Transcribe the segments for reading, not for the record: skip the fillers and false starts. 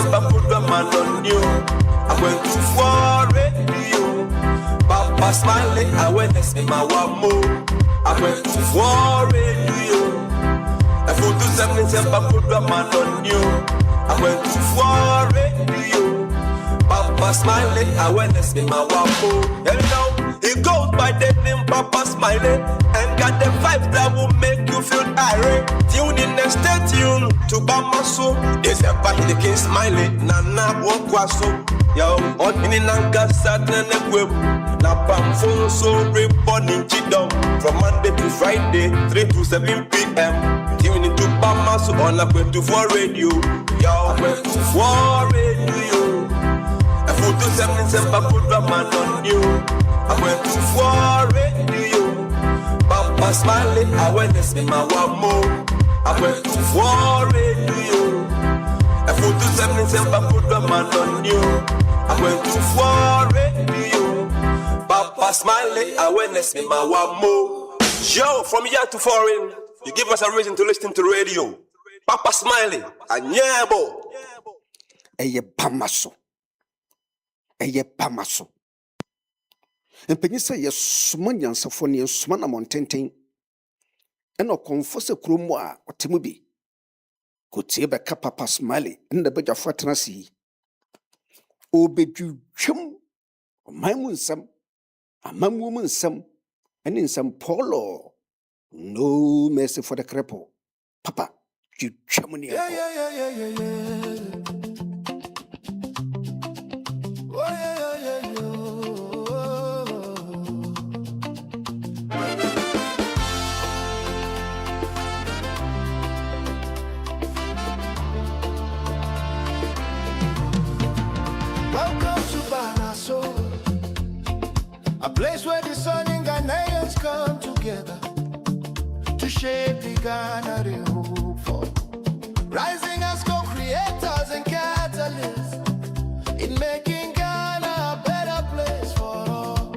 December, put the man on you. Akwantufuo radio. Papa smiling, awareness in my wamo. Akwantufuo radio. A photo 7 December, put the man on you. Akwantufuo radio. Papa smiling, awareness in my wamo. There we go. It goes by the name Papa Smiley and got the vibes that will make you feel irate. Tune in and stay tuned to Bamaso. It's a party the king Smiley. Nana Wokwaso. Yo, on in Nanga Saturday Web. Na Pamphone so reborn in Chidom. From Monday to Friday, 3 to 7 p.m. Tune into Bamaso on Akwantufuo radio. Yo, Akwantufuo radio. A photo 7 December, put the man on you. Akwantufuo radio. Papa smiling, awareness in my wamo. Akwantufuo radio. A photo 7 December, put the man on you. Akwantufuo radio. Papa smiling, awareness in my wamo. Yo, from here to foreign, you give us a reason to listen to radio. Papa smiling, anyebo. Eye Pamaso. Eye Pamaso. And Penisa, yes, Sumanian Safonian Sumana Montaigne, and no confose Krumwa or Timubi. Could see the Papa Smiley and the bed of Fatranasi. O bid you chum, my moon some, a man woman some, and in some polo. No mercy for the cripple. Papa, you chummy. A place where the sun and Ghanaians come together to shape the Ghana they hope for. Rising as co-creators and catalysts in making Ghana a better place for all.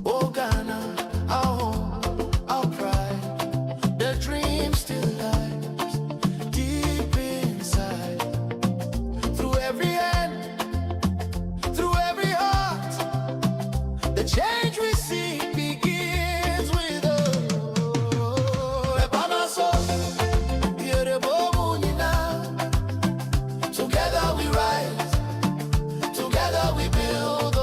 Oh Ghana, our home, our pride, the dream still lies deep inside. Through every hand, through every heart, the change we see begins with us. Together we rise, together we build.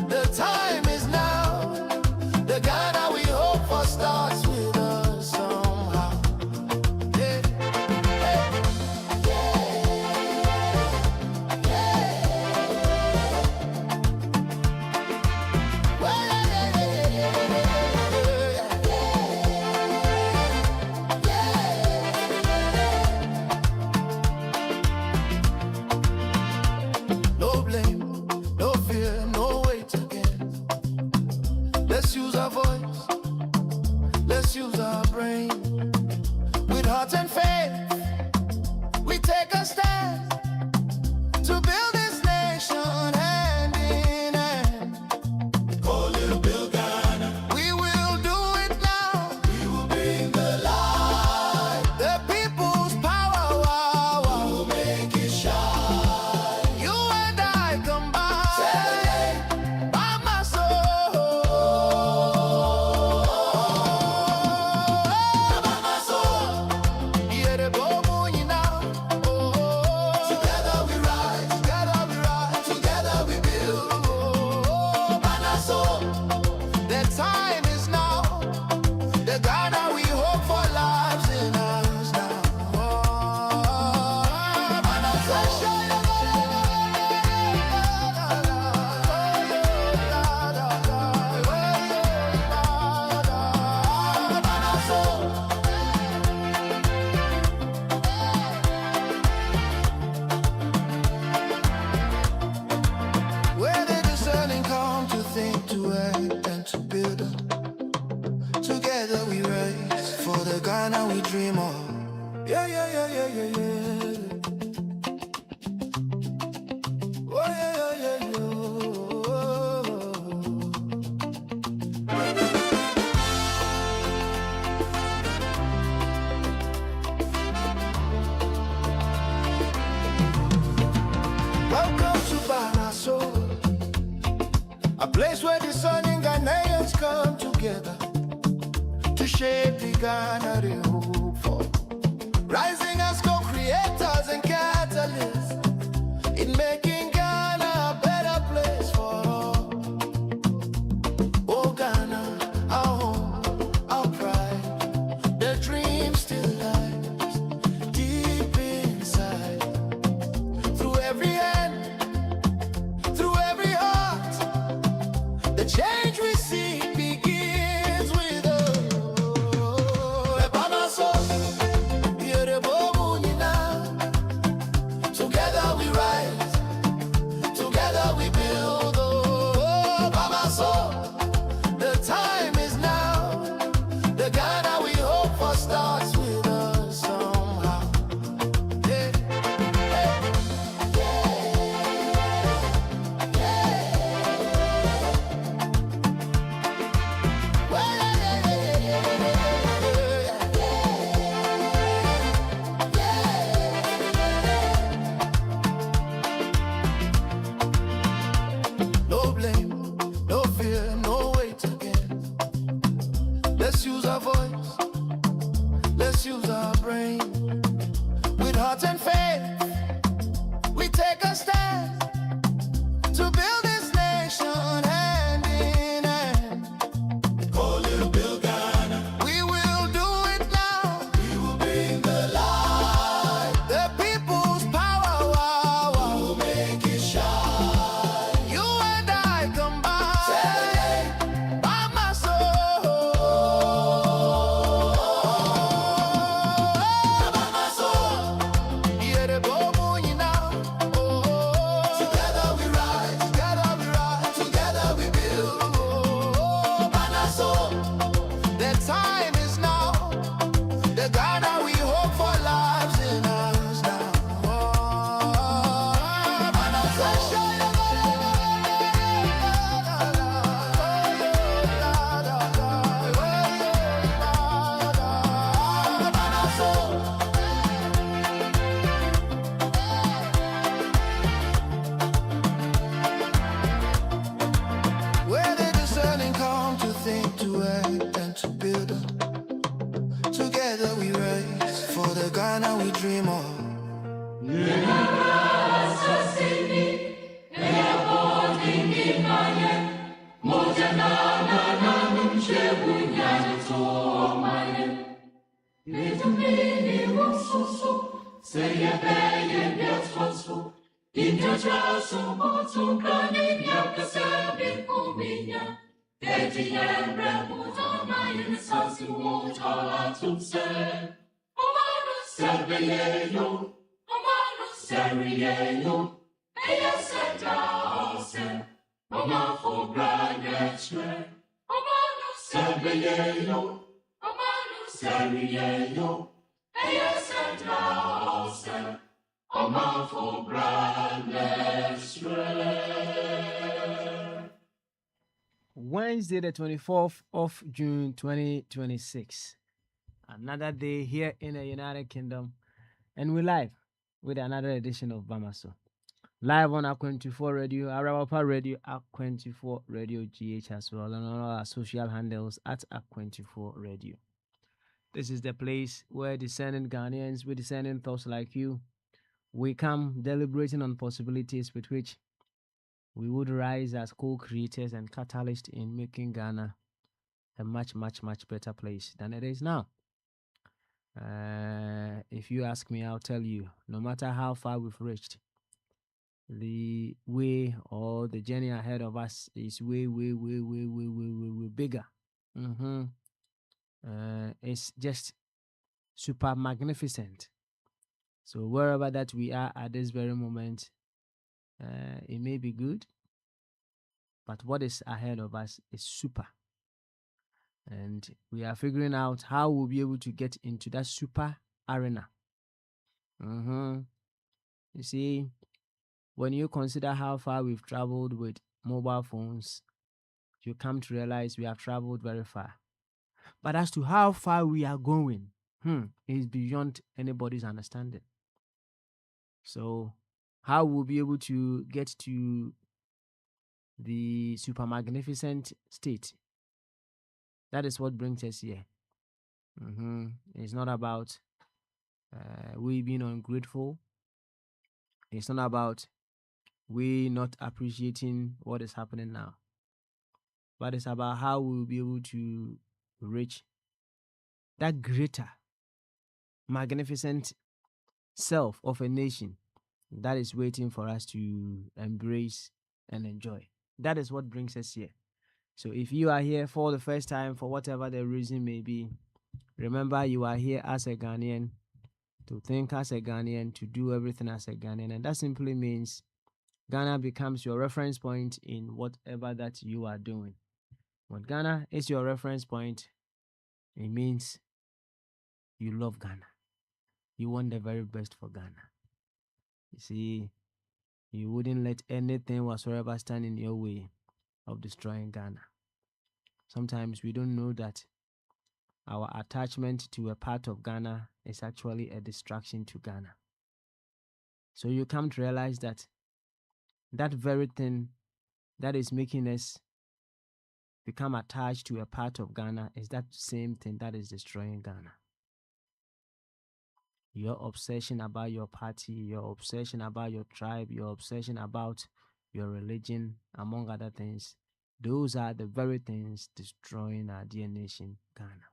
The time is now. The Ghana we hope for starts with us somehow. Yeah. No blame, no fear, no weight again. Let's use our voice, let's use our brain. With heart and faith, we take a stand to build this nation hand in hand. Call it Build Ghana. We will do it now. We will bring the light. The people's power, wow, wow. We will make it shine. You and I combine. Celebrate by my soul. By my soul. Yeah, the boom, you know. Together we rise, together we build. By my soul. The time is now. The Ghana we hope for lives in us now. By my soul. Where the discerning come to think, to act, and to build up. Together we rise for the Ghana we dream of. Yeah, yeah, yeah, yeah, yeah, yeah. Oh, yeah, yeah, yeah, yeah. shape the Ghana they hope for. Rising as co-creators and catalysts in making Ghana a better place for all. Oh Ghana, our home, our pride, the dream still lies deep inside. Through every hand, through every heart, the change we see begins with us. Together we rise, together we build. Oh, Bamaso, the time is now. The Ghana we hope for starts with us somehow. Yeah, yeah, no blame, no fear, no weight again. Let's use our voice, let's use our brain. With heart and faith, we take a stand to build this nation hand in hand. Oh, little Bill Ghana, we will do it now. We will bring the light, the people's power. Wow, wow. We will make it shine. You and I combine. Celebrate by my soul. By my soul. Yeah, the bobo, you know. Together we rise, together we build. Oh, by my soul. The time is now. The Ghana we hope for lives in us now. Oh, by my soul. By my soul. Where the discerning come to think, to act, and to build up. Together we rise for the Ghana we dream of. Wednesday, the 24th of June 2026. Another day here in the United Kingdom, and we're live with another edition of Bamaso. Live on Akwantufuo Radio, Arabapa Radio, Akwantufuo Radio GH as well, and on all our social handles at Akwantufuo Radio. This is the place where discerning Ghanaians with discerning thoughts like you, we come deliberating on possibilities with which we would rise as co-creators and catalysts in making Ghana a much, much, much better place than it is now. If you ask me, I'll tell you, no matter how far we've reached, the way or the journey ahead of us is way bigger. It's just super magnificent. So wherever that we are at this very moment, it may be good, but what is ahead of us is super. And we are figuring out how we'll be able to get into that super arena. You see, when you consider how far we've traveled with mobile phones, you come to realize we have traveled very far. But as to how far we are going, is beyond anybody's understanding. So how we'll be able to get to the super magnificent state, that is what brings us here. It's not about we being ungrateful. It's not about we not appreciating what is happening now, but it's about how we'll be able to reach that greater, magnificent self of a nation that is waiting for us to embrace and enjoy. That is what brings us here. So if you are here for the first time, for whatever the reason may be, remember you are here as a Ghanaian, to think as a Ghanaian, to do everything as a Ghanaian. And that simply means Ghana becomes your reference point in whatever that you are doing. When Ghana is your reference point, it means you love Ghana. You want the very best for Ghana. You see, you wouldn't let anything whatsoever stand in your way of destroying Ghana. Sometimes we don't know that our attachment to a part of Ghana is actually a distraction to Ghana. So you come to realize that that very thing that is making us become attached to a part of Ghana is that same thing that is destroying Ghana. Your obsession about your party, your obsession about your tribe, your obsession about your religion, among other things, those are the very things destroying our dear nation, Ghana.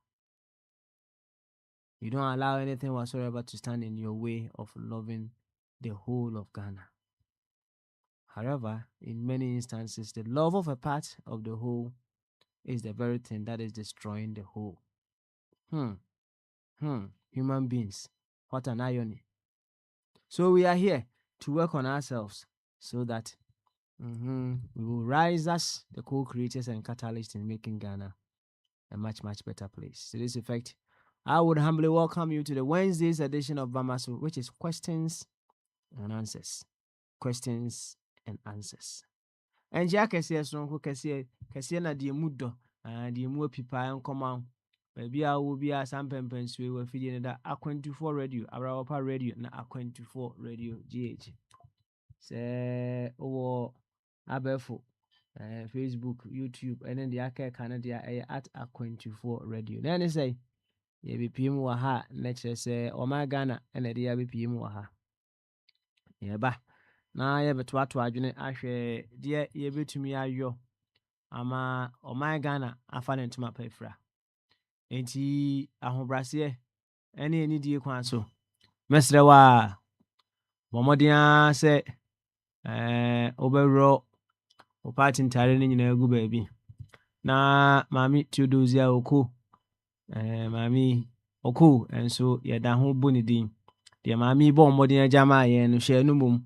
You don't allow anything whatsoever to stand in your way of loving the whole of Ghana. However, in many instances, the love of a part of the whole is the very thing that is destroying the whole. Human beings, what an irony. So we are here to work on ourselves so that we will rise as the co-creators and catalysts in making Ghana a much, much better place. To this effect, I would humbly welcome you to the Wednesday's edition of Bamasu, which is questions and answers. Questions and answers. And Jack says, Uncle Cassia, dear Mudo, and the more people and come on. Maybe I will be a some pempens we were feeding that Akwantufuo radio, our radio, na Akwantufuo radio GH. Say, oh, Abefo, Facebook, YouTube, and then the Aka Canada at Akwantufuo radio. Then they say, ye be PM waha, nature say, oh my Ghana, and the dear be PM waha. Yeba, na ye bet what to adjune ashe, dear ye be to me ayo, ama, oh my Ghana, I found into my pefra. Enti ahobrɛaseɛ ɛne anidie kwan so mɛsrɛ wo a bɔ mmɔden ara sɛ wobɛworɔ wo party ntare no nyinaa gu baabi na maame Theodosia Oko maame Oko nso yɛda ho bɔ ne din deɛ maame bɔ mmɔden agya maa yɛn no hyɛ no mmom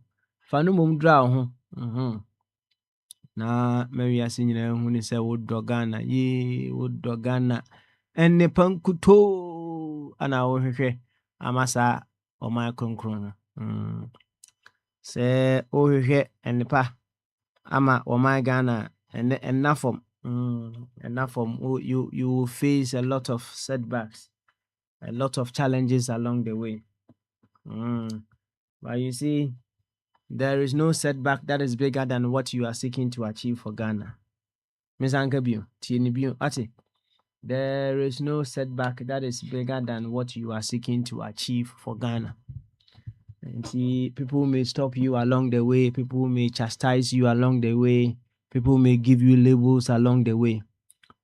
fa no mmom dura wo ho na mawiase nyinaa hu ne sɛ wodɔ Ghana wodɔ Ghana ene pankuto ana wohwehwɛ amasa ɔman kronkron no sɛ wohwehwɛ enepa ama ɔman Ghana enough you will face a lot of setbacks, a lot of challenges along the way. But you see, there is no setback that is bigger than what you are seeking to achieve for Ghana. Miss Ankabio, Tienibio, Ati. There is no setback that is bigger than what you are seeking to achieve for Ghana. And see, people may stop you along the way, people may chastise you along the way, people may give you labels along the way.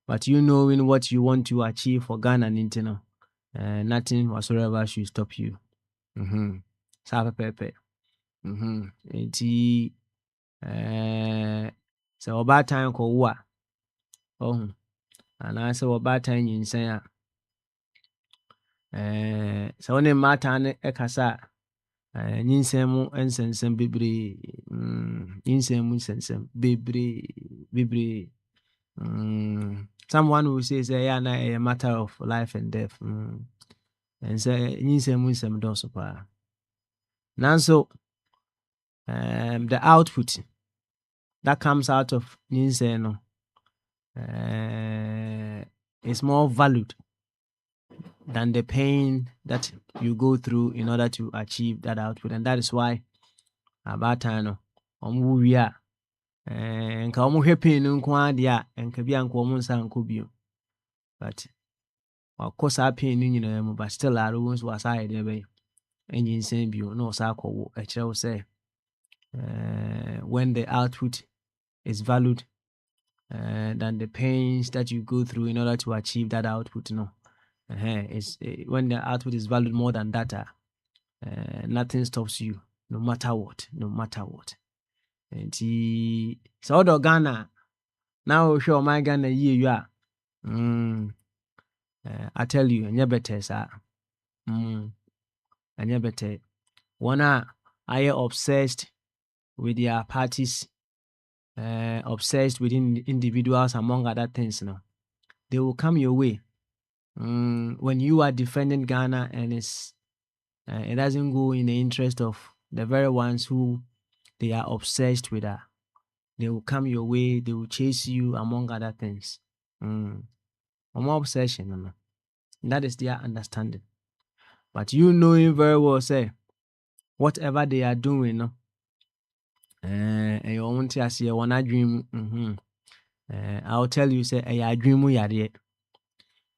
But you knowing what you want to achieve for Ghana and internal, nothing whatsoever should stop you. Pepe. And see, so about time ko what? Oh. Anaasɛ wɔbaatan nyinsɛn a sɛ wo ne mmaatan no ɛkasa a nyinsɛn mu nsɛnsɛm bebree nyinsɛn mu nsɛnsɛm bebree someone will say sɛ na a matter of life and death and sɛ nyinsɛn mu nsɛm dɔɔso paa nanso the output that comes out of nyinsɛn no is more valued than the pain that you go through in order to achieve that output. And that is why about time we are and come pain but wakɔ saa pain no nyinaa mu, but still a wo nso wasa ayɛ deɛ bɛyɛ ɛnyinsɛn bio na ɔsa akɔwo. Ɛkyerɛ wo sɛ when the output is valued than the pains that you go through in order to achieve that output, no, when the output is valued more than that, nothing stops you, no matter what. And so the Ghana now show my Ghana year you are. I tell you, and you better, sir. And you better. One are obsessed with their parties, obsessed with individuals, among other things. Now they will come your way. When you are defending Ghana and it doesn't go in the interest of the very ones who they are obsessed with her, they will come your way, they will chase you, among other things. More obsession, no. That is their understanding. But you knowing very well, say, whatever they are doing, no, and you want to see one dream. I'll tell you, say, I dream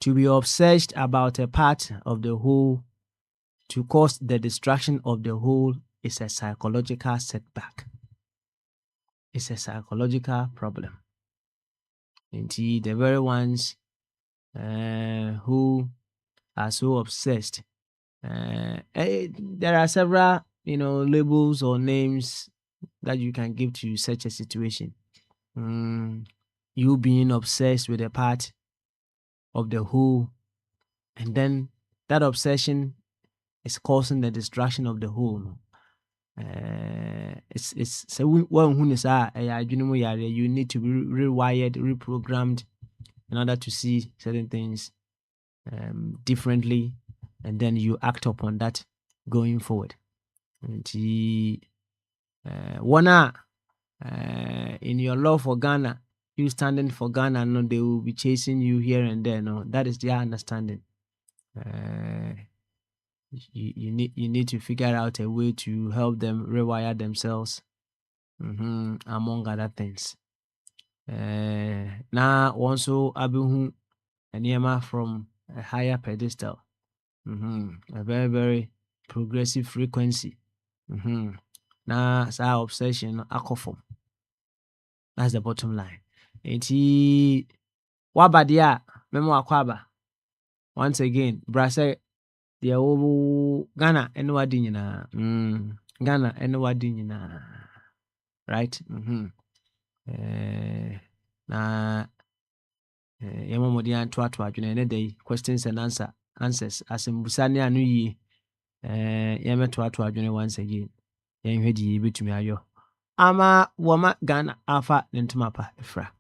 to be obsessed about a part of the whole to cause the destruction of the whole is a psychological setback. It's a psychological problem. Indeed, the very ones who are so obsessed. There are several, labels or names that you can give to such a situation. You being obsessed with a part of the whole, and then that obsession is causing the destruction of the whole. It's so one who is you need to be rewired, reprogrammed in order to see certain things differently, and then you act upon that going forward. And in your love for Ghana, you standing for Ghana, no, they will be chasing you here and there. No, that is their understanding. You need to figure out a way to help them rewire themselves, among other things. Now also abihu enema from a higher pedestal, a very very progressive frequency. Now our obsession akofom. That's the bottom line. Eti wabadia memo akwaba. Once again, brase the Ghana and wadi nyina. Ghana and wadi nyina. Right? Na yɛma mmɔden atoato adwene ne day questions and answers asɛmbusa ne ano yie. Yɛmɛtoato adwene once again. Yɛnhwɛ deɛ yɛbɛtumi ayɔ ama wɔma Ghana afa ne ntoma pa efra.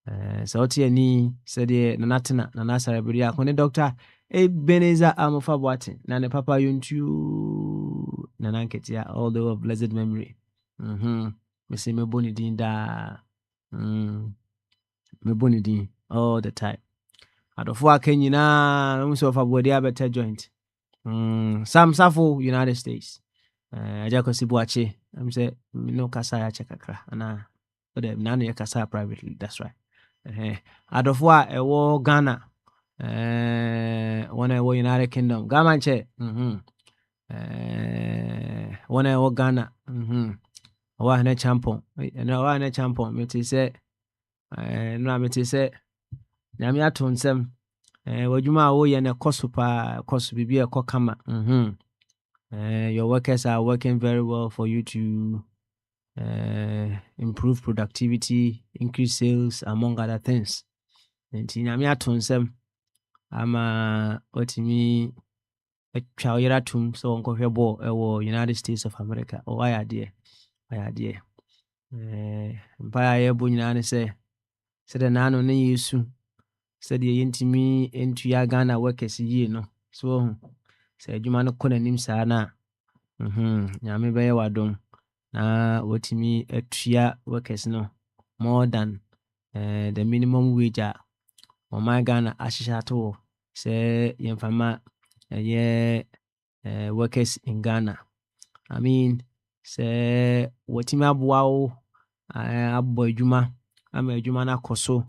Sɛ wote ani sɛdeɛ nanatena nanasarabiri akone Dr. Ebenezer Amofa Boateng na ne papa yontu nananketia all the way of blessed memory. Mese meboni din da. Meboni din all the time. Adofo aka nyina mso of abodi abeta joint. Sam Safo, United States. Ajakosi Boache. I'm say no kasa ya chekakra. Ana ode nanu ya kasa privately. That's right. Adofo ewo Ghana. One ewo United Kingdom. Gamanche. One ewo Ghana. Wa hene champon. Wa hene champon. Meti se no meti se nyame ato nsem. Wajuma a woyɛ ne koso bibi ekɔ kama. Your workers are working very well for you to improve productivity, increase sales, among other things. Nti nyame ato nsem ama otimi atwa oyera tum so nkɔhwɛ bɔ ɛwɔ United States of America. O ayade. Mpa ya bo nyina ne sɛ de nano ne Yesu said ye intimi into ya Ghana workers ye no. So say adwuma no kɔ nanim saa na nyame bɛyɛ wadom na wotimi atua workers no more than the minimum wage a my Ghana ahyehyɛ to say yemfama workers in Ghana. I mean say wotimi aboa wo abɔ adwuma ama adwuma na kɔ so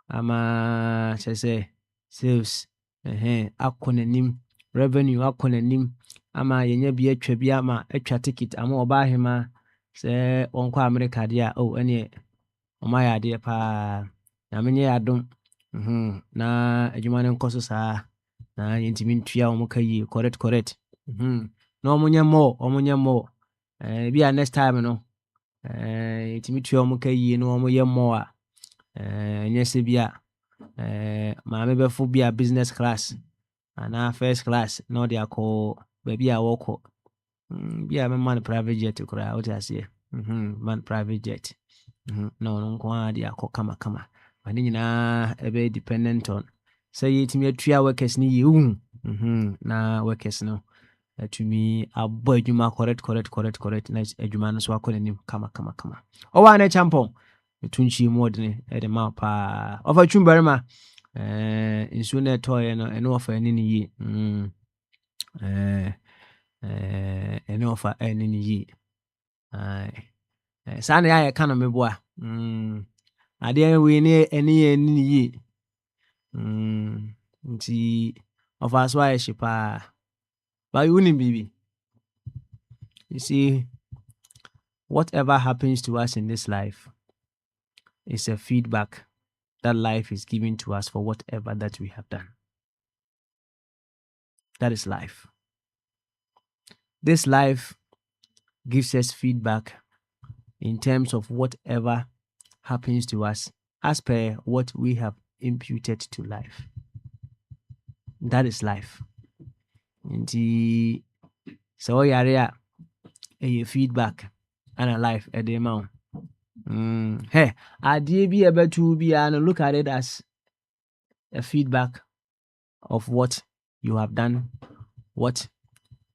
ama say sales akɔ n'anim, revenue akɔ n'anim, ama yɛnya bi atwa bi ama atwa ticket ama ɔbaa hema sɛ ɔnkɔ America deɛ a ɛneɛ ɔma yɛ adeɛ paa na menyɛ yɛ adom na adwuma no nkɔ so saa na yɛntimi ntua ɔmo ka yie correct na ɔmo nyɛ mmɔ bi a next time no yɛntimi tua ɔmo ka yie na ɔmo yɛ mmɔ a ɛnyɛ sɛ bi a maame bɛfo bi a business class anaa first class na ɔde akɔ baabi a wɔkɔ bi a mɛma no private jet koraa wote aseɛ man private jet na ɔno nko ara de akɔ kamakama ma ne nyinaa ɛbɛyɛ dependent on sɛ yɛtumi atua workers no yie wohu na workers no atumi abɔ adwuma correct na adwuma no so akɔ n'anim kama ɔwɔ a na champɔn ɛto nkyii mu ɔdene ɛde ma paa ɔfa twum barima nsuo na ɛtɔɔyɛ no ɛne ɔfa ɛne ne yie ɛne ɔfa ɛne ne yie saa na yɛayɛ ka no meboa adeɛ wei ne ɛne yɛ ɛne ne yie nti ɔfa so ayɛ hye paa but wonim biribi you see whatever happens to us in this life is a feedback that life is giving to us for whatever that we have done. That is life. This life gives us feedback in terms of whatever happens to us as per what we have imputed to life. That is life. Nti so ɔyare a feedback and a life at the amount. Hey, adeɛ bi ɛbɛtu bi a no look at it as a feedback of what you have done, what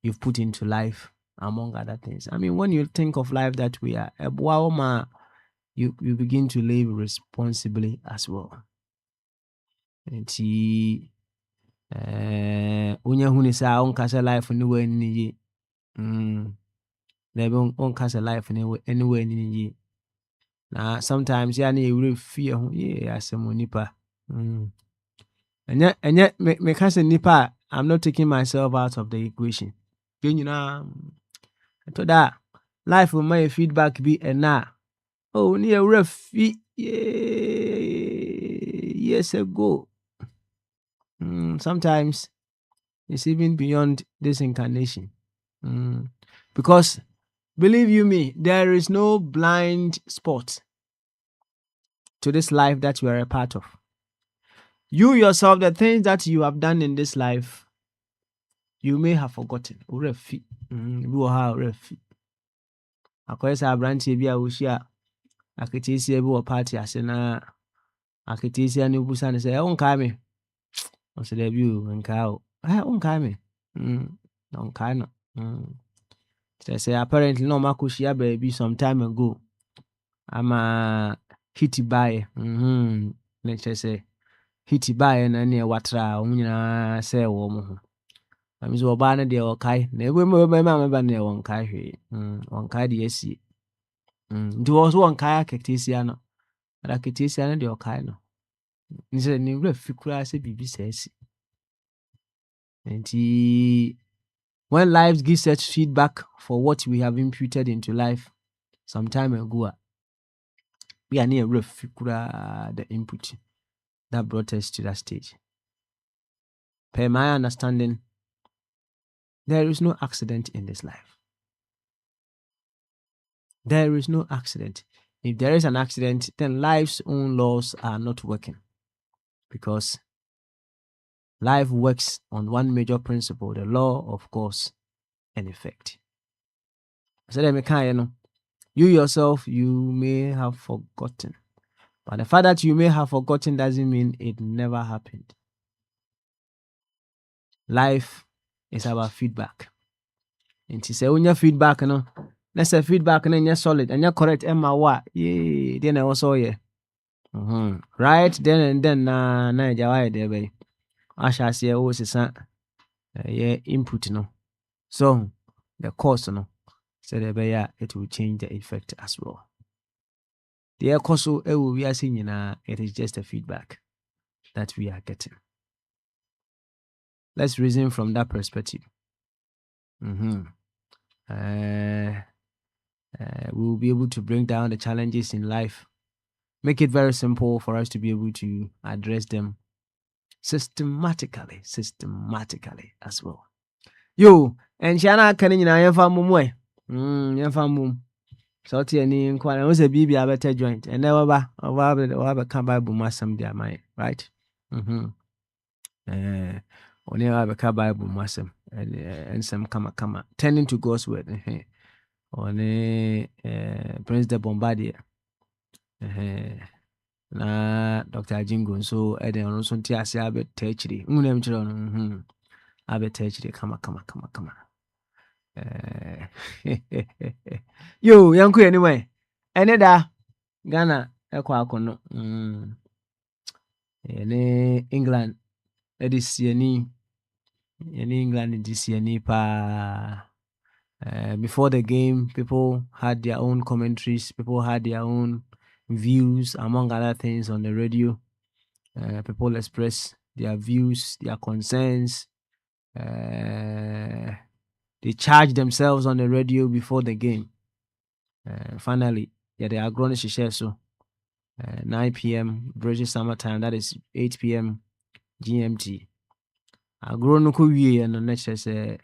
you've put into life, among other things. I mean, when you think of life that we are, you begin to live responsibly as well. Nti unya huni sa onkasa life anywhere ni ye. Never onkasa life anywhere ni ye. Na sometimes ya ni you fear asemo nipa. And me kasa nipa, I'm not taking myself out of the equation. You know, to that life will make feedback be enough. Oh, near rough years ago. Sometimes it's even beyond this incarnation. Because believe you me, there is no blind spot to this life that you are a part of. You yourself, the things that you have done in this life, you may have forgotten. Akwesa abranti bi a wohia aketesia bi wo party ase na aketesia ne busa ne sɛ wonkaa me o se da bi o nkaa o wonkaa me wonkaa no say apparently no makohia ba bi some time ago ama hit buy ne say hit buy na ne watra o nyina sɛ wo mo ho ami so oba na de okae na ebe me ba na wonkae hwe wonkae de asie ndi wo so wonkae aketesia no aketesia no de okae no nse ni wura fikura se bibi sa asi nti when life gives us feedback for what we have imputed into life some time ago we are near wura fikura the input that brought us to that stage. Per my understanding, there is no accident in this life. There is no accident. If there is an accident, then life's own laws are not working. Because life works on one major principle, the law of cause and effect. So you yourself, you may have forgotten. But the fact that you may have forgotten doesn't mean it never happened. Life is about feedback. And to say when your feedback, let's say feedback and you're solid and you're correct, Emma, what? Yeah, then I also right then and then na jawai there be. I shall say input so the cause so it will change the effect as well. The cause we are seeing it is just a feedback that we are getting. let's reason from that perspective. We will be able to bring down the challenges in life, make it very simple for us to be able to address them systematically as well. Yo, and Shana can in I mum mum. So any inquiry was a baby a better joint, and never come Bible must some dear my right. Only have a Bible must and some come turning to God's word. Only Prince the Bombardier. Na Dr. Jingo so Eden on some tea say abe techri. Unem children. Abe techri kama. Yo, yanku anyway. Ene da Ghana ekwa akono. Ene England edisiani. Ene England edisiani pa. Before the game, people had their own commentaries, people had their own views, among other things, on the radio. People express their views, their concerns. They charge themselves on the radio before the game. Finally, they are grown to so 9 p.m. British summer time, that is 8 p.m. GMT. I grown no kuwi and the next say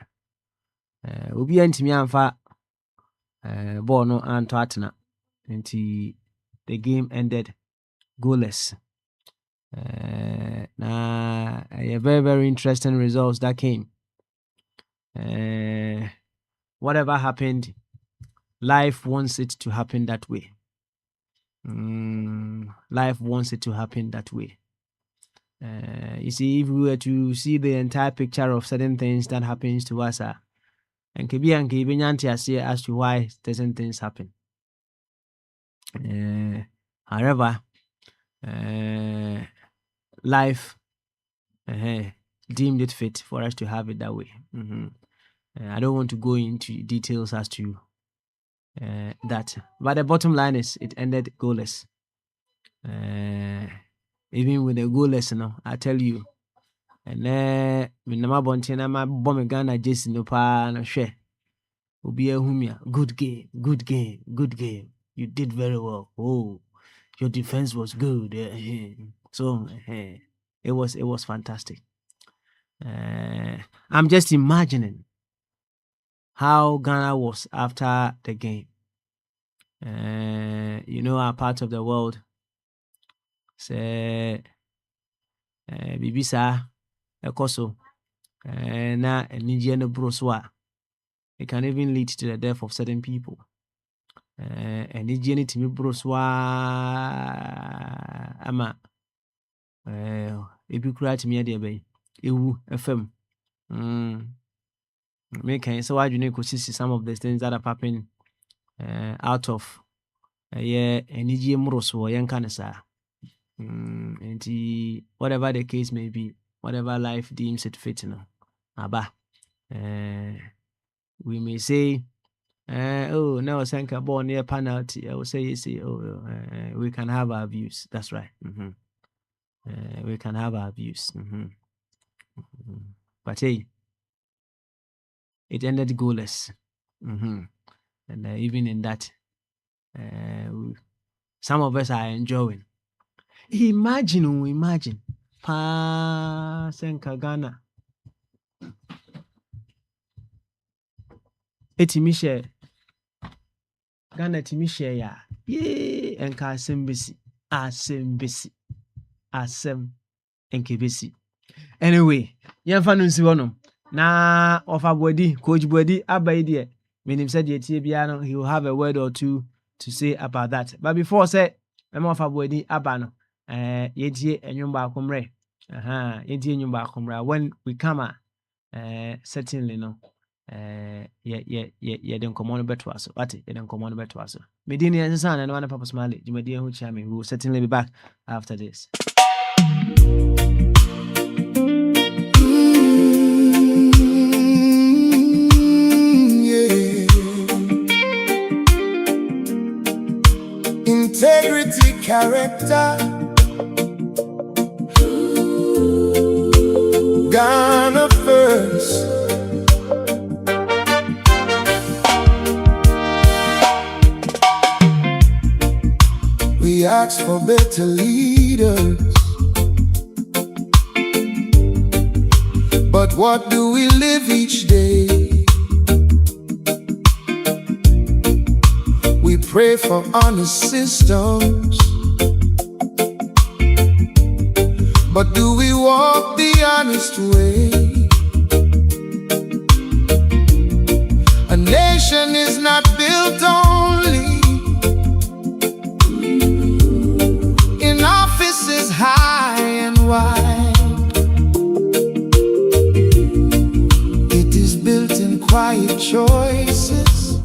obi antimi amfa ball no anto atena nti the game ended goalless. Na a very, very interesting results that came. Whatever happened, life wants it to happen that way. Life wants it to happen that way. You see, if we were to see the entire picture of certain things that happens to us, and kebi nyanti as to why certain things happen. However, life deemed it fit for us to have it that way. I don't want to go into details as to that, but the bottom line is it ended goalless. Even with the goalless, I tell you, and my bontina, my bomb Ghana Jason no pa no share. Obi ehumia, good game. You did very well. Oh, your defense was good. So it was fantastic. I'm just imagining how Ghana was after the game. Our part of the world say bibisa ekoso na enije no broswa. It can even lead to the death of certain people. Enije ni timi broswa ama ebi kura timi ade be ewu fm. Make so why you see some of the things that are happening out of enije mroswo yankanesa. And whatever the case may be, whatever life deems it fit, we may say, oh, no, Sanka born near penalty. I will say, we can have our views. That's right. We can have our views. But hey, it ended goalless. And even in that, some of us are enjoying. Imagine. Pa Sanka Ghana. Etimishe Ghana timishe ya ye enka asem enkebesi. Anyway, yemfa no nsi wono na ofa body coach body abai de menim said ye tie bia no, he will have a word or two to say about that. But before say mema ofa body aba no ye tie enwumba akomre ye tie enwumba akomra when we come certainly no den common beto aso ati den common beto aso medini yansa na na papa smale jumadi hu chia me. We will certainly be back after this. Integrity, character, Ghana. ask for better leaders, but what do we live each day? We pray for honest systems, but do we walk the honest way? A nation is not built only in offices high and wide. It is built in quiet choices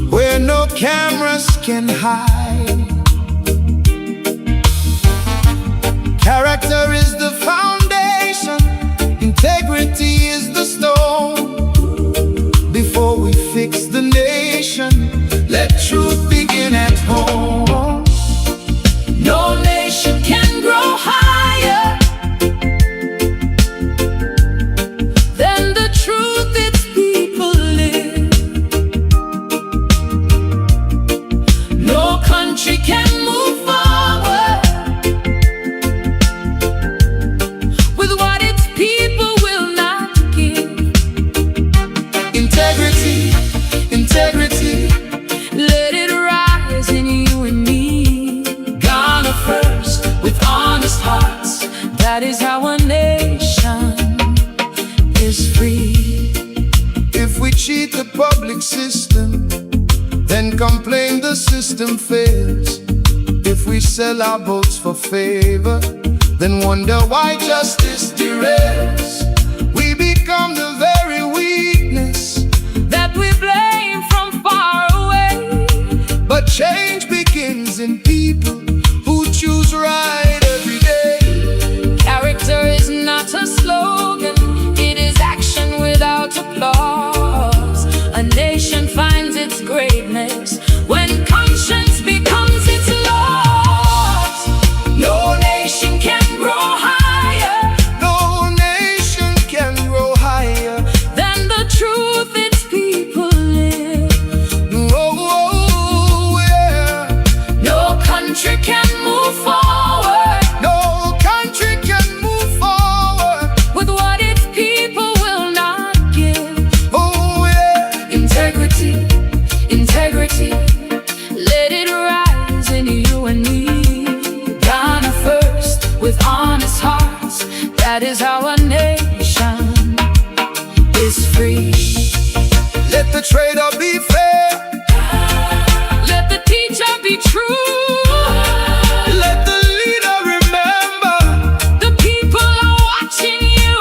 where no cameras can hide. Character is the foundation, integrity is the stone. Before we fix the nation, let truth begin at home. No nation can grow higher than the truth its people live. No country can move forward with what its people will not give. Integrity, integrity, Let it rise in you and me. Ghana first, with honest hearts. That is how a nation is free. if we cheat the public system, then complain the system fails. If we sell our votes for favor, then wonder why justice derails. We become the very weakness, That we blame from far away. but change begins in people who choose right every day. Character is not a slogan, it is action without applause. A nation finds its greatness when conscience becomes its laws. No nation can grow higher No nation can grow higher. than the truth its people live. Oh, yeah. No country can move forward No country can move forward. with what its people will not give. Oh, yeah. Integrity, integrity, let it rise in you and me. Ghana first, with honest hearts. That is how a nation is free. Let the trader be fair. Let the teacher be true. Let the leader remember. The people are watching you.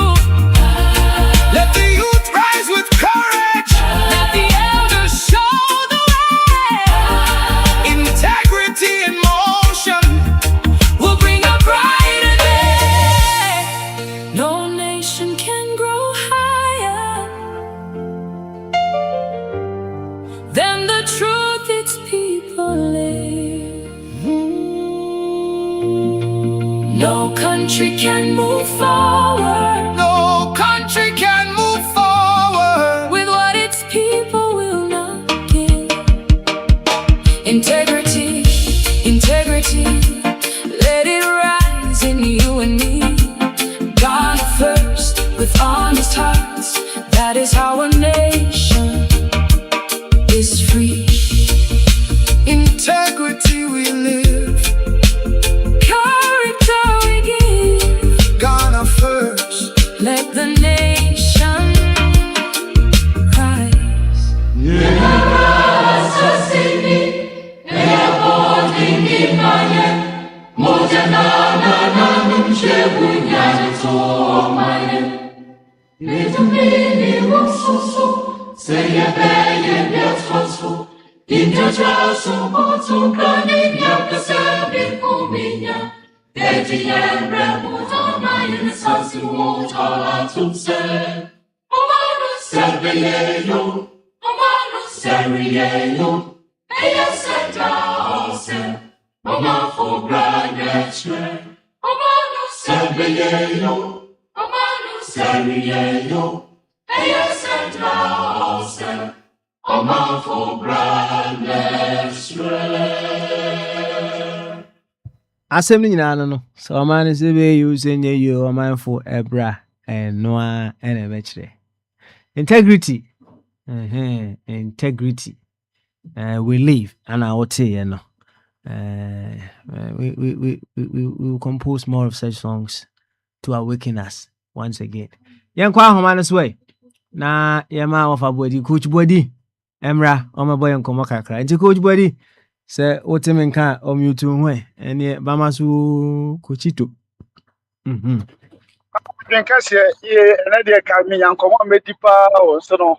Let the youth rise with courage. Let the elders show the way. Integrity in motion. We'll bring a brighter day. No nation can grow higher than the truth its people live. No country can move forward No country can move forward. with what its people will not give. Integrity, integrity, let it rise in you and me. Ghana first, with honest hearts. That is how a nation is free. Integrity we live. Character we give. Ghana first. Let the nation rise. Asem ni nyina no so oman se be use nye you oman for ebra and noa ene mechre. Integrity. Integrity. We live and our you know. We will compose more of such songs to awaken us once again. Yankwa homanes way. Na yama of a body, coach body. Emra, on my boy and Komaka. And coach body. Say, what him can om you to way. And ye Bamasu Kuchito. Kasi ye na de ka me yankomo medi pa o so no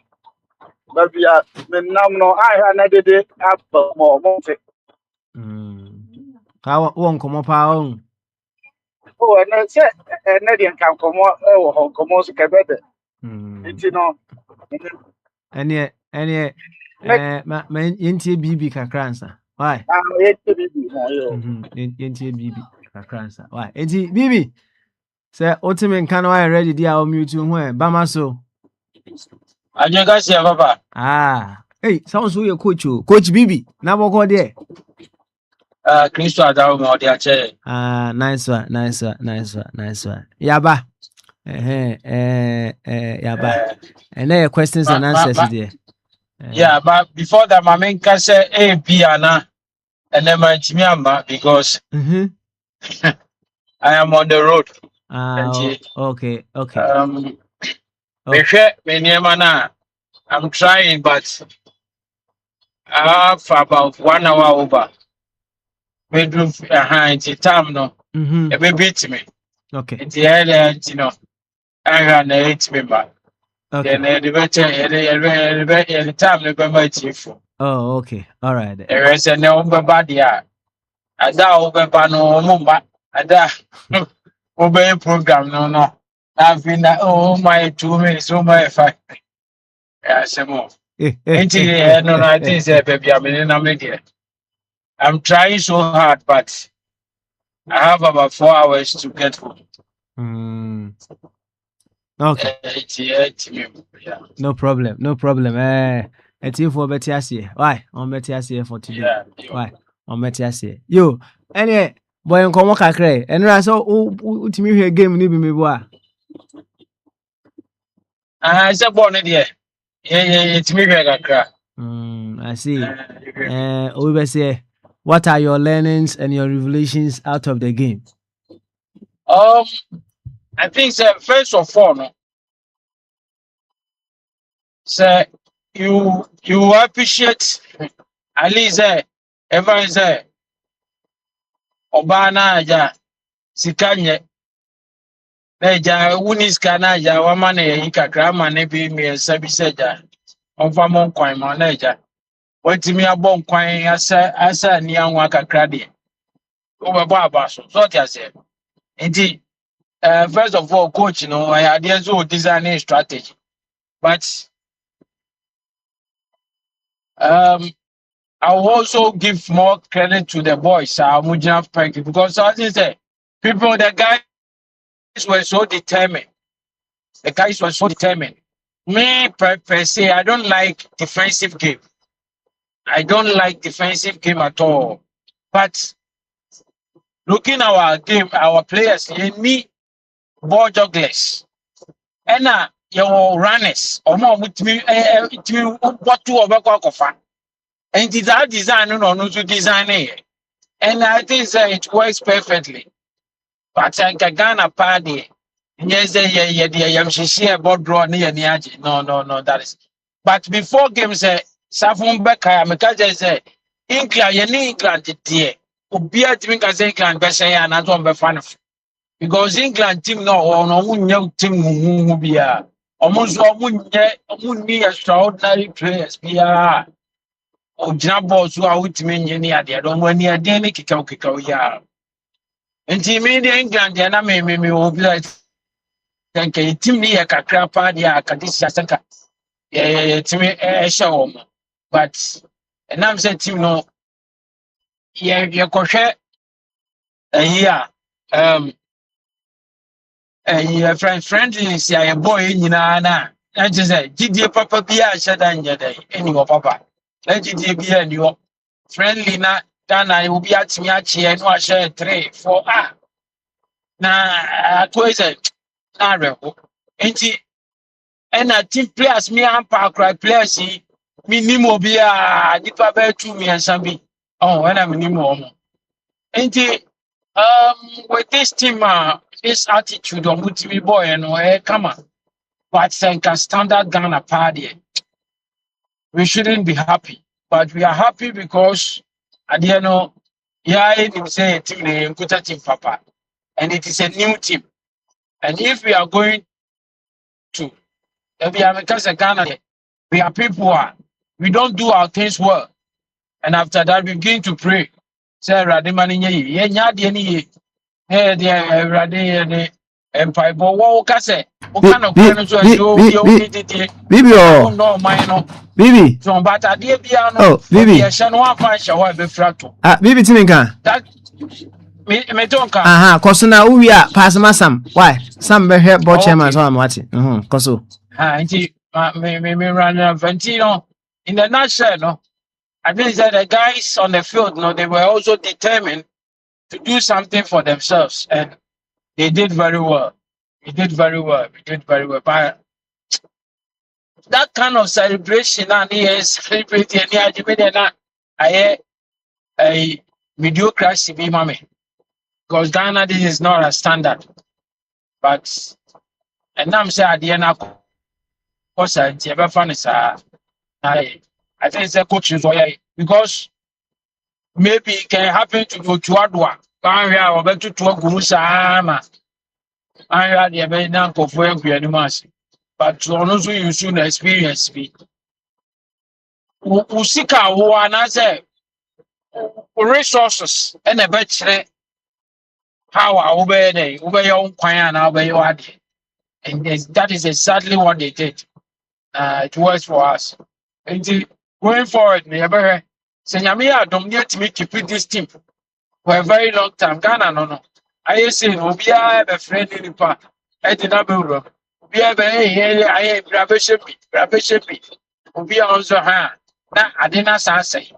ba bia me nam no aha na de abba mo fe How won't come up our own? o na se na de kan komo e wo hon komo so kebede enti no Any ma yentie bibi kakransa. Why? ye te bibi na yo Yentie bibi kakransa. Why? Enti bibi. Say ultimate can I ready dia mute you when Bamaso. Aje kasi ya papa. Hey, sounds so your coach. Coach Bibi. Now go there. Kristo adawo mo de ache. Nice one. Yaba. Yaba. And then questions and answers there. Yeah, but before that, my main can say A, B, and then my Chimiamba because I am on the road. Okay. I'm trying, but I have about 1 hour over. Bedroom into time no. It will beat me. Okay. It's the earlier, you know. I ran 8 member. Okay. Then the time the member chief. Oh, okay. All right. There is a no bad yeah. Ada over no mumba. Ada obey program no. I've been my 2 minutes, my 5. Yeah, some more. No, I think say baby, I'm trying so hard, but I have about 4 hours to get home. Okay. Yeah. No problem. It's you for Betiasie. Why? On Betiasie for today. Yeah. Why? On Betiasie. Yo, any boy on Komoka Cray. And I saw to me here game, maybe me boy. I said, born it, yeah. It's me, I see. We will say, what are your learnings and your revelations out of the game? I think, first of all, sir, you appreciate at least everyone say Obana ja Sikanye Neja Uniskana ja Wamane Kakama Nebi me Sabiseja on Famon Coin Manager. What to me a bon coin asa near Waka Cradi over Barbaso. So I said, indeed, first of all, coach, I had also designing strategy, but I will also give more credit to the boys, because as I say, the guys were so determined. The guys were so determined. Me, per se, I don't like defensive game. I don't like defensive game at all. But looking at our game, our players, me, ball jugglers, and your runners, or more with me, what two of a and it's our design, no, to design it. And I think it works perfectly. But I can Ghana party. Yes, yeah, about draw near Niaji. No, that is. But before games, Safon Becca, Mekaja say, England, dear. Ubia drink as England, Bessia, and I don't be fan of. Because England team no team who be almost all wouldn't be extraordinary players. Yeah. Ojina boss who are with me any idea. Don't want near Danny Kikau ya. And team in England, and I may will be like, thank you, team near Kakrapa, ya Kadisha Sanka. To me, a show. But, and I'm saying, team no, your crochet, friendly, say a boy in Yana. And she said, GD Papa Bia Shadanja Day, any papa. Let GD be any friendly na Dana will be at me and wash a tray for na twice na rebel. And she and a team players me and park right players minimo be a nipa bear to me and Sambi. Oh, when I'm minimum. And with this team, this attitude of Mutimi boy and come on. But think a standard Ghana party, we shouldn't be happy. But we are happy because at the end, yeah, it say a team name, good team, Papa, and it is a new team. And if we are going to, if we are because of Ghana, we are people we don't do our things well, and after that we begin to pray. Say, Radimani, yeah, yeah, yeah, yeah, Radi, Empire, but what can say? What kind of friends are you? Bibi oh. No, mine. Bibi. So, but I dear piano. Oh, Bibi. Yes, and one punch away be fractal. Bibi Timinka. That me don't come. Aha, Kosuna, we are Pasma Sam. Why? Some be here, board chairman, so I'm watching. Koso. Indeed, me run Ventino. In the nutshell, no. I think that the guys on the field, no, they were also determined to do something for themselves, and they did very well. We did very well. We did very well. But that kind of celebration, and he is celebrating any argument, I a mediocracy be mommy. Because Ghana, this is not a standard. But and I'm saying at the end of course, I think it's a coach because maybe it can happen to go to Adwa. Or better to a guru sama. I had the very uncle for animals. But also you soon experience me. Usika who are say resources and a better how I obey your own and obey your idea. And that is exactly what they did. It works for us. And going forward, never say Yamia don't need to make keep this team for a very long time. Ghana no. I say we have a friend in the park. I did not build. We have a Rabeshapi. We are also hand. Now I did not say.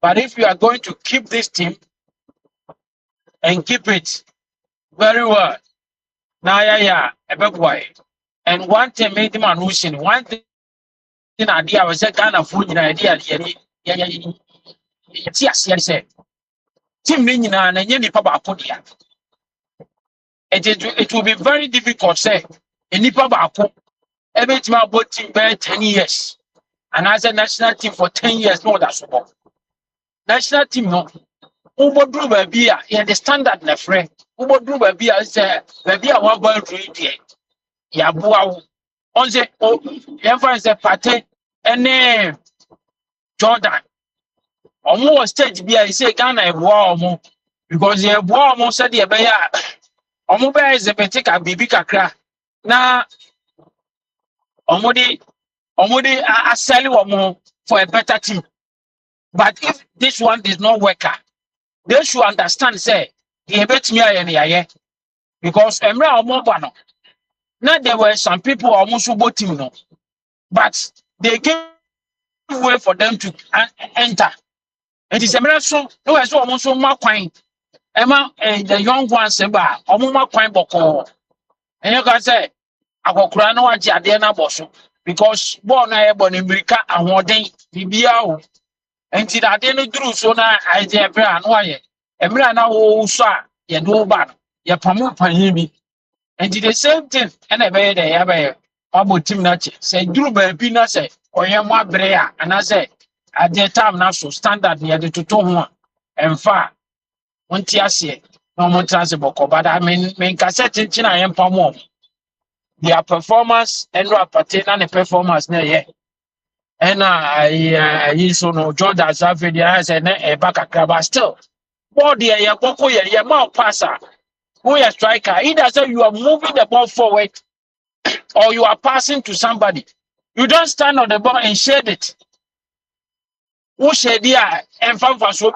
But if you are going to keep this team and keep it very well, now a big way. And one thing made him an one thing idea was a kind of food idea. Yes, said. Team Nina and any papa put it will be very difficult, say, any papa every time about team bear 10 years. And as a national team for 10 years, no, that's all. National team, no. Ubo drew by beer, the standard, my friend. Ubo drew by beer, said, maybe I want to read it. Yabua on the reference a party and name Jordan. Almost stage be I say Ghana a war because the war almost said the bear. Omoba is a particular baby kakra. Na omodi a sell for a better team. But if this one does not work, they should understand say the bet me any because Emra Omobano. Now there were some people almost team no, but they gave way for them to enter. It is a miracle. No, I saw almost so much coin. Emma and the young ones about almost coin boko. And you can say, I will cry no at Jadiana Bosso because born I born in America and one day BBO. And till I didn't do so now, I did and why. Emra now, oh, sir, you do bad. You promote Panimi. And the same thing, and I bear the about Tim Natch. Say, Drew Bina say, or Yama Brea, and I say, at the time now so standard near the Tutonwa and far. One Tiasia, no more transiboko, but I mean, cassette in China and Pamon. Their performance and rapporting and the performance near. And I used to know Jordan Savage as a back a crab still. Body a boko, your mouth passer. Who is a striker? Either say you are moving the ball forward or you are passing to somebody. You don't stand on the ball and shade it. Who shade here and find for so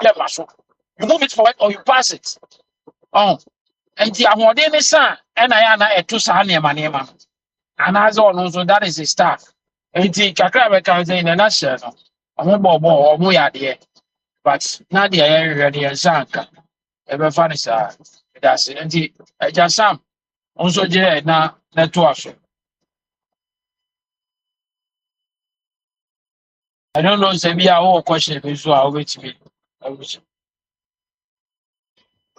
you move it forward or you pass it. Oh, and the Amodene son and I am a two sahania manema. And as on so that is his staff. And the kakra can say in a nutshell. I'm a bobo or moya, but not the area the Sanka. Ever funny, sir. That's it. And the just some also now that was. I don't know, say be our question, so I'll wait to me.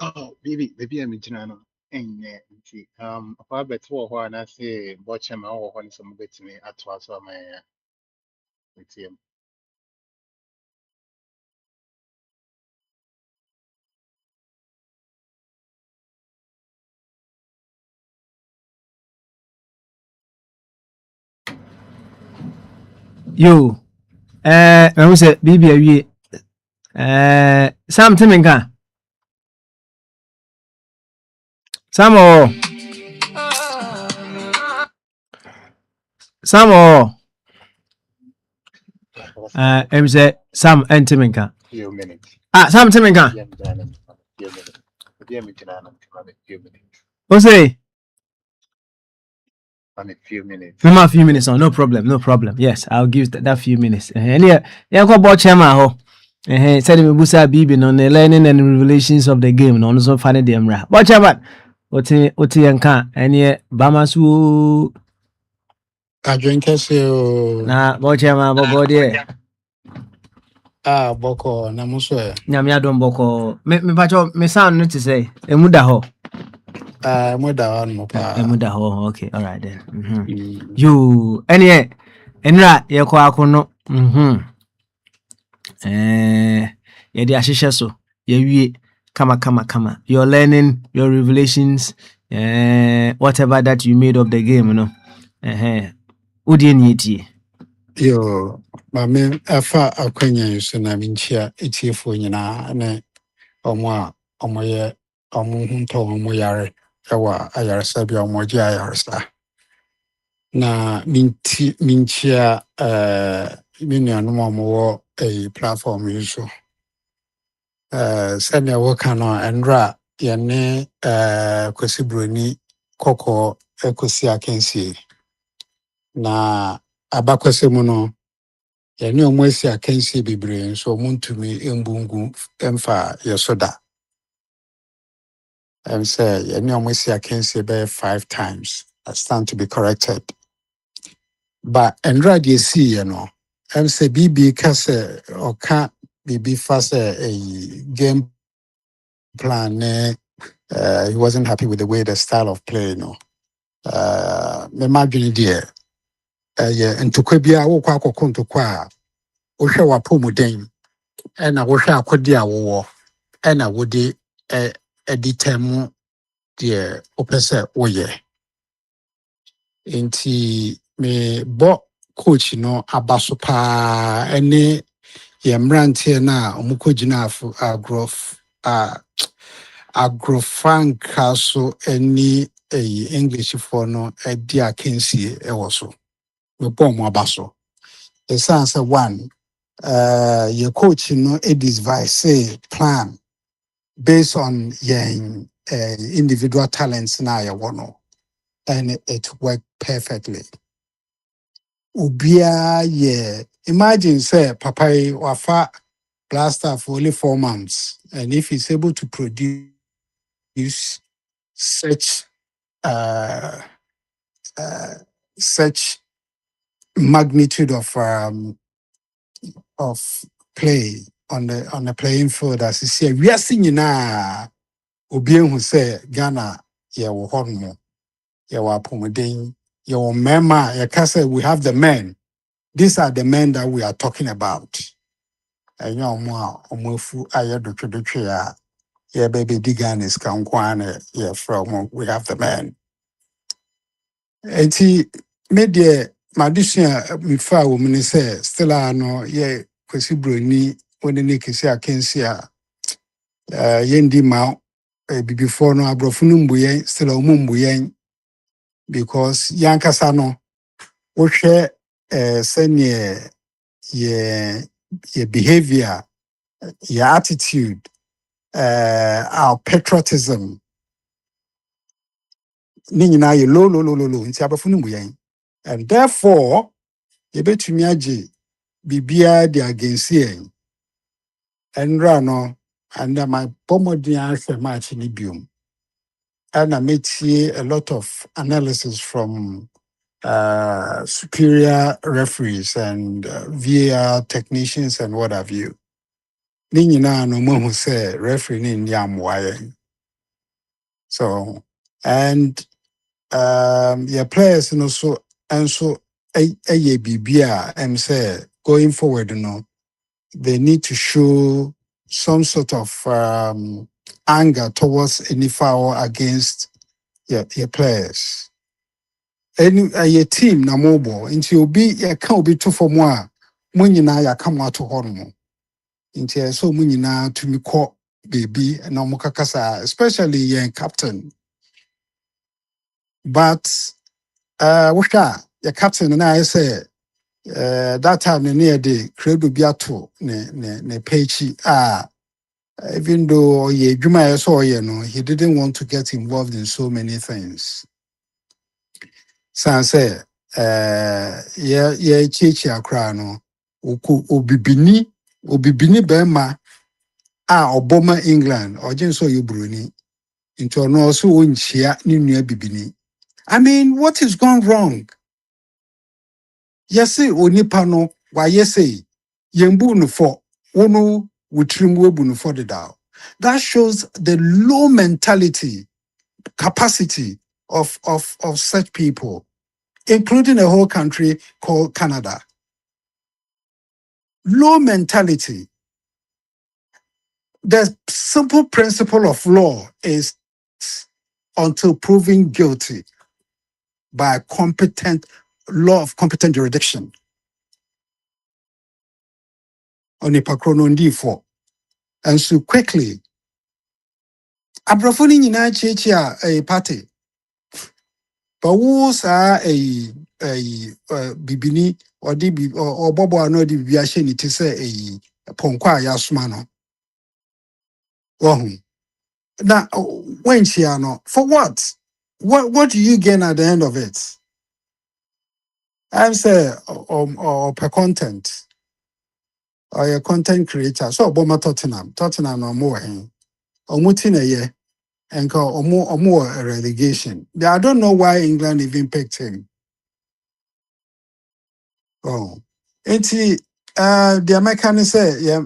Oh, baby, I'm in no. Ɛnyɛ nti ɔfa abɛte wɔ hɔ a na sɛ bɔkyɛ ma wɔ hɔ no sɛ mobɛtumi atoa so ama yɛn a metie mu. Yo, I was a BB Sam Timinka. Sam I was a Sam and Timinka. Few minutes. Sam Timinka. Few minutes. Few minutes. What's it? On a few minutes. A few minutes on, no problem. Yes, I'll give that few minutes. And yeah, go about Chama ho. Said me busa bibi on the learning and revelations of the game. No, so funny them ra. But Chama, oti yanka. And yeah, Bamasu Adwen kɛse o. na but Chama bobo there. Bɔkɔ na mo so ɛ. Nyame adom boko. Me pacho me sound no to say. Emuda ho. Mo da hɔ no paa. Emuda ho. Okay, all right then. You any enra ye ko akono. Yeah, the ashisha so. Yeah, kama. You're learning your revelations, whatever that you made of the game, you know. Udi nyiti. Yo, maame afa akwanya yi so na minchia etiefo nyina ne ɔmo a ɔmo yɛ ɔmo ho ntɔ ɔmo yare ɛwɔ ayaresa bi a ɔmo gye ayaresa. Na minchia me nuanom a ɔmo wɔ a platform yi so. Sɛnea wɔka no ɛnra yɛne Kwesi Broni kɔkɔɔ ɛkɔsi akansie. Na abakwese mu no yɛne ɔmo asi akansie bebree nso ɔmo ntumi mbungu mfa yɛso da. Sɛ yɛne ɔmo asi akansie bɛyɛ 5 times. I stand to be corrected. But ɛnra deɛ siiɛ no sɛ BB ka sɛ ɔka biribi fa sɛ a game plan ne he wasn't happy with the way the style of play no. Me madwene deɛ ɛyɛ ntokwa bi a wokɔ akɔkɔ ntokwa a wohwɛ w'apɔmuden ɛna wohwɛ akɔde a wowɔ ɛna wode ɛdi tɛm deɛ wopɛ sɛ woyɛ. Nti me bɔ coach no aba so paa ɛne yɛ mmeranteɛ no a ɔmo kɔgyina agrofranka so ɛne Englishfoɔ no ɛdi akansie ɛwɔ so. Me bɔ ɔmo aba so. Ɛsan sɛ one, your coach no advise plan based on your individual talents na yɛwɔ no, and it worked perfectly. Ubia imagine say papa yi wafa blaster for only 4 months, and if he's able to produce such such magnitude of play on the playing field as you see, we are seeing now. Obien who say Ghana, yeah, we hold more, yeah, we apomoding, yeah, mema, yeah, say we have the men. These are the men that we are talking about. And you know, more, omofu, ayah, yeah, baby, Digan is Kankwane, yeah, from we have the men. And he media, Madisha, me fa woman say, Stella, no, yeah, Kwesi Broni, when the Nick is here, can see yendi ma before no abrofunu mbuyen still omumbuyen because yankasa no wohwe senior ye behavior, your attitude, our patriotism ni nyina ye low nti abrofunu mbuyen And therefore, you bet me aje bibia de against yen. And rano, and my pomodian match in ibium. And I made here a lot of analysis from superior referees and VAR technicians and what have you. Ni nyinaa no mo hu say referee ni ndi amwaye. So and your players no so and so a bibia and say going forward they need to show some sort of anger towards any foul against your players. Any your team na mobile into obi ya can obi to for more mo nyinaa ya come out to home. Into so mo nyinaa to me call baby na mo kakasa especially your captain. But what your captain and I say that time near the credo biato ne pechi even though ye juma saw he didn't want to get involved in so many things. San say chichi akra no obibini bema oboma England or jen so you bruni into no so unchia ni nua bibini. I mean, what is gone wrong? Yes, onipa no why say yembu no for onu wutrimwe no for the down. That shows the low mentality capacity of such people, including a whole country called Canada. Low mentality. The simple principle of law is until proven guilty by a competent law of competent jurisdiction. Onipa krono ndi for. And so quickly, abrafoni nyina chechi a party. But who sa a bibini or di or bobo ano di biashe ni te say a ponkwa yasuma no. Wahum. Now when she no for what? What do you gain at the end of it? I'm say or per content or a content creator. So Obama Tottenham no more omutina ye and call or more a relegation. I don't know why England even picked him. Oh, enti the American say yeah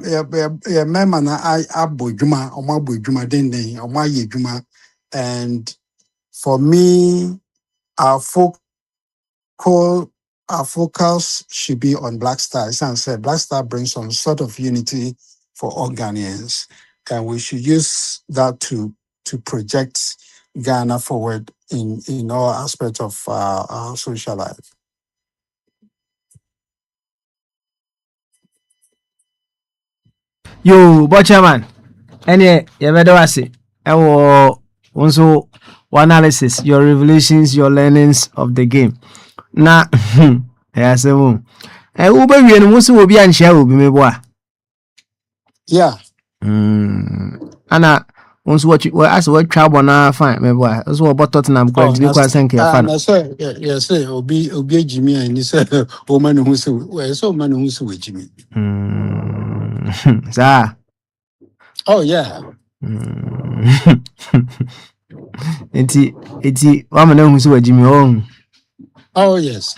mema na abo juma omo abo juma den omo aye juma, and for me our focus should be on Black Star. And said Black Star brings some sort of unity for all Ghanaians, and we should use that to project Ghana forward in all aspects of our social life. Yo, Butcherman. Any you better was it. Also analysis, your revelations, your learnings of the game. Na yeah, so Uber we no musu will be and share will be me boy. Yeah. Anna once what you as what trouble na fine me boy. That's what about Tottenham because you quite thank you fan. I say yes say obi Jimmy and he say o man who say we so man who say Jimmy. Sir. Oh yeah. Eti wa man who say Jimmy on. Oh yes.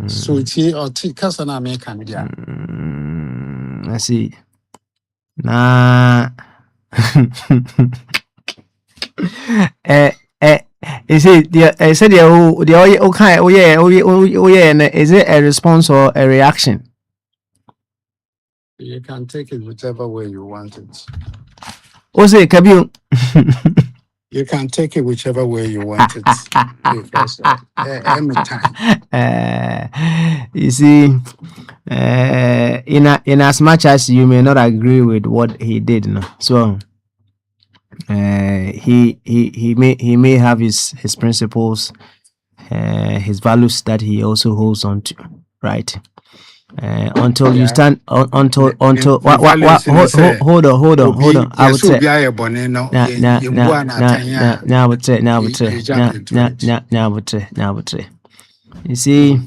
So it's or kasa na American media. I see. Nah. Is it the said the okay is it a response or a reaction? You can take it whichever way you want it. What's it, Kabiu? You can take it whichever way you want it. Because anytime. You see, in as much as you may not agree with what he did, no, so he may have his principles, his values that he also holds on to, right? Until you stand until hold on. I would say now. You see,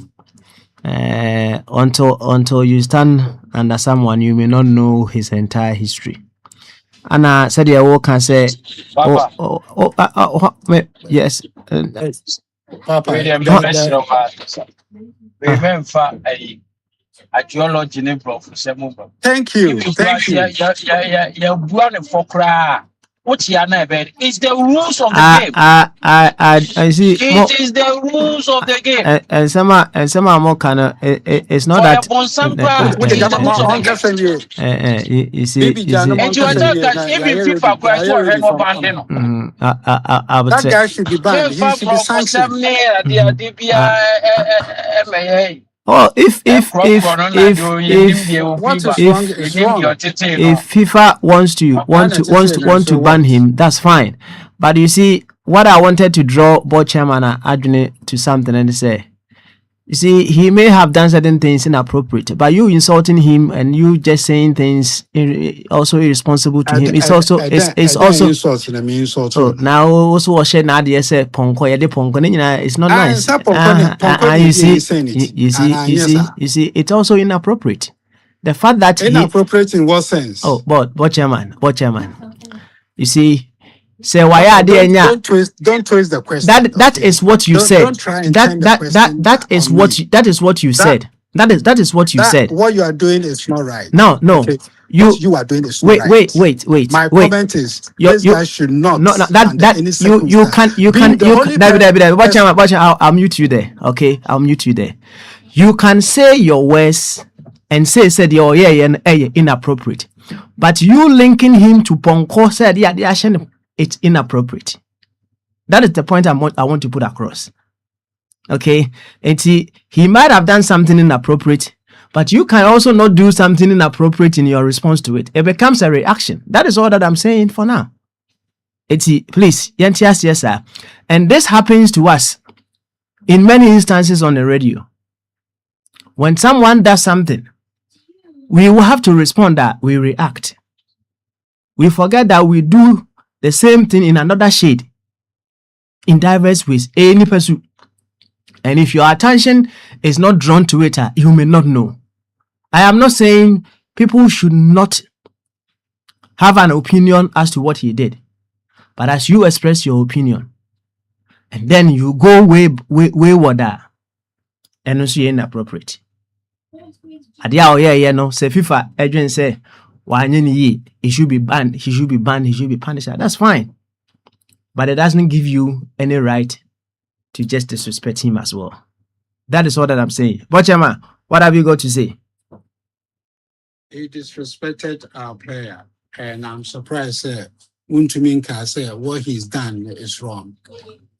until you stand under someone, you may not know his entire history. And I said, "Yeah, what can say?" Papa, Yes. Papa, we remember a geology name prof. thank you, If you thank class, you. you're one for cry. What's your name? It's the rules of the game. I see. It is the rules of the game. And some are more kind of. It's not For your that. bonsam, What it the is the jama rules of the on game. kasa wie? You see, Baby Jano And on you kasa attack wie that na even ya FIFA ready. go Ya to a ready hand of for bandeno. I would that say. guy should be banned. He FIFA should be for sanctioned. some near the DBA. Oh, What is wrong if is wrong. FIFA wants to ban him, that's fine. But you see, what I wanted to draw board chairman Adwene to something and say, you see, he may have done certain things inappropriate, but you insulting him and you just saying things also irresponsible to him. It's also insult na me insult. so now also was shared now the say ponko ya de ponko it's not nice. You see, it's also inappropriate. The fact that inappropriate in what sense? Oh, but chairman. You see, say why are they don't twist the question. That is what you said. Don't try and turn the question. That is what you said. That is what you said. What you are doing is not right. No. Okay. What you are doing is not right. Wait. My comment is this guy should not. I'll mute you there. Okay, I'll mute you there. You can say your words and say your inappropriate, but you linking him to Ponko said the action it's inappropriate. That is the point I want to put across. Okay, and he might have done something inappropriate, but you can also not do something inappropriate in your response to it. It becomes a reaction. That is all that I'm saying for now. Please, yes, sir. And this happens to us in many instances on the radio. When someone does something, we will have to respond that we react. We forget that we do the same thing in another shade, in diverse ways, any person. And if your attention is not drawn to it, you may not know. I am not saying people should not have an opinion as to what he did. But as you express your opinion, and then you go wayward, and also you're inappropriate. Say FIFA agent say, he should be banned, he should be punished. That's fine. But it doesn't give you any right to just disrespect him as well. That is all that I'm saying. But Chama, what have you got to say? He disrespected our player, and I'm surprised Untuminka said what he's done is wrong.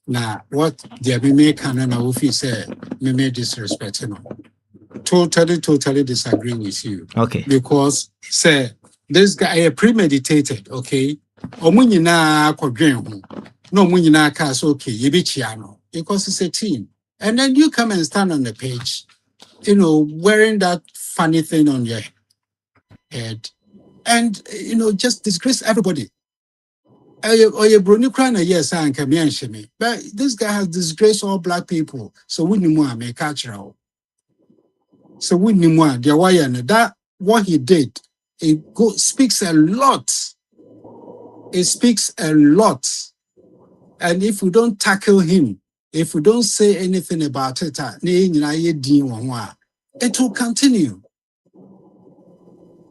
Now, what the Abime Canon Ufi said, me disrespect him. Totally disagree with you. Okay. Because say this guy premeditated, okay? Omunyina kwadwen no munyina ka so okay, yebichiano because it's a team. And then you come and stand on the page, wearing that funny thing on your head and just disgrace everybody. Yes, but this guy has disgraced all black people. So we need more make cultural. So we need more. That what he did, speaks a lot. It speaks a lot. And if we don't tackle him, if we don't say anything about it, it will continue.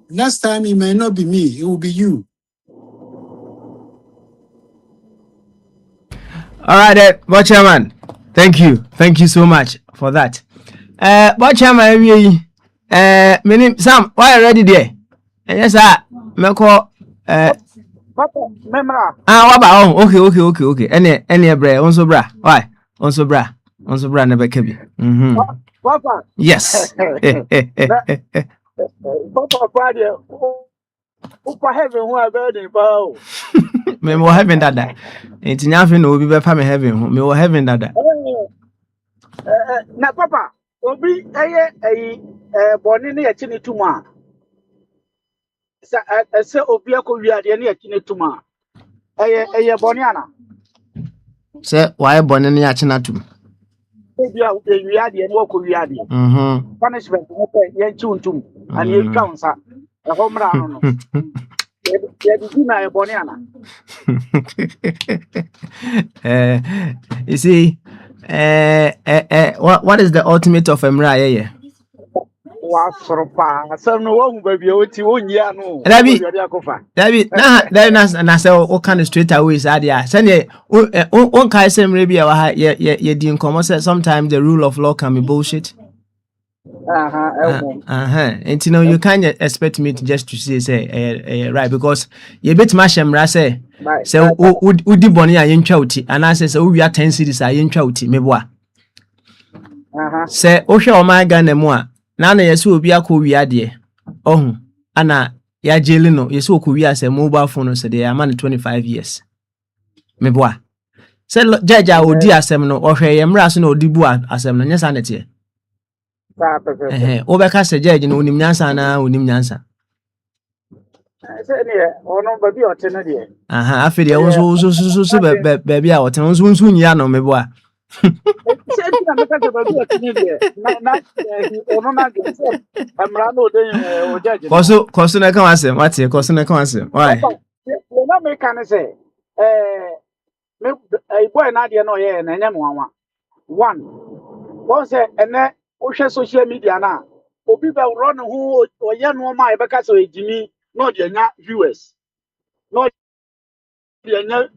Next time it may not be me, it will be you. All right, Board Chairman. Thank you so much for that. Board Chairman, Sam, why are you ready there? Yes, sir. Meko. What about? Okay. Any bra, onso bra. Why? Onso bra never kebi. Papa. Yes. Papa, Friday. Upa heaven, who are burning bow. Me mo heaven dada. Enti nyafe no obi be pa me heaven. Me wo heaven dada. Na papa, obi boni ne yɛkye ne tuma. Sɛ obi akɔwi ade ne yɛkye ne tuma. Ɛyɛ boni ana. Sɛ wae boni ne yɛkye na tum. maybe we had the work we had punishment yen chuntum and ye counsa a home run. You see, what is the ultimate of Emra? Yeah. Was surpa. Some no one baby, what you own ya no. That say what kind of straight away is that? Send one kind of same maybe you didn't come. Sometimes the rule of law can be bullshit. And you know you can't expect me to just to say right because you bit my shemra say udi boni a yentwa and I say we are 10 cities a yentwa uti meboa say o hwe o ma ga na mu a na na yeso obi akọ wi ade ohun ana ya jeli no yeso okọ wi ase mobile phone so dey am 25 years meboa say judge a odi asem no o hwe yemra so na odi bu asem no nyesa nete obeka se judge no onim nyansa na onim nyansa ono baby otene de afi de so baby a otene so nyia no meboa se na meka se baby otene de na ono na de se amra no de o judge koso na kan asem wate koso na kan asem why na meka ne se me boy na de no ye na nyam wanwa one won se ene o hwe social media na obi be run ho oye no ma e beka se ejimi no de nya viewers no de nya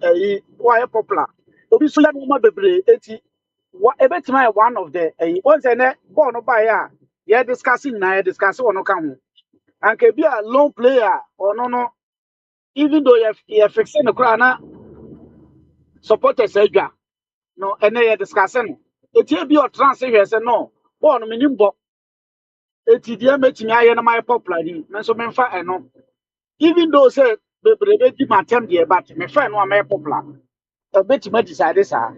why popular obi so ya no ma bebre eti e betima one of the won se ne ball no ba ya ye discussing wono kan ho anke bi a lone player or no even though you fixing the crowd na supporters edwa no ene ye discussing eti bi o transfer say no ball no minim bo eti dia metimi aye na my popular ni me so me fa eno even though say bebrebe di matem de but me fa no am popular e betimi decide sa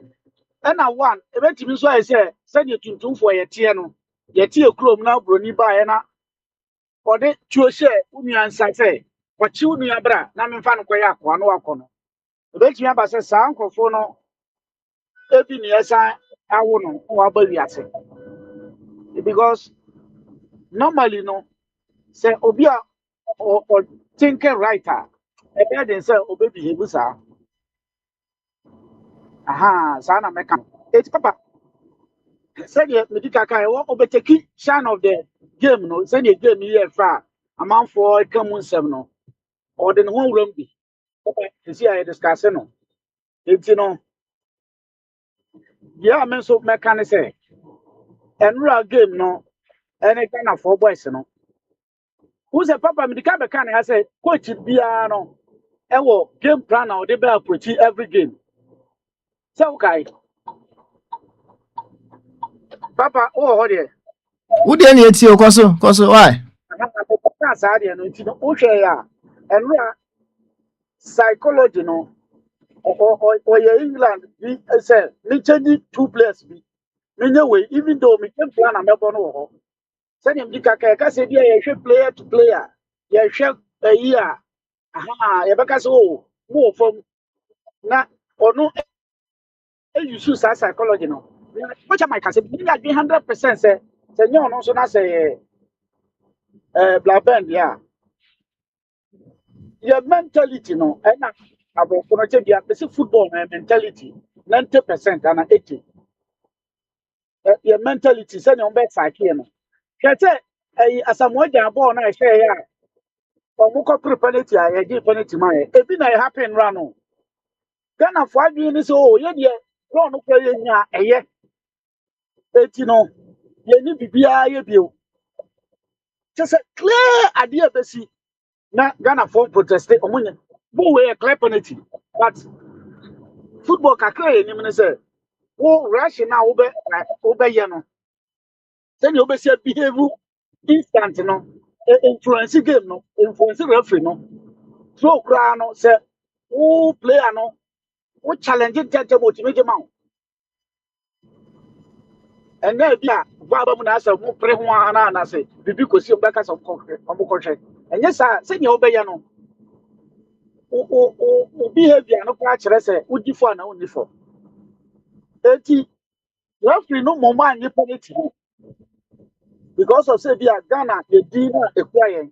na one e betimi so aye say de tuntumfo ye tie no ye tie krom na broni ba ye na ode tuo she unuansa say kwachi unua bra na me fa no koye akwa no akono e betimi aba say sa nkofo no ebi ni esa awo no wa ba wiase because normally no say obi a or thinking writer e be dey say obi behave sa sana meka it papa say the medical kai wo obeteki shine of the game no say the game here fra amanfo ekamu nsem no or the one room bi papa see I discuss no enti no yeah men so meka ne say enra game no any kind of four boys no who say papa medical be kan ha say coach bia no ewo game plan na they be approach every game say okay papa oh there who dey na eti koso why psychology no or England we say me change two players be me way even though me can plan am ebo no ho say him di kaka ka say dia ye hwe player to player ye hwe year ye beka say oh mo from na ono use psychology no which am I can say me ga 100% say nyo no so na say black band yeah your mentality no and about the football mentality 90% and 80 your mentality say your back side here no say asamoah jam ball na share ya omuko penalty ya give penalty man e bi na happen run no Ghana for adwin ni so ye de run no play nya eye eti no ye ni bibia ye bio just clear idea besi na Ghana for protest omunye bo we clear penalty but football kakra ye nim ne say wo rush na wo be ye no say you be say behave instant no influence game no influence referee no so kra no say wo player no wo challenge tete motivate ma and na bia baba mu na say mo pre ho ana na say bibi kosi o beka so kokre o mo kohwe and yes say you be ye no o behavior no kwa kire say wo di fo na wo ni fo eti referee no more man you penalty because of say be a Ghana the dinner a player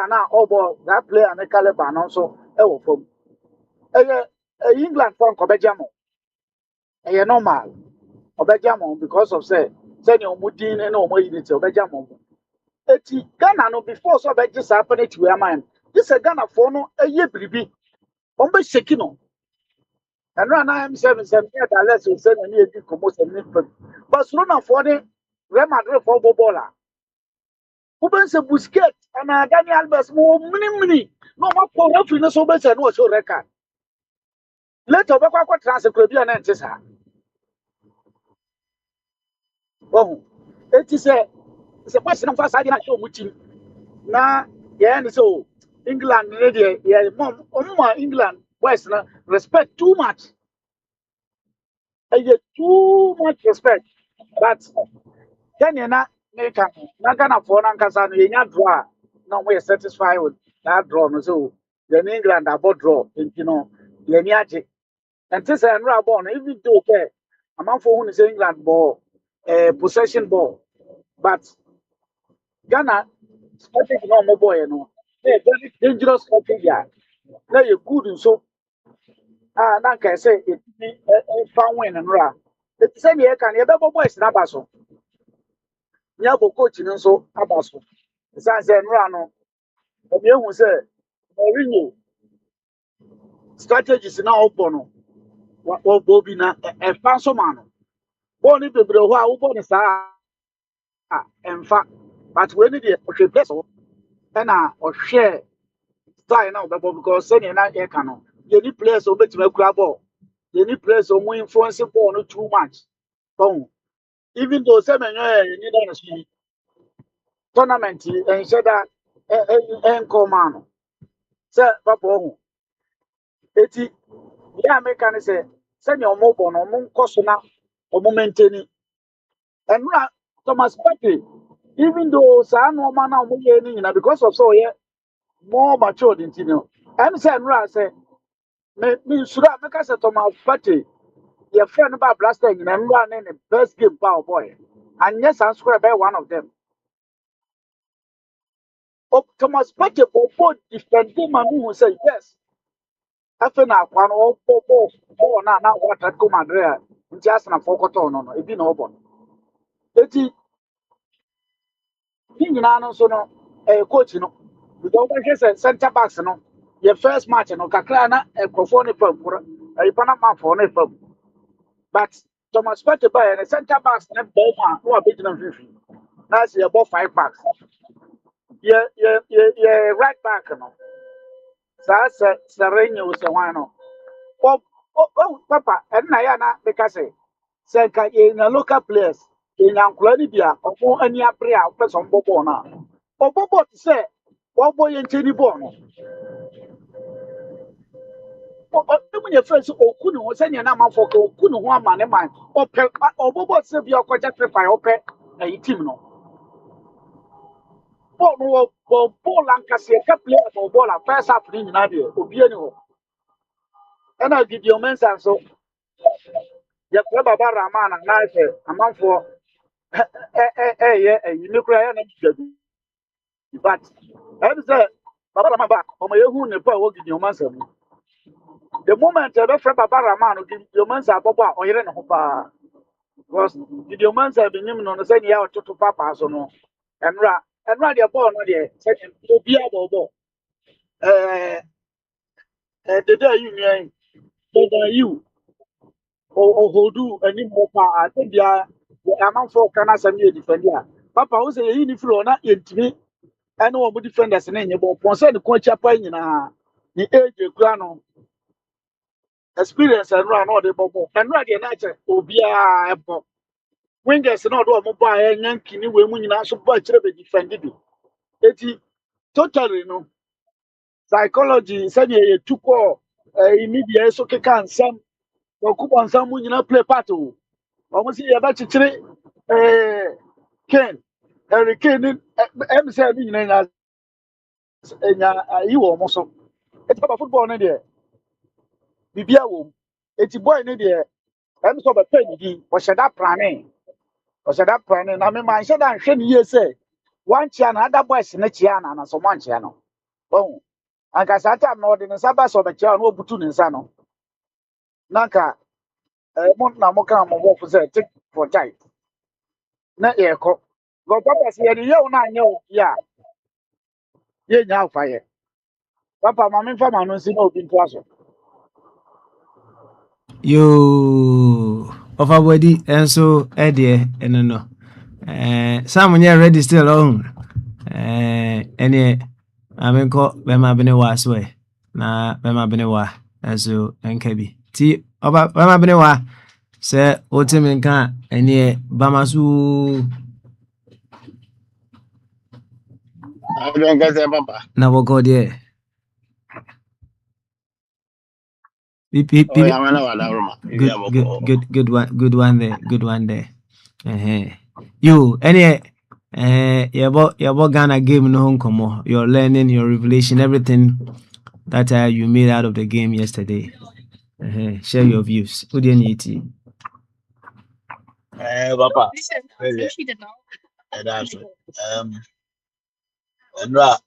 now over that player and a caliber and also from England from Kobejamo normal Obejamo because of say your mudin and no more unity Obejamo. Eti Ghana no before so be just happen to your mind. This a Ghana for no a year bribi. Ombe shekino. And run I am 7 that less will send any commotion. Barcelona for the Real Madrid for Bobola. Who been a Busquets and Dani Alves more mini. No more for referee so better no show record. Later Bako transfer could be an antissa. Oh, it is a person of us I didn't show much. Na yeah so England radio yeah mom England West na respect too much too much respect but Kenya na America na Ghana for na nkasa no yenya draw na we satisfied with that draw no so the England about draw you know yenya age and this and ra ball no even though okay amanfo hu ni say England ball possession ball but Ghana strategy no more boy no very dangerous strategy na you good nso na can say it be fan win nra it say you can you be boys na baso nya bo coach nso abaso say nra no obi ehun say Mourinho strategies na opo no wa bo bi na e fan so man no bo ni bebre ho a wo bo ni sa emfa but we ni dey ohwe place na ohwe style now because senior na e ka no you need players who bet me kura ball you need players who influence ball no too much even though say me you need na see tournament and say that en come man say papa ohu eti ya make can say senior omo ball no omo nkoso na omo maintain and Thomas Partey even though sa no man na omo ye ni na because of so yeah more matured into no I'm say me sure make us Thomas Partey your friend about blaster in and running the best game power boy. And yes, I'm square by one of them. Oh, Thomas Partey for both defending man who say yes. After now, one or four now what at come and rare. Just na fokoto no it be no bon. Eti nyina no so no coach no because when say center backs no your first match no kakra na ekrofo ne pam kura e pana for ne pam. But Thomas Partey by the center backs ne ball man who are beating them 50. That's about 5 backs. Yeah, right back no. That's Serenyo was the one no. Papa, and na because say in a local place in Anklani Bia or any apria person bobo na. O bobo say what boy in Teddy Bono. When your friends or couldn't was any number for couldn't one man in mind or bobo say be a quite prepare or pet a team no. Ball Lancaster kept playing for ball at first half in Nadia, Obiano. And I'll give you a men's answer. You club about Raman and knife a month for you know, cry and but I said, Baba Maba, or my own Nepal will give you a man's. The moment I friend Baba Raman will give your man's a Baba or Irene Hopa was did your man's have been on the same year to Papa so no and Radia Ball, not yet, second to be a bobo. The day you mean, you or do any more power. I think they are the amount for Canasa defender. Papa was a uniform, not yet me. I know what defenders in any more concern the coach playing in the age grano experience and run all the bubble and run the night will be a wingers not all mobile and yankee women in our support defended it. Totally no psychology said you took all immediate so can some or some when play part. Almost see about three Ken Harry Kane MCB you almost it's about football in there. Bibia wom. It's boy in there. ɛm sɛ ɔbɛpɛ ne din ɔhyɛ da prane na me manhyɛ da nhwɛ ne yie sɛ wankyea na ada boys ne kyea na anaasɛ ɔmankyea no ɔhu anka saa tam na ɔde ne nsa ba sɛ ɔbɛkyea no ɔbutu ne nsa no na nka mo na moka mo wɔfo sɛ take for time na yɛkɔ papa sɛ yɛde yɛwo no anyɛ wo bi a yɛnya afa yɛ papa ma memfa ma no nsi na obi ntoa so Yo, of our body, and so, Eddie, and no. Some ready still on. Any, I mean, call Bema Benewa way. Na Bema Benewa, and so, and Kabi. Tea, about Bema Benewa, say, Otim can, and ye, Bamasu, I don't get that, Papa. now go there. Oh, yeah, I know what that room. Good one there, good one there. You, any, your Ghana game no home come on. Your learning, your revelation, everything that you made out of the game yesterday. Share your views. Who do you need to? Papa. That's it. And no,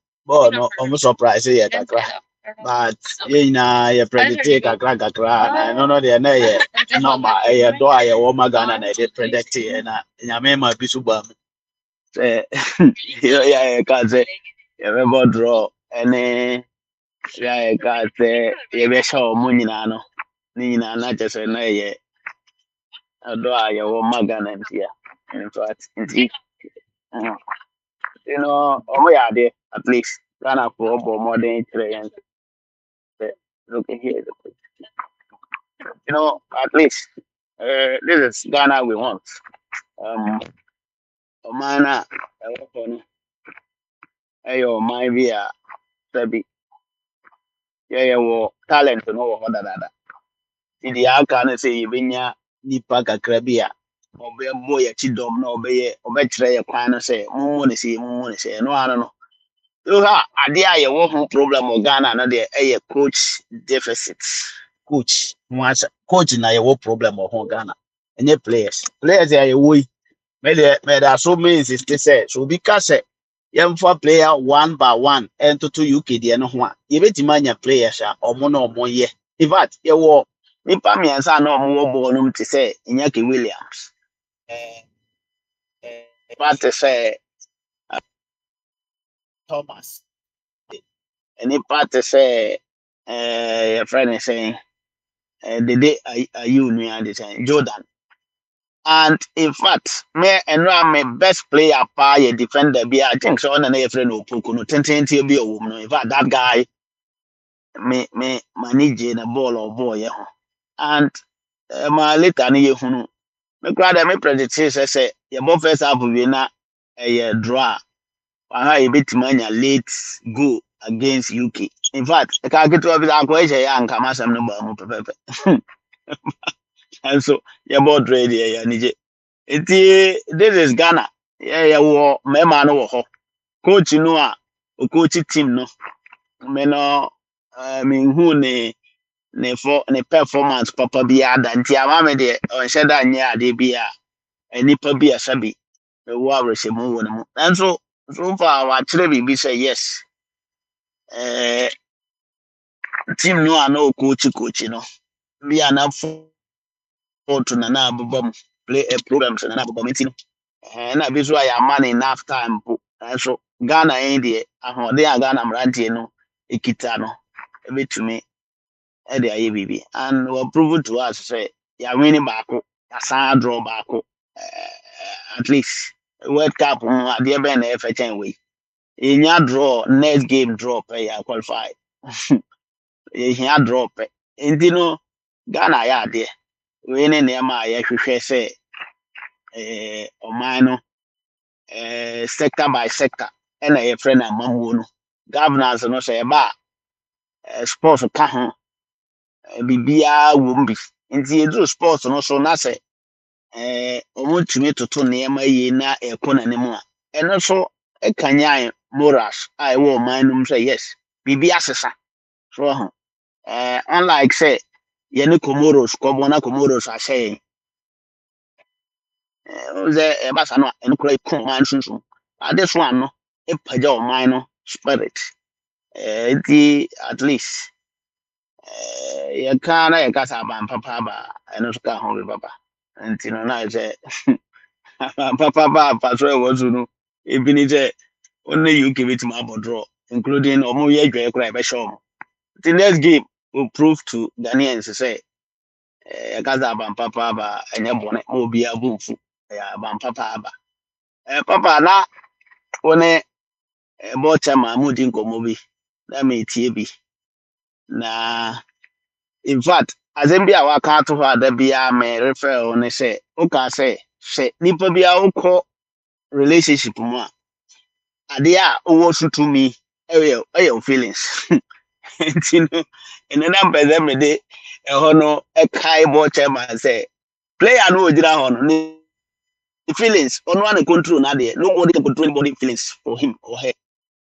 I'm surprised here, kakra. But you predict kakra. I don't know the name. Normal, do I woman Ghana and I did predict it, and I may my bisuba. Say, yeah, I can't say. You remember draw and yeah, I can't say. You be show money na Nina, not just a nay. Do I woman Ghana here? In fact, you know, we are there at least. Ghana for more than 3 look here. You know, at least this is Ghana we want. Omana, ayo, my via, Sabi, yeah, talent to know what that. In the Alcana say, Vinya, Nipa Crabia, or be a boy at Chidom, no be or betray a plan say, money say, no, I don't know. You have idea, you want problem of Ghana, another a coach deficit. Coach, once coach na your problem of Ghana. And your players are we made there so many is to say so because young for player one by one and to UK the no one. You bet man your players or more year. In fact, you war Nipa me and son no more born to say Inyaki Williams. But to say Thomas. And Nipa to say your friend is saying the day are you near the saying Jordan. And in fact, me and my best player pa ye defender be I think so on an friend Opoku no 10 be a woman. In fact, that guy me manage the ball or boy. Yeah. And my later ni hunu. Me crowd me predict say your both first half we na a draw. Aha e bit mania late go against UK. In fact, I can't get to be uncle and come as I'm no pepe. And so your board ready yeah nije. This is Ghana. Yeah, wo mema no wo ho. Coach no a o coach team no. Me no me hu ne performance papa bi ada nti ama me de on sheda nya ade bi a enipa bi asabi. Me wo awrese mu wo no mu. Nanso so far wa kire bi say yes. Eh team no a no coach no. Bi ana for to na abobam play a programs na abobam na bi so ya man enough time po so Ghana dey ahode a Ghana mrantie no ekita no ebetumi e dey aye bibi and we prove to us say ya win baako ya san draw baako at least World Cup ade be na e fe chen we enya draw next game draw pe ya qualify e hia draw pe enti no Ghana ya ade we ne ma ya hwehwe say oman no sector by sector and a friend and mamuno governors no say ba sports ka ho bibia wom bi nti edu sports no so na say omutumi toto neema yi na ekonanim a eno so ekanyan moras I wo manum say yes bibia sesa so ho unlike say yɛne Comoros kɔbɔ na Comoros ahyɛ yɛn sɛ ɛbasa no a ɛno koraa ɛku ɔman sunsun ade so ano ɛpagya ɔman no spirit nti at least yɛka na yɛka sɛ aban papa aba ɛno so ka ho bi papa nti no na sɛ aban papa ba afa so ɛwɔ so no ebi ni sɛ ɔne UK betumi abɔ draw including ɔmo yɛ adwene koraa ɛbɛhyɛ ɔmo the next game will prove to Ghanaians sɛ yɛka sɛ aban papa aba ɛnyɛ bɔne ma obi abu mfu ɛyɛ aban papa aba papa na wɔne bɔɔkyɛ ma mo di nkɔmmɔ bi na metie bi na in fact asɛm bi a waka ato hɔ ada biara me refer wo ne sɛ woka sɛ nipa bi a wokɔ relationship mu a adeɛ a wowɔ so tumi ɛyɛ wo feelings nti no ɛno na mpɛ sɛ mede ɛhɔ no ɛkae bɔɔkyɛ ma sɛ player no ɔgyina hɔ no ne feelings ɔno ana control n'adeɛ nobody can control anybody feelings for him or her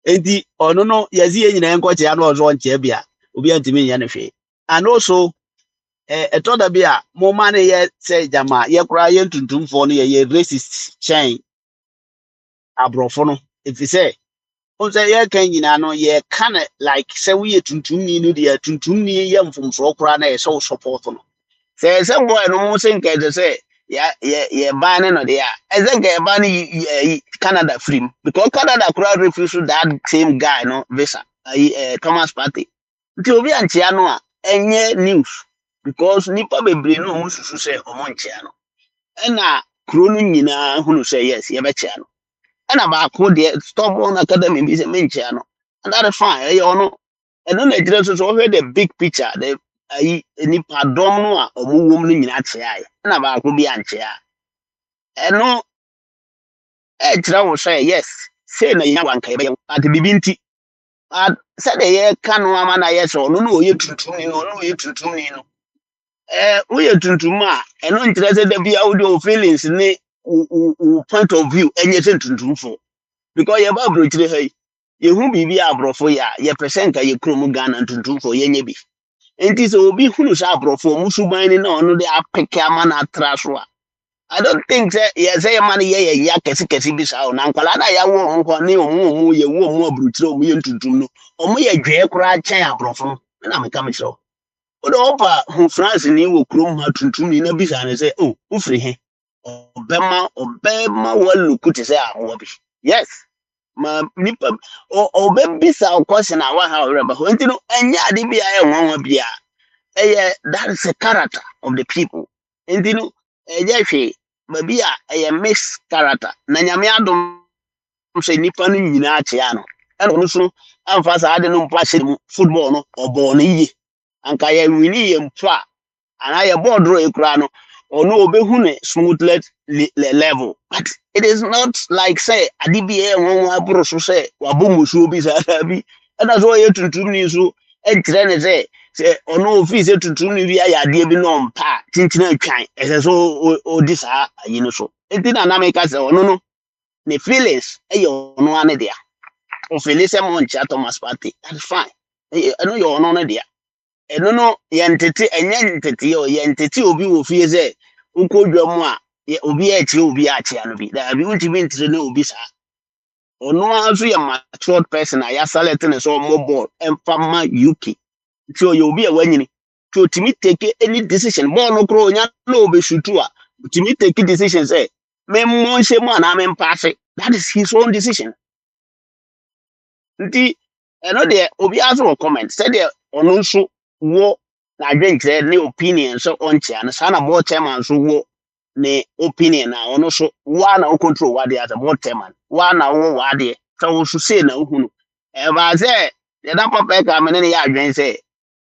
enti ɔno no yɛsi yɛ nyinaa nkɔkyea na ɔso ɔnkyea bi a obi antumi nyɛ no hwee and also ɛtɔ da bi a moma ne yɛ sɛ gyama yɛkora yɛ ntuntumfoɔ no yɛyɛ racist kyɛn aborɔfo no ɛfiri sɛ ɔn sɛ yɛka nyinaa no yɛka no like sɛ woyɛ tuntumni no deɛ tuntumni yɛ mfomsoɔ koraa na yɛsɛ wo support no sɛ boy no mo sɛ nka ɛsɛ sɛ yɛban ne no deɛ a ɛsɛ nka yɛban no Canada free because Canada koraa refuse that same guy no visa Thomas Partey nti obi ankyea no a ɛnyɛ news because nipa bebree no ɔmo susu sɛ ɔmo nkyea no ɛna kuro no nyinaa hunu sɛ yes yɛbɛkyea no ɛna baako deɛ stubborn academy bi sɛ menkyea no and that is fine ɛyɛ ɔno ɛno na gyina so ɔhwɛ the big picture the nipa dɔm no a ɔmo wɔm no nyinaa kyea ɛna baako bi ankyea ɛno ɛkyerɛ wo sɛ yes sei na yɛnya wanka yɛbɛyɛ ate bibi nti sɛdeɛ yɛka no ama na yɛ sɛ ɔno no ɔyɛ tuntumni no ɔno ɔyɛ tuntumni no woyɛ tuntum a ɛno nkyerɛ sɛ da bia wode wo feelings ne wo point of view ɛnyɛ sɛ ntuntumfo because yɛba aborɔkyire ha yi yɛhu biribi a aborɔfo yɛ a yɛpɛ sɛ nka yɛ kurom Ghana ntuntumfo yɛnyɛ bi nti sɛ obi hunu sɛ aborɔfo mu suban ne na ɔno de apeke ama no atra so a I don't think say yes say man ye kesi bi sa na nkwala na ya wo nko ne omu ye wo omu aburukyire omu ye ntuntum no omu ye dwe kora chen abrofo na me kam kyerɛ o do opa hu France ni wo krom ha tuntum ni na bi sa ne say oh wo firi he obema walu kuti say aho bi yes ma nipa obe sa question na wa ha reba ho nti no anya ade bi aye nwanwa bia that is a character of the people nti no hwe baby a mix character na nyame adom so nipa no nyina akyea no ɛno no so amfa sa ade no mpa hyɛ mu football no ɔbɔ no yie anka yɛ wini yɛ mpa ana yɛ ball draw ekura no ɔno obehu ne smooth level but it is not like say ade bi won abro so say wabɔ musuo bi sa bi ɛna so yɛ tuntum ni so ɛkyerɛ ne sɛ ono office tuntum ni wi ayade bi no mpa tintina atwan ɛsɛ so odi saa ayi no so enti na na meka sɛ ono no ne feelings ono ane dia o feelings mo ncha Thomas Partey that's fine ɛno yɛ ono no dia ɛno no yɛ ntete ɛnyɛ ntete yɛ ntete obi wo fie sɛ ukodwa mu a obi a ɛkyerɛ obi a kyea no bi da bi untimi ntire na obi saa ono aso yɛ matured person a ya select ne so mobile emfama UK so you be a wanyini to timi take any decision ball no kro nya no be shutu a timi take decision say me mo nhye mu ana me pass that is his own decision nti eno de obi aso comment say de ono nso wo na adwenkyere ne opinion so onche ana sa na board chairman so wo ne opinion na ono so wa na o control wa de as a board chairman wa na wo wa de so so say na ohunu e ba say de da papa ka me ne ya adwen say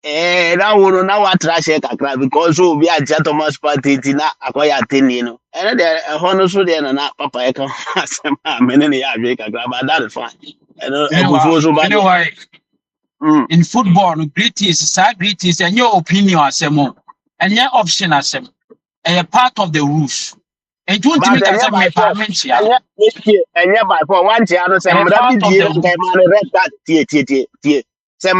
that one na what trash kakra because so be a Thomas Partey na akoya teni no and there hono so there na papa e kan asem amene ne ya adwe kakra but that is fine and so bad anyway in football greatest and your opinion asem and your option asem a part of the rules and you want to make as my parliament here and by for one chair no say mra bi die man red card tie se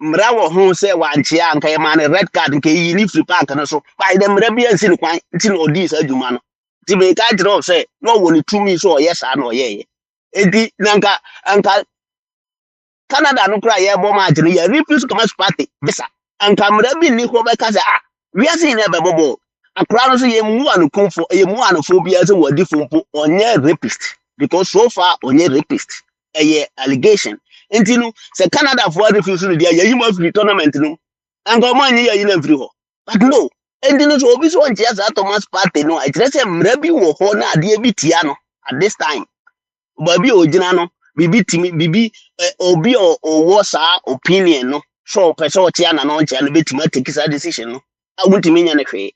mra wo ho se wanche anka ye man red card nke yi ni free park no so by the mra bi ansi ni kwan nti no di sa adwuma no ti be ka jiro se no wo ni tumi so yes na oyeye edi nanka anka Canada no cry ye bo match no ye refuse come party bisa anka mra bi ni ko be ka se we are seeing ebe bobo akra no so ye mu anu konfo ye mu anu fo bia se wadi fompo onye rapist because so far onye rapist eye allegation enti no se Canada for refuse no dia ye yima free tournament no anka mo anyi ye na free ho but no enti no so obi so onche ya Thomas party no I tell say mra bi wo ho na ade bi tia no at this time baby ogina no bibi timi bibi obi o sa opinion no so person o tia na no nche no betimi take sa decision no awuntimi nya ne hwe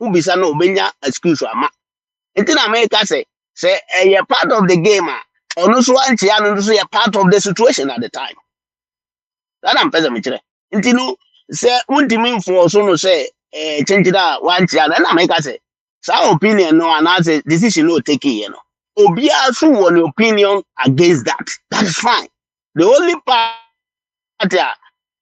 ubisa no obenya excuse ama enti na America say part of the game ono so anche ya no so ye part of the situation at the time that am pesa me kire enti no say wuntimi info so no say change that one tia na America say sa opinion no and say decision no take here no Obi also want an opinion against that. That is fine. The only part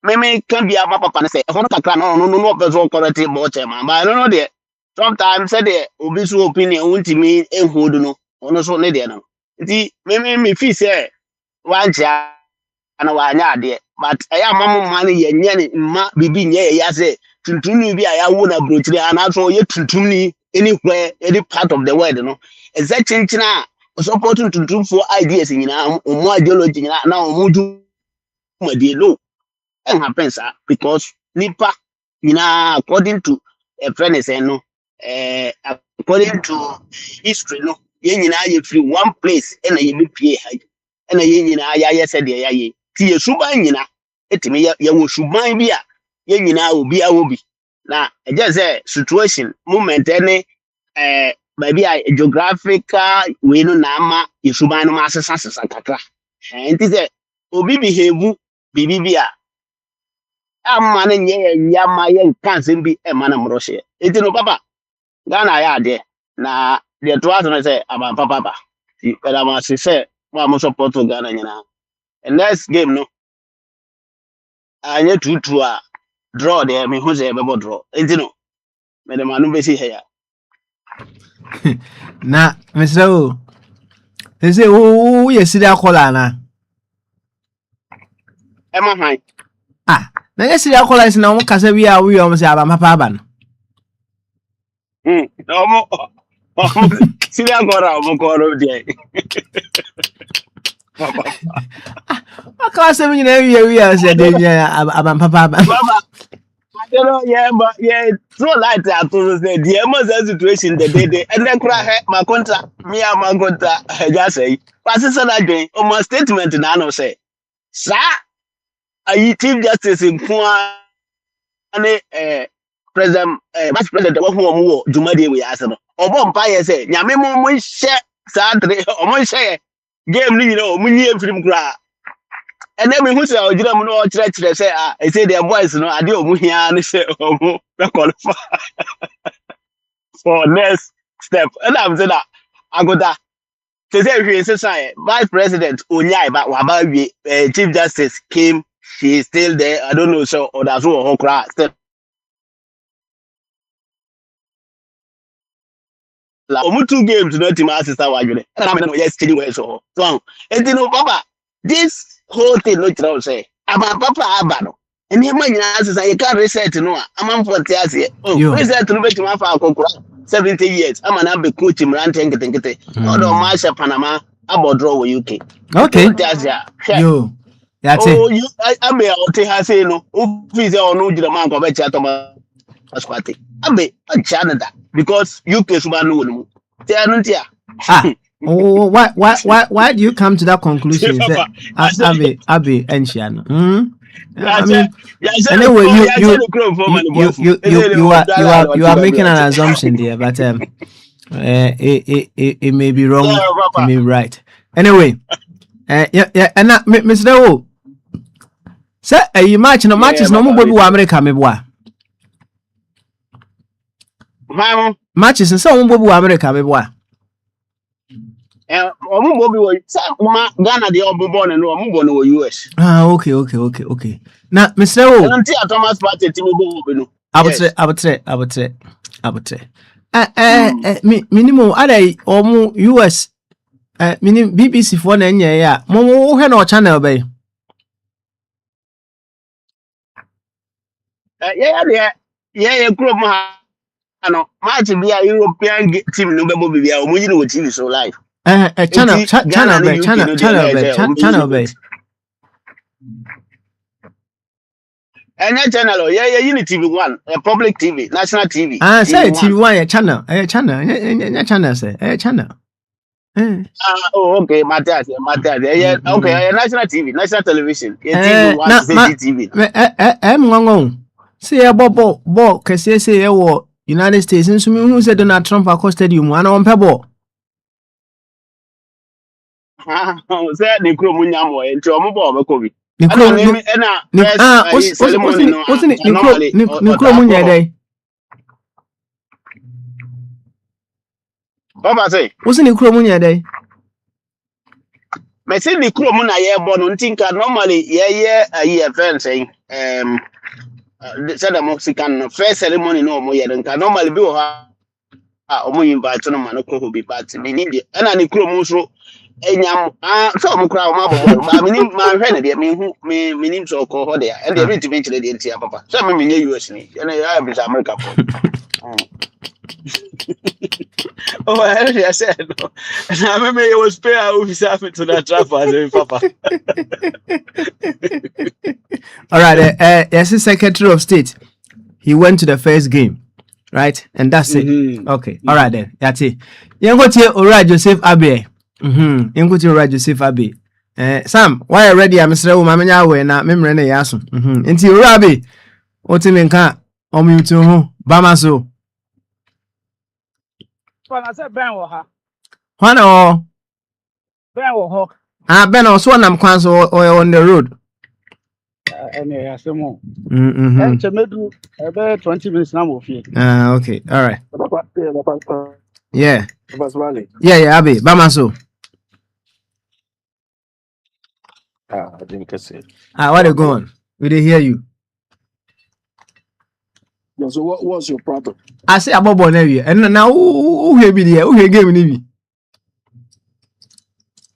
me can be a papa and say, no, person correct about man. But I don't know there. Sometimes say the Obi's opinion won't mean and who do know. Ono so ne there no. See, me feel say one child and one there. But I am mama money yen ma bibi nye ya say tuntuni bi aya wo na brochire and also ye tuntuni anywhere any part of the world no. Exact change na supporting Akwantufuo ideas nyina omo ideology nyina na omo ju made no and happens because nipa nyina according to a friend is no according to history no ye nyina ye free one place and ye be pie and ye nyina ya said ye ye ti ye suban nyina etimi ye wo suban bi a ye nyina obi a wo bi na e just say situation moment any maybe a geographical we no na ama isuban no asesa kakra enti say obi behave bibia amma na nye nyama ye kanse bi e mana mroshe enti no papa Ghana ya de na de to aso say aba papa ti kada ma say mo support Ghana nyina and next game no anye tutu a draw de me hu say be draw enti no me de manu be si he ya Na Mr. O, they say, oh, yes, they are calling na. e ma han Na yes, they are calling na mo kasa we almost say aba papa ban. omo sili agora omo koro de Aka say me na we say dey aba papa ban. you know, but so like that to say the emergency situation the day and then cry my contract me and my contract just say pass it that day on my statement na no say sir I chief justice in Kwa president vice president wo hu wo jumade we ase no obo mpa ye say nyame mo hye sa tre o mo hye game ni nyina o mo nyi film kura. And then we who say Ojira no church say I say their boys no ade omu hia no say omu be qualify for next step. And I'm say that agoda say we say vice president Onyai ba waba wi chief justice came she is still there I don't know so or that's what her cry still la omu two games no team assistant wajure. And I'm no yes chili we so and you know papa this whole thing no try say about papa abano and him nyina say you can reset no am for tiase reset no bet ma fa akokura 70 years am na be coach Imran tenkete no do ma sha Panama abodro wo UK Okay. yo That's it. Oh you I be out here say no office or no jira man ko be cha Thomas Party abe Canada because UK suba no wo ti anu ti Oh, why do you come to that conclusion? Abi Enchiano. I mean, anyway, you are making an assumption there, but it may be wrong, it may be right. Anyway, yeah, and Mr. O, sir, you match no matches no more baby America me boy. Matches and so baby America me boy. ọmụ bụ obi wọ ma Ghana dị ọbụbọ na ọmụ bụ na US. Okay. Now, Mr. O, Ẹnu tí a Thomas Partey tí mo bọ obi no. abutre. Minimum, are omu US, minimum BBC for na nye ya. Mo he no channel bay. Yẹ kúrò mu ha ano match bi a European team no bẹ bọ bìbí a ọmụ yìí ni wọ TV so live. Channel bay. Any channel, Unity TV1, public TV, national TV. Say TV1 channel, channel say, channel. Okay, Matthias. Yeah, okay, national TV, national television. TV1, TV. Say a ball, kasi say United States, and so who said Donald Trump across stadium, and on pebble. Say the crew munyamo, and Chomo Kobe. Wasn't it Nicola day? Papa say, wasn't it Cromunia day? Me say the crew muna ye born tinka normally a year friend saying said the Mexican first ceremony no more than can normally be omo invite no man ko be party me need and the crew muso enyam so mo kra ma bobo ba me hwe na de me nim so ko ho de and the bit me chire de ntia papa so me nye US ni na ya be America for Oh, I said no. I remember it was pay out with happened to that trap as papa. All right, as the Secretary of State, he went to the first game, right? And that's it. Okay, all right then. That's it. You go to Ora Joseph Abe. You go to Ora Joseph Abe. Sam, why are ready? I'm Mr. Mamanya we na memre na yaso. Nti Ora Abe. Oti menka omutu ho bamaso. I said Ben Waha. Hwana Ben Waha. Ben also nam kwan so on the road. And I say more. And Chemedu about 20 minutes now of here. Okay. All right. Yeah. Yeah, Abi. Bamaso. I didn't say it. What are going? We didn't hear you. So what was your problem? I say about Bonavia. And now who here be there? Who here game in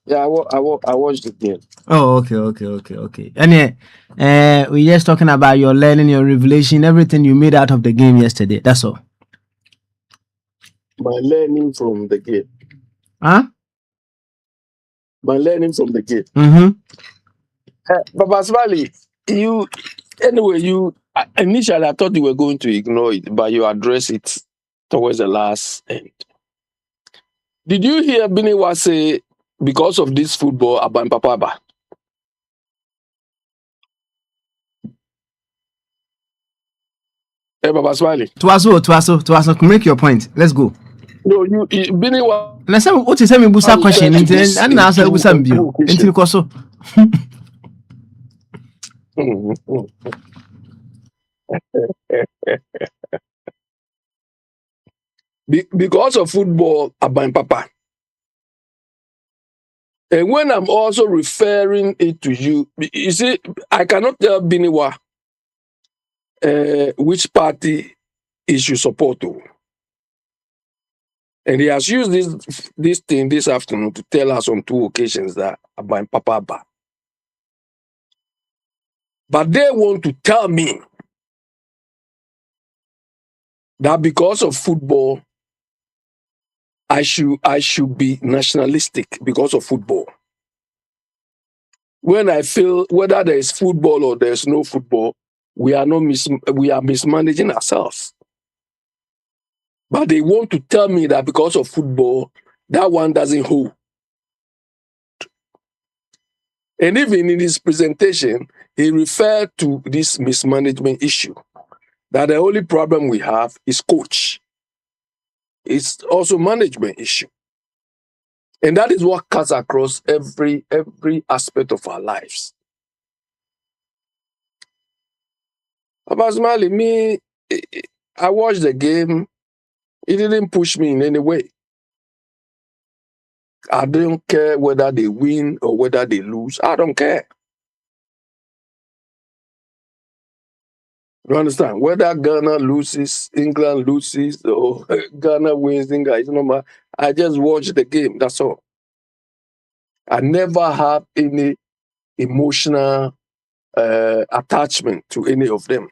Yeah, I watched the game. Oh, okay. And yeah, we just talking about your learning, your revelation, everything you made out of the game yesterday. That's all. My learning from the game. Huh? My learning from the game. Baba Smiley, initially I thought you were going to ignore it, but you address it towards the last end. Did you hear Biniwa say, because of this football, Aban Papa? Hey, Baba Smiley. Twaso, make your point. Let's go. No, Biniwa. And I said, what is a busa question? And I said, busa bio. Until Koso. Because of football, Aban Papa. And when I'm also referring it to you, you see, I cannot tell Biniwa which party he should support to. And he has used this thing this afternoon to tell us on 2 occasions that Aban Papa. But they want to tell me that because of football, I should be nationalistic because of football. When I feel whether there is football or there is no football, we are mismanaging ourselves. But they want to tell me that because of football, that one doesn't hold. And even in his presentation, he referred to this mismanagement issue. That the only problem we have is coach. It's also management issue. And that is what cuts across every aspect of our lives. Abasmali, me, I watched the game. It didn't push me in any way. I don't care whether they win or whether they lose. I don't care. You understand? Whether Ghana loses, England loses, or Ghana wins, England, it's normal. I just watch the game. That's all. I never have any emotional attachment to any of them.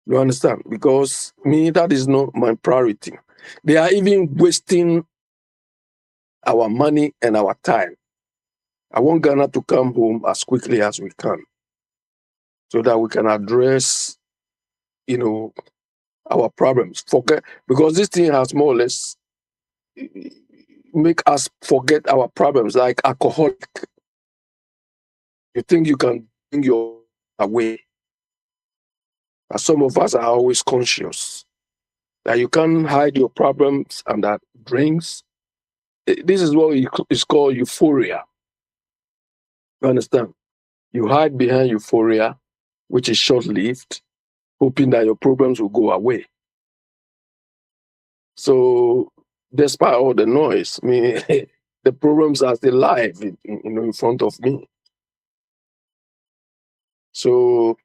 You understand? Because me, that is not my priority. They are even wasting our money and our time. I want Ghana to come home as quickly as we can so that we can address, our problems. Forget, because this thing has more or less make us forget our problems, like alcoholic. You think you can bring your away. But some of us are always conscious that you can't hide your problems under drinks. This is what is called euphoria. You understand? You hide behind euphoria, which is short-lived, hoping that your problems will go away. So, despite all the noise, I mean, the problems are still live, in front of me. So,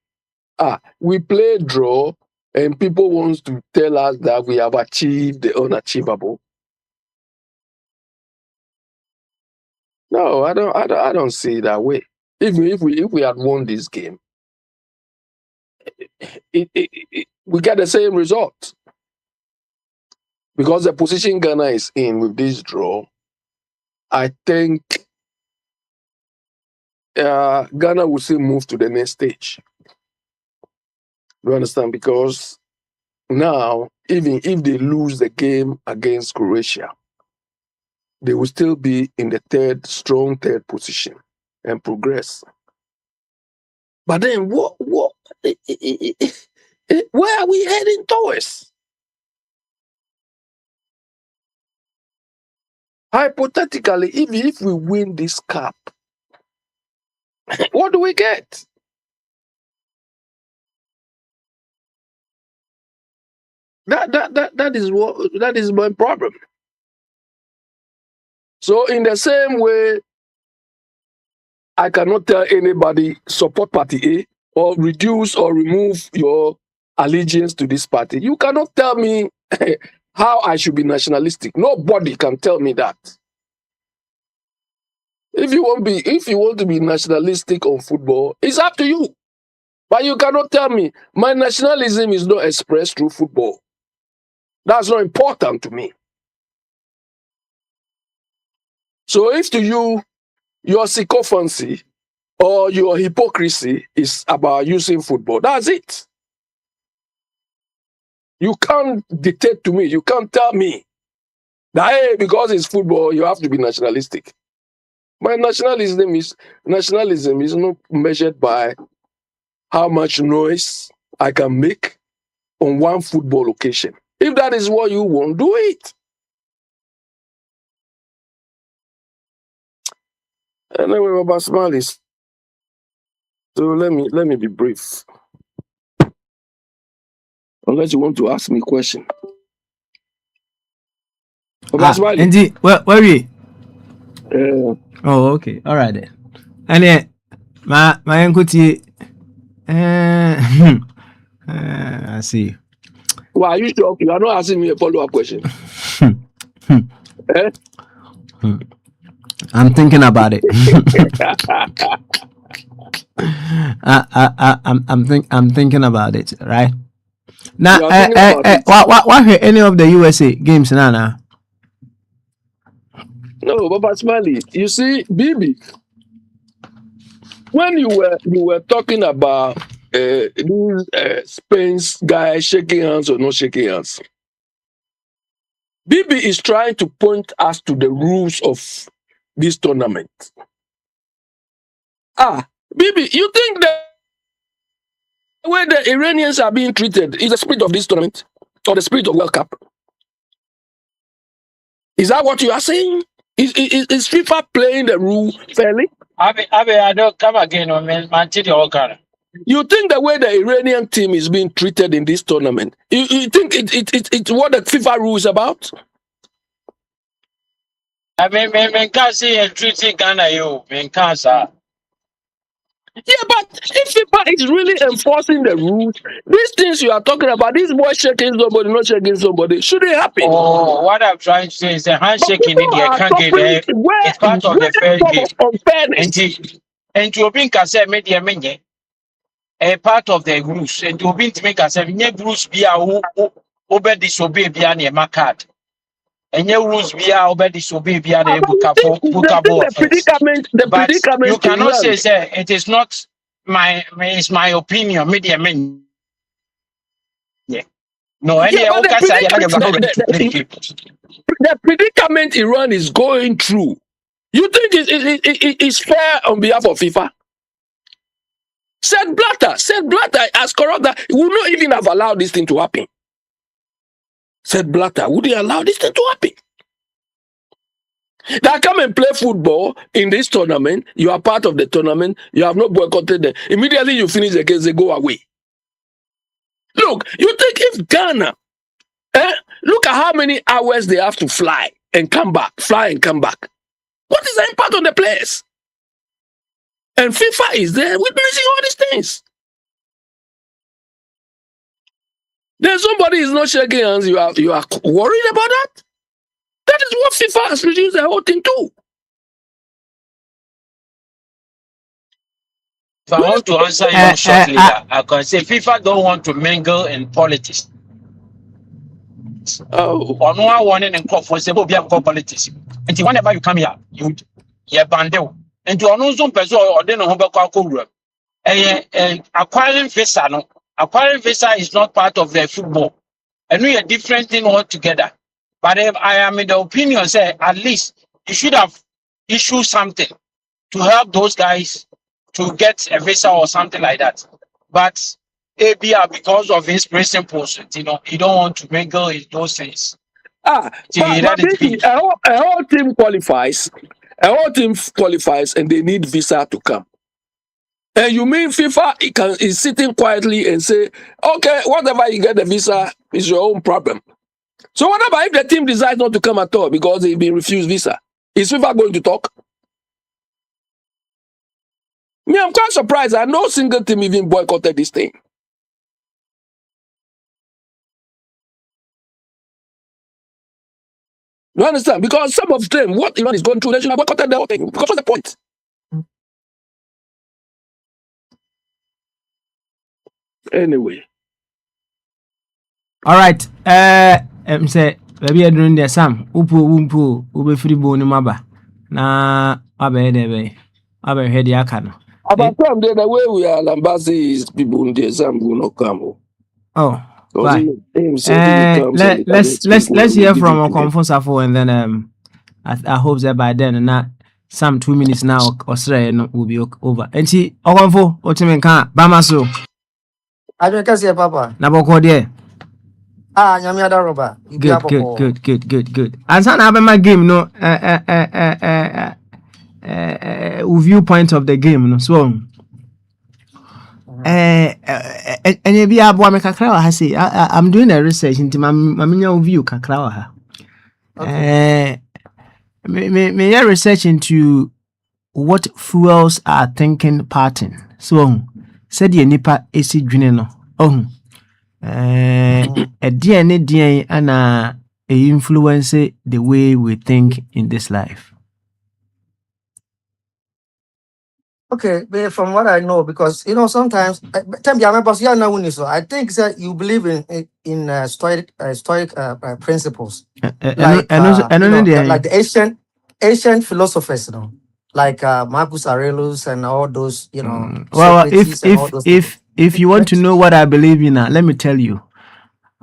we play draw, and people want to tell us that we have achieved the unachievable. No, I don't see it that way. If we had won this game, we get the same result. Because the position Ghana is in with this draw, I think Ghana will still move to the next stage. You understand? Because now, even if they lose the game against Croatia, they will still be in the strong third position and progress. But then, where are we heading towards? Hypothetically, if we win this cup, what do we get? That is my problem. So in the same way, I cannot tell anybody support party A or reduce or remove your allegiance to this party. You cannot tell me how I should be nationalistic. Nobody can tell me that. If you want to be nationalistic on football, it's up to you. But you cannot tell me my nationalism is not expressed through football. That's not important to me. So if to you, your sycophancy or your hypocrisy is about using football, that's it. You can't dictate to me. You can't tell me that, hey, because it's football, you have to be nationalistic. My nationalism is not measured by how much noise I can make on one football occasion. If that is what you want, do it. Anyway, about Smileys. So let me be brief. Unless you want to ask me a question. About Smiley. Indeed. Where are you? Oh, okay. All right then. And then, my uncle I see. Why are you sure? You are not asking me a follow-up question. Eh? I'm thinking about it. I'm thinking about it, right? Now, why any of the USA games now? No, Baba Smiley. You see, Bibi, when you were talking about these Spain's guy shaking hands or not shaking hands, Bibi is trying to point us to the rules of this tournament. Bibi, you think the way the Iranians are being treated is the spirit of this tournament or the spirit of World Cup? Is that what you are saying? Is FIFA playing the rule fairly? I don't come again on man the Okara. You think the way the Iranian team is being treated in this tournament, you think it's what the FIFA rule is about? I mean, can't say and treating Ghana, can't, sir. Yeah, but if FIFA is really enforcing the rules, these things you are talking about, these boys shaking somebody, not shaking somebody, shouldn't happen. Oh, what I'm trying to say is a But handshake in people India are can't get talking there. It's part of the fair where game. of unfairness. And to be say media menye a part of the rules. And to be to make us have nye rules be a who disobey be an ema card. And nye rules be a who disobey be an But you think bookable offense. the But you predicament cannot Iran. say it is not it's my opinion. Media menye. No, any Yeah, but okay, the predicament Iran is going through, you think it's fair on behalf of FIFA? Said Blatter as corrupt that he would not even have allowed this thing to happen. Said Blatter, would he allow this thing to happen? That come and play football in this tournament, you are part of the tournament, you have not boycotted them. Immediately you finish the case, they go away. Look, you think if Ghana, look at how many hours they have to fly and come back. What is the impact on the players? And FIFA is there witnessing all these things. Then somebody is not shaking hands, you are worried about that? That is what FIFA has reduced the whole thing to. If I want to answer you shortly, I can say FIFA don't want to mingle in politics. Oh. On one and call for politics. And whenever you come here, you bandel. And to announce some person or then acquiring visa. No, acquiring visa is not part of the football. And we are different thing altogether. But if I am in the opinion, say at least you should have issued something to help those guys to get a visa or something like that. But ABR, because of his principles, you don't want to mingle in those things. But a whole team qualifies. A whole team qualifies and they need visa to come. And you mean FIFA is sitting quietly and say, okay, whatever you get the visa is your own problem. So what about if the team decides not to come at all because they've been refused visa? Is FIFA going to talk? Me, I'm quite surprised that no single team even boycotted this thing. You understand? Because some of them, what Iran is going through, they should have boycotted the whole thing. Because what's the point? Anyway. All right. Say, maybe I doing there Sam. Upu, ube free bone maba. Na abe debe. Abe head yakano. About time the way we are Lambasi is people in the exam will not come. Oh. Bye. Let's hear from Akwantufuo and then I hope that by then not some 2 minutes now Australia will be over. And see Akwantufuo Otimenka Bamaso. I don't care, Papa. Naboko there. Nyamiada Roba. Good. And some have my game no viewpoint of the game no so and maybe I'm doing a research into my view kakra me research into what fuels are thinking pattern so said the nipa esi dwene no a DNA and influence the way we think in this life. Okay, but from what I know, because sometimes I think that you believe in stoic principles, like the ancient philosophers, like Marcus Aurelius and all those, Well, if you want to know what I believe in, let me tell you.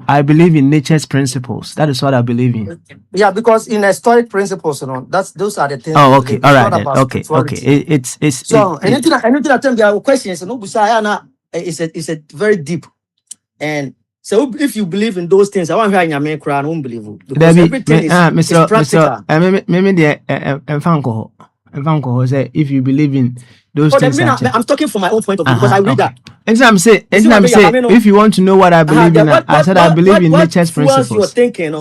I believe in nature's principles. That is what I believe in. Yeah, because in historic principles, those are the things. Oh, okay, all right, then. Okay. It's so anything I tell you, questions, it's a very deep, and so if you believe in those things, I want to hear your crown. I won't believe you because everything is practical. if you believe in those Oh, that things. mean I'm talking from my own point of view because I read Okay. that. And I'm saying, You see what I mean? if you want to know what I believe in, I said I believe in what nature's fuels your principles. thinking?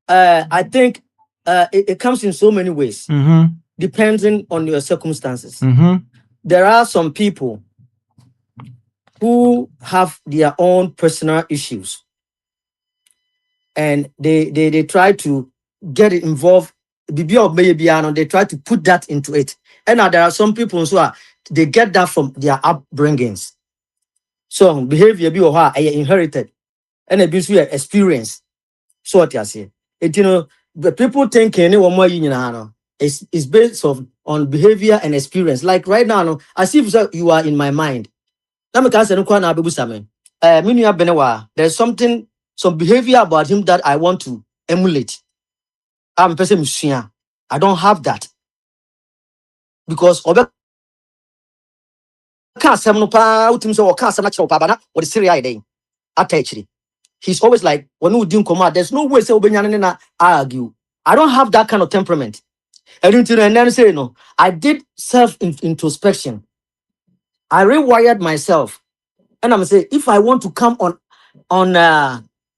I think it comes in so many ways, depending on your circumstances. There are some people who have their own personal issues, and they try to get it involved. They try to put that into it. And now there are some people who they get that from their upbringings. So behavior be inherited, and a bit experience. So what you say? It the people think it's based on behavior and experience. Like right now, no, as if you are in my mind. There's some behavior about him that I want to emulate. I'm a person. I don't have that because he's always like, when we didn't come out, there's no way say I argue. I don't have that kind of temperament. And then say no. I did self introspection. I rewired myself, and I'm saying if I want to come on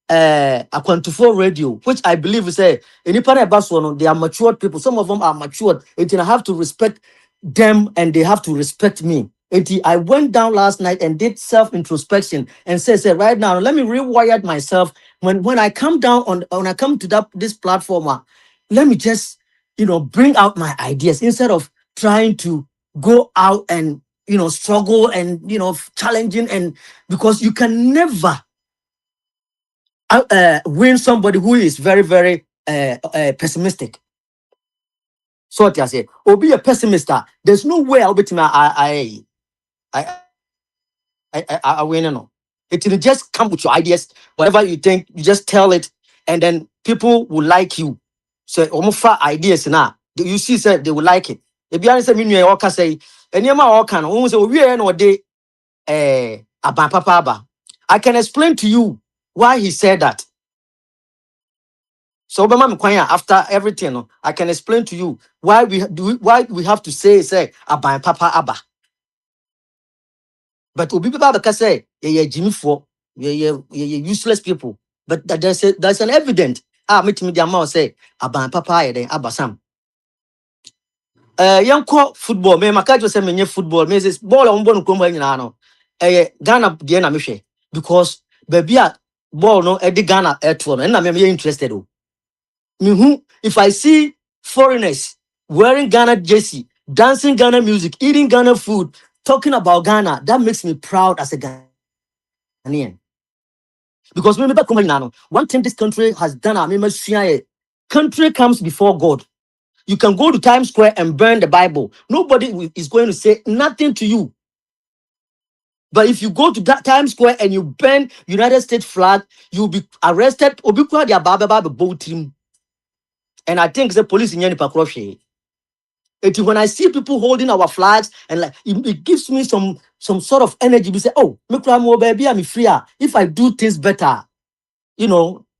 Akwantufuo radio, which I believe is they are matured people. Some of them are matured. And I have to respect them, and they have to respect me. And I went down last night and did self-introspection and said, right now, let me rewire myself. When I come down when I come to this platform, let me just bring out my ideas instead of trying to go out and struggle and challenging, and because you can never win somebody who is very, very pessimistic. So what I say, or be a pessimist. There's no way I'll be I win. No, it will just come with your ideas. Whatever you think, you just tell it, and then people will like you. So almost ideas now. You see, say they will like it. If you answer me, you can say, and you all can almost say, we are no day. I can explain to you why he said that. So after everything, no, I can explain to you why we have to say aban papa abba. But obi papa can say Jimmy for useless people. But there's an evidence. Meet me the amount say aban papa then abba sam. Young football, me makajo say me football, me says ball on bon kumba nyina no. Ghana de na me hwe because baby a ball no e de Ghana eto no na me interested o. If I see foreigners wearing Ghana jersey, dancing Ghana music, eating Ghana food, talking about Ghana, that makes me proud as a Ghanaian. Because one thing this country has done, country comes before God. You can go to Times Square and burn the Bible. Nobody is going to say nothing to you. But if you go to that Times Square and you burn United States flag, you'll be arrested. And I think the police in Yanipakroche. When I see people holding our flags and like it gives me some sort of energy. We say, oh, baby, I'm free. If I do things better, and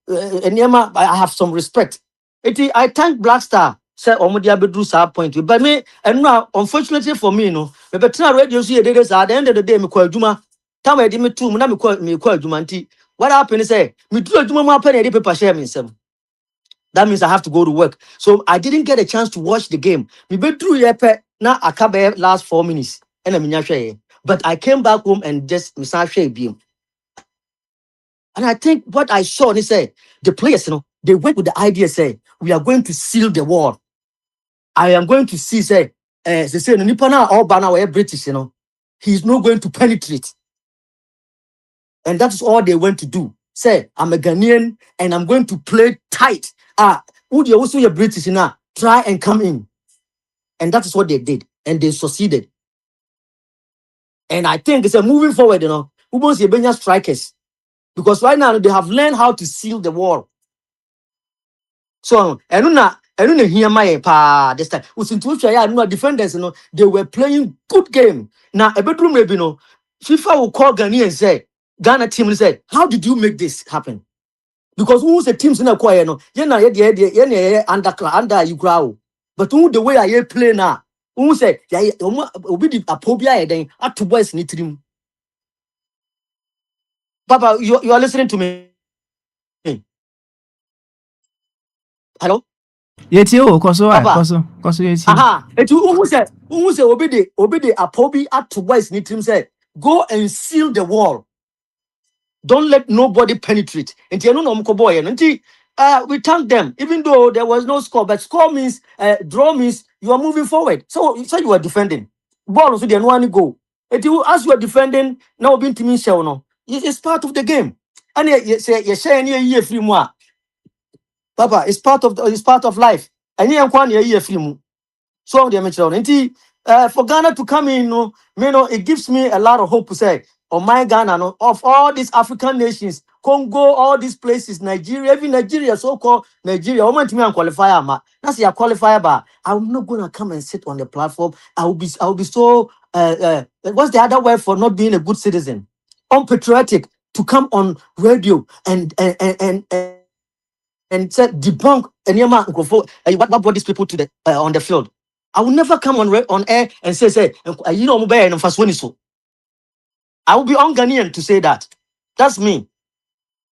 I have some respect. I thank Black Star. Say Omodia Bedru sa point. But me, and now, unfortunately for me, the better radio see at the end of the day, me call Juma. Time I did me too, me call Jumanti. What happened is me do a Juma penny paper share me some. That means I have to go to work. So I didn't get a chance to watch the game. Me be through yepe na akabe last 4 minutes. But I came back home and just beam. And I think what I saw, they say the players, they went with the idea, say, we are going to seal the wall. I am going to see, say, they say, Nipana or Bana or British, he's not going to penetrate. And that's all they went to do. Say, I'm a Ghanaian and I'm going to play tight. Would you also your British try and come in? And that is what they did. And they succeeded. And I think it's a moving forward, who wants the Benya strikers? Because right now they have learned how to seal the wall. So, I don't hear my pa this time. Defenders, they were playing good game. Now, a bedroom maybe FIFA will call Ghana and say, Ghana team and say, how did you make this happen? Because who's the teams in a choir? Under you grow. But who the way I play now? Who say ya obi di apobia eden atu boys ni trim. Papa, you are listening to me. Hello? Yeti o koso ai Papa. koso yeti. Aha. And who say obede apobi atu boys ni trim say go and seal the wall. Don't let nobody penetrate. And you know boy. And we thank them, even though there was no score. But score means draw means you are moving forward. So you are defending. Ball also the one go. And you as you are defending now being to me shall no. It's part of the game. And you say you share any year free more. Papa, it's part of life. And you are year free more. So the amateur. And for Ghana to come in, it gives me a lot of hope to say, oh my Ghana, no, of all these African nations, Congo, all these places, Nigeria, even Nigeria, so-called Nigeria, I want me and qualifier, ma. That's your qualifier, but I'm not gonna come and sit on the platform. I'll be so what's the other word for not being a good citizen? Unpatriotic to come on radio and said debunk any what brought these people to the on the field. I will never come on air and say you know and so. I will be un-Ghanaian to say that. That's me.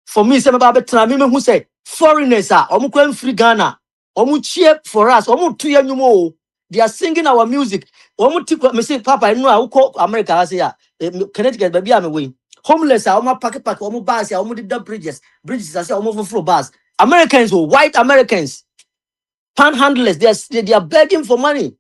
For me, some about who say foreigners are free Ghana, cheer for us, they are singing our music. Me say, Papa, I know I will call America. I say, Connecticut, baby, I'm away. Homeless are pack, bars, did the bridges, I say, floor bars. Americans, white Americans, panhandlers, they are begging for money.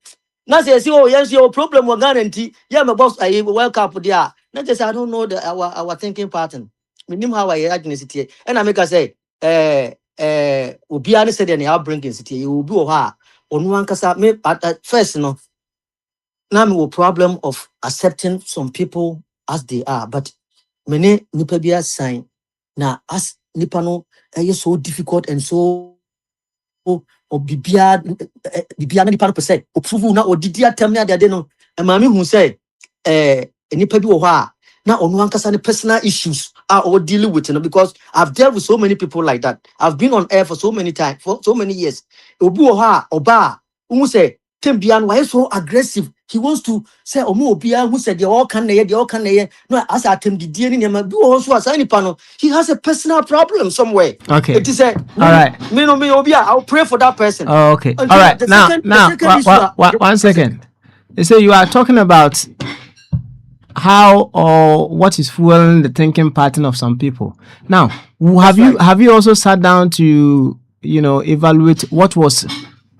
Now say, oh, yes, your problem was guarantee. Yeah, my boss, I welcome there. Not just I don't know our thinking pattern. We know how I imagine it. And I make us say, Ubiani said, and I'll bring in city. You will do her on one casa. Me at first, now me problem of accepting some people as they are, but many nipabia sign now as nipano is so difficult and so or bibia na nipa no pese opufu na odidi atam na ade no amami hu say nipa bi wo ho a na onu ankasa ne personal issues are all dealing with because I've dealt with so many people like that. I've been on air for so many times, for so many years. Obi wo ho a oba hu say tembian why so aggressive. He wants to say omo obia who said they all can no as atem didie ni ma bi wo so asa nipa no he has a personal problem somewhere. Okay. It is a All right. me obia I'll pray for that person. Oh, okay. And All right. the Now, second issue, 1 second. You say you are talking about how or what is fueling the thinking pattern of some people. Now, have you also sat down to evaluate what was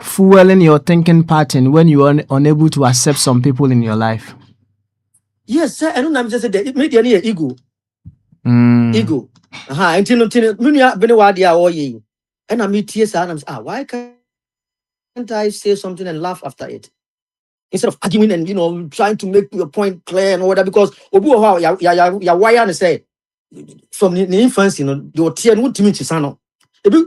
fueling your thinking pattern when you are unable to accept some people in your life? Yes, sir. I don't know. I'm just saying it made any ego. Ego. Until Munia Benewadia or ye. And I meet tears and I'm why can't I say something and laugh after it? Instead of arguing and trying to make your point clear and all that, because ya why and say from the infancy, your tear won't mean to sano.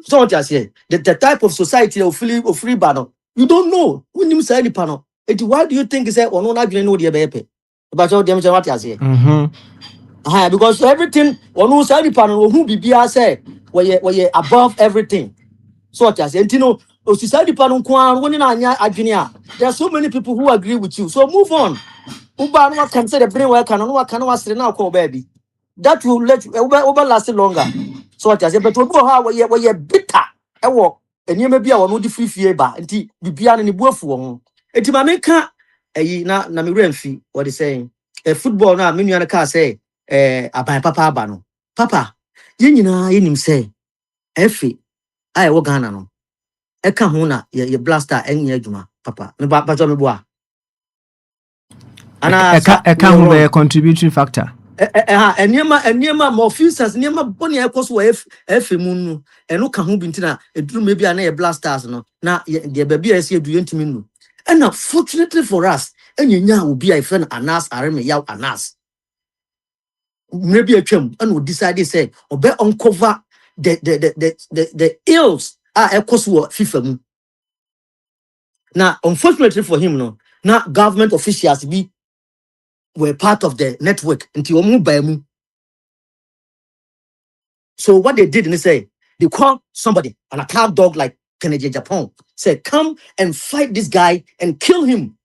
So what I say, the type of society of free banner, you don't know. When you say any panel, why do you think is that or not know the baby? About all them what I say. Because everything or no say any panel who be say where you above everything. So what I say, society panel there are so many people who agree with you. So move on. Uba no can say the brain work and no can was now call baby. That will let you over last longer. So what I say, but we go how we bitter. And you may be our no free fear ba. Enti bibia ni buafu ho. Enti ma meka na me remfi what they saying. Football na me nua ka say aban papa aba no. Papa, ye nyina ye nim say efi ai wo Ghana no. Eka ho na ye blaster enye adwuma papa. Me ba jo me boa. Ana eka ho be contributory factor. Eniema more futures niema boni ekos wo FM nu eno ka ho bintina eduru me bia na ye blasters no na de baby ese edu yentimi nu. And fortunately for us enyenya obi a friend Anas areme yaw Anas maybe atwam and we decide say obe uncover the ills ekos wo FIFA mu. Now unfortunately for him no na government officials be were part of the network until omu by mu. So what they did, they say, they called somebody, an attack dog like Kennedy Japan, said, come and fight this guy and kill him.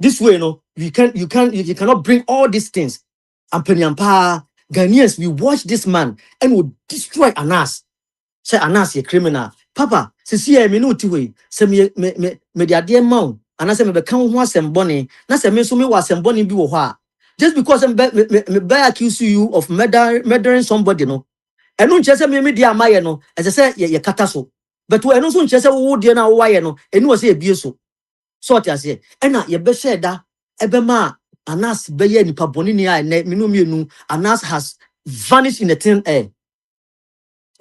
This way, no, you cannot bring all these things. And Penyampa, Ghanaians, we watch this man and will destroy Anas. Say Anas a criminal. Papa, see me no way. Say me the dear mount. And I say me become one sem bonny. Na say me so me was sem bonny be wa. Just because me accuse you of murdering somebody, no. And no chese me dear my no. As I say ye kata so. But we no so chese wo dear na why no. And no say abuse so. So what I say. And na ye be say that ebema Anas be ye nipa boni ni a me no mienu. Anas has vanished in the thin air.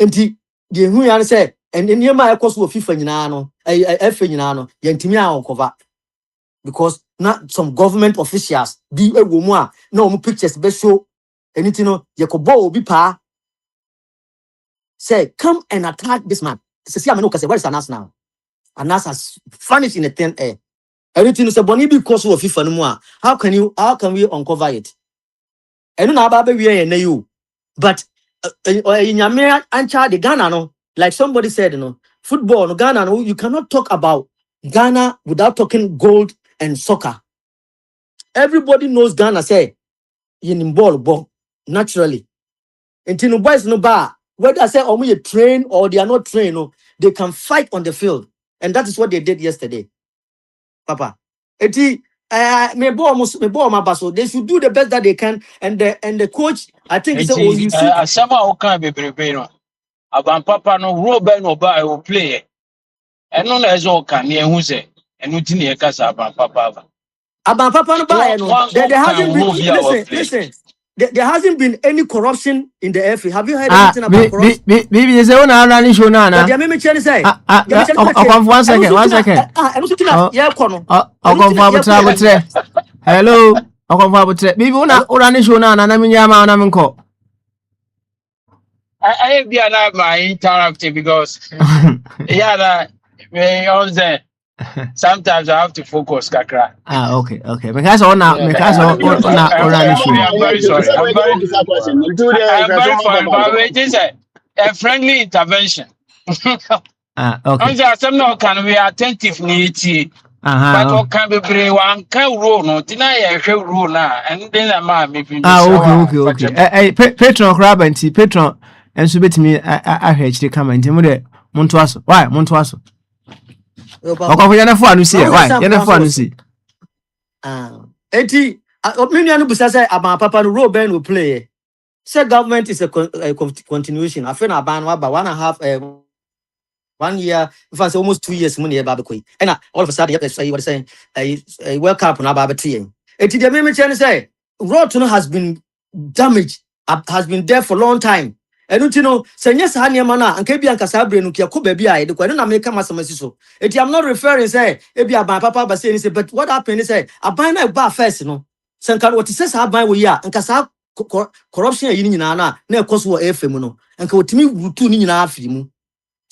Enti the hu yan say and niema ekos wo fifa nyina no efe nyina no yentimi a cover because not some government officials be ewo mu a na omu pictures be show anything no yekobo obi pa say come and attack this man. See am no say where is Anas now? Anas has vanished in the thin air. Anything say boni because wo fifa no mu a how can we uncover it? Eno na aba be wie na you. But in Yamea Ancha the Ghana no, like somebody said, football no Ghana no, you cannot talk about Ghana without talking gold and soccer. Everybody knows Ghana say in ball naturally. Until boys no bar, whether I say you train or they are not trained, no, they can fight on the field, and that is what they did yesterday, Papa. Me ball my basso. They should do the best that they can, and the coach, I think, is Enti you see. asɛm a woka bebrebe no aban papa no role bɛn na ɔba ɛwɔ play ɛno na ɛsɛ ɔka ne ɛhu sɛ ɛno ti na yɛka sɛ aban papa aba About Papa no buy, no. There hasn't been role bi a wɔplay listen. There hasn't been any corruption in the FA. Have you heard anything about corruption? Bibi say una running show na But na. there may change say. One second. I don't think that yeah kono. Okonfo abutre. Hello. Okonfo abutre. Bibi una running show na na minya ma na menko. I be allowed my interactive because yeah that sometimes I have to focus kakra. Okay. Because ona running show. I'm very sorry. I'm very sorry, but it is a friendly intervention. Okay. I'm just can be attentive need. But what can be brave one can rule no deny a rule now and then a man maybe okay. Patron crab and tea patron and so bit me I heard the comment him there Montoaso. Why Montoaso? Okonfo yana fo anu see why? Yana fo anu see. Eti opinion no say about Papa no role Ben will play. Say government is a continuation. I feel about 1.5 1 year, if I say almost 2 years, money about the and all of a sudden, you were saying a World Cup on about tea. It did the say road has been damaged, has been there for a long time. And don't you know, say yes, honey, mana, and Kabi and Casabre, no Kiako baby, I the Quadron American Massamaso. I'm not referring, say, maybe about Papa, but saying, but what happened is, say, I buy a bar first, Sanka, what he says, I buy we are, and Casa corruption in Nana, near Cosmo Efemono, and Kotimi Rutu in Afimu.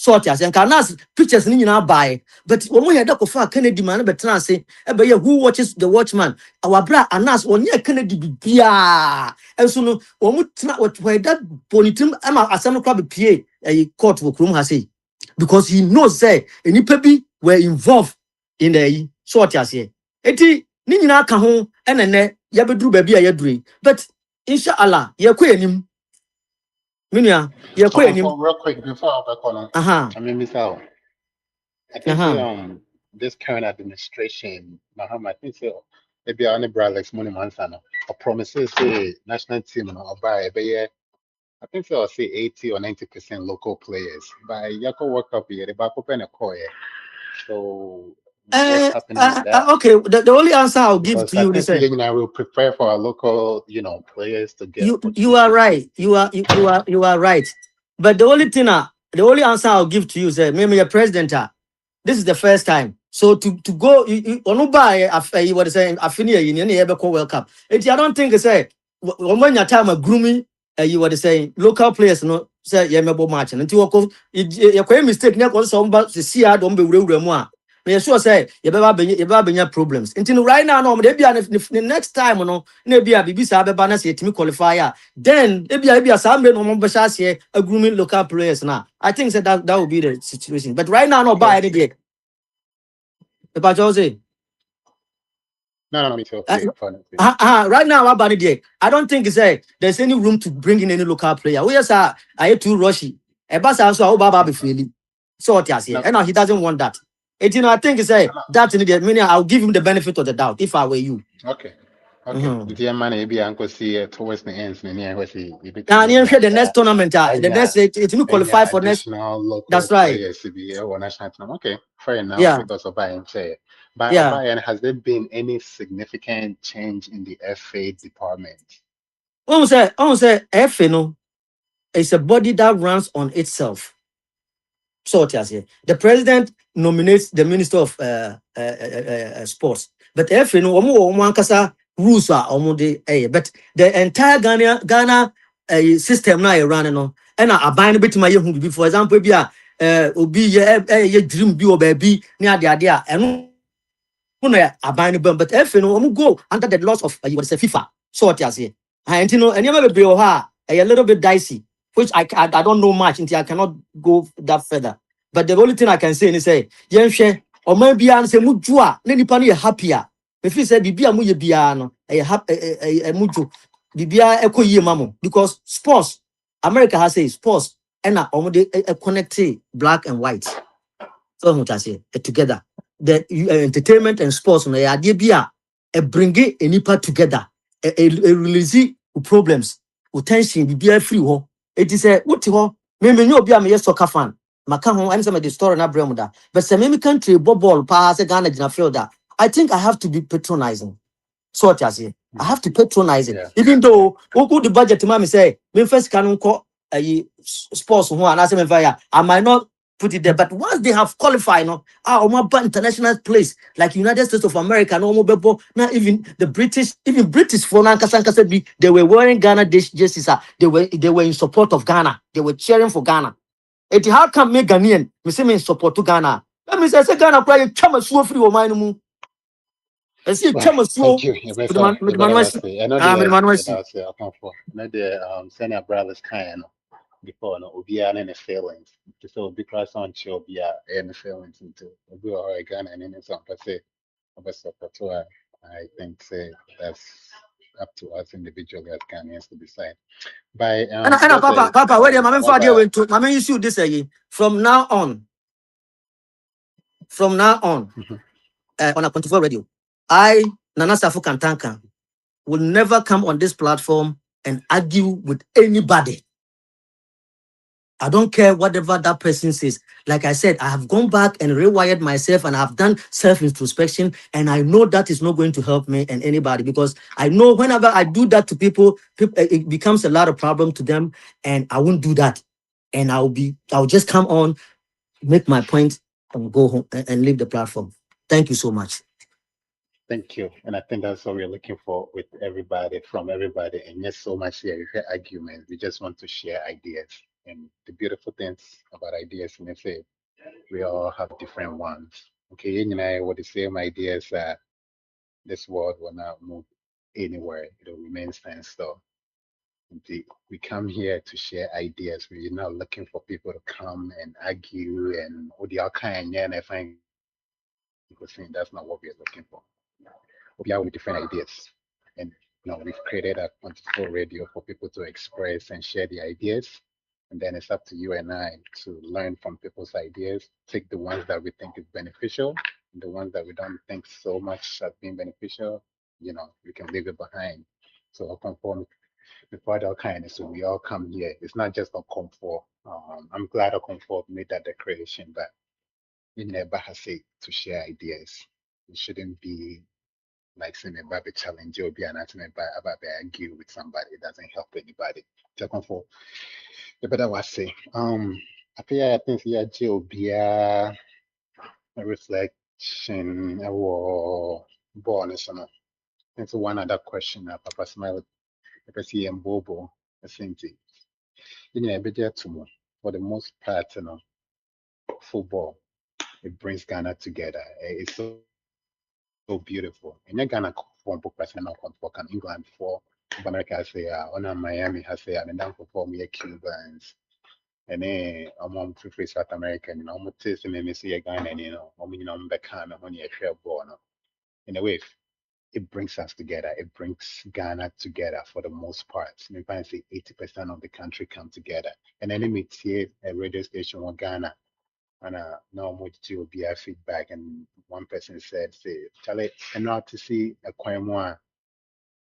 Sort as and Canas pictures in our buy, but when we had a Kennedy man, but say, who watches the watchman? Our bra and us on near Kennedy be and so when we what why that ponytum Emma as some club PA a court for Krum has say because he knows say any peppy were involved in the sort as here. Eti Nina Cajon and then Yabedru baby a yadri, but inshallah, you're queer. Minya, you're quite Real quick before I back on. I mean, Miss Al, I think this current administration, I think so. Maybe I only brought like money months or promises say national team or buy I think so. I'll say 80 or 90% local players. By Yako World Cup here, the back open a core. So what's happening with that? Okay, the only answer I'll give Because to you I is think I will prefer for our local, players to get. you are right. You are right. But the only answer I'll give to you is maybe a president. This is the first time. So to go on buy what is saying affinia in any ever World Cup. I don't think it's when your time of grooming you were saying local players no say yemebo match until you quite mistake never some but see I don't be real more. Me sure say you better problems. Until right now, no, maybe the next time, no, maybe a BBC Abeba na say team qualifier. Then maybe a Sambe no more here a grooming local players now. I think that will be the situation. But right now, no buy any day. Papa Jose. No, me too. Uh, Honestly. right now, about it, there, I don't think there's any room to bring in any local player. We just I had too rushy. Ebasa also Baba be freely. So what you say? No, And now he doesn't want that. I think that in the meaning I'll give him the benefit of the doubt if I were you. okay. Okay. Mm-hmm. The man maybe uncle see towards the ends and yeah, was he bit And me you like the next tournament, the next it will qualify for next. additional local That's right. players to be or national team. Okay, fair enough Yeah, because of Bayern say. By yeah. O'Brien, has there been any significant change in the FA department? Say F, it's a body that runs on itself. So what you say? The president nominates the minister of sports, but if one kasa rules are but the entire Ghana system now running no, and I bind bit my who for example, be obi ye dream be or baby near the idea and I bind them, but if go under the laws of you say FIFA. So what you say? And and you never be a little bit dicey, which I don't know much until I cannot go that further. But the only thing I can say is say, share or maybe I say mujua, any pani happier. If you say bibia mu ye biano, a happy a muju, bibia echo ye mamo, because sports, America has a sports and a connected black and white. So much I say together. The entertainment and sports no idea be a bring it any together. A release problems, tension be free ho. It is a what ho. Me no be a soccer fan. Maka ho and some of the story na bremuda. But some country ball pass a Ghana in a field that I think I have to be patronizing. So what I say, I have to patronize it. Yeah. Even though who the budget mommy say, me first can call sports who and I say I might not put it there, but once they have qualified, no, international place like United States of America, no more not even the British, even British for Lanka they were wearing Ghana jerseys. They were in support of Ghana. They were cheering for Ghana. It how come me Ghanaian? Me say me in support to Ghana. Let me say Ghana play chama so free o mind mu. I see Well, chama thank so you. with the man You with better Manuel. was say. I know Ah, with the Manuel. you know say I come for. No the senior brothers kind before no obi any feelings. So because on show be any feelings into obi or again and any some say I think say that's up to us individually as Ghanaians to decide. By And just Papa, wait, my what father about went to my issue this again. From now on, on Akwantufuo radio, I Nana Safu Kantanka will never come on this platform and argue with anybody. I don't care whatever that person says. Like I said, I have gone back and rewired myself and I've done self-introspection. And I know that is not going to help me and anybody because I know whenever I do that to people, it becomes a lot of problem to them. And I won't do that. And I'll just come on, make my point and go home and leave the platform. Thank you so much. thank you. And I think that's what we're looking for with everybody, from everybody. And yes, so much here. We hear arguments. We just want to share ideas. And the beautiful things about ideas, and if we all have different ones. Okay, you and I with the same ideas that this world will not move anywhere. It will remain standstill. We come here to share ideas. We're not looking for people to come and argue and what the kind and I find that's not what we're looking for. We are with different ideas. And we've created a wonderful radio for people to express and share the ideas. And then it's up to you and I to learn from people's ideas, take the ones that we think is beneficial, and the ones that we don't think so much as being beneficial, we can leave it behind. So conform before all kindness, so we all come here. It's not just a comfort. I'm glad a comfort made that declaration, but we never has it to share ideas. It shouldn't be like saying about the challenge or be an about the argue with somebody. It doesn't help anybody. Second for the better was say. I think yeah, Jill be a reflection or bonus. And so one other question, Papa Smile, Papa see and Bobo, the same thing. Be there tomorrow. For the most part, football it brings Ghana together. It's so beautiful. And you're Ghana for professional for England for America has say on Miami has say and then for me Cubans and then I'm free South American, I'm tasting and see a Ghana and I'm back when you share born in a way. it brings us together. It brings Ghana together for the most part. Maybe I say 80% of the country come together. And then we see a radio station in Ghana, and now much to be a feedback. And one person said, "Say, tell it, and not to see a Kwamwa."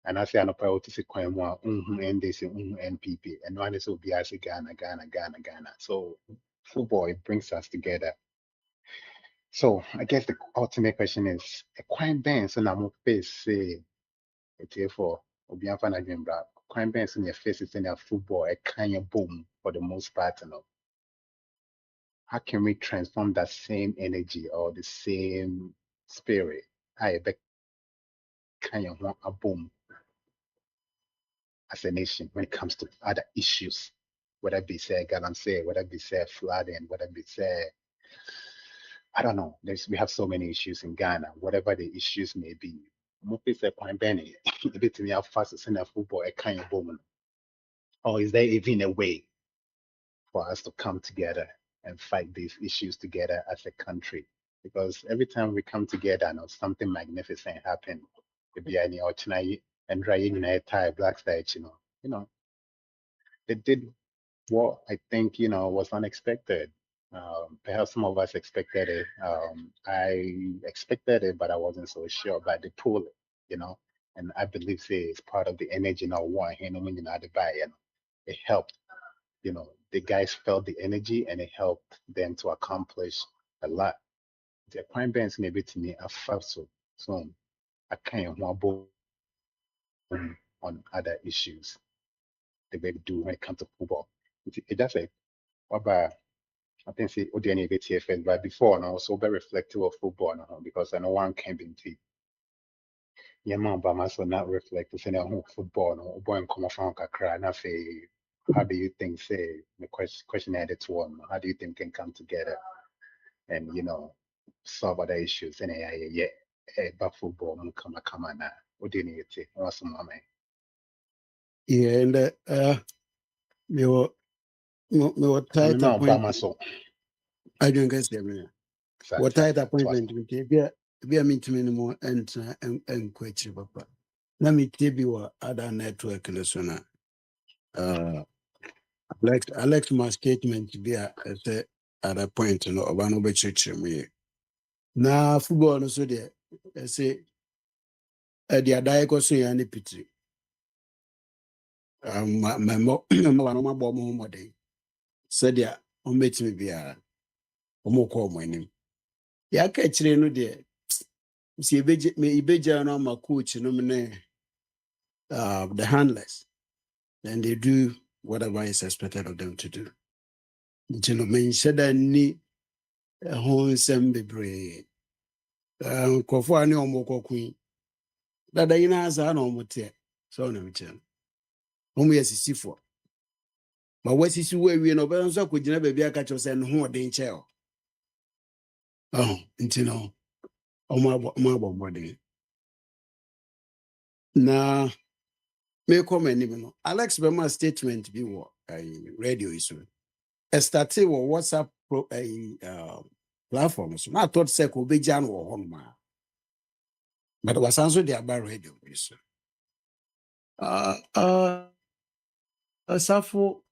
And I say, "I'm not to see Kwamwa, and they say, NPP." And one is will be as Ghana, Ghana, Ghana, Ghana. So football, it brings us together. So I guess the ultimate question is, a crime ban, so now face say, for Obianfa Najimba, crime ban, so your face is in a football, a kind of boom for the most part, you know. How can we transform that same energy or the same spirit? I bet kind of want a boom as a nation when it comes to other issues, whether it be say galamsey, whether it be say flooding, whether it be say I don't know. We have so many issues in Ghana, whatever the issues may be. Mopey say point Benny, a bit me out fast as in a football, a kind of woman. Or is there even a way for us to come together and fight these issues together as a country? Because every time we come together, you know, something magnificent happens. It be any Ochinai and dry United Thai Black Stage, you know, they did what I think, was unexpected. Perhaps some of us expected it. I expected it, but I wasn't so sure. But they pulled it, and I believe it's part of the energy now. Why, it helped. The guys felt the energy, and it helped them to accomplish a lot. The prime bands maybe to me are fast so I can't want on other issues the way we do when it comes to football. It does it. I think see Odiani BTFN, but before and also very reflective of football now, because I know one can be yeah man but also not reflect to say football no boy and come from kakra na say how do you think say the question added to one, how do you think can come together and solve other issues and but football come na Odiani it was mama. Yeah, and me wa I mean tight no Bama appointment. so I don't guess them. What tight appointment with you? Be a meet minimum and question, papa. Let me tell you what other network listener. Alex, my statement be at a point, about no church me. Now, football, no, so there, I say, the Adaiko so any pity. My bomb home day. Said ya, bet me be a call my name. Ya catch no there. See, me, Ibeja, no, my coach, no, the handlers. Then they do whatever is expected of them to do. Gentlemen, said I need a whole assembly brave. Kofani or queen. That I know I know what so no chan. Whom we see for. But what is where we know, but so could never be a catch us and who are danger. Oh, into my body. Now, may comment even. Alex Bema statement be what radio issue. A started with WhatsApp platforms. Not thought say could be Jan or home. But it was also the about radio issue. Safo,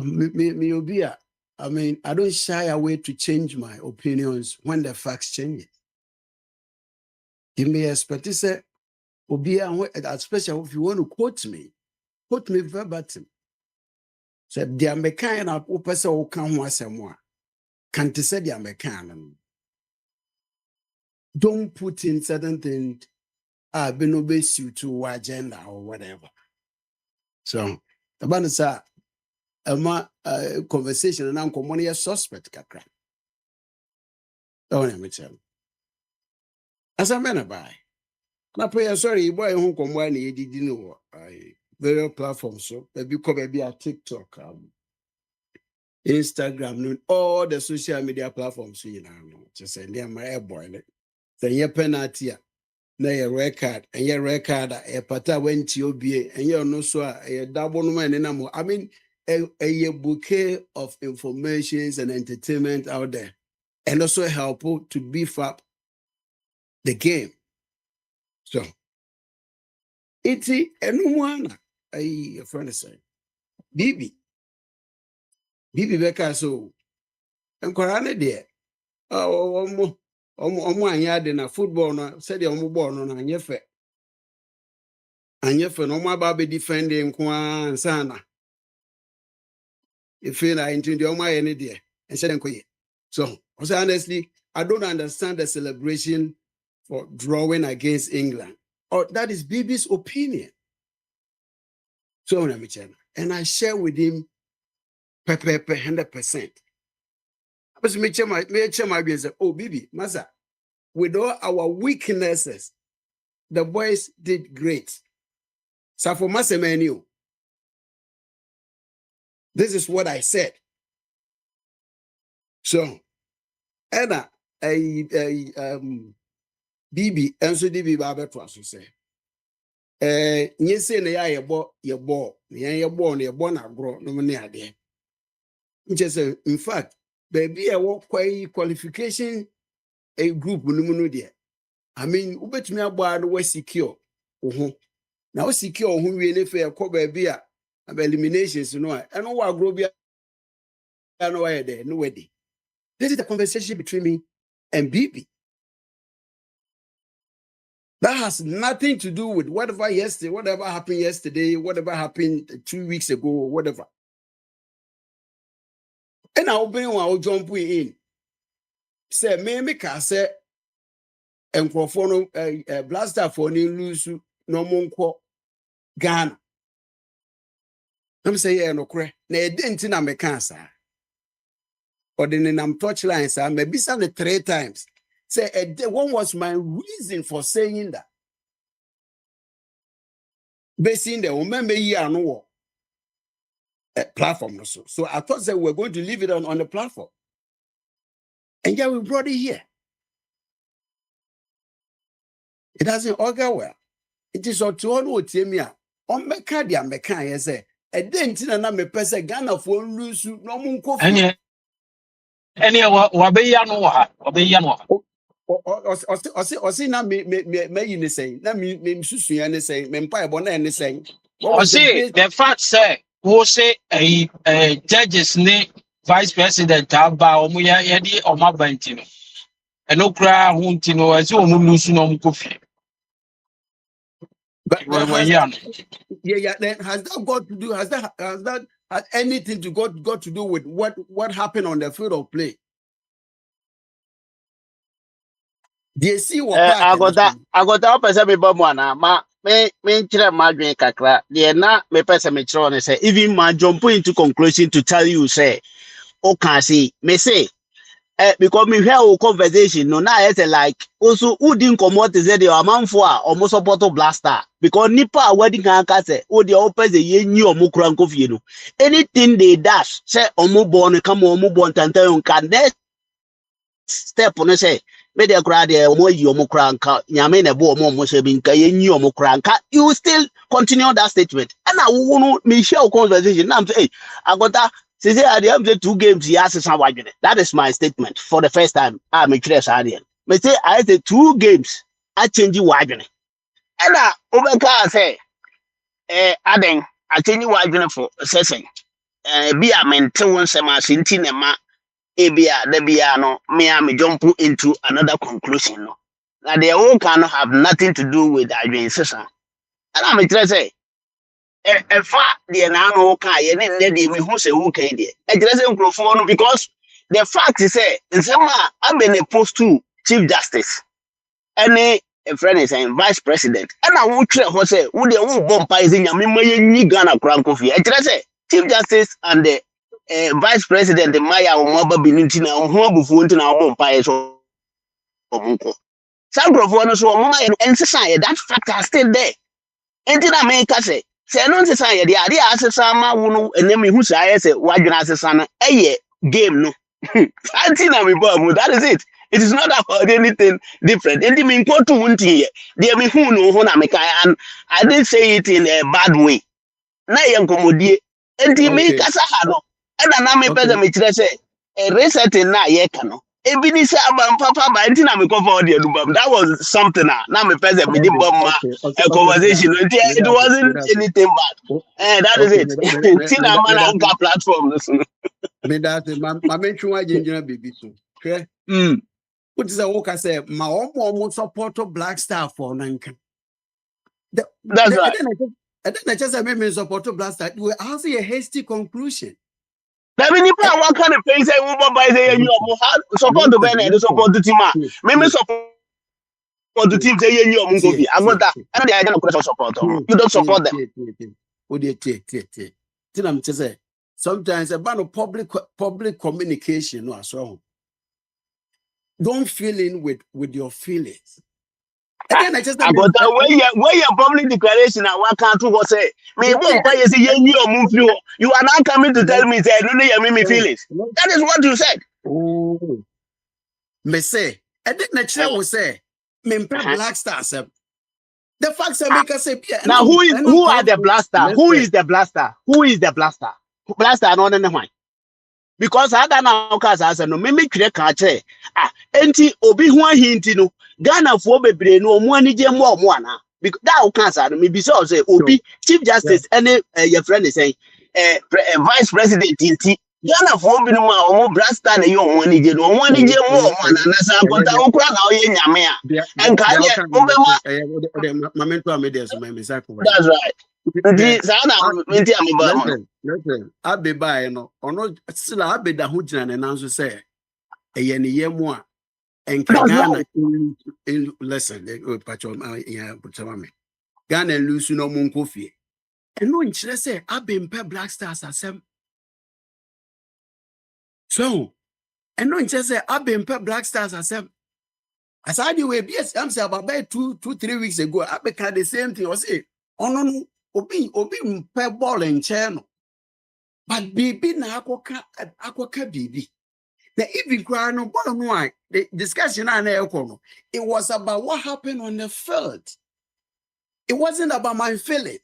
me obia. I mean, I don't shy away to change my opinions when the facts change. You may expect to say, obia, especially if you want to quote me verbatim. So the American of opesa who can once more. Can't say the American. Don't put in certain things, been obese you to agenda or whatever. So, the banner, conversation and uncle money a suspect kakra. Don't let me tell you. As a man by. Na pray sorry boy who come when he did know various platforms so maybe come maybe a TikTok, Instagram, all the social media platforms you know. Just say near my boy. Then your penalty na your record and your record a pata went to your BA and you're no so a double man and I mean a bouquet of informations and entertainment out there. And also help to beef up the game. So, iti enumwana a friend say, Bibi beka so, enkorane de, omo anya de na football no, said the omo ball no, anyefe no omo aba be defending kwa sana. If you are into the omo any de, and said enkoye. So, honestly, I don't understand the celebration for drawing against England. Or that is Bibi's opinion. So, and I share with him 100%. But me share my say, oh, Bibi, Masa, with all our weaknesses, the boys did great. So for Masa menu, this is what I said. So, Anna, Bibi, and so Bibi Baba to say. Nye say na ya yebo na agro no me ade. Say in fact, baby I work quite qualification a group no mu no de. I mean, ubetumi agba no we secure. Oho. Na we secure oho wie ne fe ko baby a eliminations no a. Eno wa agro bia no wa de no wedi. This is the conversation between me and Bibi. That has nothing to do with whatever happened yesterday, whatever happened 2 weeks ago, whatever. And I open one jump in. Say, me can say, and for blaster for new lose no monko Ghana. I'm saying, no cre, na didn't in a cancer. Or then I'm touchlines, I may be some 3 times. Say, what was my reason for saying that? Basing the remember year no platform also. So I thought that we're going to leave it on the platform. And yeah, we brought it here. It doesn't augur well. It is all to all who tell me, on Mecadia Mecan, say, a dent in a person, Ghana for lose no moon coffee. Any Wabeyanwa, Or see, now me say, let me susu and say, Mempa Bona and saying, or see, the fact say, who say a judge's name, vice president, Taba, Omuya Yedi, or Mabantino. And no cry, Huntino, as you lose no coffee. But then has that got to do? Has that had anything to got to do with what happened on the field of play? They see what I got that person me bomwana me chire madwen kakra de na me person me chire on say even my jump into conclusion to tell you say o can see me say because me hear our conversation no na it's like also who didn't come out say the amanfo a almost support blaster because nipa wedding kan ka say o de open the ye nyi omo kura nkofie no anything they dash say omo born come omo born tantan kan next step no say me de kura de omo yi omo kura nka nyame na bo omo se bi nka ye nyi omo kura nka you still continue that statement and I wonu me share conversation na say hey agota say at the end of the 2 games he has some wagene. That is my statement for the first time. I make sure say me say I say 2 games I change wagene and Obeka say aden I change wagene for session be a maintain one sema sinti ne ma ebia da bia no me jump into another conclusion no now they all can have nothing to do with adwen session and I make sure say fa de na no ka ye ne de me hu se hu kan de e jere se nkrofo no because the fact is say nsema abene post to chief justice any a friend is saying vice president and I will tell her say wo de wo bomb pa is nyame maye nyi Ghana kranko fi e jere se chief justice and the vice president Maya o moba bininti na ho abufu nti na bomb pa so omunko some nkrofo no so o mama ensesa that fact are still there. Enti na me ka say no nsesa ye de ade asesa ma wo no enemi hu sa ye say wadwena asesa no eye game no anti na me boy that is it. It is not about anything different. Enti me nko to wunti ye de me hu no ho na me kai and I didn't say it in a bad way na ye nkomodie enti me kasa ha no na me pese me kire say a reset na ye ka no Ebi ni say abam papa ba nti na me call for the album. That was something now me person me did bomb a conversation. It wasn't anything bad. That is it. Tina man anchor platform. Me that my mention why ginger baby too. Okay. What is a work I say? My almost support to Black Star for Nanka. That's right. And then I just made me support to Black Star. We have a hasty conclusion. That mean if I want kind of things say we buy say you support the band and support the team. Me support the team say you go be. I got that. And they are going to support them. You don't support them. Sometimes about public communication no as well. Don't fill in with your feelings. Again, I got that where your public declaration and what can't you say? Me you are not coming to tell me say no me feelings. That is what you said. Me say, I didn't will say, me Black Stars. The facts are make us say now who are the blaster? Who is the blaster? Who is the blaster? Blaster no why? Because I don't know cause no me create can say enti obi ho ahinti no Ghana for bebre no omo ani je mo ana because that cancer no me be say obi chief justice any your friend is saying vice president inti Ghana for be no ma omo blaster na yo omo ani je no omo ani je mo ana na sa konta wo kra na oye nyame a enka ye obema mamento amede so me say that's right. Listen, Abeba, no, or no, still Abeda who jan and answer say, a yenny yemwa, and Ghana listen, Ghana and Lucy no moon coffee. And no interest say, I've been per Black Stars as some. So, and no interest say, I've been per Black Stars as some. As I do, yes, I'm saying about 2-3 weeks ago, I became the same thing. I say, oh no. Obi mpe ball in channel. But baby na akoka baby. The even cry no ball no the discussion it was about what happened on the field. It wasn't about my feeling.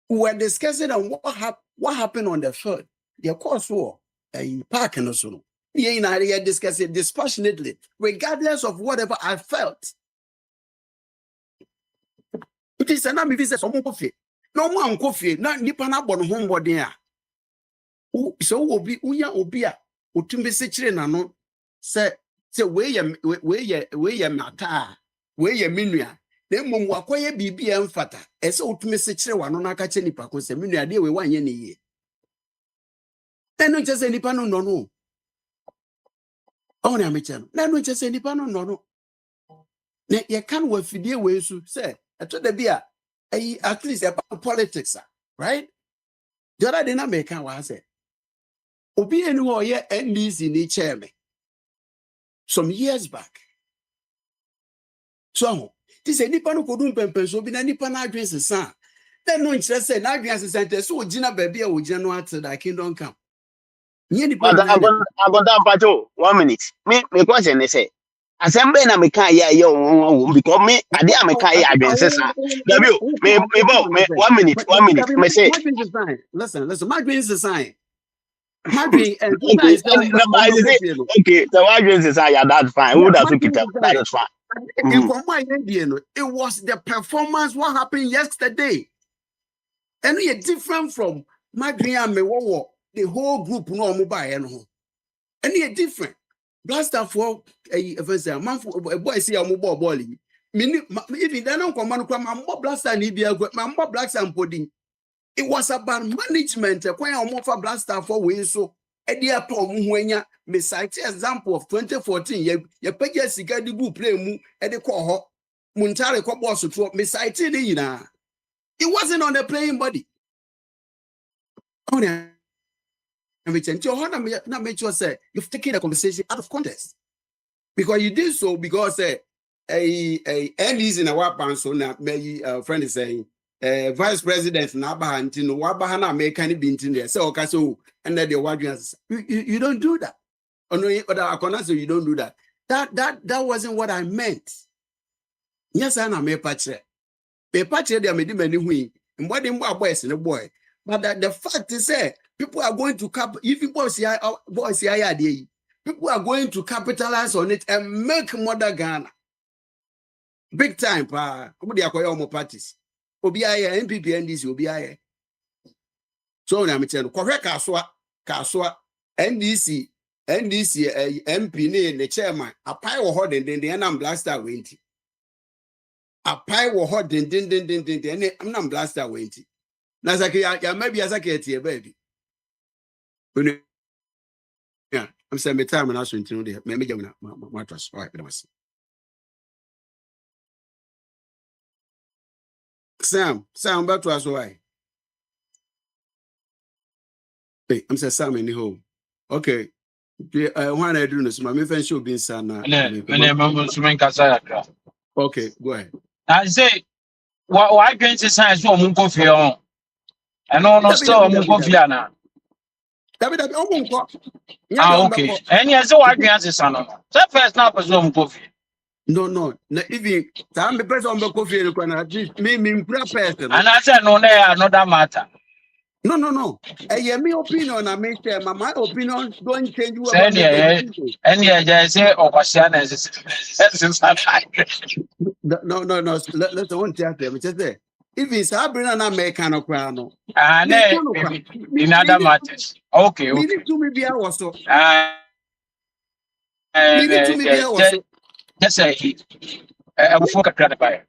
We were discussing on what happened on the field. The course war a park and so. We are discussing dispassionately, regardless of whatever I felt. It is an ambivalence of coffee. No one coffee, not nipa na bon homebody. So obi obia otumbe se kire na no se we ye mata we ye minua na mmom wakoye bibi emfata ese otumbe se kire wa no na aka che nipa ko se minua de we wanye ne ye. Eno nche se nipa no no. Ona meche no. Na no nche se nipa no no. Ne ye kan wa fidie we su se eto da bia at least about politics, right? The other thing I make was say, Obi anywhere ye NDC ni chairman some years back. So this is nipa no kodum pempen so bi na nipa na adwen sesa. Then no interest say na adwen sesa so ogina baby a ogina no at the kingdom come. Nye nipa I got that pato 1 minute. Me question they say assemble na me kan ya because me ade a me kan ya adwen sesa. W me 1 minute me say listen my dream is a sign. My dream and okay so my dream is that's fine. Who does keep up? That is fine. It was the performance what happened yesterday. And we are different from my dream and me the whole group no mobile and we are different. Blaster for a boy see a mobile ball. Even they don't come and come blaster and my blacks and pudding. It was about management. When I'm for blaster for way so a dear problem when ya me cite example of 2014. You pay your cigar the book play mu at the call Muntari cop boss to me cite it wasn't on the playing body. Oh yeah. Not make sure say you've taken the conversation out of context. Because you did so because a ND's in a weapon so now my friend is saying vice president na bahantino wabahana make any bintin there. So okay so and then the audience you don't do that. Oh no, so you don't do that. That wasn't what I meant. Yes, I may patch it. They patch it, they made many win. And what in boys in the boy. But the fact is, people are going to cap. If you boys here, People are going to capitalize on it and make mother Ghana. Big time, pa. Somebody acquire more parties. OBI, NPP, NDC, OBI. So I'm telling you, correct Kaswa, NDC, MP, the chairman, a pie or hot and then the end blaster went. A pie or hot, then I'm not blaster went. Nazaki, maybe as I get here, baby. Yeah, I'm saying my time and also into the maybe my trust. Right, Sam, back to us why? Hey, I'm saying Sam in the home. Okay. When I do this, my friend should be in Okay, go ahead. I say, why can't you say so mungo fio? I know still mungo fio na. David, Okay. And yes, so why can't you say no? So first now person mungo fio. No. Even time the person on the coffee at least me person. And I said no, there another matter. No. I me opinion. I make my opinion don't change you about and yeah, say Okwasiana is no. Let's don't tell them. Just there. If it's Sabrina na American crown. In other matters. Okay. We need to be also. Just say I will focus on the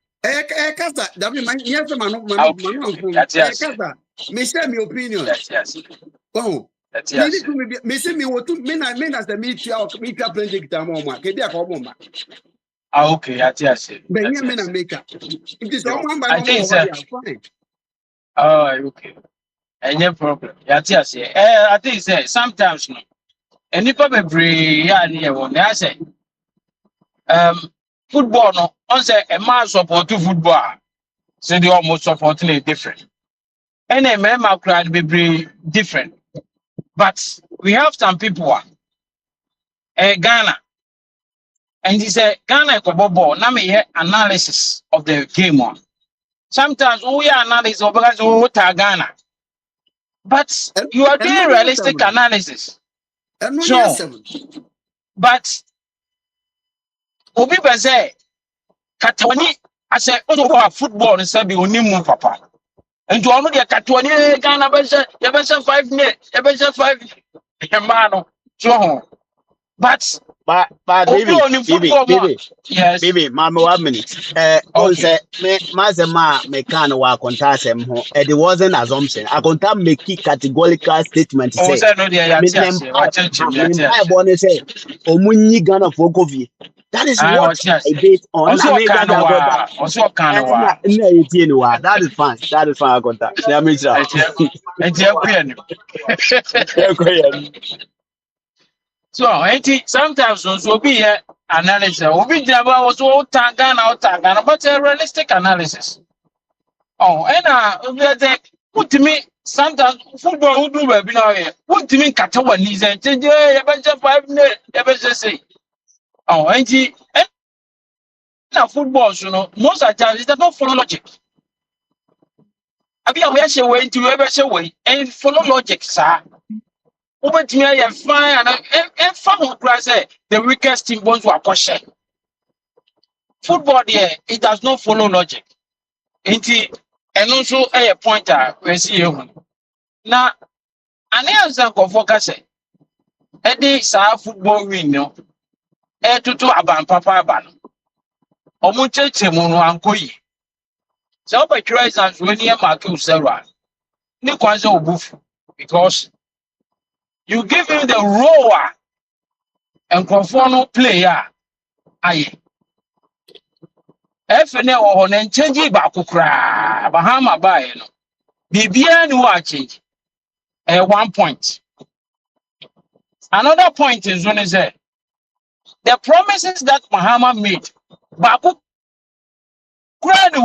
Kasa, that means yes, man. Me share my opinion. Yes. Oh, me say me what to me as the meet plenty time on my kebi akọ okay, yes. But here me na make up. It is someone by fine. Oh, okay. Any problem. Yes. I think say sometimes no. Any problem free ya ni e won. I say football no, on say a man support to football. So they almost supporting it different. And a member crowd be different. But we have some people Ghana. And he said Ghana Kobobo, na me analysis of the game one. Sometimes we are analysis of Ghana. But you are doing realistic analysis. So, but Obi say Katoni, I say, oh, football is be only papa. And to honor the Katoni, Ghana, you better 5 minutes, you better 5 so, but baby, yes, baby, mama, 1 minute. Also, me can work on Tassem, and it was an assumption. I can't make a categorical statement to say, I want to say, Omuni Ghana for Govi. That is what I base on. That is fine. That is fine. I got that. So, sometimes also be analysis. Obi Java was all Ghana, but a realistic analysis. Oh, and put to me sometimes football who do baby now. Put to me Katawa needs and change 5 minutes, ever say. Oh, and now football, most of the time it does not follow logic. I be a way to ever say way and follow logic, sir. Over to me, I fine and fun the weakest team wants to question. Football there, it does not follow logic. And also a pointer we see you. Now, an answer for focus. Eddie sa football win no. To aban papa aban. Omuche chemunu ankoyi. So by reasons when you mark you several. Ni kwanza obufu because you give him the rower and conform player. Aye. FNA or on change back kukra. Bahama by no. Bibia no change. 1 point. Another point is when is the promises that Mahama made. Baku cried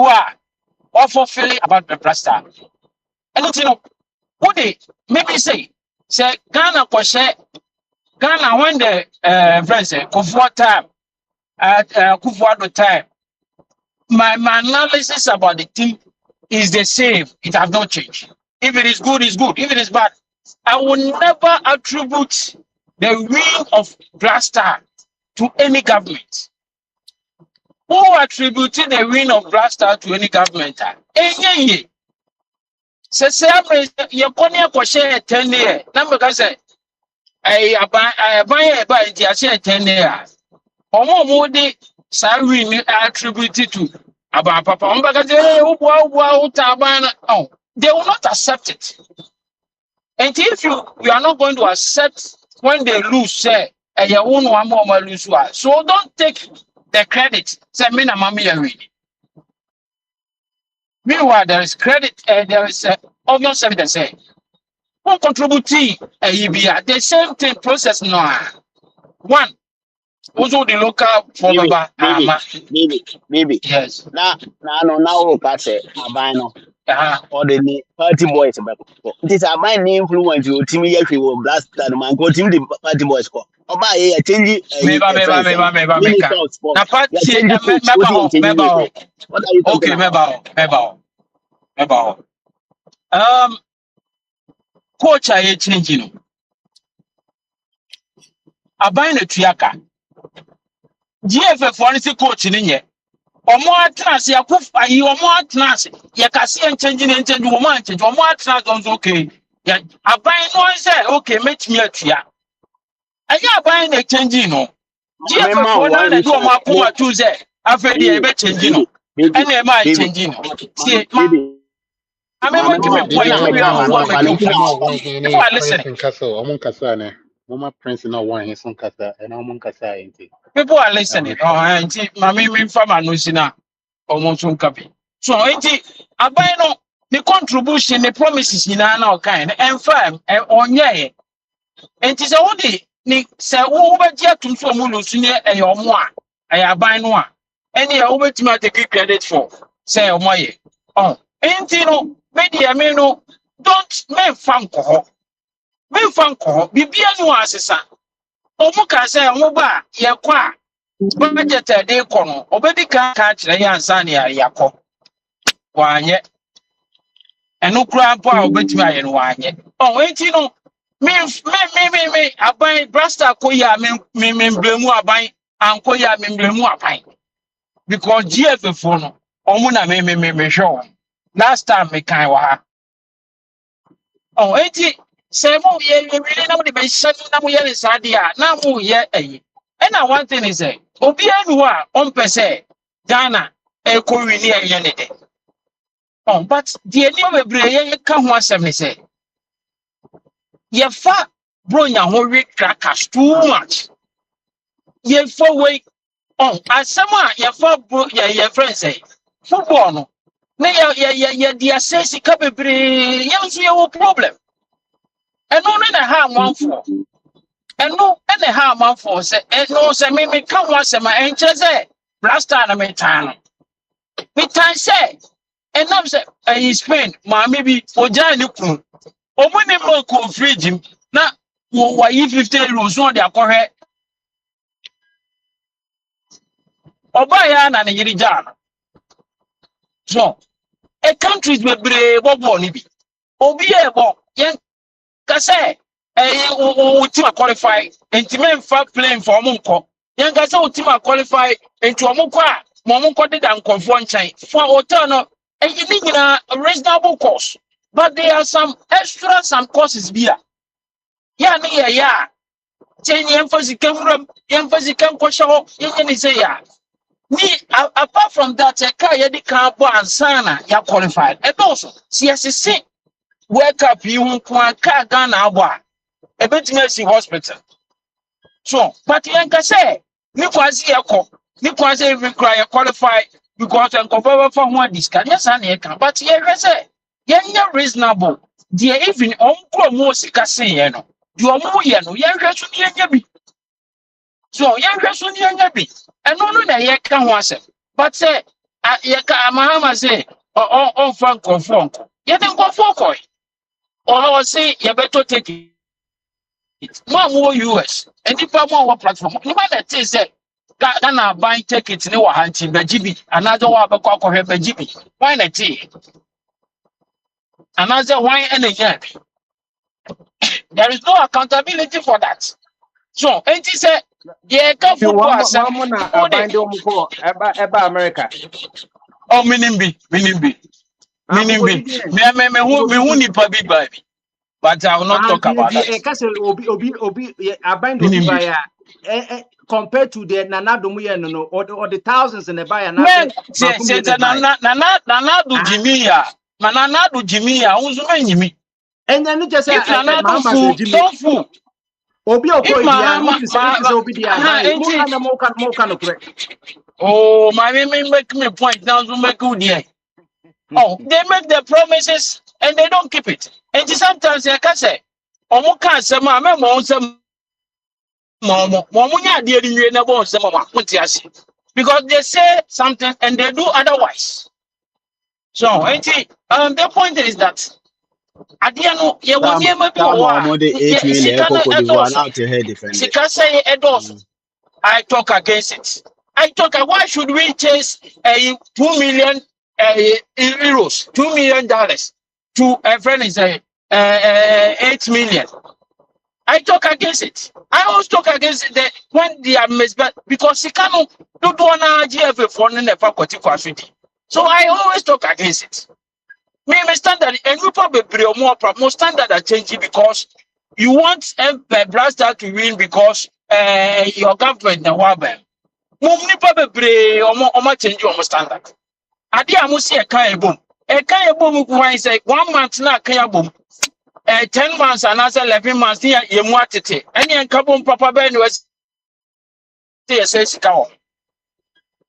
or fulfilling about the plaster. And you know, what they maybe say Ghana when the friends say Kufuor time at Kufuor time. My analysis about the team is the same. It has not changed. If it is good, it's good. If it is bad, I will never attribute the win of Blaster to any government. Who attributed the win of Blaster to any government? Enye. Say you konya ko share 10 year. Number ka say I buy it share 10 year. Omo mo de sa win attributed to about papa. Umba ka say oh, they will not accept it. And if you are not going to accept when they lose, say, your own one more lose, so don't take the credit. Say, me na mami ya win. Meanwhile, there is credit, there is obvious evidence. Say, who contribute the same thing process no. One, also the local for maybe. yes. Now, no, say, abano. Or the party boys. It is a mind influence you, Timmy Yashi will blast that man, go to the party boys. Or by a change Meba. of sport. Na party meba. What are you talking Okay, about? meba. Coach I changing. Abain a triaka. GFF forensic coach in ye. Or more trans, Yakufa, you are more trans. Yakasi changing and change woman, change or more trans, okay. Yeah, Abain no say, okay, make me a tria. I got buying a changing no. GFF for now, I do a Makuma Tuesday. I've read the changing. And am I changing? See, I mean, what you Baby, before I listen. Mama Prince no one his own kasa and Amon Kasa inti. People are listening. Oh, and Mammy Fama Nusina almost on copy. So, I buy no the contribution, the promises in our kind, and firm on ye. And it is only Nick say, oh, but yet to so Mulusinia and your moi. I buy no. Any over to take credit for say, oh, my. Oh, ain't you know, maybe I mean, no, don't make fun call. Make fun call, be no assessor. Omuka say omuba ye kwa budget de kono obedi ka kire ya ansa ne yakọ wanye enu kura mpo a obetimi aye no wanye enti no me aban brasta koya me blemu aban ankoya me blemu aban because GFF no omu na me show last time me kan wa ha enti say mo ye really na mo de be shanu na mo ye ne sadia na mo ye eyi. And one thing is say, Obianwa on per se, Ghana, a Korean yanity. Oh, but the enemy Bray come once and say, ye fat bronya hurry crackers too much. Ye for way on as someone ye fat bro ye friend say, football no. Nay, dear says it can be your problem. And only the harm one for. And no, and the harm for say, and no, say, me come once and my angel say, blast out of me time. Me time say, and I'm say, I spend my maybe for Johnny Kun. Or when they more could fridge him, now, why if 15 rules on their correct? Or buy an and a jam. So, a country's with brave or bonny. Or be able, young Casse. Ultima qualify and Timen for playing for Monco. Young Gasa Ultima qualify into a Monco did and conform chain for Otano, and you need a reasonable course. But there are some some courses here. Yeah. 10 emphasis came from emphasis can question you say ya. Me apart from that, a car yadi car and sana ya qualified. And also, CSC wake up you car Ghana. A bit mercy hospital. So, but you say, Niquazi Echo, Niquazi require qualified because I'm covered for one discount. Yes, I can, but here say, you're reasonable. Dear, even Uncle Mosika say, you are more yellow, young Yabi. So, young Yabi, and only the Yakan was it. But say, Yaka Mahama say, or Franco Franco. You don't go for coy. Or say, you better take it. More US and if I'm more platform, you might that is that Ghana buying tickets in our hunting Bajibi, another one about Bajibi. Why not tea? Another wine and a yap. There is no accountability for that. So, and he said, yeah, come You football. one na abande omuko eba America. Oh, minimbi. Me, who nipa big baby. But I will not talk about that. Castle obi abande obi Minimbi. buy compared to the nanado mu no or the thousands in the buy and Man, say nana do Jimmy. Nana do Jimmy. Unzume. and then just say If nana do Mahama fool, Jimmy don't fool. obi okoi If bia Mahama, what is obi dia buy mo can correct. oh, my make me point now to make good here. Oh, they make the promises and they don't keep it. And sometimes I can say, "Omo can say, ma me mo say, mo nya de ni na bo say mama, because they say something and they do otherwise." So, the point is that at the end, you will never be more than 8 million Cote d'Ivoire out here defended. Sika say edos. I talk against it. Why should we chase a 2 million euros, $2 million to a friend is 8 million? I talk against it. I always talk against it when they are misbent because you cannot do one GFA for the faculty for so I always talk against it. Me standard and you probably more standard are changing because you want a blaster to win because your government na wabe. Move nipa bebre omo change omo standard. Ade amusi e kan ebom. E kan ebom ku wan say 1 month na kan ebom. 10 months and as 11 months here ye mu atete. Ene enka bom papa be no say sika ho.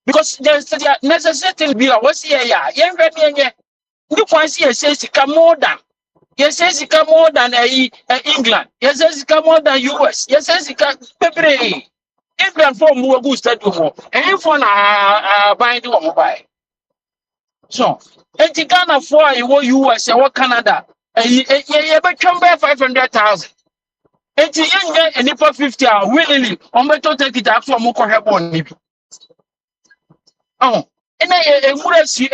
Because there's the necessity be what say ya. Ye hwe ne you can see sika more than sika more than England. Sika more than US. Sika pepe. England for more good stadium. And for buying the mobile. So, and Ghana for US or Canada. You bet 500,000. And you get 50 willingly. On better take it out for more on. Oh. Emura esi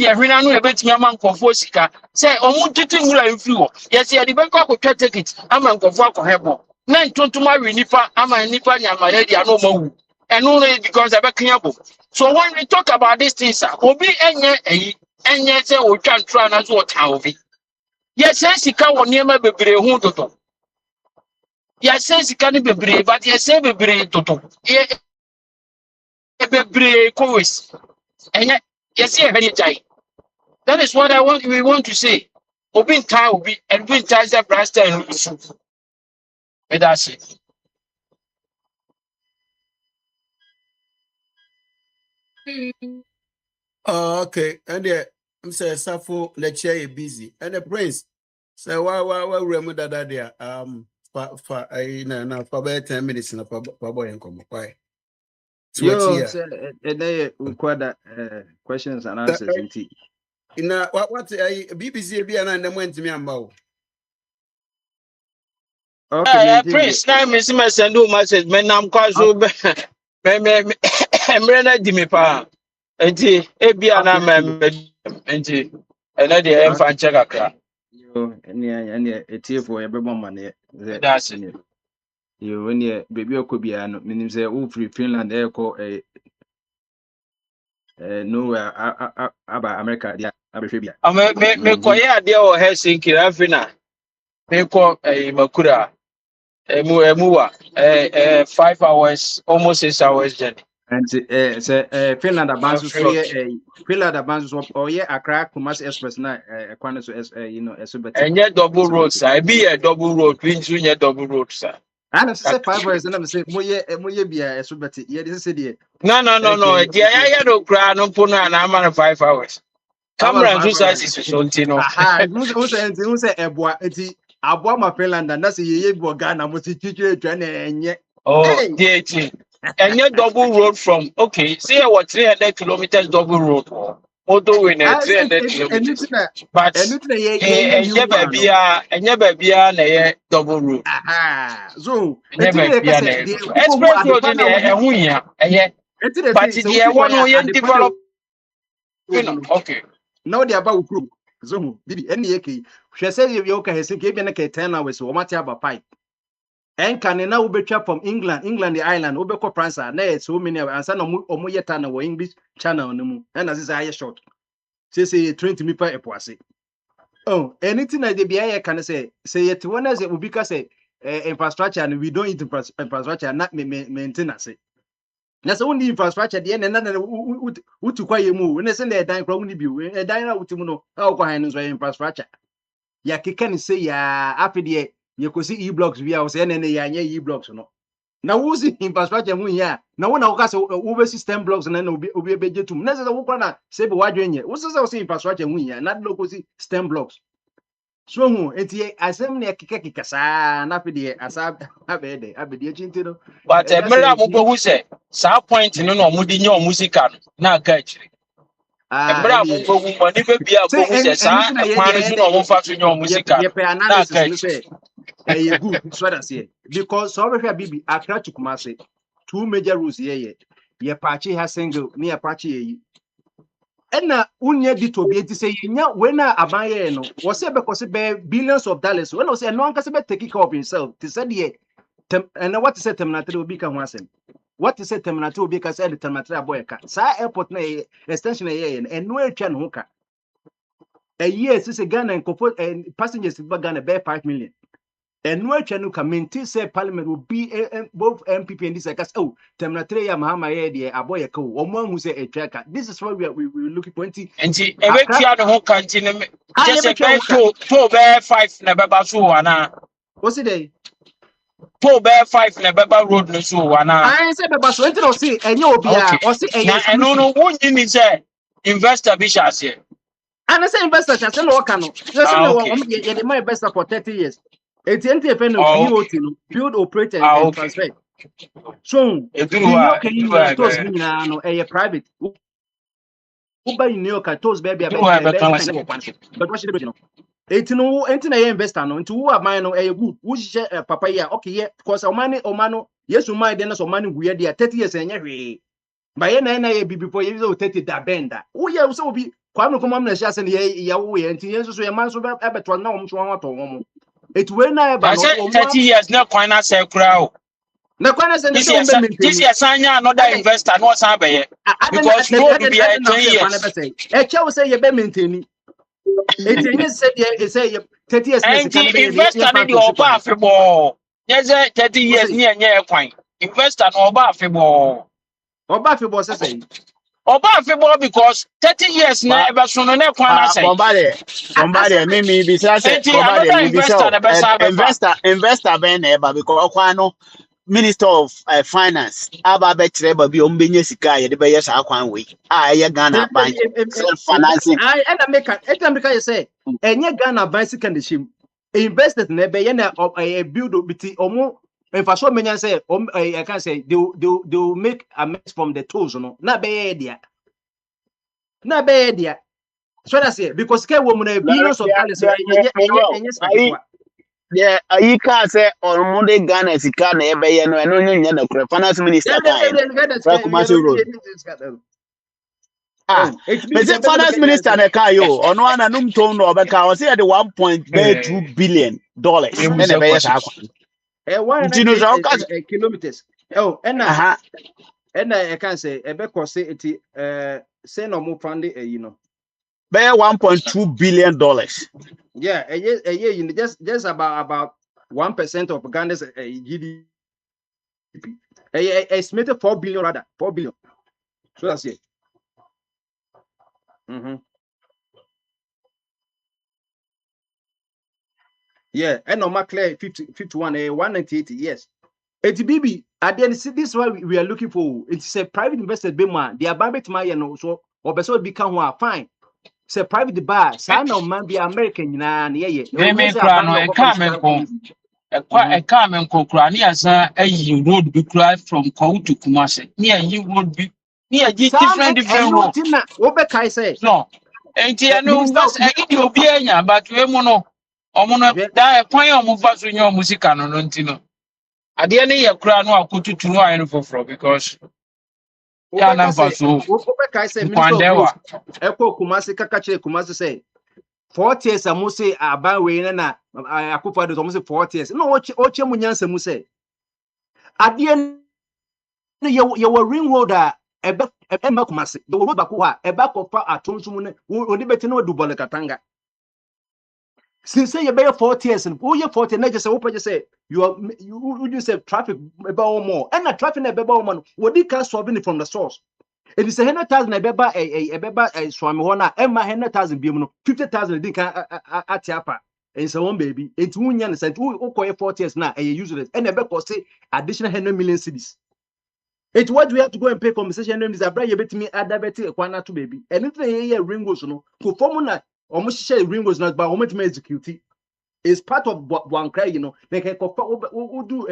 ehwena no ebetimi ama nkofo sika say omu titi ngura mfi ho yes ye de be kwa kwotwa ticket ama nkofo akohebo na ntontoma wi nipa ama nipa nyama ya dia no mawu eno no because abekan abo so when we talk about these things obi enye say otwa ntra na so otan obi yes sika wo niema bebre hu toto yes sika ni bebre but yes bebre toto ye bebre kowes and yes, that is what we want to say. Open tie will be and win ties that blaster and that's it. Oh, okay. And I'm saying Safo lecture busy. And the prince. So why remember that there? For about 10 minutes in a boy and come. Why? Yo, say require questions and answers in tea. What BBC be and them went to me about. Okay, Prince, now Miss and do message, men, I'm quite so bad. I'm ready to me, pa. And another infant check. Yo, and a tear for every woman. That's it. You when you baby Okobiano, meaning say, oh, free Finland, echo a nowhere about America, yeah, Abifibia. I me quiet there or Helsinki, Afina. Me call a Makura. 5 hours, almost 6 hours journey. And say Finland advances Finland advances or yeah, Accra Kumasi Express now, and yet double road, sir. I be a double road, means you double road, sir. And I say 5 hours, and I'm saying, Moye be a subati. Yeah, this is it. No. The I don't cry, no puna, and I'm on 5 hours. Camera two sizes, so who say Abwa my Finland, and that's a ye Ghana, must teach and yet. Oh, dear. And yet double road from see what 300 kilometers double road. Although in 300 kilometers, but never be a double road. So never be an express road in there, but the one who develop. Okay. No, they about group. So, Bibi, any she said you okay, has given a 10 hours or matter about pipe. and can now be from England the island ubeko France na so many and say no omo yeta na wo English channel no mu and as is aye short say 20 me per epoase oh anything that they be aye can say yet when as it will be say infrastructure and we don't eat infrastructure not maintenance na so the infrastructure the na utu kwa yemu na say na dan kwa uni bi we dan na utu mu no how kwa han so infrastructure ya keka ni say ya afide ye kosi e-blocks we say na ya anya e-blocks no na wo si infrastructure mu ya na wo na wo ka say wo be system blocks na obi beje tum na say wo kwa na say be wadwenye wo say infrastructure mu ya na do kosi system blocks so hu enti asem na keka saa na afide asa abede chinti no but mera mo bo hu say sa point no no mo di nye o musika no na aka akire mera mo bo hu mo ni be bia bo hu say sa kwan no so no mo fa so nye o musika na aka akire good so that's here because so we bibi Accra to Kumasi 2 major routes here ye patchy ha single near patchy ye na unye di to be say nya when na abaye no was say because be billions of dollars when was say no anka say be take care of himself to say the and what is say terminate obi ka ho asem what is say terminate obi ka say the terminate aboy ka sa airport na extension ye and no atwa no ka a year say Ghana and passengers in Ghana be 5 million. And no channel can maintain say parliament will be both MPP and this because oh terminatory ya mahama ye de aboye ko omo hu say a tracker. This is what we looking for. And the ebetia no ho kanti ne just a to be 5 na beba so wana what's it day to be 5 na beba road no so wana I say beba so enti no see enye obia o see enye no wonyi ni say investor bi shase and I say investor shase no waka no so say no ye dey my investor for 30 years. Enti pen of BOT no build operate and transfer. So New York and toes no private. Uba in New York toes baby but what should no enti no enti na investor no enti who are mine no good who share papa ya okay yeah because omano yesu mind dey na so money guye dey 30 years enye hwe ba ye na ye before ye 30 da benda wo ye so bi kwame ko mam na share say ye wo ye enti ye so ye man so beto na wo so wan to wo it when I about 30 years na kwan na say kura o na kwan na say this year sanya another investor no san be ye because no be 20 years e che say ye be maintain it you say 30 years and the investor no dey oba afebo yes 30 years ni enye kwan investor no oba afebo say oba afebo because 30 years na ebe so no na kwan na say bombade me be say bombade be investor ben na eba because kwan no Minister of Finance aba betre ba bi o mbenye sika ye de be yes akwan we ye Ghana ban self financing and make you say enye Ghana ban sika de shim investors na be ye na build obiti omo infrastructure menya say I can say they will make a mess from the tools no na be dia so that's it because ke woman billions of dollars enye yeah, you can't say on Monday Ghana sika na ebe ye no eno nya na kure finance minister kan but the finance minister na kai yo ono ana num ton no obeka o say the 1.2 billion dollars na ebe ye sa akwa 1 kilometers and I can say ebe ko say eti say no mo fund you know be 1.2 billion dollars. Yeah, just about 1% of Ghana's GDP. Estimated 4 billion rather 4 billion. So that's it. Yeah, and normal clear 51 198 yes. It's BB at the end this is what we are looking for. It's a private investor bema. They are buying my no so or beso become one fine. Say private bar, sign of man be American na ye. Me kra no e ka men ko kra ni asa ayi road bi kra from Kwawu to Kumasi. Ni ayi road bi ni ayi different road. Na wo be kai say. No. Enti eno was ayi di obi anya but we mu no omo no da e kwan omo fa so nya omo sika no nti no. Ade ne ye kra no akotutu no ayi no foforo because ya na fa so. Wo be kai say minister of Kumasi kaka che Kumasi say 40 years I must say about we na Akufo do almost 40 years. No, oche munyansa mu say. Ade no you ring road a ebe kumase. The road back ho a ebe kofa atonso ne oni beti no du bole katanga. Since say you be 40 years and who you 40 na just say who just say you say traffic about more. And the traffic na about more. What they can solve it from the source. It is 100,000 a swami hona Emma 100,000 biom no 50,000 din kan atiapa and so on baby it wunya na say who 40 years now useless and ebe cost additional 100 million cedis. It what we have to go and pay compensation names abra ye betimi adabeti ekwana to baby anything here ringos no ko formula almost share ringos not but almost execute is part of one cry, you know. Like a do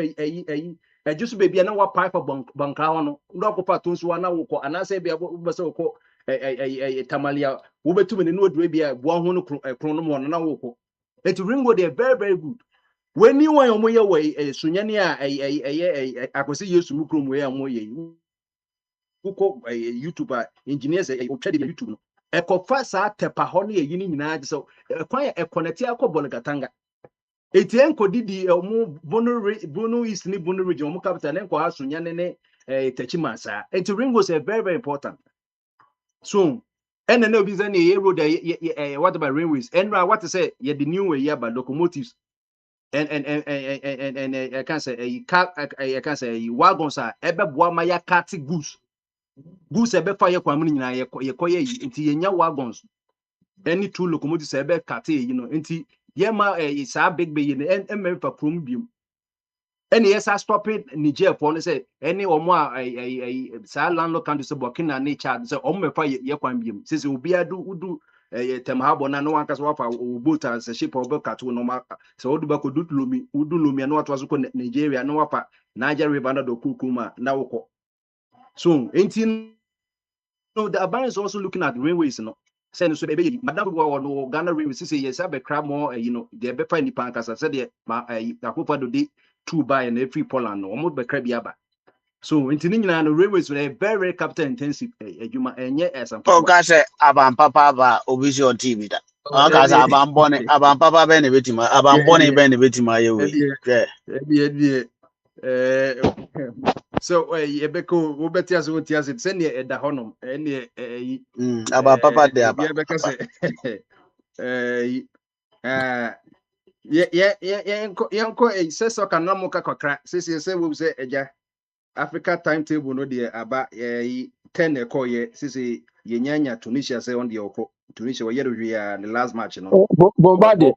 a just baby and our pipe of bankano, no patons one hour, and I say be able to a tamalia, over 2 minutes, no be a 100 chronom one hour. It ringo they very, very good. When you are on your way, a Sunyania, I could see you to move from where I'm who a YouTuber engineers a YouTube. A cofasa tepahoni a union so a quiet a connectia cobolatanga. Etienne Kodidi, Bono East ni Bono region, Mo capital, and Kwa Sunyane, Techimasa. And to ring was a very, very important. So, and I know this any road, what about railways? And what to say, yeah, the new way, yeah, but locomotives. And I can't say a car, I can't say wagons are ever Wamaya Kati goose. Goose ever fire Kwamina, Yenya wagons. Any two locomotives ever Kati, you know, into Yema is a big bay and America Crumbium. And yes, I stop it Niger for say any or more a landlord country so Burkina nature, so Omefa Yaquambium. Says it will be a do Temhabon, no one can swap a boat as a ship or Burka to no mark. So Oduba do Lumi, Udu Lumi, and what was Nigeria, no upper Niger River do Kukuma, now. So, 18. No, the Alban is also looking at railways, you know. Saying so, baby, Madame no Ghana railways say yes, I be crab more, you know, they be finding pancas. I said, yeah, I hope I do the 2 buy and every Poland, almost by crab. So, in Tinina, the railways were very, very capital intensive, and yet, as I'm Focus about Papa Obisi on TV. Because about Bonnie, about Papa Benefit, about Bonnie Benefit, my way. So, Ebeko, Ubetias, Utias, it's any at the Honum, any about Papa there. Yanko, a says, can no more crack. Since you say, we'll say, Africa timetable, no dear, about 10 a call, since Yenya, Tunisia, say on the Oko, Tunisia, where we are the last match, you know. Bombardier,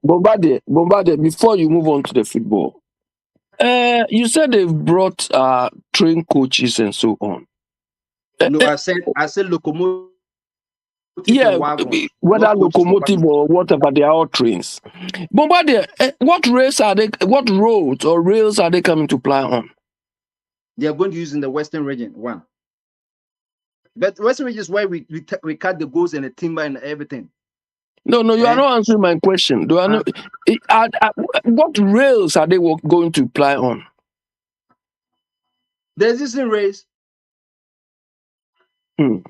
before you move on to the football. You said they've brought train coaches and so on. No, I said locomotive. Yeah, whether locomotive or whatever, they are all trains. Bombardier, what roads or rails are they coming to ply on? They are going to use in the Western region, one. But Western region is where we cut the goods and the timber and everything. No, you are not answering my question. Do I know what rails are they going to ply on? The existing rails. But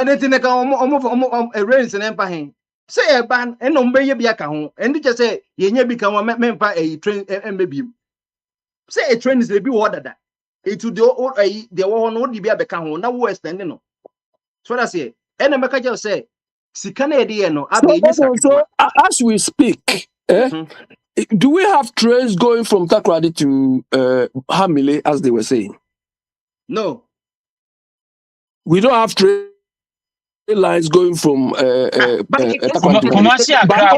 the thing a rails and empire. Say a ban and no may be a cajon, and they just say you become a member a train and maybe. Say a train is a bit water that it would do the one only be a becamo, now Western, you know. So I say, and America just say. So as we speak, do we have trains going from Takrady to Hamile, as they were saying? No. We don't have train lines going from Kumasi Accra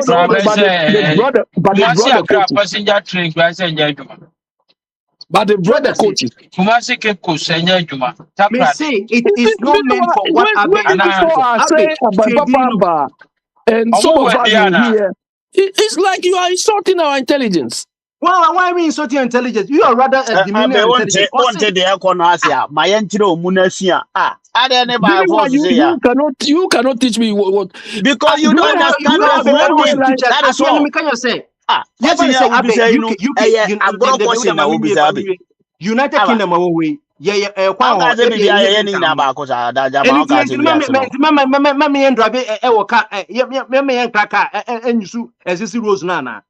passenger train but the brother coaches. Kumasi Keko Senya Juma. Me say it is not meant for what and some of us here. It's like you are insulting our intelligence. Well, why are we insulting your intelligence? You are rather a demeaning intelligence. You cannot teach me what because you don't understand that is all. United Kingdom away. How can say bibi aye ni na ba ko sa da jama how can say we ase no. me en drive e wo ka me en kraka enyusu esisi rose na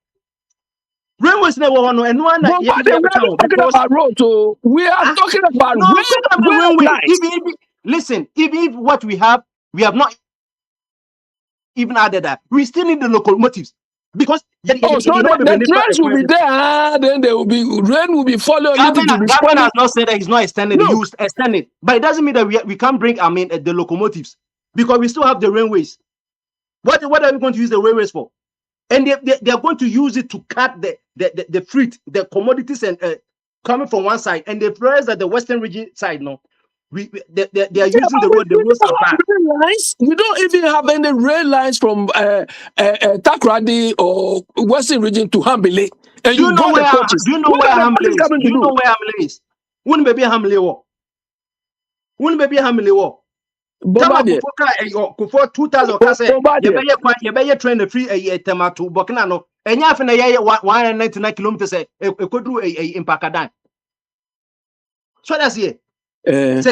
railways na wo no eno na But what we are not talking about road, so we are talking about no railway lines. even listen, even if what we have not even added that, we still need the locomotives because So the trains will be there, then there will be rain will be following. Government has not said that he's not extending it. You extend it, but it doesn't mean that we can't bring the locomotives because we still have the railways. What are we going to use the railways for? And they are going to use it to cut the freight, the commodities, and coming from one side, and they realize that the western region side, no, they are using the road. The roads are bad. We don't even have any rail lines from Takrady or western region to Hambele. And Do you know where Hambele is? Do you know where Hambele is? Wouldn't be Hambele war. Wouldn't be Hambele war. Bombardier. For 2000 you better train the free tomato Burkina no. And you have 199 kilometers a could do in Pakadan. So that's it. I'm not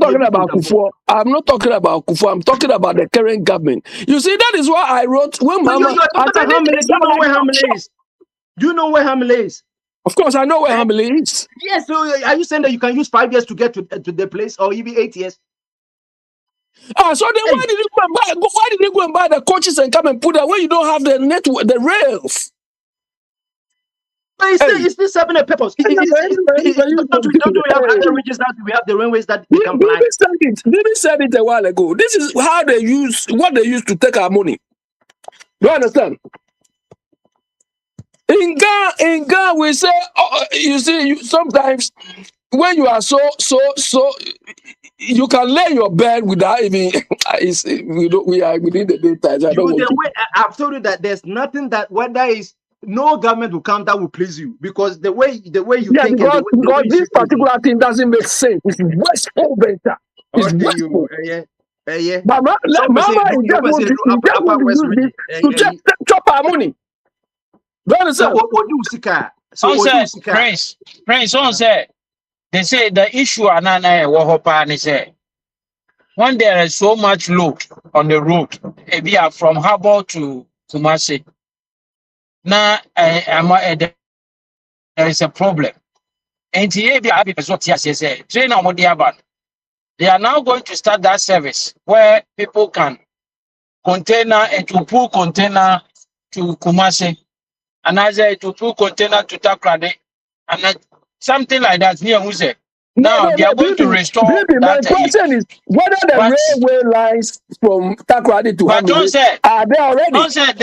talking about Akwantufuo. I'm not talking about Akwantufuo. I'm talking about the current government. You see, that is why I wrote when Mama. Do you know where Hambele is? Of course, I know where Hambele is. Yes. So are you saying that you can use 5 years to get to the place, or even 8 years? So then why did you go and buy? Why did you go and buy the coaches and come and put that when you don't have the network, the rails? But it's still serving a purpose. Don't we have other regions that we have the railways that we can fly? Bibi said it a while ago. This is how they use what they use to take our money. Do you understand? In Ghana, we say, you see, sometimes when you are so, you can lay your bed without even. We are within the daytime. I've told you that there's nothing that whether is no government will come that will please you because the way you think. Because this particular thing doesn't make sense. It's wasteful better. It's wasteful. But Mama is just want to use this to chop our money. So Prince, on say they say the issue anana wohopa ni say when there is so much load on the road, maybe from Harbour to Kumasi. Now there is a problem. And they are now going to start that service where people can container and to pull container to Kumasi. And as to pull container to Takrady, and something like that. Near Muse. Now they are going to restore that. My question is whether the railway lines from Takrady to Hambele are they already? Don't say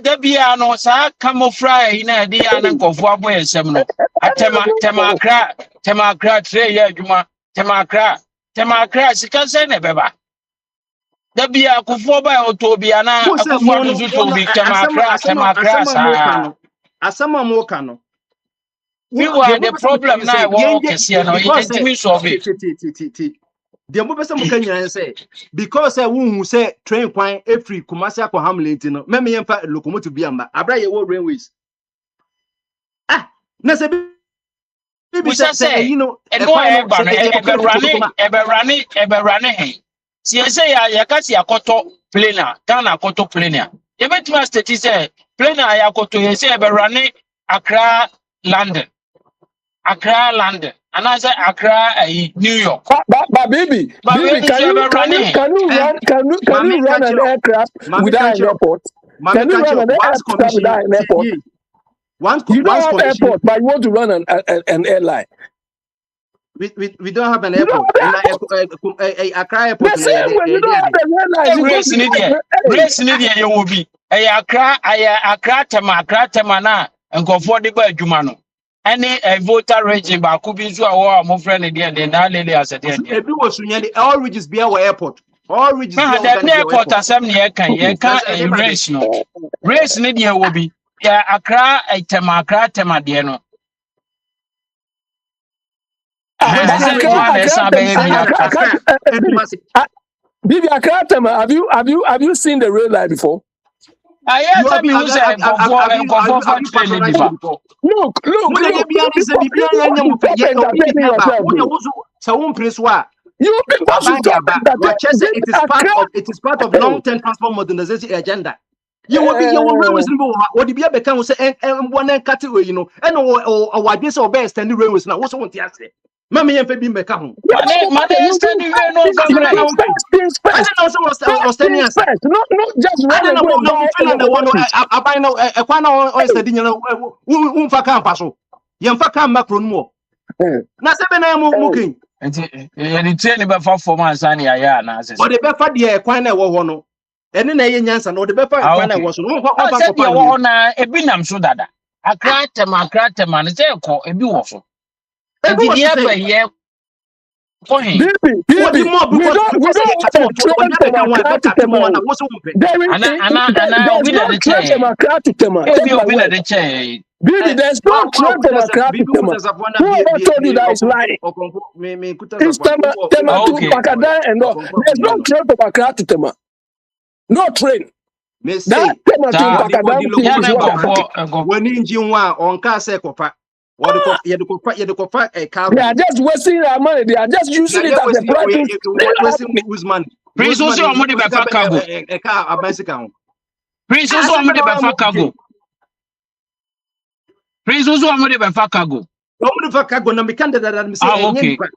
there be no sa camouflage in a dia and Kofua boy semno. Temakra tray juma temakra sikase ne beba. There be a Kofua by Otobiana Akwantufuo to be temakra. Asama mo kano. We were the problem now. The mo person mo kanya say because who say train kwan every Kumasi akwa Hamlet no me yemfa locomotive bi amba abra ye wo railways na say we say you know ebe running see say ya kasi akoto planer Ghana akoto planer you bet me state say planer ya akoto ye say ebe running Accra London and I say Accra New York. But baby, can you run an aircraft without an airport? Can you run an aircraft without an airport? You don't have an airport, but you want to run an airline. We don't have an airport. Accra airport. The same way you don't have an airline. Race in India, you will be Accra tema na and comfortable Jumano. Any voter region, but could be so our more friendly than that lady as a dear. All regions be our airport. All regions be our airport. As some year can race no. Race in India will be Accra tema dieno. Bibi Accra tema, have you seen the rail line before? I You tell have me you who say have you patronized him before? Look, Muna ye bia ni se bibia nya mo pe ye obi di entertaining heba yourself. wo de wo so so wo mpre so a You people should aban de stop aba wa entertaining chese this it is Accra. part of long-term transport modernization agenda. Ye will be ye will railways ni bo wo de bia be kan wo se en bo na nkate we you know en o wadwe se obe extend railways na wo so wonte ase ma me ye fa bi mbeka ho Mane extend we no ase be na family. wo bai Things I first. don't know so First was standing things asa first. Not just I run don't and know go and no buy Finland the one locomotives. abai no kwa na o study nyina wo fa kan pa so ye mfa kan macro no mo na se be na mo king Nti ye train be for form and ya na or asese. the befa de kwan na ɛwɔ hɔ no ɛne na ɛyɛ nyansa no the befa Ah kwan na okay. ɛwɔ so no Oh ɔmfa said nkɔfa ya no wo mu na ebi nam so dada. Akra tema ne say ko ebi wo so. ebi Nti wɔ so dia sɛ ba ye ko hin. wɔdi BB, more we because don't ɛkate have wɔ a so train ɔdi from abɛka ho a Accra to ɛbɛkate mu Tema. na wo so wompɛ Ana There's obi no na de train from che. Accra to Tema. Ebi Take my obi na word. de che. BB, there's no wa train from kuta sa Accra to bibi Tema. kuta sa fona Whoever told you bi that is lying? okonfo me kuta sa It's fona Tema, wo Tema Ah to bibi okay. okoye Pakadan and all. okonfo There's no mo train from Accra to Tema. No train. me That say Tema to Ta Pakadan wodi thing ya is na locomotive what ko they're fa talking. woni nji nwa onka se kofa wodi ko ye de ko fa They cargo are just wasting our money. They are just using it yeah as a practice. we Usman Prince also omo de be fa cargo. e ka abansika ho Prince also asa omo be de na be wa fa mo cargo. king Prince also omo de be fa cargo. omo de fa cargo na me kan da me say Ah enye okay. nkwa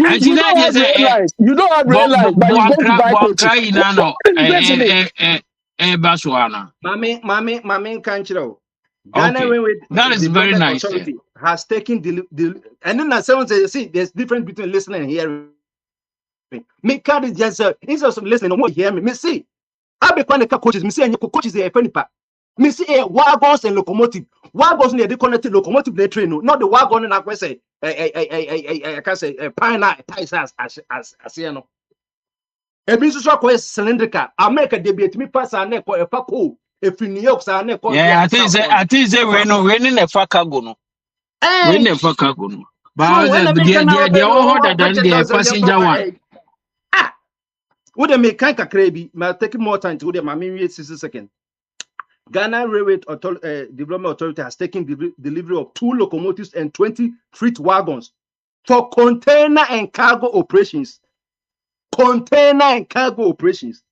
Anti You na don't je have say rail lines. You don't have rail lines, but you go to buy coaches. Boankra ina no What is this in it? baswana. mami kan kire Ghana Okay. Railway That is very Development nice. Authority has taken and then someone says, see, there's difference between listening and hearing. Me can't just instead of listening, no more hear me. Me see, I be quite coaches. Me see, and coaches are a funny part. Me see, wagons and locomotive. Wagons near the connected locomotive they train. No, not the wagon and I say, I can say, pine ties as you know. A business is cylindrical. America debate me pass and neck or a cool. If in New York, I neck or Yeah, South I think say we no we ne fa cargo no. We Eh, ne fa cargo no. But so when I make an hour, the all that than the 100,000 passenger one. ah, would they make kind of crazy? May take more time to them. I mean, 60 seconds. Ghana Railway Development Authority has taken delivery of 2 locomotives and 20 freight wagons for container and cargo operations. Container and cargo operations.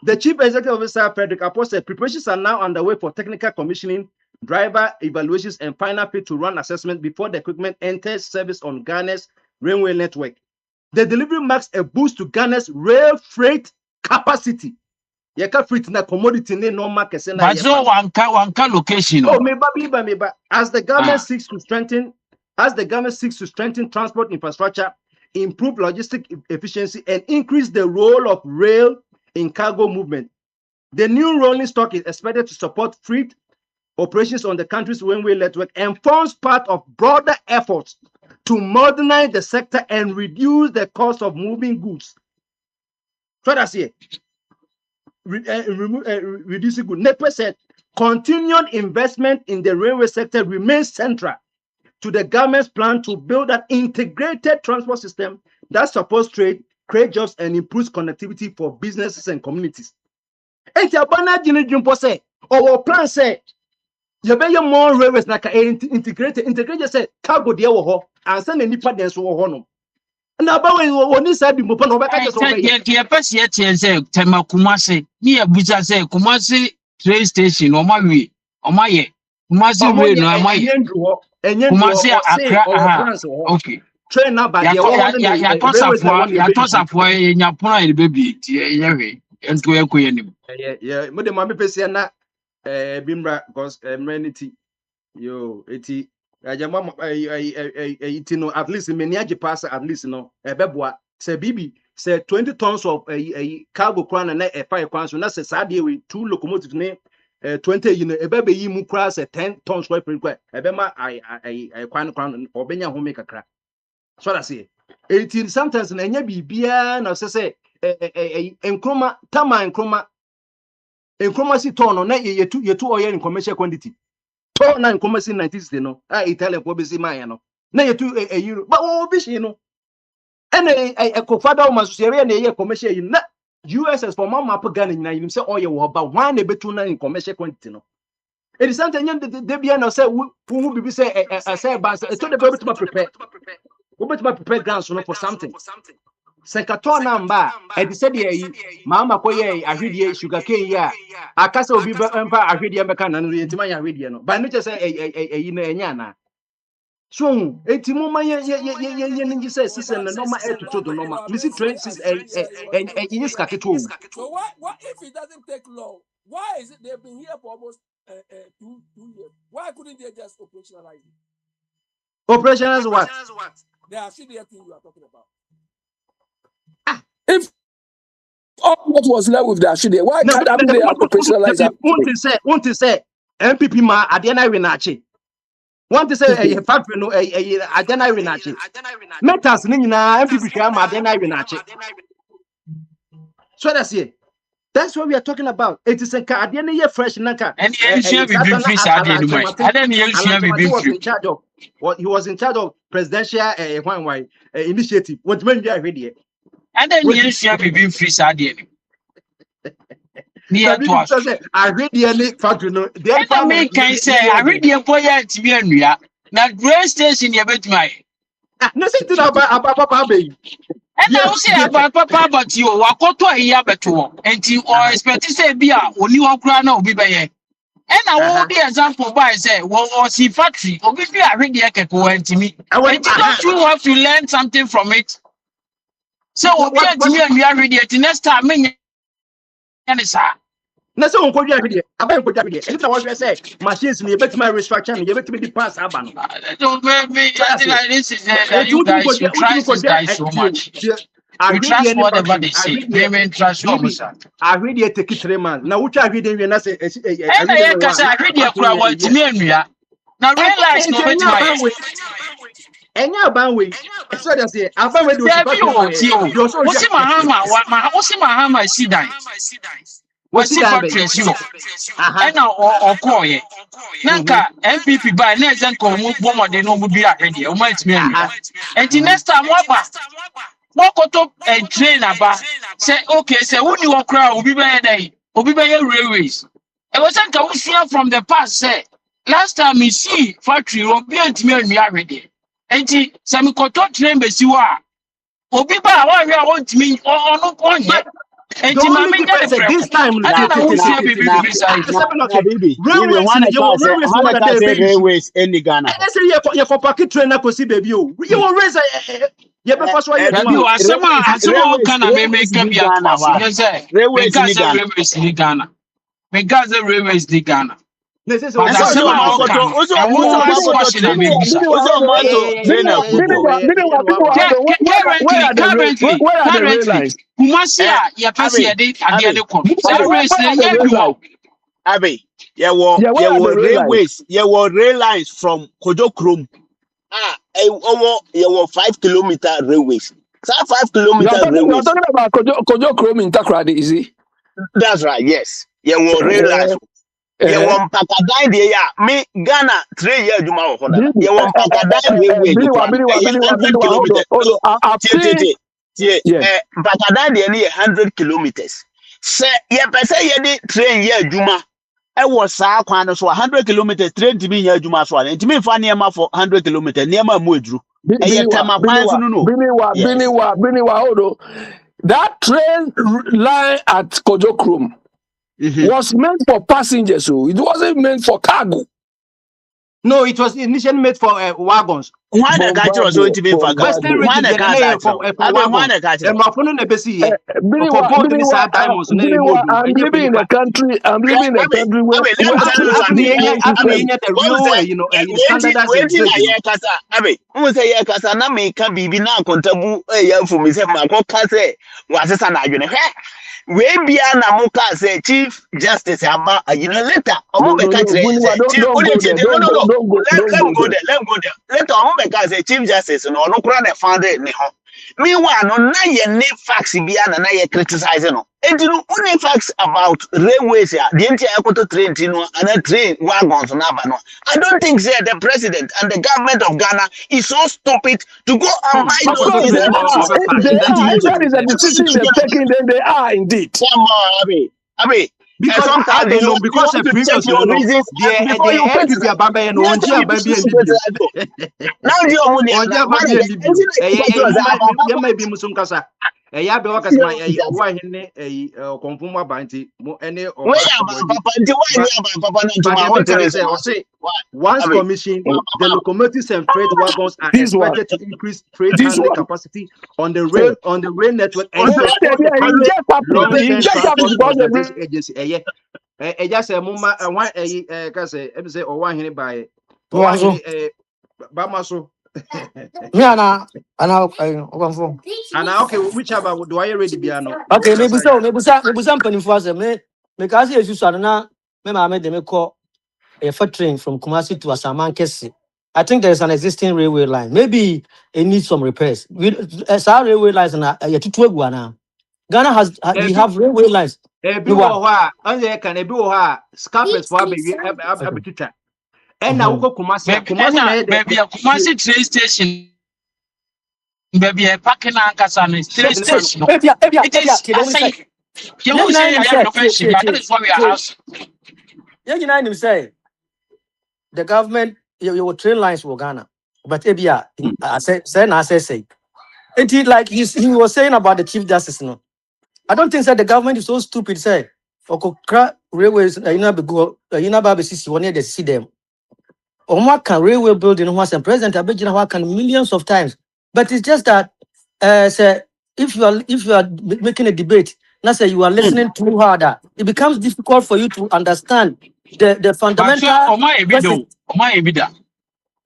The Chief Executive Officer, Frederick Apo, said preparations are now underway for technical commissioning, driver evaluations, and final pay to run assessment before the equipment enters service on Ghana's railway network. The delivery marks a boost to Ghana's rail freight capacity. Yeka freight na commodity ne no market na But so yefa. one ka location Oh, no. meba. As the government Ah. seeks to strengthen transport infrastructure, improve logistic efficiency, and increase the role of rail in cargo movement, the new rolling stock is expected to support freight operations on the country's railway network and forms part of broader efforts to modernize the sector and reduce the cost of moving goods. So that's it. Reducing goods. NEPA said continued investment in the railway sector remains central to the government's plan to build an integrated transport system that supports trade, create jobs, and improves connectivity for businesses and communities. Enti abana jini jumpo say, our plan say, you be more railways na ka integrated say cargo dey wo ho ansa na nipa den so wo ho no. Na ba we woni sa bi mo pa no be ka just wo be. The person here say tema Kumasi. Ni abuja say Kumasi train station o ma wi. O ma ye. Kumasi Omo rail ye no ma ye. enye ndu Kumasi ho say Accra our plans ho. okay. Train na ba dey wo ho na railways na one Ya tosafo nya pona e bebi ti ye hwe. Ento ekoye nim. yeah mo de ma me pese na bimra because mrenity yo eti ajama iti no at least many age pass at least no ebeboa say bibi say 20 tons of cargo kran na e 5 kwan so na say sadie we 2 locomotives ne 20 yi no ebebe yi mu kra say 10 tons for per kwa ebema I kwan obenya ho me kakra so that say 18 sometimes na nya bibia na say enkroma tama enkroma si ton no na yetu oil in commercial quantity to na nkomasi 90s no Italian ko besi man no na yetu euro but o bi shi no ene ekofada o maso sere na ye commercial yi na USS for mama Ghana in you say oh yeah but one a betu na in commercial quantity no. It is something they be no say who be say say but it's to the people to prepare. We better prepare grounds for something. Sekato number e said ye mama ko ye ahwedie sugarcane ya akasa obi be empa ahwedie beka na no yentima ya ahwedie no but no just say yi na enya na so enti mo ye ninji say season na normal air to the normal me see train is yin skaketo. So what if it doesn't take long? Why is it they've been here for almost 2 years? Why couldn't they just operationalize it? Operationalize what? The Ashidia thing you are talking about. If all what was left with the Ashidia, why can't they operationalize that? Want to say MPP ma adena we na chi. Want to say a factory no adena we na chi. Metals ni na MPP hwa ma adena we na chi. So that's what we are talking about. It is a adena ye fresh naka. And he should be free Saturday. I don't be free. He was in charge of presidential initiative. What men be already. And then he should be free Saturday. Near to us. I read the factory. No, the can say, I read the employer to be in Ria. Now, great station, you bet my. Nothing about Papa baby. And I will say about Papa, but you are caught to a year better. And you are expected to say, Bia, when you are crying, will be by. And I will be example by say, well, or see factory, or if you are reading a capo to me. And don't you have to learn something from it? So, what to me and we are ready at the next time. Na so onko dia hwede abai onko dia hwede e na wo say machines ni bet my restructure ni bet me di pass aba no don't me this is you guys you trust this guy so much you trust whatever they say they mean trust you I read it take 3 months na wo twa hwede wi na say I can say I read your kura what me anua na realize no bet my enya ban we so they say aban we do o si mahama si dan wasi factory si wo ena okoye nanka MPP by na ezen ko mu bomode no mu bi ahwede o might me anua enti next time what koto train aba say okay say who ni okra obi be railways e was say ka usua from the past say last time me see factory obi antime anua ahwede enti say me koto train be si wa obi ba wa hwe a wontimi ono onye. This time, railways in Ghana. I say you for pocket train na kosi baby o. You will raise you be first why you asema kana me make be at railways in Ghana. Because the railways in Ghana. Currently, Kumasia, ya pasi ade kon. Abi, you were railways, you were rail lines from Kojo Krom. You were 5 kilometer railways. 5 kilometer railways. You're talking about Kojo Krom in Takrady, is it? That's right, yes. You were rail lines. You want Pakadan de ya me Ghana 3 years juma wo hoda. You want Pakadan railway. Pakadan de ni 100 kilometers. Say ye pese ye di train year juma. E wo saa kwan so 100 kilometers train ti bi year juma so an. Ti me fa niam for 100 kilometers niam mu eduru. E ye tama kwan so no. Biniwa hold. That train line at Kojo Krom was meant for passengers, so it wasn't meant for cargo. No, it was initially made for wagons. Why the catcher was going to be for Western region for wagons. And Mafuno Nebesi, I'm living in the country. I'm living in the country where we be an amoka say Chief Justice Aba later. Let go there. Let Omobeka say Chief Justice no kura na found it. Meanwhile, no na ye ne facts bi ana na ye criticize no. Enti no only facts about railways ya. The entire Ekoto train no and train wagons na ba no. I don't think say the president and the government of Ghana is so stupid to go and buy Of those course, things they that are. If they that are, you if use. that is a decision they've taken, then they are indeed. Come on, Abi. And because I sometimes don't know you because want the to check previous your no reasons before the you APP criticize. ababa no Yes, onji you ababi choose to eni bio. criticize. Now the only Onji man ababi again. eni And bio. You might be musum kasa. Ya be wakas my wa hene konfumo abanti mo ene where okwa am akobodi. Papa? Why am Papa? But the Not to American this say, or man. say, Why? once Abi. commissioned, the locomotives and freight wagons are This one, expected to increase freight this handling one. capacity on the rail network and Also, support the It public just happened. It long-term just happened transport because of modernization agency. Just a muma one can say or one here by or one So, here Bamaso. me and I And okay, whichever do I already be ano? okay, maybe some penny for us. Me kasi yesu so na me ma me de me call a freight train from Kumasi to Asaman Kesi. I think there is an existing railway line. Maybe it needs some repairs. Our railway lines na Ghana has we have railway lines. Ebi Me wa. wo ho a onye can ebi wo ho a scarpers for abetwitwa. And now Mhm. go Kumasi Baby, Kumasi na baby, a Kumasi train station. Baby, a parking anchors on the train station. It is, Tie I dem say. say, you Yeah, will you know say, him I have say. innovation. That is what we are asking. Yeah, you know him say. The government you train lines for Ghana. But ebia I say. It like he was saying about the Chief Justice. No, I don't think that the government is so stupid. Say, Okokra railways, you know, Baby Sisi, one year they see them. Oma can railway building was and President Abedina can millions of times. But it's just that, say, if you are making a debate, not say you are listening too harder, it becomes difficult for you to understand the But sure, fundamental oh my, questions. ebida.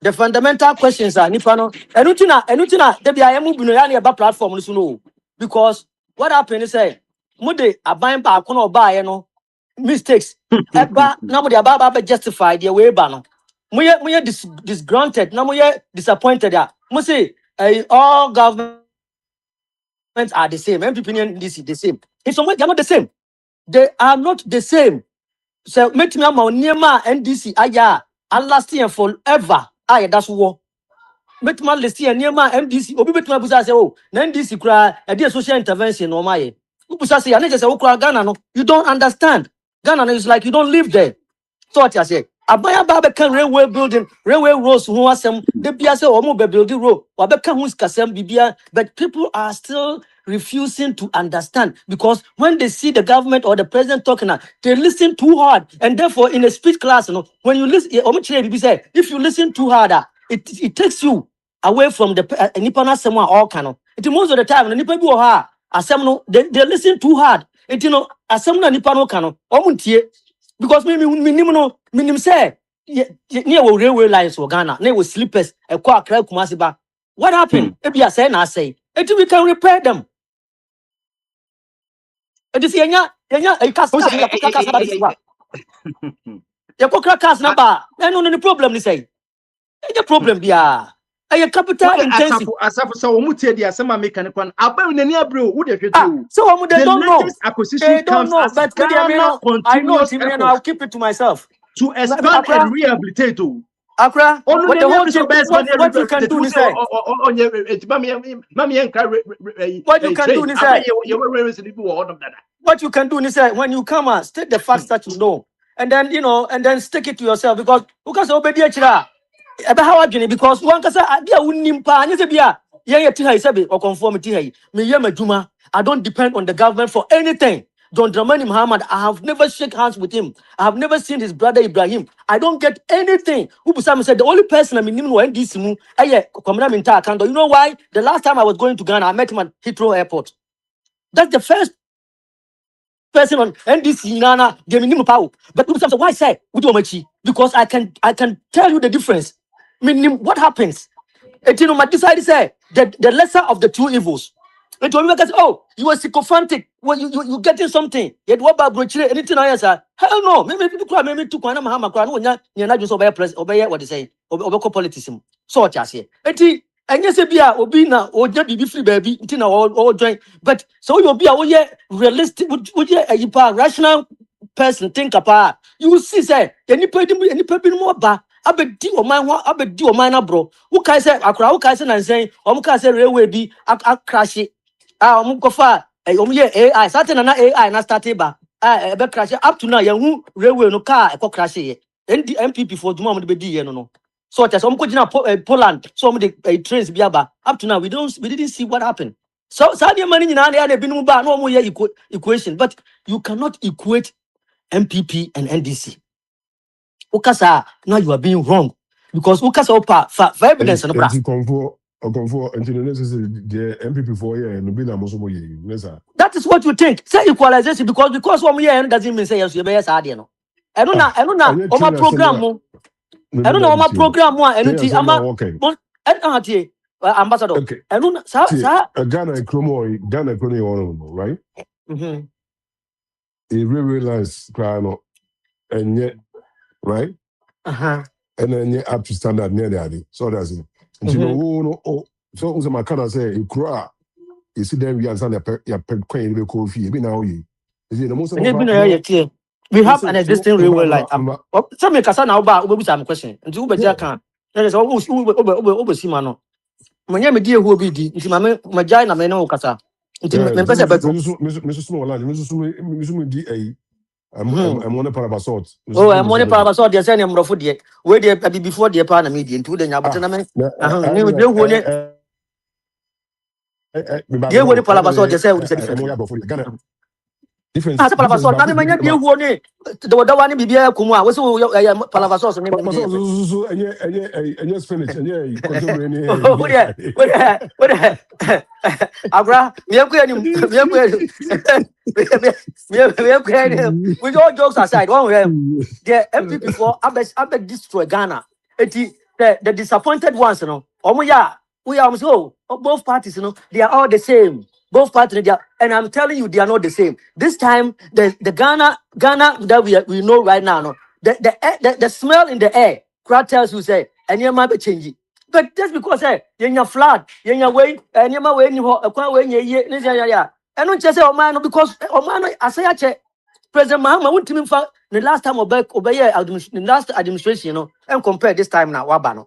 The fundamental questions are nipano. Enutina, they be I am moving about platform no. Because what happened is say, Mude abine ba kono ba no mistakes. Eba na mude ababa justify the way ba no. Muye disgruntled, na muye disappointed ya. Mu say all governments are the same. MPP and DC the same. In some way they are not the same. They are not the same. So make me ama oniema NDC aya and last year forever. Aya that's war. Betuma list here near my MDC, Obi Betuma Busa say, oh, NDC cry, a dear social intervention no my. Ubusa say, I need to say, oh, Ghana, no, you don't understand. Ghana is like you don't live there. So what I say, Abaya Baba can railway building, railway roads who are some, the Piazza or mobile building road, or Becca who's Casem Bibia, but people are still refusing to understand because when they see the government or the president talking, they listen too hard. And therefore, in a speech class, when you listen, if you listen too hard, it takes you away from the nipa na asem a all can. It most of the time the nipa bi wo ha asem no they listen too hard. It asem na nipa no can no omuntie because me nim no me nim say near railway lines for Ghana na we sleepers e kwa akra kumasi ba. What happened? Ebia say na say. It we can repair them. It is yenya e kas Who kas say ya kuka kas na ba this one. Ya kuka kas na ba. No problem ni say. The problem bia. Capital intensive. Asafu so omutie di asema mechanic one abawi nani abro wo de hwete o. So they The don't know. latest acquisition They don't comes know. as But Ghana I know continuous Timmy and I'll efforts keep it to myself. to expand and Accra, rehabilitate o. Accra, Onu what the nani whole ebi so thing, best man what you can rehabilitate do wo is say say, onye mami enka what you can do train is abaye say, ye we receive wo odom dada. what you can do is say, when you come and state the facts that you know, and then and then stick it to yourself because obedi achira. Ebe how adwene because one kasa ade a wonnim pa anya se bia ye ti ha isabe or conformity ha me ye madwuma. I don't depend on the government for anything. John Dramani Muhammad, I have never shake hands with him. I have never seen his brother Ibrahim. I don't get anything. Ubusam said the only person I mean when this mu Kwamina Minta Kando. You know why? The last time I was going to Ghana, I met him at Heathrow Airport. That's the first person on NDC Nana gave me power. But Ubusam said, why say because I can tell you the difference. Meaning what happens? My decided say the lesser of the two evils. And to me, because you were sycophantic. Well, you getting something. Yet what about brochure? Anything else? Hell no. Maybe people cry. Maybe two kwana mahama cry. No, you're not just obey press. Obey what they say. Obey politicism. So what you say? And yes, be a obi na oja bibi free baby, ntina all join. But so you be a oye realistic, would you a rational person think about? You will see, say, any person more ba. I bet do or mine, I bet do or mine, bro. Who can say, I cry, who can say, and saying, can say, railway be, I crash it. Go far. AI, certain and AI, and I started ba. I bet crash up to now, young railway no car, I crash it. MPP for the moment be D, no. So as I'm going to Poland, some of the trains be about up to now. We didn't see what happened. So Saudi money in the been no more equation, but you cannot equate MPP and NDC. Ukasa, now you are being wrong because Ukasa opa for evidence and Anti Convo, and the MPP for year and Nubina Mosomo. that is what you think. Say equalization because 1 year doesn't mean say yes, you better say no. I don't know, my program. I don't know my program one and ambassador. Okay. I don't know, Ghana Chromo, right? mm-hmm. He realized crown and yet, right? Uh-huh. And then yet up to standard near the so that's it. And you know, so my kind of say, you cry. You see, then we understand your queen will call fee. Be now you. Is it the most of we have an existing railway line. Some make us now about we some question. And you better can. There is always over Simano. When you dear who will be the Majina Meno Casa. Mr. Small Land, Mr. DA. I'm on a parabasort. Oh, I'm on a parabasort. They're saying I'm rough yet. Where they before the partner media into the Nabatana. They were the parabasort. They say, difference. As a palavasor, not many of you who need the one be a Kuma was palavasor and yes, finish. And Abra, with all jokes aside, one way, the MPP for Abed destroy Ghana. The disappointed ones, you know. We are so both parties, you know, they are all the same. Both parties, and I'm telling you, they are not the same. This time, the Ghana that we know right now, no, the smell in the air, crowd tells you say, and you might be changing. But just because you're in your flat, you're in your way, and you're my way, yeah. And don't just say, oh man, because oh man, I say, President Mahama went to me for the last time obey the last administration, you know, and compare this time now, Wabano.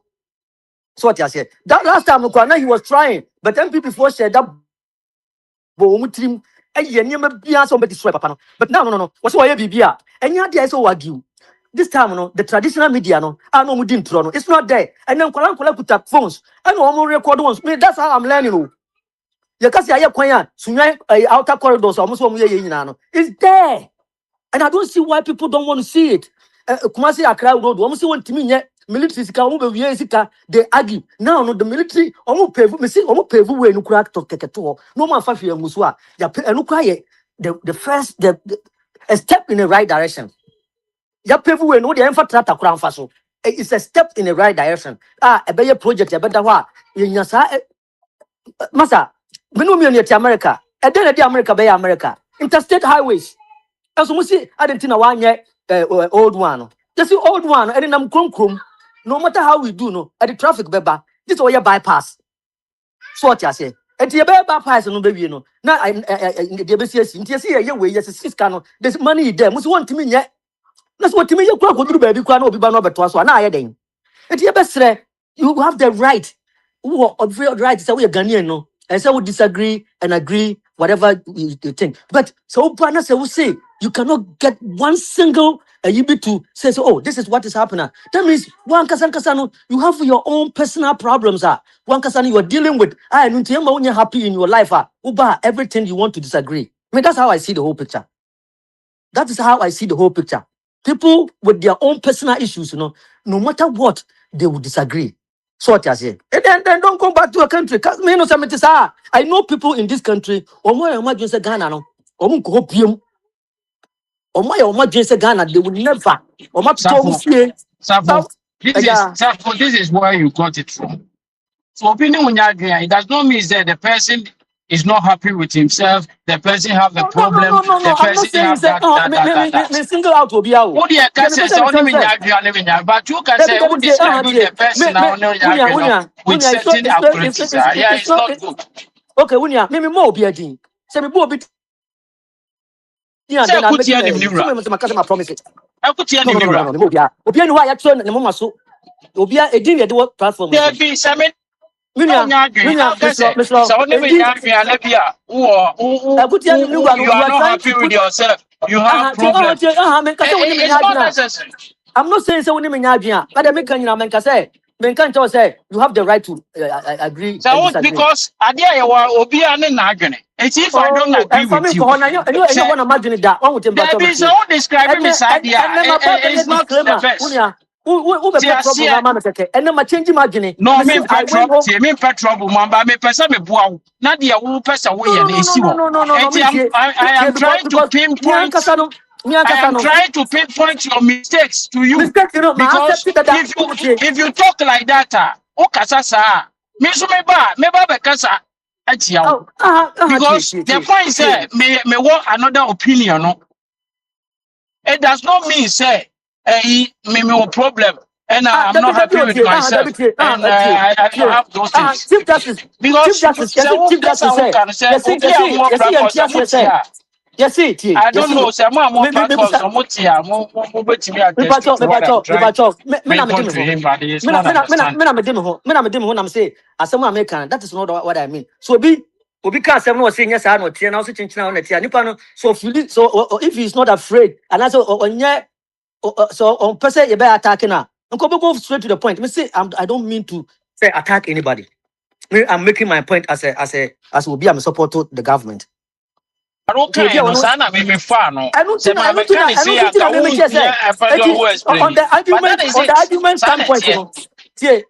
So what I said. That last time he was trying, but MPP before said that. But no. What's why BBA? And you are so wagyu. This time, no, the traditional media, no, I know we didn't throw. It's not there. And then Kola put up phones. I know I'm record ones. That's how I'm learning. You can see I have quite soon. Outer corridors almost 1 year. It's there. And I don't see why people don't want to see it. Kumasi Accra Road, almost want to mean military they argue. Now, no, the military almost pay way no crack to Keketo. No man 5 years Muswa. The first a step in the right direction. Ya pay way no the emphasis to Crown Faso. It's a step in the right direction. A better project, a better one. Masa, we know me to America. And then the America by America. Interstate highways. As we see, I didn't know 1 year old one. Just the old one, and then I'm crum. No matter how we do, no, at the traffic beba, this all your bypass. So what I say, at the bypass, no baby, no. Now I the BCS, in way, yes, 6 cano. There's money there. Must want to me yet. That's what to me you clock would do, baby, can be banner, but was one eye then. At your best, you have the right. Who are real right to say we are Ghanaian, no. And so we disagree and agree, whatever you think. But so partners will say you cannot get one single you be to say, so, oh, this is what is happening. That means one kasano, you have your own personal problems. One kasano you are dealing with. And when you're happy in your life, uba everything you want to disagree. I mean, that's how I see the whole picture. That is how I see the whole picture. People with their own personal issues, you know, no matter what, they will disagree. So what I say. And then don't come back to a country. I know people in this country, or more imagine say Ghana, no, or Ghana, they would never. This is where you got it from. So opinion when you agree, it does not mean that the person is not happy with himself, the person have a No, no, no, problem, no, no, the no. I'm not person saying have say, that. me single out Obiao. What do you can Yeah, me say? person Say me only can me say. but you can say who David, describe the person now no with Unia, certain approaches. Yeah, it's it's not, not good. okay, Unia, me more Obiadi. Say me more bit, yeah, Say then I'm akuti making ya ni a, so mniura. me my cousin, I promise it. Akuti ya No, ni no, no, no, no, mniura. no, Obia, no, I actually, the mama so, Obia, a dinner, the work platform. There be some no Unia, nyadwe. How can say? Miss So Law, only me nyadwe alebia. Abutia ni ngwa no, You you are are not trying to happy with put, yourself. You have problem. men kasa woni me It's not nyadina. necessary. I'm not saying say woni me nyadina, but me kan nyina men kasa, men kan tell say you have the right to agree and So disagree. because idea you are obi ane n'adwene. And if I don't Oh, agree and for with me, you, for her, you say want to imagine that one with him, but there be obviously. someone describing me side here. And then my papa It's made not the disclaimer. best. Unia, who be See, I trouble see. now, mamma take. And then my change imagine. No, Me me say I went trouble. home. See, me trouble, man. But me person me bua. Not the who person we No, and no, no, see no, one. no, no, no, no. And Me see, I am trying to pinpoint. me and I am Kasano. trying to pinpoint your mistakes to you Mistake, my because accept that. if you talk like that, o kasa sa. Me so me ba be kasa. Atia. Oh, Because the point is me want another opinion. No? It does not mean say me no problem and I'm not happy with myself and I don't have those things. Chief Justice, Chief Because Justice, say who Chief person Justice who say, can say yes, obi a more platforms say mutia. I don't know say more platforms or mutia more betimi attest to what I'm trying to pinpoint to him, but he is not understanding. I'm say asem American, that is not what I mean. So Obi can say no say yes I no tie now so chinchina on tie nipa no so if he's not afraid and also onye so on person you be attacking her. Go straight to the point. Me say I don't mean to say attack anybody. I'm making my point as will be I'm support to the government. I don't So kind no sana me fa no. I don't Say think my can say I aka don't who think here a person who explain on me. But that is the it. argument Sana standpoint, tie.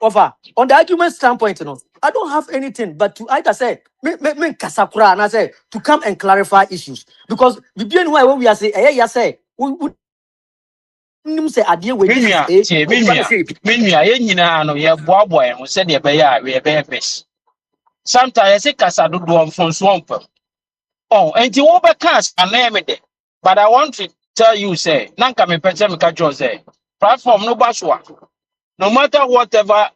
offer on the argument standpoint, I don't have anything but to either say me kasakura and I say to come and clarify issues because the being why when we are say say we say idea we this is Menua tie menua yɛn nyinaa no yɛboaboa yɛn ho sɛdeɛ ɛbɛyɛ a yɛbɛyɛ best. Sometimes yɛsɛ kasa dodoɔ mfonsoɔ mpam. Nti wobɛka asanɛɛ me de. But I want to tell you say na nka mepɛ sɛ meka kyerɛw sɛ platform no ba so a no matter whatever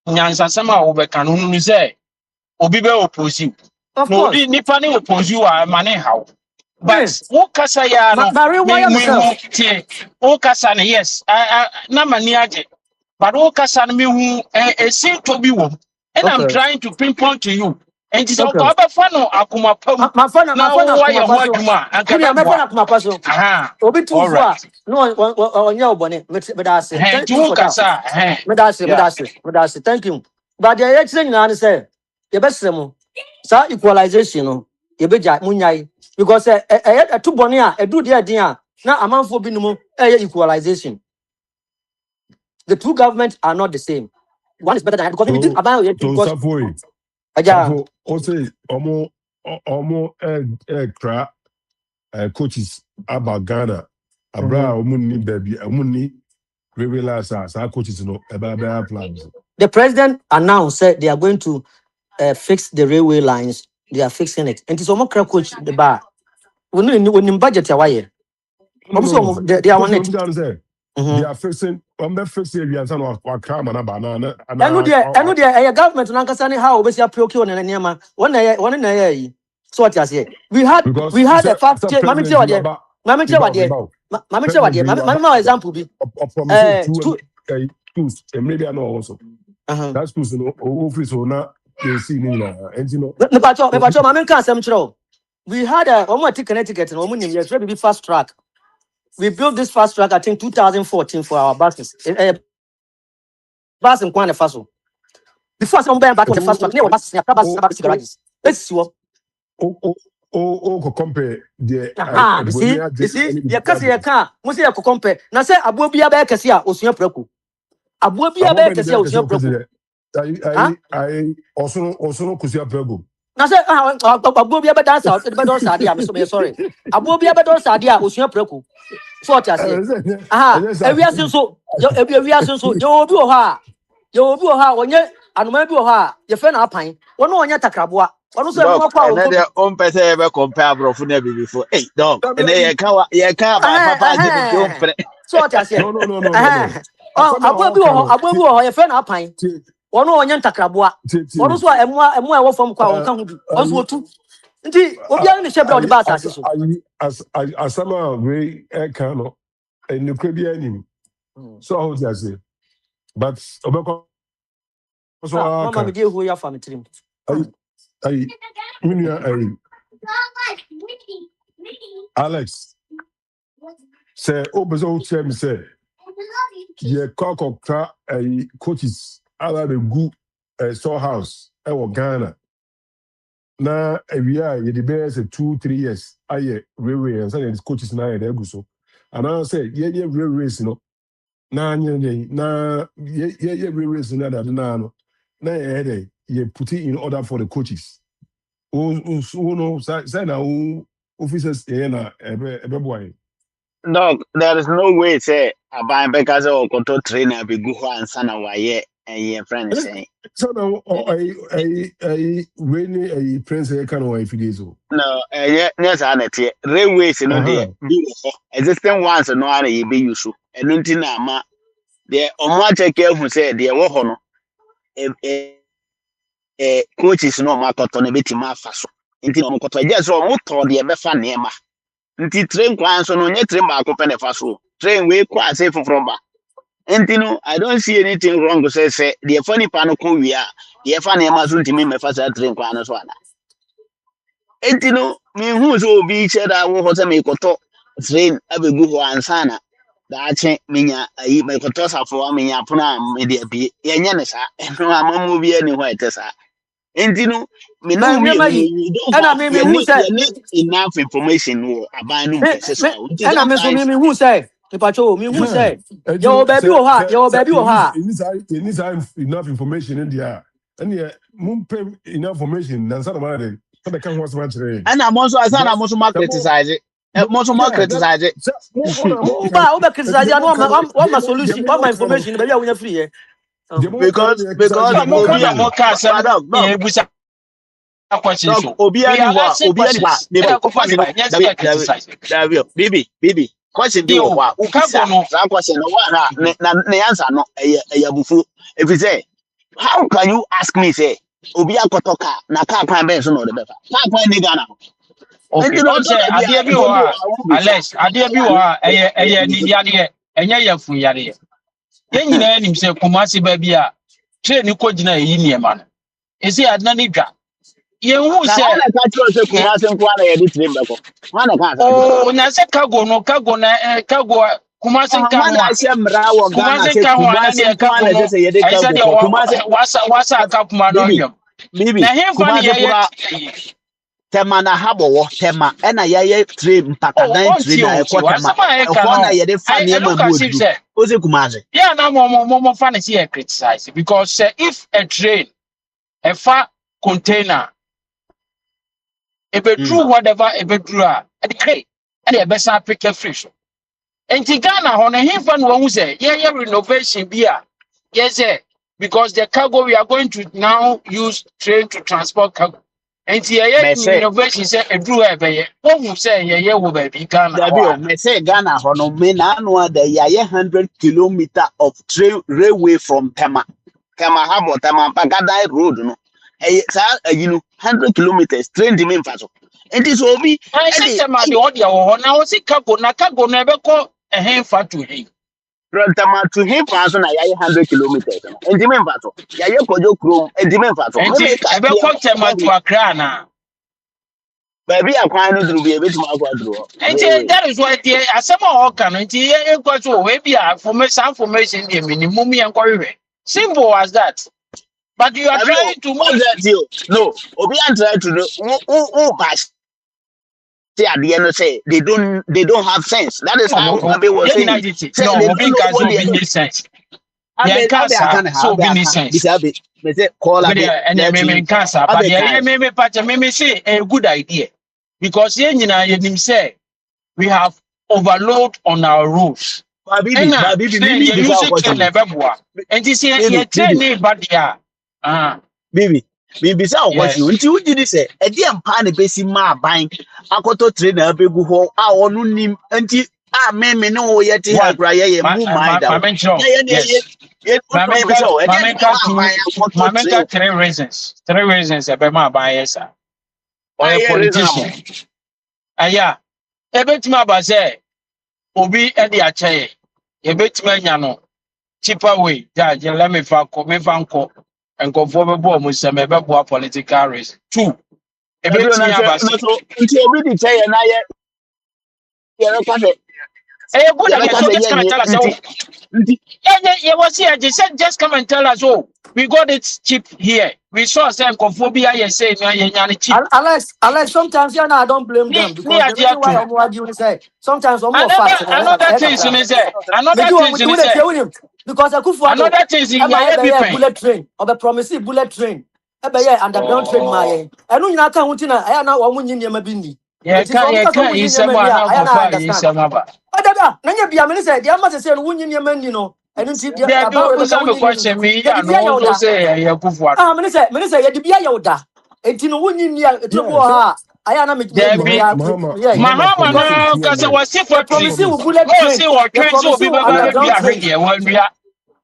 nyansasɛm a wobɛka no hunu sɛ obi bɛ oppose you. of Na odi course. nipa ne oppose you a ɛma ne haw. Yeah. But wo kasa ya no Barry me wire me myself. hu tie wo kasa no yes na mani agye but wo kasa no me hu e seem to be wo and I'm Okay. trying to pinpoint to you and this Okay. ko abafa no akoma pam My phone na wo wa ye ho akuma adwuma anka Kuni beboa amefanya kumapaso. aha Obi tu all fua. right No onye obone. Me da say. Thank you tu for that. kasa yeah Me da say. Thank you. But the election nyina say ye besere mo. Sa equalization no ye beja munyai because to bone a edu de den a na amanfo bi numu equalization. The two governments are not the same. One is better than because we think about it So because aja Safo, also, cra coaches about Ghana. Abra, ni baby, ni realize as our coaches no about plans. the president announced said they are going to fix the railway lines. They are fixing it. And it's almost coach the bar. When in budget, why? No. They are on Coach, it. I'm down say they are fixing. I'm not fixing. We are saying what crime and banana. I know the government and how we see a procure and Nema. One day. So what I say? because We had a fast the Mammy president Joe you there. about Mammy you Joe about there. about Mammy Joe there. president you Mamma example be promising two two. tools and maybe I know also. That's tools no hopefully so now they see me now and you know. Me pacho, Mammy can't some throw. We had a one Connecticut and woman years be fast track. We built this fast track, I think 2014 for our buses. Bus in Kwana Faso. Before some back on the fast track, never bus in garages. Let's see what. Compare the You see, your cousin, your car, must say, compare. Now say, Abu Bia Becasia, Ocean Preku. Abu Bia Becasia, Ocean Preku. I also Kusia Prego. Now say, Abu Bia dance out, the better Sadia, I'm so sorry. Abu Bia better Sadia, Ocean Preku. So what I say, and we are so, we are so, you will do her. You will do her when you and maybe her, your friend Alpine, one on your takrabua. Ɔno so ɛmo Dog, akɔ a and then wɔnkɔ their bi. own person ever compare bro for never before. Hey, dog, and then you can't buy papa Jimmy don't Ɛhɛn. So ɔte aseɛ. No. Ɛhɛn. Asɛm a Aboa bi wɔ ɔka hɔ, no, aboa bi wɔ hɔ, yɛfrɛ no apan. tie Ɔno ɔnyɛ ntakraboa. Ɔno so a ɛmo a ɛwɔ fam kɔ a wɔnka ho bi. Ɔno so otu. Nti obiara ne hyɛ bere a ɔde ba asase so. asɛm a wei ɛka no nokora bi anim so ɔho te ase but ɔbɛkɔ so Mama me aka de ehuo ya fa me tirim. ayi me nua ayi Alex sɛ wopɛ sɛ wokyerɛ me sɛ yɛkɔ akɔkra ayi coaches ala bɛgu storehouse ɛwɔ Ghana na awia a yɛde bɛyɛ sɛ 2-3 years ayɛ railway ɛnsa yɛde coaches na ayɛ dɛ agu so anaasɛ yɛyɛ railways no na anyɛ dɛ na yɛyɛ railways no adade naa no na yɛyɛ dɛ yɛ put it in order for the coaches wo no sɛ na wo officers yɛyɛ na ɛbɛboa yɛ. dog, there is no way say a buy because of control trainer be good and son of why and friend saying. sɛ na wei ne ayi prince yɛka no wɔ afidie so. No, yes, I net railways, you know, they be existing ones and no other you be used to. And nothing, ma, the on one check who said, dear Wohono, coaches no market on a bit ma faso. Inti on koto just or motor the befa nema. Inti train kwan so no nye train back open a faso. Train way quite safe from back. Inti no, I don't see anything wrong to say the funny pano we are. The funny Amazon to me me fasa train kwan as one. Enti no me hu so obi che da wo ho se me koto train abegu ho ansana da che menya ayi me koto safo menya pono a me de abi yenye ne sa no amamu bi ani ho ete sa enti no me Na no me nneɛma yi we don't ɛna have me hu sɛ you need enough information wo aban no pese sa enti ɛna me so me sometimes hu sɛ nipacho me hu sɛ yɛwɔ baabi wɔ hɔ a yɛwɔ baabi wɔ hɔ a you need enough information in there and yeah mumpe enough information nansa na mara so they can want to mention and I'm also asana I'm also criticize it most more criticize it woba criticize ya no ma solution ma information baabi a wonya free yɛ. because Mo na mo ka asem dog e busa question so. obi ani wa bibi question bi wo kwa Ukago no that question no wa na answer no eyabufu if you say how can you ask me say obi akotoka na car kwan ben so no de befa car kwan ni Ghana okay. On say ade bi wo a Alex ade bi wo a eye ni ade enye yafu yare. Yen nyina nim say Kumasi ba bi a train ni ko gina yi niema no. Esi adna ni dwa. Yen hu say na ka tro say Kumasi nko na ye di train beko wana ka sa oh na say cargo na cargo Kumasi nka ho wana se mra wo Ghana Kumasi say nka ho na Kumasi de nko cargo na no say ye di ai say cargo de Kumasi wasa ka kuma no nwem bibi na hemfa ne Kumasi kura ye tema na habo tema ena ye train mpakadan train na ekọ tema asama e ka ehọ na no ye de fa I ne ma look mu as if oduru say oze Kumasi yeah na mo fa ne say criticize because if a train a far container if a true whatever if a true at the crate and the best pick a fish and Ghana on a hemfa no hu say yeah renovation bia yes because the cargo we are going to now use train to transport cargo. And here, me say innovation say a drew a what you say, yeah, will be Ghana. Dabi o me say Ghana ho no me na anu da ya 100 kilometer of train railway from tema habo tema mpakadan road no sa ayi no 100 kilometers train di me mfa so enti so obi I said, the audio, now see cargo, na cargo never call a hand for to him. from tema to him fa so na ya 100 kilometers no enti me mfa so ya ye kojo krom enti me mfa so And me ka ever ya call them to a crana. baby akwan no duru bi ebetuma akwa duru And railway that is why the some all can until equal to maybe some formation the minimum and quarry. Simple as that. But you are Dabi o trying to what's move. that deal no obi an try to do who pass say at the end of say they don't have sense. That is how Abe was saying it. Say No, they Obi don't know can what so they are be doing. sense. Yeah, Abe cancer, akane ha so Abe be aka sense. bisa Abe me say call But Abe and let me him cancer, but Abe yeah, kai. me patch me say a good idea because you say we have overload on our roads. And Ba bibi then mimi you bisa use it question to no. never and this year you Bibi train me but yeah. bibi Maybe so question. Yes. Until you say, a dear pan basi ma buying. I got to train a big ho. I want him until me no yet he had One. cry move mind My out. mention. Yeah. Yes. What do I so? And then My mentor 3 reasons. 3 reasons about my bias. Or a reasonable. politician. Yeah. A bit my baze. Obi Eddie Achaye. A bit my yano. Cheaper way. Yeah, let me fanko. And conform a bomb with some political race. 2. A No bit me about so until we did say and I good idea. So just come and tell us. Oh, yeah, was here. They said just come and tell us. Oh, we got it cheap here. We saw some conphobia. You say cheap. Alex, sometimes I don't blame them Ni because the idea reason why too. I'm what you say, sometimes I'm more fast. Another thing in say. Make Another you thing want in to say. do it because I could follow. Another thing in Am I yeah, ever people. bullet train or the promise bullet train? Ever underground train Oh, my. I know you're not counting. I know one in your mabini. yeah, It is one because can't. I'm You in your say more mania. now. I Go far. You understand. say more. Oh, Dada, Nanya Biaman said, the Amazon said, win in your man, you know, and until the There be about open Rebecca some winning. question me. Yet Yeah, the no. Also Yoda. say yeah, go for. Ah, Minister, yet the Yoda. And Tino winning near Yeah, so Truboa. I am make There be yeah. Mahama Because no. promise, Cause I yeah, was see you for tree. promise you promise. bullet No, train. see what You train so promise be you be underground a train. ready one we are.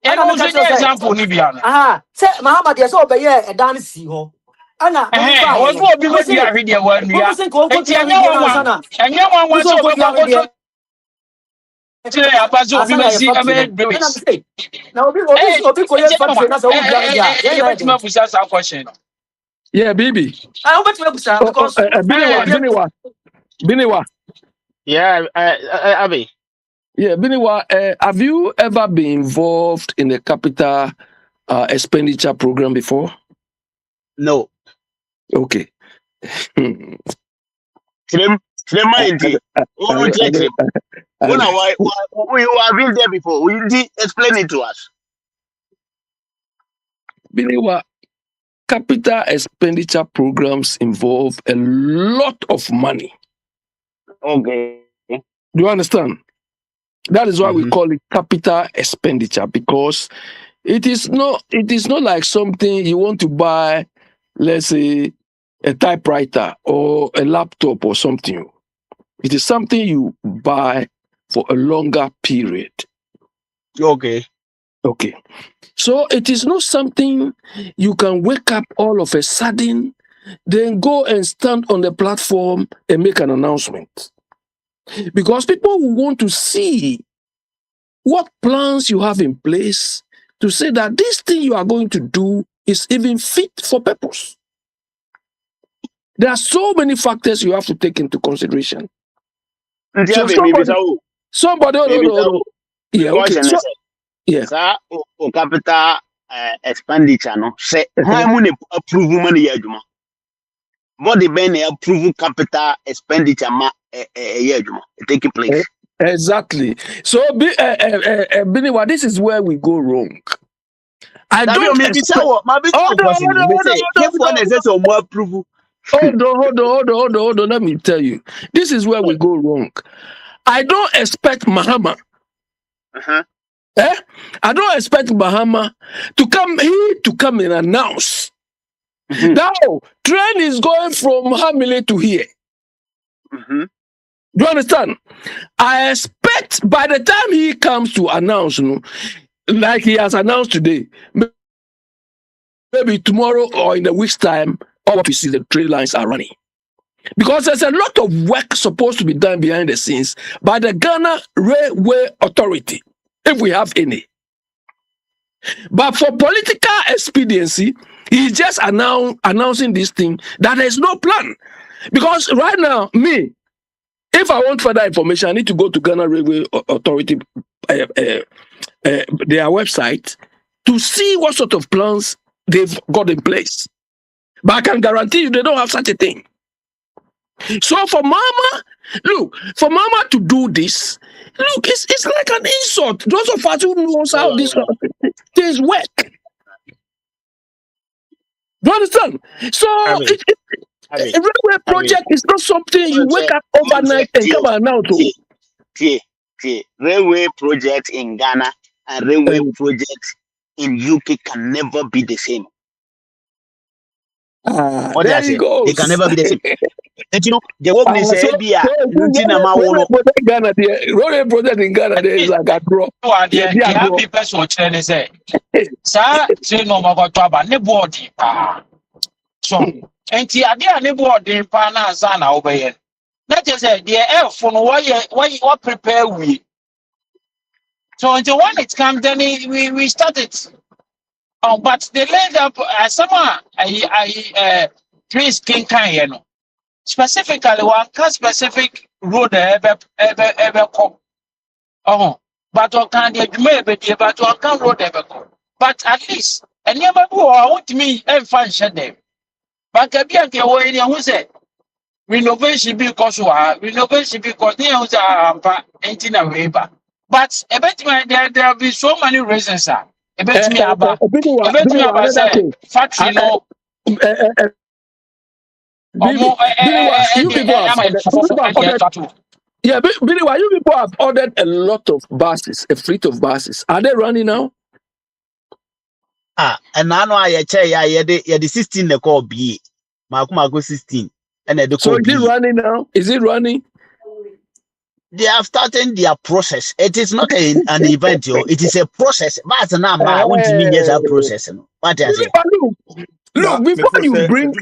And And I make also us say, example ni bi ana. say Muhammad, yes, obey a dance. Anna, maybe I was fine. what be We be say, a ready one we we are. say, go And to tia your nya one. Sana. And nya We one so so be go to your control tire abazo be Asana, your see e factory. be And I'm doings. saying, now, Eh, Obi, for your tia factory, that's a wood yard. you bet me push us a question. Yeah, baby. I want to say because Eh, Biniwa. Yeah, Abby. Yeah, Biniwa, have you ever been involved in a capital expenditure program before? No. Okay. Trim mind. Oh, trim. Why you have been there before? Will you explain it to us? Biniwa, capital expenditure programs involve a lot of money. Okay. Do you understand? That is why we Mm-hmm. call it capital expenditure, because it is not like something you want to buy, let's say, a typewriter or a laptop or something. It is something you buy for a longer period. Okay. Okay. So it is not something you can wake up all of a sudden, then go and stand on the platform and make an announcement. Because people will want to see what plans you have in place to say that this thing you are going to do is even fit for purpose. There are so many factors you have to take into consideration. So somebody, oh, yeah, okay. So, yeah. Capital expenditure no say how many approve money adwuma. What the ben approve capital expenditure ma adwuma taking place. Exactly. So, Biniwa, this is where we go wrong. I don't expect. Hold on. Let me tell you. This is where we go wrong. I don't expect Mahama. I don't expect Mahama to come and announce. Now, train is going from Hamile to here. Do you understand? I expect by the time he comes to announce, like he has announced today, maybe tomorrow or in a week's time, all of you see the train lines are running. Because there's a lot of work supposed to be done behind the scenes by the Ghana Railway Authority, if we have any. But for political expediency, he's just announcing this thing that there's no plan. Because right now, if I want further information, I need to go to Ghana Railway Authority, their website, to see what sort of plans they've got in place. But I can guarantee you they don't have such a thing. So for Mama to do this, it's like an insult. Those of us who knows how these things work. Do you understand? So a railway project is not something you wake up overnight and come and announce. Railway project in Ghana and railway project in UK can never be the same. What I There he say, they can goes. never be the same. And you know, the work they So say be a Road project Ghana there. Road project in Ghana there is like a draw. Yeah, The a draw. happy person will tell say, sir, say no more to about ne body pa. So, and the idea ne body pa na sana obey. That is it. The air for why prepare we. So until when it comes, then we start it. But they laid up someone trees king can you know. Specifically, one specific road ever come. Oh, but what can they do? But what can road ever come? But at least, and never go out me and function them. But can be a way in who said renovation because they are ain't a waiver. But a bet there'll be so many reasons, sir. A bet me about Another say thing. factory no You people have ordered. Yeah, Billy, why you people have ordered a lot of buses, a fleet of buses. Are they running now? and now I say yeah, the 16 they call B. Marco 16. And they So call is it B. running now? Is it running? They have started their process. It is not an event, yo. It is a process. But now, I want to mean yes, a process. What I say? Look, before you bring.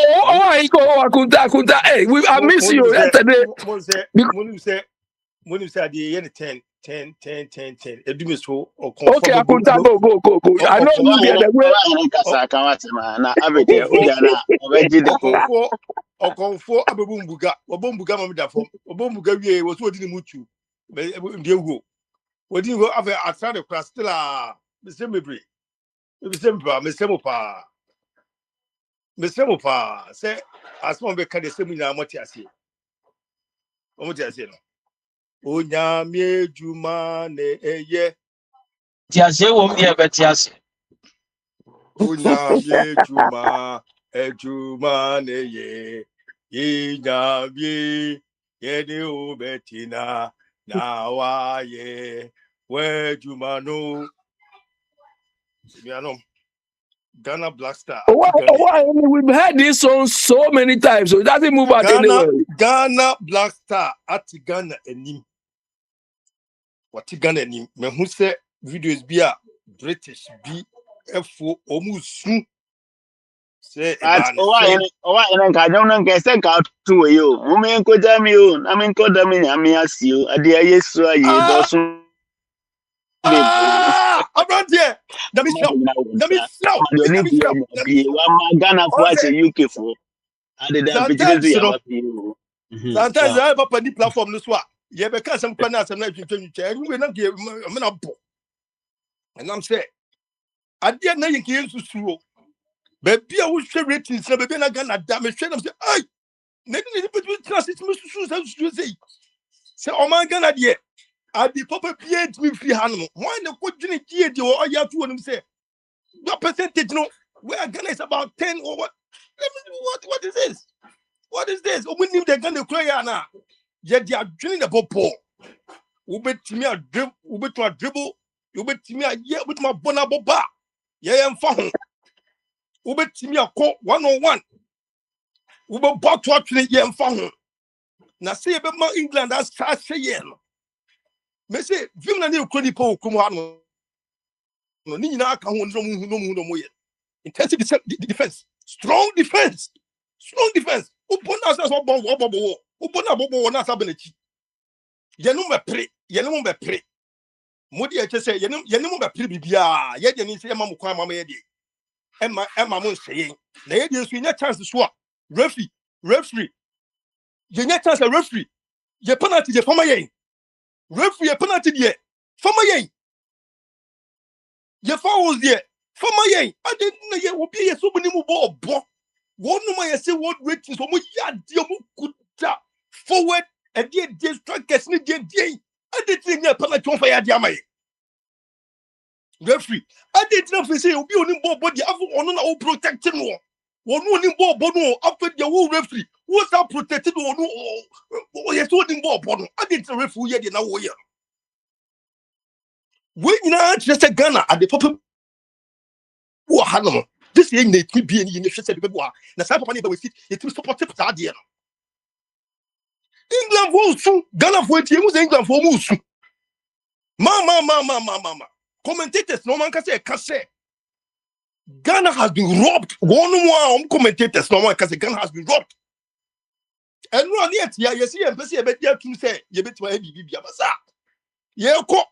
I go, Akunta. Hey, I miss you yesterday. When you say the 10. Okay, Akunta, go. I know you there the way. Okonfo abebumbuga mamida fom obumbuga wie wo so odi ni mutu ndie huo odi ho ave atra de kra still a mesemebre mesemo pa se asmo be ka de semu na moti ase no onya miejuma ne eye Tiase wom de betiase. onya miejuma ejuma ne ye Inyamye yede obetina na waye wejumano Ghana Black Star Why? We've heard this song so many times, so it doesn't move out anywhere. Ghana Black Star at Ghana enim. What Ghana enim? Me who say videos be a British be F4 omusu. Say But why and I don't get sent out to you. Women could damn you. I mean, could damn me as you. A dear yes, you doesn't. I'm not here. Let me show. Ghana for UK for. Sometimes I have up on the platform this one. Yeah, because some corners and not we're not here. And I'm saying, I didn't know you came to school. Baby, I was sure ratings, so baby, I got damage. I'm saying, I need to put trust it, Mr. Say, oh my God, yeah. I be proper PH with free animal. Why the question here, you or you have to say, what percentage? No, where Ghana is about 10 or what? What is this? What is this? We need the Ghana cry now. Yet they are drilling the ball. Ube to me a dribble, ube to a dribble, ube to me a year with my bonaboba. Yeah, I'm found. Ube to me a call 101. Ube bought to actually, yeah, I'm found. Now, say about my England, that's saying. Me say, Vim na new credit po kumano. No, ni na ka ho no mo ye. Intensive defense, strong defense. Upon us as obo. Upon abobo na sabenechi. Ye no me pre. Modi e che say ye no me pre bibia. Ye de ni say ma mo kwan ma ye de. Emma mo say. Na ye de so nya chance so a. Referee. Ye nya chance referee. Ye penalty ye fama ye. Referee ye penalty ye. Fama ye. Ye fouls there. Fama ye. I didn't know ye will be a so many more bo. One no my say what ratings for mo ya dia mo kuta forward and dear strikers ni dear. I didn't think ye penalty for ya dia mai. Referee. I didn't know say you be on ball body after on na protecting no. One no ball no after the whole referee. What's that protected or no? Oh yes, one ball no. I didn't referee ye na wo ye. We now just a Ghana at the pop. This this year it could be in the future people na sa papa ne ba we fit it will support that there no England for su Ghana for tie mu England for mu su mama commentators no man can say Ghana has been robbed one more commentators no man can say Ghana has been robbed and no yet you see em person e be dia tun say ye betima e bibia basa ye kwa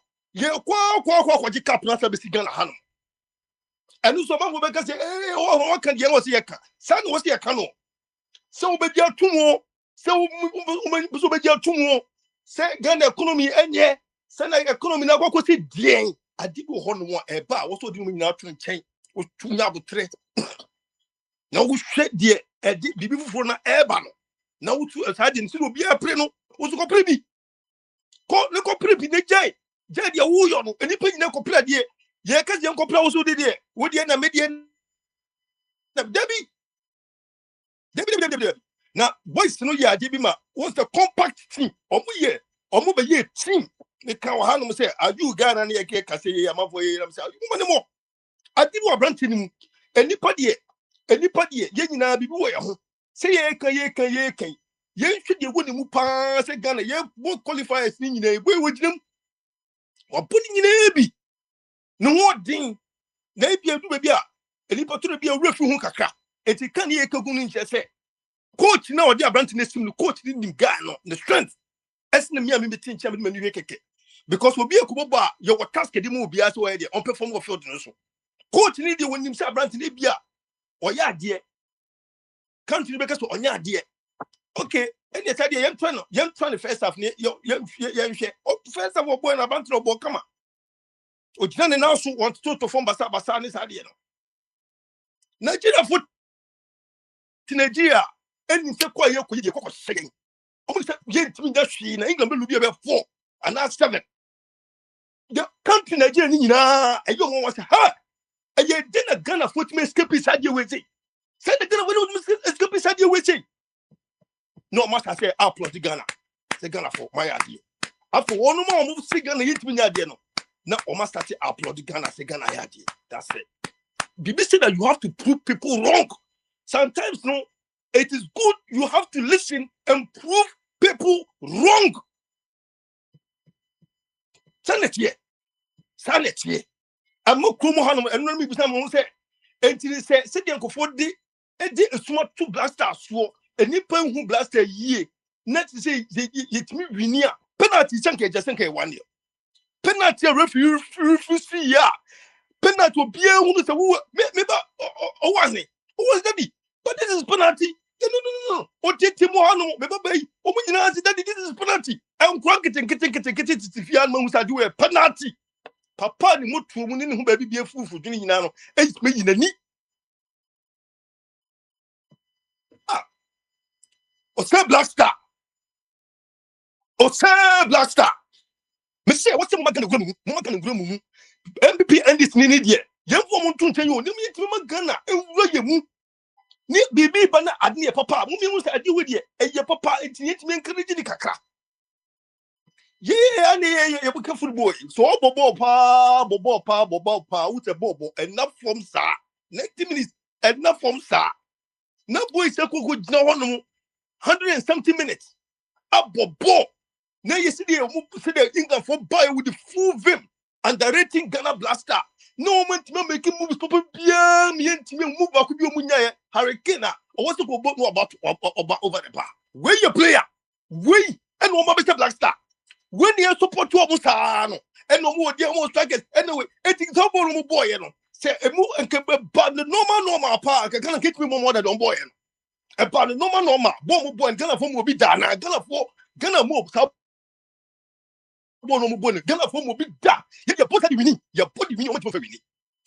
ji cap na sa be si Ghana hano and so man go be say o kan ye wo se ye ka sa no wo se ye ka no so be dia tumo so be dia tumo say Ghana economy enye say na economy na kwa si dien adigo ho no e ba wo so di mu nyina tun chen o tunya botre na wo hwe de e bibi fufuro na e ba no na wo tu asade nsi no bia pre no wo so ko pre bi ko pre bi ne jai de wo yo no eni pe nyina ko pre de ye ka je ko pre wo so de wo de na me de na debi na boys no ya de bi ma what's the compact team omo be ye team ne ka wa hanom say aju Ghana na ye ka say ye amafo ye am say aju mo adi wo branch ni mu enipa de ye nyina bibi wo ye ho say ye kan ye hwe de wo ne mu pa say Ghana ye bo qualifiers ni nyina e bo wo ginam wo bo ni nyina bi no ho din na e bi edu be a enipa to be a refi hu kakra eti kan ye ka gunu nche say coach na odi abranti na sim no coach ni nim guy no the strength esna me am be tin cha me manu keke because obi ekubo ba your task de mu obi aso we de on perform of field no so coach ni de wonim say abranti na bia oya ade country be ka so onya ade okay any say de yem try first half ni yem hwe first half boy na abranti no bo kama ojina ne na so want to perform basa ni sa de no Nigeria foot Nigeria and say kwa ye koyi de kokko segen o say ye ntimi da hwi na England be lubi be 4 and 7 the country Nigeria ni nyina ayo won say ha aye dinna Ghana foot me escape sadie we say the Ghana we escape sadie we say no matter say applaud Ghana say Ghana for my idea after one more move say Ghana yitimi nya de no na o ma start applaud Ghana say Ghana ya de that's it BBC that you have to prove people wrong sometimes no it is good you have to listen and prove people wrong. Sanity. I'm not Kumo Hanum and let me be someone say, and he said, Sitting for the a smart 2 blasters for a nipper who blast a year. Not to say, it's me near penalty, Sanke, just 1 year. Penalty refuge, yeah. Penalty will be able to maybe was that? But this is penalty. No. O Timo Hano, maybe that this is penalty. I'm getting if you are do a penalty. Papa ni mutu muni who baby be a fool for doing nano. It's me in a knee. O say blaster. Me say what's the magan groom? MVP and this need ye. Young woman to tell you, let me to Magana and William. Ni bibi bana adni papa mumi musa adi wedi e papa enti me encourage ni kakra ye ani ye buka football so bobo pa with a bobo enough from sa 90 minutes enough from sa na boy se ko gina hono 170 minutes abobo na you see the England for buy with the full vim and the rating Ghana blaster no man to make moves papa bia me enti me move back bi omunya hurricane or what's to go about over the bar where your player we and one better black star when you support you no and no more dear more strikers anyway it is how boy say a move and but the normal park can get me more than boy about the normal boy and Ghana for will be done Ghana move no more Ghana for will be done you put that winning you put the winning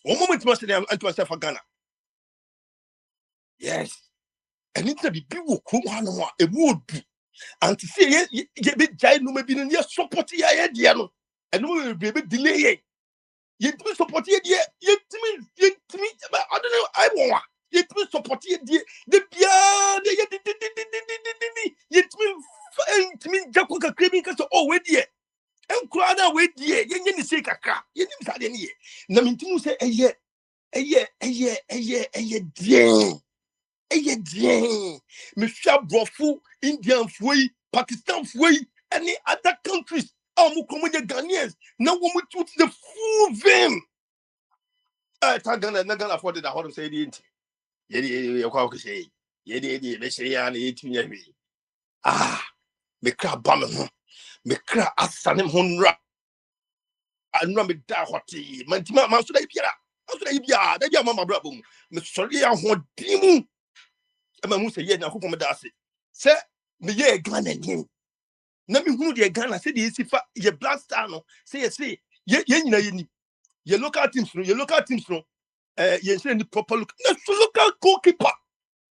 one moment must and to myself for Ghana yes and it's a big one a would be and to say ye be giant no maybe near support ya no and we will be a bit delay ye to support ye to me I don't know I want ye to support ye the bia ye to me jako ka kremi ka so oh we die en kura na we die ye ni se kakra ye nim sa de ne ye na mintimu se eye Me shall brofu Indian fui, Pakistan fui, any other countries. Ghanaians. Now when we put the full vim. Not gonna afford it. I want to say the int. Me crab bam, me crab asanim honra. And run me da hoti. Mantima, Master Ibia. They be a mamma brabum. Miss Soria won't dimu. And my musa yet now who from Dasi. Sir, me ye glan and him. Nami who the gun, I said, ye blood star no. Say, ye look at him through, ye send the proper look. Local goalkeeper.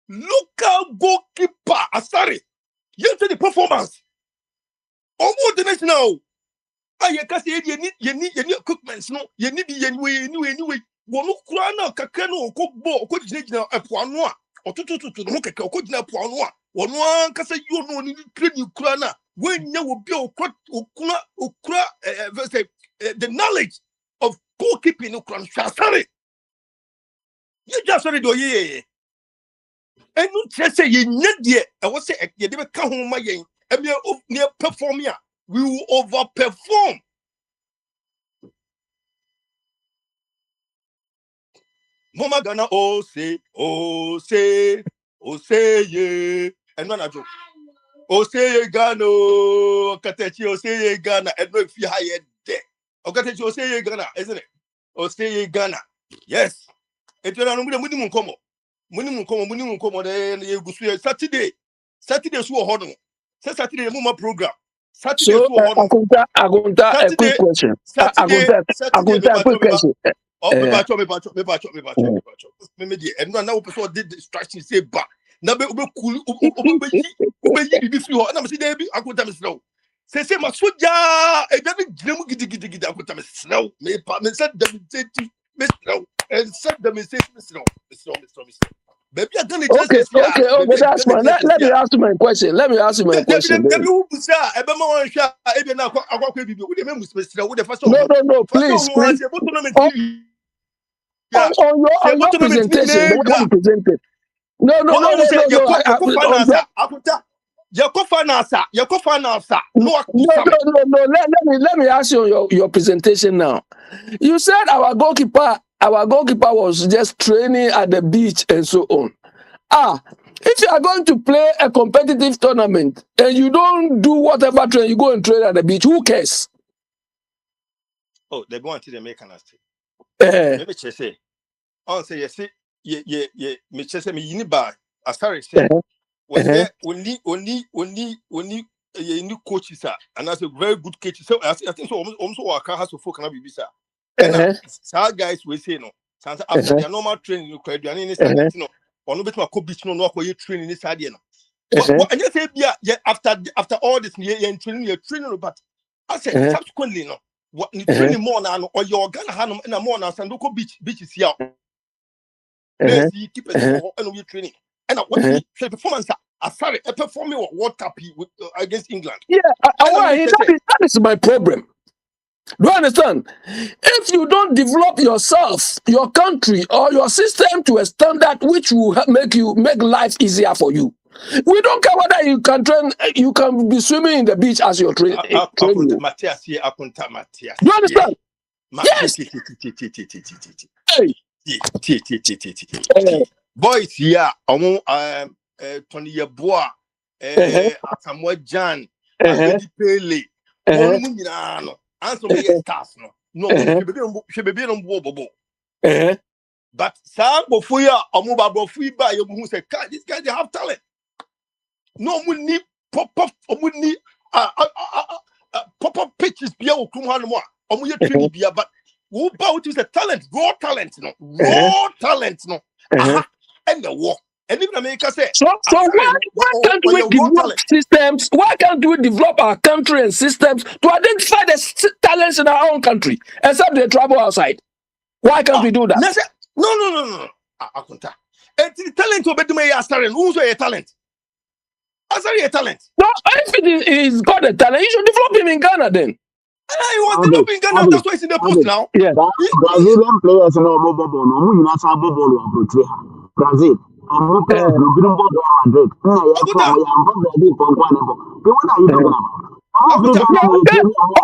Local goalkeeper. Sorry. You say the performance. Almost the next now. You can say you need equipment, no, you need anyway. One crana, cacano, cobo, coaching a poanoa, or to look at coaching a poanoa. One cassa you know, need training crana. When you will be the knowledge of goalkeeping, sorry. You just already do ye. And you just say you need ye. I was say, you never come home my game, and you're near performing. We will overperform. Mama Ghana, say, yeah. And one ajo. Say Ghana, Katechi, say Ghana, and no if you hire there. Okatechi, say Ghana, isn't it? Say Ghana. Yes. It's a minimum como. Minimum como, then you go Saturday. Saturday, so hold on. Saturday, Muma program. Saturday, So, so hold on. Agunta, a quick question. Saturday, Agunta, a quick question. Oh, me bacho. Me di. And now person did distraction say back. Now be cool. Be free ho. Na me say dey bi akunta me slow. Say my soja. E dey be gremu gidi akunta me slow. Me said them say me slow. And said them say me slow. Baby, I don't Okay, that's fine. Let me ask you my question. Let me ask you my question. No, please. On your presentation, the way you presented. No. Let me ask you your presentation now. You said our goalkeeper was just training at the beach and so on. If you are going to play a competitive tournament and you don't do whatever training, you go and train at the beach, who cares? Oh, they go until they make an answer. Maybe say, oh, say yes, me say me yiniba. As far as say, was there only new coaches and that's a very good coach. So I think so. Almost work has to focus on bisa. And some guys we say no. After their normal training, you could do any standard, no. Or no better coach no training this idea no. But and you say yeah after all this you're training but I said subsequently no. What you training more now or you're gonna have no more now Sanduko beach is here. Keep it and we training. And what the performance sorry, performing World Cup against England. Yeah, that is my problem. Do you understand? If you don't develop yourself, your country, or your system to a standard which will make life easier for you, we don't care whether you can train. You can be swimming in the beach as your training. Matthias. Do you understand? Yes. Boys here, Tony Yeboah, Samuel Jan, Abedi Pele, Munino, answer me stars no. She be on bobo. But some Bofuya or Muba Bofuiba, you who say, these guys they have talent. No one need pop-up or would need pop-up pitches be able to come on or we training be but who about is a talent, raw talent, no, and the work. And even America say, so why can't we develop systems? Why can't we develop our country and systems to identify the talents in our own country, except they travel outside? Why can't we do that? No. Akunta. The talent will be to me as talent. Who's a talent? As a talent. No, if he's got a talent, you should develop him in Ghana then. He was developing Ghana. That's why he's in the post now. Yeah. Brazilian players no more ball no mu nyina sa ball approach ha. Brazil. Omo players no birum ball Madrid. Na ya ko ya ambo ready for one ball. What are you talking about?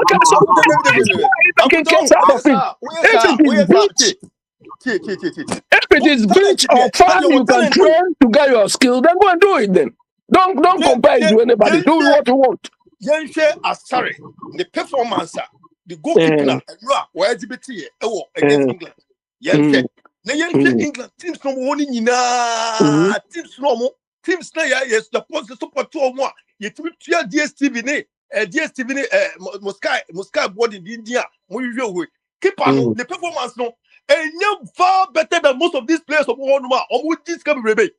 Okay, so making case out of it. If it is beach or farm you can train to get your skill, then go and do it then. Don't compare it to anybody. Do what you want. Sorry, the performance, the goalkeeper, where LGBT against England. England teams no one in teams no teams na yes the post support to one. You DSTV ne DSTV ne Moscow board in India. Keeper no the performance no far better than most of these players of one or this can be rebate.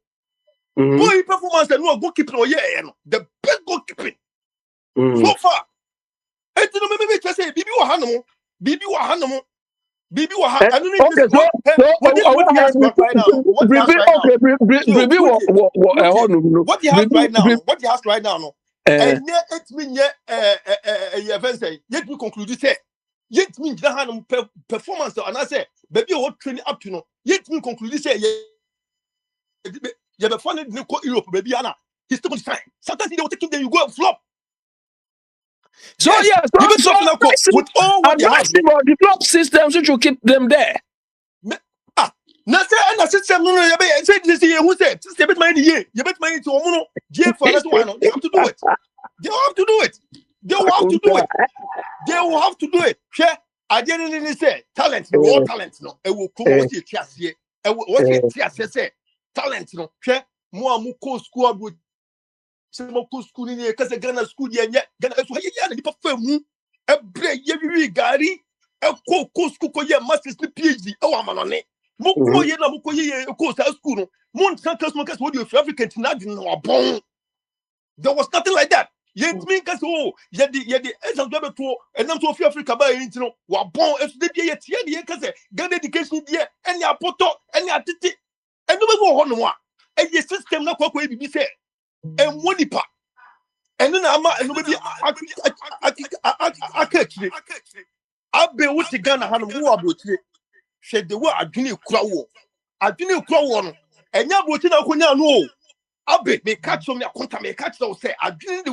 Boy performance and no goalkeeper no the best goalkeeping so far. It's no maybe just say Bibi Wahanomo. Bibi Waha. I don't know what he has right now. What he has right now. What he has right now. No. And yet it means yet we conclude say yet means the performance and I say baby what training up to no yet we conclude say you have found it in Europe baby Anna he's still going to sign sometimes they will take him then you go and flop. So yes, so with all what they have, develop systems which will keep them there. Now say and system no say this year who said system bet money here you bet money to omo no J for that one they have to do it. They have to do it. They will have to do it. They will have to do it. Share I didn't say talent raw talent no e will come what you tiase e what you tiase say talent no share mo amuko school abu Semoko school ni because Ghana school Ghana so ya ni pa mu ebre ye wi gari e ko school ko ye masters ni PhD e wa manone mo ko ye na mo ko ye ko sa school no mo ntan class mo what you African na di no bon there was nothing like that ye mean cause oh ye the exam do be to enam to Africa ba yin no wa bon e so de ye tie de cause Ghana education de any apoto any atiti e no be ho no a e ye system na kwa e bibi say and one nipa and then I'm nobody actually I've been with the Ghana hand who about it said the word adwene kura no and ya boti na konya no abe me catch me akonta me catch no say adwene the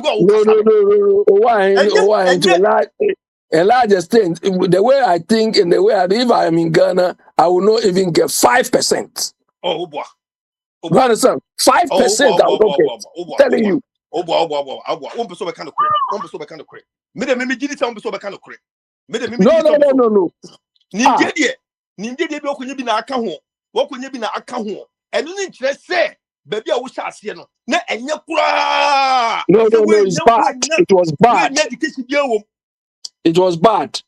why a large extent the way I think and the way if I am in Ghana I will not even get 5%. Oh boy. You understand? 5% I will not get. Telling you. Oh boy. One person kind of credit. Me gidi some person kind of credit. No. Ninja be okunye bi na aka ho. Wokunye bi na aka ho. Eno ni kire say baby a wo sha ase no. Na enye kura. No, it's bad. It was bad. It was bad.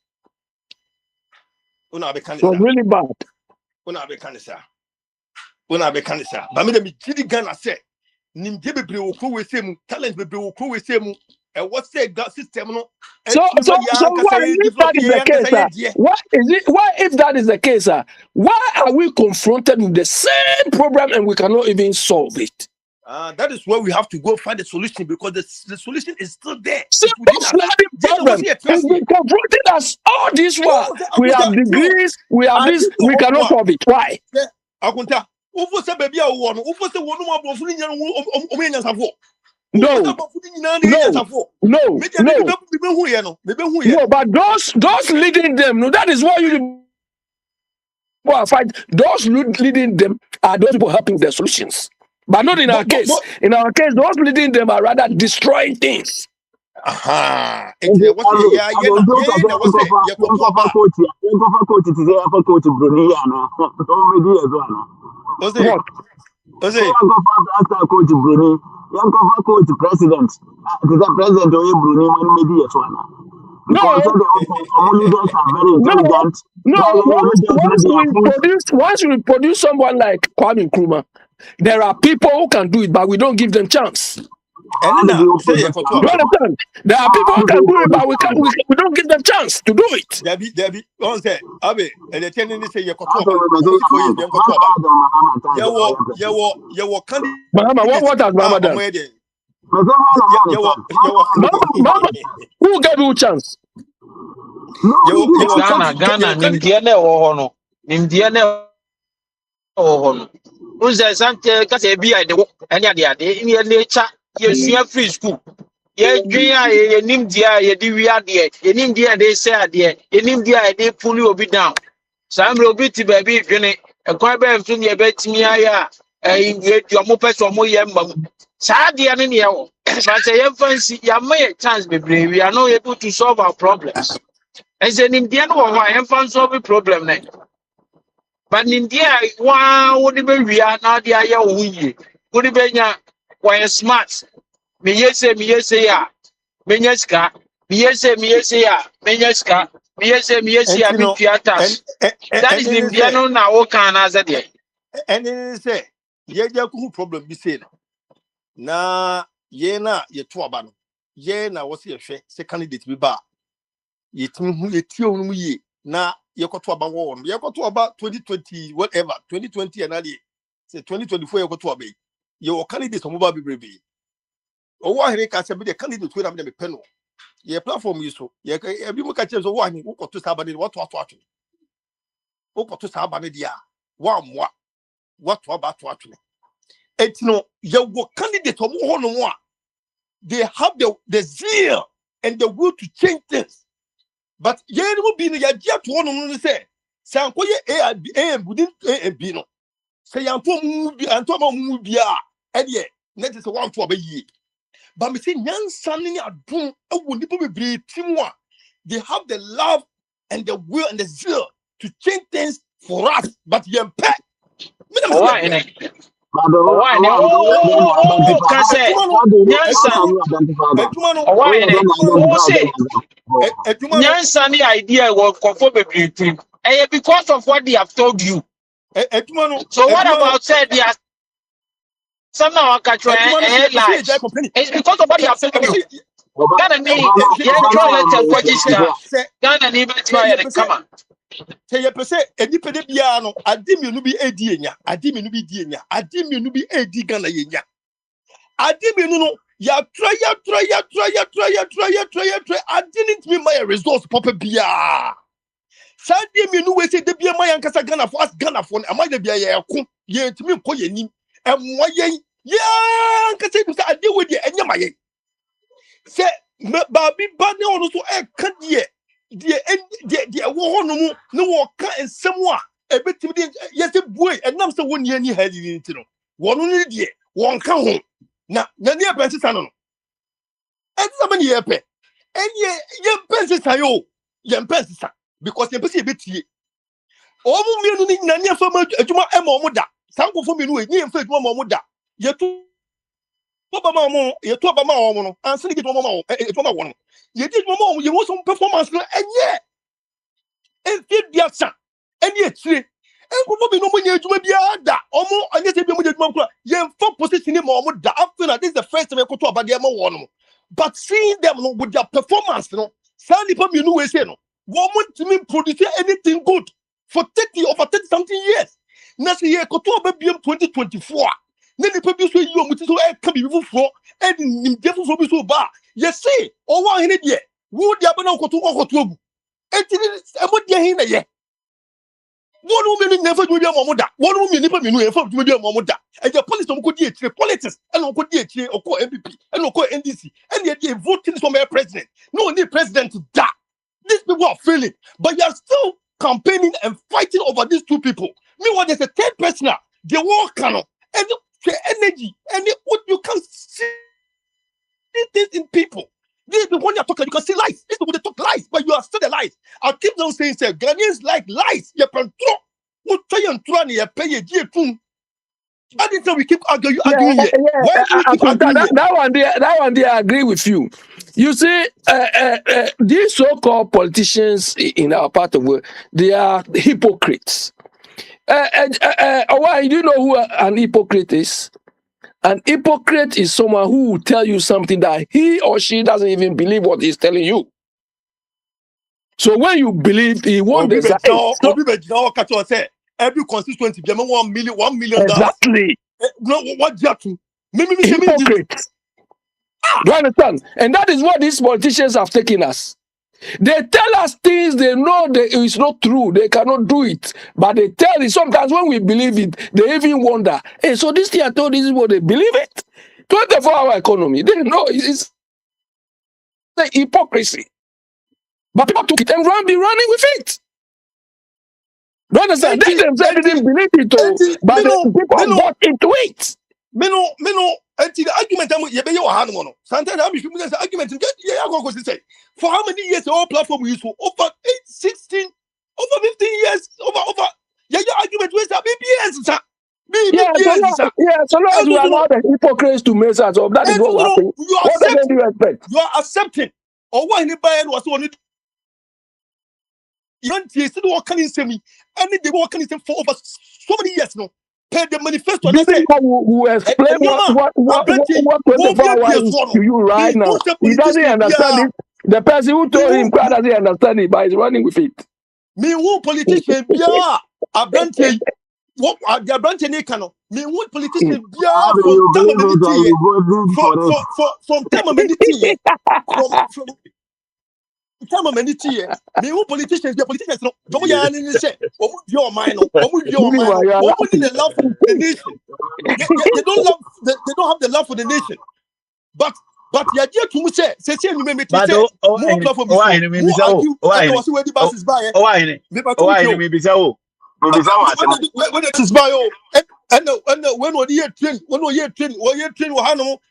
It was really bad. Una be kanisa. But me the gidi Ghana say nimje bebre wo ko we say mu talent bebre wo ko we say mu e what say God system no so why if that is the case why if that is the case why are we confronted with the same problem and we cannot even solve it? That is where we have to go find the solution because the solution is still there. Problem has been confronted us all this while. We have degrees, we have this, we cannot solve it. Why? Akunta, ufo se baby a wo no, ufo se wo no abofo ni nya no omenya safo. No, but those leading them, no, that is why you are fight. Those leading them are those people helping their solutions, but not in our case. In our case, those leading them are rather destroying things. Aha. Young coach president. The president of Brunei maybe as well. Once we produce someone like Kwame Nkrumah, there are people who can do it, but we don't give them chance. You understand? There are people who can do it, but we don't give them chance to do it. Debbie, don't say, Abe, and the tenant say, what has Mama done? Who gave you a chance? Ghana, Nimdiana or Hono, Nimdiana or Hono. Who's the Santa Casabia, the any idea, the nature, you free school. Ye Nimdia, ye Divia, in India, they say, dear, in India, they pull you a bit down. Some will be to baby, a quite bad thing, you bet me, your mopes or more young. Sad, the enemy. But I fancy, you may chance be brave. We are not able to solve our problems. As an Indian, I am found solve a problem. But in India, wow, would be we are now the aya we would be why smart. Me yes, ya. Menyaska, me yes, ya. Menyaska, me yes, ya. Big theaters. That is Indiano now. What can I say? And then say, yeah, who problem be saying. Na yena ye to abano. Yena was your candidate be bar. Yetimi hu yetio no ye na yekoto aba wo no yekoto aba 2020 whatever 2020 and ali say 2024 yekoto aba ye candidate so mobile be owo here ka se be the candidate we na me pe no ye platform yi so ye ebi mu ka che so wo ahin wo koto sa aba ne wo to wo koto sa aba ne dia wa mwa what aba to ato etino ye wo candidate omo ho no mo a they have the zeal and the will to change things. But ye will be the idea to one on say, Sankoye A and within A and B no. Say Anto movie and Tomo movie, and yet, that is a one for a year. But me say, young son, I don't, I will never be teamwork. They have the love and the will and the zeal to change things for us. But you pet. Why? Nyansani idea will conform between because of what they have told you. So what about said they are somehow catch it's because of what they have told you. Ghana need Ghana need come on. Say ye pese enipede bia no adimi no bi edi enya adimi no bi di enya adimi no bi edi Ghana yenya adimi no ya try I didn't mean my results papa bia sadimi no we say de bia my ankasa Ghana for us Ghana for am I de bia ye ko ye timi ko ye nim emwa ye ya ankasa bi say ade we de enya maye say baby ba ne ono so e ka de wo ho no mu no wo ka ensem a ebetimi de yesi buey enam se woni ani ha di nti no wono ne de won ka ho na ne pensisa no ensem ne ye pe enye ye pensisa yo ye pensisa because ye pese ebetie o mu mienu ni na ne fa ma adwuma e ma omo da sankofo mienu we ni fa adwuma ma omo da ye to Obama mo ye to Obama omo no anse ni to Obama e to ma wono ye di Obama omo ye wo some performance no enye e dia sa eni etire enko bi no mo nya adwuma bia da omo anya se bi mo adwuma kura ye fa position ni ma omo da after that this is the first time I go to Obade ma wono but seeing them no with their performance no sani pa mi no we say no wo mo timi produce anything good for over 30 something years na se ye ko to Obabiem 2024 ne nipa bi so yi o muti so e ka bi fufuo e nim de fufuo bi so ba ye see o wa hene de wo de abana koto agu etini e mo de hin na ye wonu me ni nefa dwuma bi am da wonu me nipa menu e fa dwuma bi am da e je police mo ko di etire politics e no ko di etire o ko MPP e no ko NDC e ne de voting for my president no need president da these people are failing but you are still campaigning and fighting over these two people meanwhile there's a third person they work cannot and the energy and what you can see this in people. These people when you're talking, you can see lies. These people they talk lies, but you are still the lies. I keep on saying, say Ghanaians like lies. You can try and try and pay a dear tune. I didn't say we keep arguing here. Why do we keep arguing here? That one there, I agree with you. You see, these so-called politicians in our part of the world, they are hypocrites. Why do you know who an hypocrite is? An hypocrite is someone who will tell you something that he or she doesn't even believe what he's telling you. So when you believe, he won't desire. Every constituency, 1 million. Exactly. No, what do you hypocrite. Do you understand? And that is what these politicians have taken us. They tell us things they know it's not true. They cannot do it. But they tell it. Sometimes when we believe it, they even wonder, hey, so this thing I told, this is what they believe it? 24-hour economy. They know it's the hypocrisy. But people took it and be running with it. You understand? They themselves didn't believe it, but the people bought into it. Me no, until the argument you be your hand mono. Sometimes I'm sure the argument go say. For how many years our platform we use for? Over 16, over 15 years, over. Yeah, your argument was that BBS, sir. So long as we allow the hypocrites to mess us up, that is what we're happening. What do you expect? You are accepting. Or why anybody was on it? You don't see what can you say me? And they work in for over so many years now. Pay the manifesto. Who explain what 24 hours to you right now. He doesn't understand it. The person who told him doesn't understand it, but he's running with it. Me who politician yeah, a branch what the branch in Ekano. Me who politician yeah from Tamamenity from me who politicians, the politicians no don't you say your mind no your mind the love for the nation. They don't love they don't have the love for the nation. But the idea to me say you may make say more love for me. Why was where the bus is by why maybe so when it is by and when we train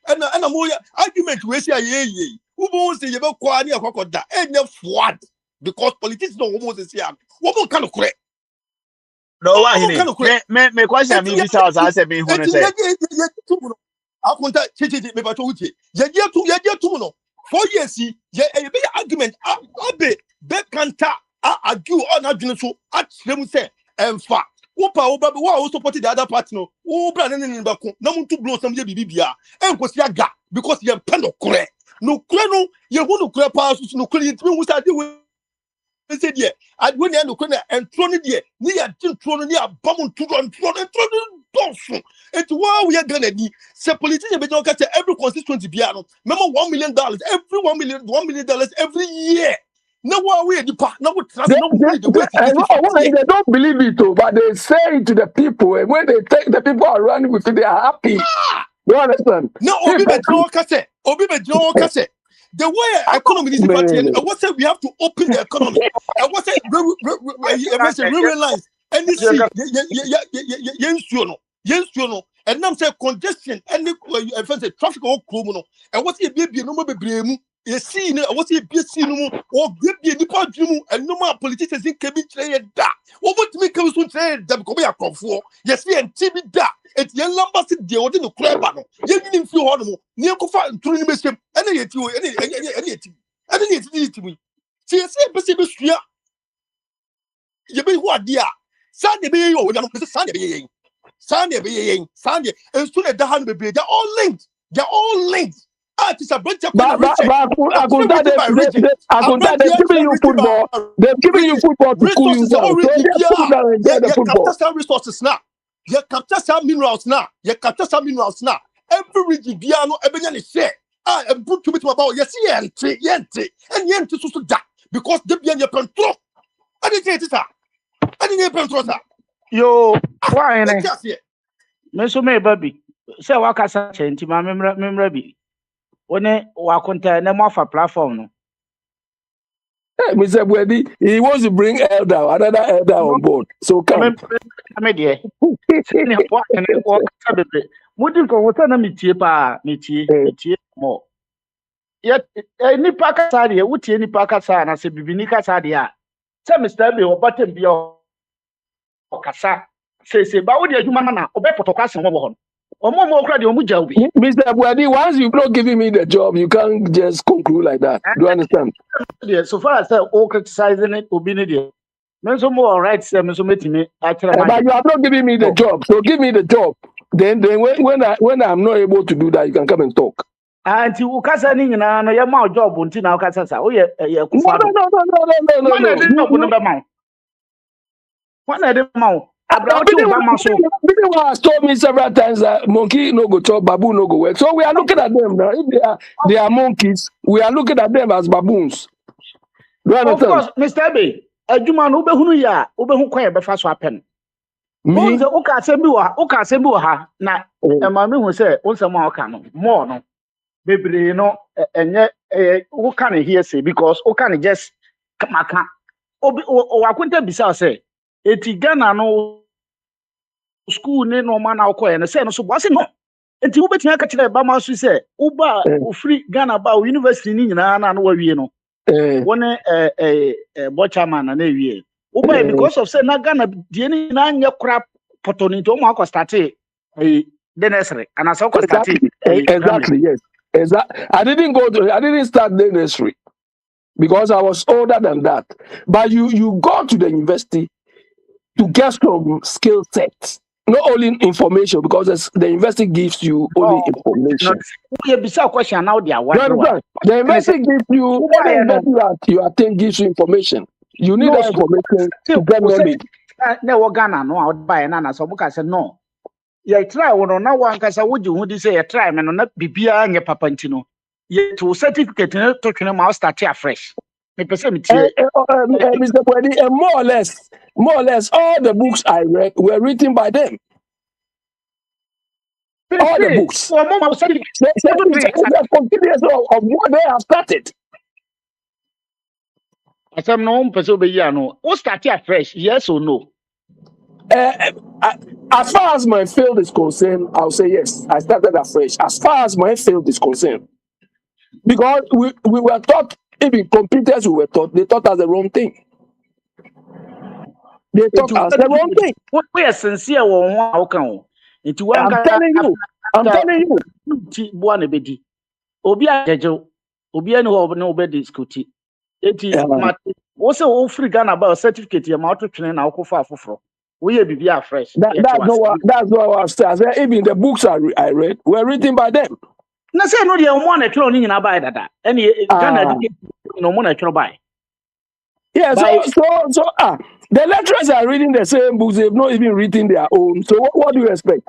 and I'm argument we say who wants to ever quality a crocodile and what because politics don't almost say what kind of correct. No, why me question me this house I said me who say Akunta chichi me bato uche ye tu no 4 years ye be argument abe be kanta argue on adwene so atrem say emfa wopa wo support the other party no wo bra ne bako na muntu blow some ye bibia enkosi aga because ye pendo correct no no ye hu no correct pass no correct me who start say there I when you no correct and throw ne there ni ya tin throw no ni abam throw don't and why we are gonna need say politicians be don't catch every constituency bia no remember $1 million every $1 million every year. No why we the no we trust no they don't believe it too, but they say it to the people, and when they take the people are running with it, they are happy. You understand? No, obi be John Kase. The way economy is party, and what say we have to open the economy. And what say we realize and this yes, and now say congestion and the traffic all criminal. And what say baby no more be you see what say be see no or be nipa dwumu and no more politicians in kebi trade da. What me come so trade da because we are Akwantufuo. Yes, we and TV da. Et yen lamba sit de odi no kra ba no. Yen nim fi ho no mo. Ni enkofa nturu ni besem. Ene yeti o ene yeti. Ene yeti mi. See say be sua. Ye be ho ade a. Sa de be yo, we no sa de be yen. Sunday, and soon at the hand baby, they're all linked. It's a bunch of they're giving you football. They're giving you football to cool you down. Some resources now. You capture some minerals now. Every region, piano, every share. And put to me about yes, yente, and yente to that because they be in your control. I didn't say I didn't control that. Yo, why Meso me baby. Say wakasa chenti ma memra bi. One wakonta na mo fa platform no. Mr. Bwedi, he wants to bring another elder on board. So come. Me there. Ne wakasa bebe. Mudi ko wota na mitie pa, mitie mo. Yet nipa kasa de, wutie nipa kasa na se bibini kasa de a. Say Mr. Be obatem bi o kasa. Say ba wo de adwuma na obe potokase wo ho. Omo okra de omu jawbi. Mr. Bwadi, once you're not giving me the job, you can't just conclude like that. Do you understand? Yeah, so far as all criticizing it, obinidi. Men so more right, say men so metimi. But you are not giving me the job, so give me the job. Then when I'm not able to do that, you can come and talk. Anti ukasa ni nyina no ye ma job unti na ukasa sa. O ye kufa. No. What na dey ma? Abraham told me several times that monkey no go chop, baboon no go work. So we are looking at them now. If they are monkeys, we are looking at them as baboons. You Of understand? course, Mr. B, adwuma no wobɛhunu yɛ a wobɛhu kwan a ɛbɛfa so apɛ no. Wo Me? sɛ woka asɛm bi wɔ ha na ɛma mehu sɛ wo nsɛm a woka no more no bebree no ɛnyɛ woka no hearsay because woka no just maka. Wakonta bisa wo sɛ eti Ghana no school ne nɔɔma na wokɔɛ no sɛ no so boa se no. Enti wobɛtumi aka kyerɛ bama so sɛ woba a ofiri Ghana ba wo university ni nyinaa na wawie no. One Bochaman na ewie. Uba because of say na Ghana die ni na nye kura potoni to mo akostarte the nursery and as akostarte Exactly, yes. Exactly. I didn't start the nursery because I was older than that. But you go to the university to get some skill sets, not only information, because the university gives you only information. No, bisa question now they are The university gives you any university that you attend gives you information. You need that information to get knowledge. Na Ghana no out by na so buka say no. You try one na one kasa woji hu di say you try me no na bibia nye papa ntino. You to certificate no to twene ma start afresh. Me pese me tie. Mr. Bwedi, more or less, all the books I read were written by them. All the books. They're continuous of what they have started. Asam no person be here no. Who start afresh? Yes or no? As far as my field is concerned, I'll say yes. I started afresh. As far as my field is concerned, because we were taught, even computers we were taught, they taught us the wrong thing. They taught us the wrong thing. We are sincere or how can I'm telling you. Buane bedi. Obi ajejo. Obi eni ho no be diskuti. Eti wo se wo free Ghana ba certificate ya ma to twene na akofa afoforo. We ye bibia fresh. That's what I said. Even the books I read were written by them. Na say no dey omo na twere ni nyina ba dada. Eni Ghana no mo na twere ba. Yeah, so the lecturers are reading the same books, they've not even written their own. So what do you expect?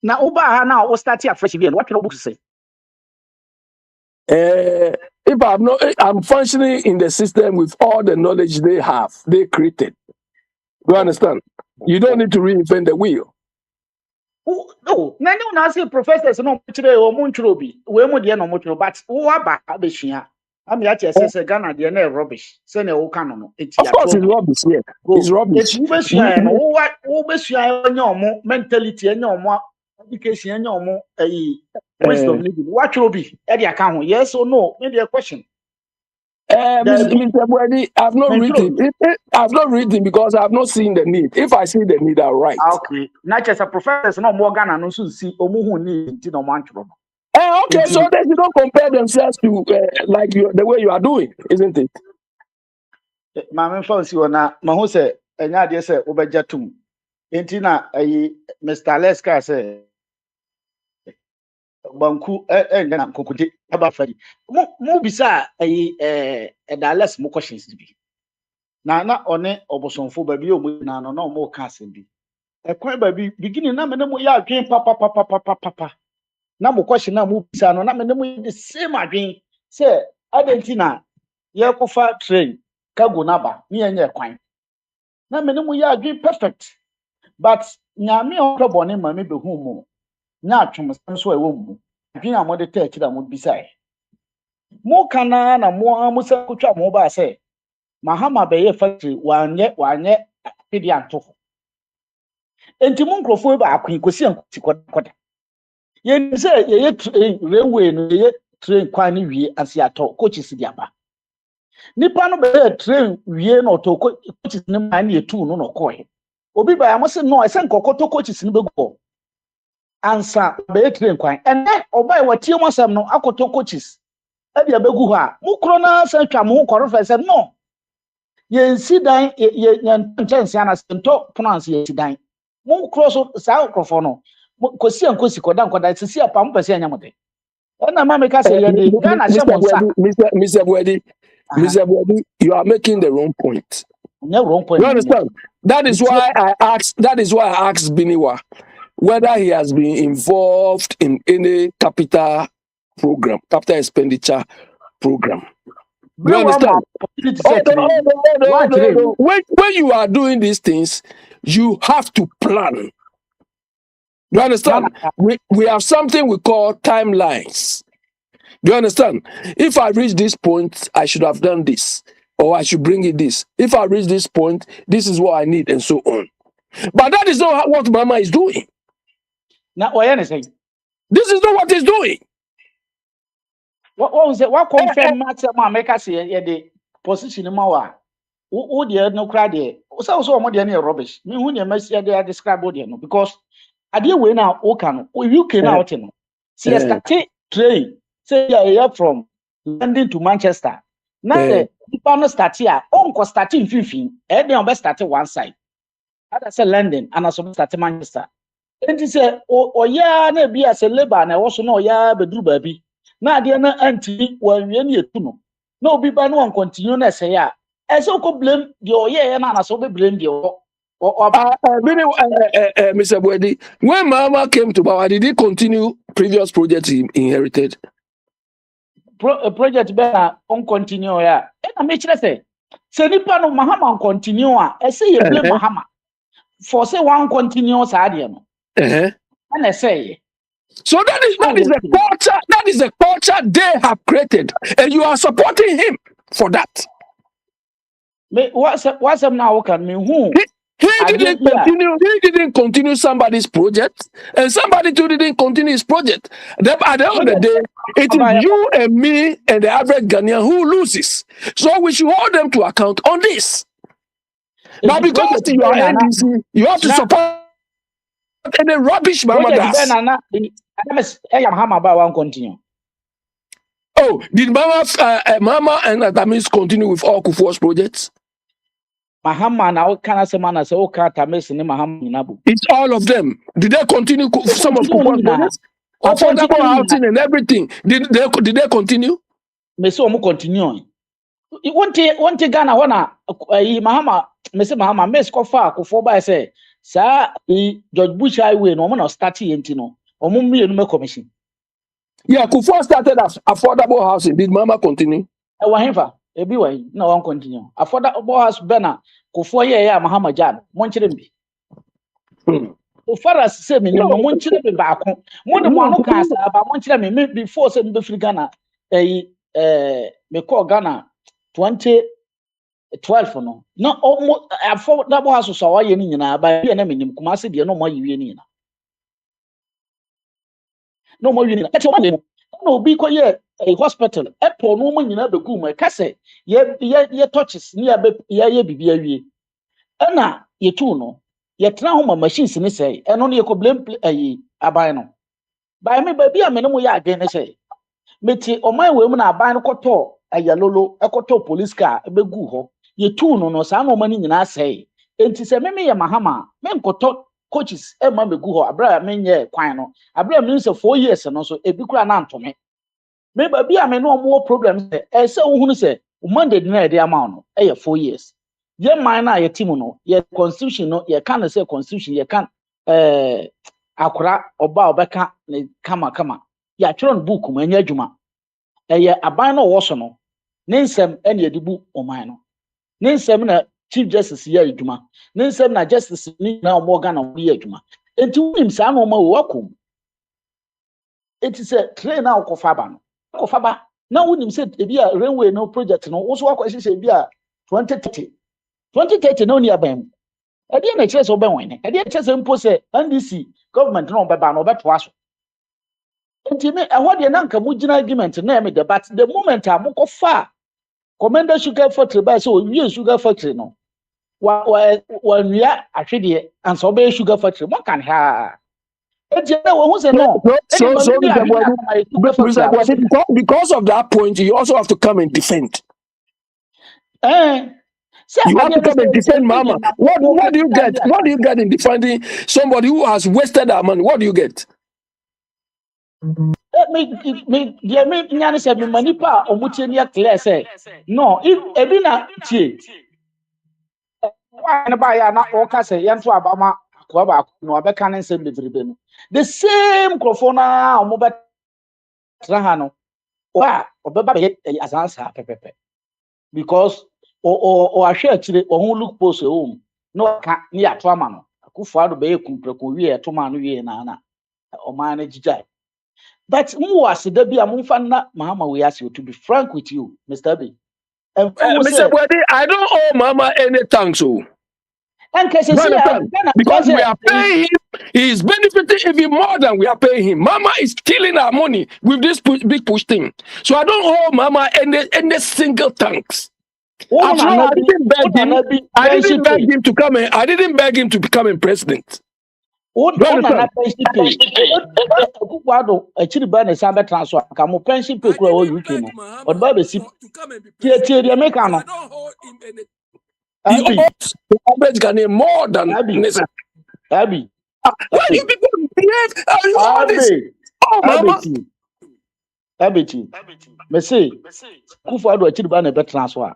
Now Uba now we start here fresh again. What can books say? If I'm functioning in the system with all the knowledge they created. You understand? You don't need to reinvent the wheel. No, na say professors no chire o mo ntro bi. We mo de no mo tro but wo aba abehia. Am ya che say Ghana de na rubbish. Say na wo kan no. Of course it's rubbish, yeah. It's rubbish. It's ubesua no wo besua onye omo mentality enye omo education enye omo wisdom ni bi. What tro bi? E de aka ho. Yes or no? Maybe a question. Mr. Bwedi, I've not written because I've not seen the need. If I see the need, I'll write. Okay. Not just a professor, no more Ghana, no soon see Omuhu need no mantra. Okay, so they don't compare themselves to the way you are doing, isn't it? My fancy or not, Mahose, and I say, Obejatum. Intina, Mr. Leska say, Banku, and Kukuti, about Freddy. Mobisa, a less more questions to be. Now, not on it, Oboson for baby, no more casting be. A quite baby beginning, no ya dream, papa. Na mo question na mo bisa no na me mo the same adwen say Argentina ye kofa train cargo naba me enye kwan na me mo ya adwen perfect but nyame o bone ma me be hu mo nya atwom so e wo mu adwen a mo de take da mo bisa e mo kana na mo amusa kutwa mo ba say mahama be ye factory wanye pedi anto enti mo nkrofo ba akwan kosi ankosi koda yen say ye railway no ye train kwan ni wie asiato coaches di aba nipa no be train wie no to coaches ni man ye tu no koe obi ba am say no ese nkokoto coaches ni bego ansa be train kwan ene obai watie mo asem no akoto coaches e bia begu ho a mu kro na san twa mo koro fa say no ye nsi dan ye ntense ana sento pronounce ye nsi dan mu kro so sa okrofo no kosi ankosi koda sisi apa mo pese anya mo de na ma me ka say ye de Ghana she mo nsa Mr. Bwedi, you are making the wrong point. No wrong point. You understand? That is why I asked Biniwa whether he has been involved in any capital expenditure program. Do you understand? opportunity Oh, set no, me. oh, no, no, What no, today? no. When you are doing these things, you have to plan. You Nana, understand? We have something we call timelines. Do you understand? If I reach this point, I should have done this, or I should bring it this. If I reach this point, this is what I need, and so on. But that is not what Mama is doing. now what you saying? This is not what he's doing. What was it? What confirm matter? America say the position ma wa. Who the no cry there? So more than rubbish. Me who the mess they describe body no because I deal we now can you can out no. See Uh, start train. Say yeah from London to Manchester. Now uh, the people no start here. On start in 15. And they on start one side. Other say London and also start Manchester. And he say yeah na be as a labor na also no yeah bedru baabi. Na ade na anti wan wie na etu no. Na obi ba no continue na say ya. E say ko blame the oye na so be blame the Mr. Bwedi, when Mama came to power, did he continue previous projects he inherited? project be na on continue ya. E na me kire say nipa no Mahama continue a e say you blame Uh-huh. Mahama for say one continue sa ade no. Uh-huh. And I say So that is the culture. That is the culture they have created, and you are supporting him for that. me what's now can me who He didn't continue somebody's project, and somebody too didn't continue his project. Then at the end of the day, it is you and me and the average Ghanaian who loses. So we should hold them to account on this. But because you are NDC, you have to support any rubbish Mama does. Mahama ba one continue. Oh, did Mama and Atamis continue with all Kufuor's projects? Mahama na kana se mana se o ka Atamis ni Mahama nyinabu. It's all of them. Did they continue some of Kufuor's projects? Affordable housing and everything. Did they continue? Me se omo continue. Wonte Ghana wana Mahama me se Mahama me sko fa Kufuor ba say sa George Bush highway no omo na start yenti no. Omo mienu me commission. Yeah, Kufuor started as affordable housing. Did Mama continue? Wahenfa ebi wa na wan continue. Affordable house bena Kufuor ye ya Mahama jan. Mon kire mbi. O faras say me no mon kire me ba ko. Mo de mo anu ka sa ba mon kire me before say me be free Ghana me call Ghana 2012 no. No almost affordable house so wa ye ni nyina ba ye na me nim kuma se de no mo ye ni na. No mo ye ni na. E ti o ma no obi ko ye a hospital epo no mo nyina be gu mo ka se ye touches ni ye bibi awie. Na ye tu no ye tena ho ma machines ni say eno no ye ko blame aban no by me ba bia me no mo ye agen ne say meti oman we mu na aban no koto ayalolo ekoto police car ebegu ho ye tu no sa na oman ni nyina say enti se me ye Mahama me nkoto coaches e ma begu ho abra me nye kwan no abra me nse 4 years no so ebi kura na ntome me ba bia me no mo problem say e se wo hunu say Monday na e dey amount no e ye 4 years ye man na ye team no ye constitution no ye can say constitution ye can akora oba obeka ne kama ya twerɛ no book mu anya adwuma ɛyɛ aban no wɔ so no ne nsɛm ɛne edibu oman no ne nsɛm na chief justice yɛ adwuma ne nsɛm na justice ni na ɔmo Ghana ɔmo yɛ adwuma enti wunim saa na ɔmo wɔ kɔ enti sɛ train na ɔkɔfa ba no ɔkɔfa ba na wunim sɛ ebi a railway no project no wo so akɔ hyehyɛ ebi a 2030 no ni aban mu ɛdeɛ na kyerɛ sɛ ɔbɛn wɔn ne ɛdeɛ kyerɛ sɛ mpo sɛ NDC government na ɔbɛba na ɔbɛtoa so enti me ɛhɔ deɛ na nka mo gyina argument na ɛmɛ debate the moment a mokɔ fa commander sugar factory by so wie sugar factory no wa nwia ahwedeɛ ansa ɔbɛyɛ sugar factory mo kan ha enti na wo hu sɛ no because of that point you also have to come and defend. You have to come and defend Mama. What do you get? What do you get in defending somebody who has wasted our money? What do you get? Me nyane say me manipa omutie ne clear say no if ebi na tie why na ba ya na o ka say yento abama ko ba no obeka ne nsem bebrebe no the same crofona omo be tra ha no o ba obeba be asansa pepepe because or share actually or who look post home no can near trauma no Akufo-Addo be kumpreko wie to man wie na o man ejijai but mu wase da bi amumfa na mahama we ask you to be frank with you Mr. B and who Mr. say Bwadi, I don't owe Mama any thanks. and case You see understand? Because we are paying him, he is benefiting even more than we are paying him. Mama is stealing our money with this big push thing. So I don't owe Mama any single thanks. After all, I didn't beg him. I didn't beg him to come in. I didn't beg him to become president. na pension pay Akufo-Addo achiri ba na sabe transfer ka mo pension pay kura o UK no o ba be si tie the American no I don't owe him anything. He owes the average Ghanaian more than necessary. Abi. Why you people behave? All this. Oh, Mama. Abeti. Me say, Akufo-Addo achiri ba na be transfer.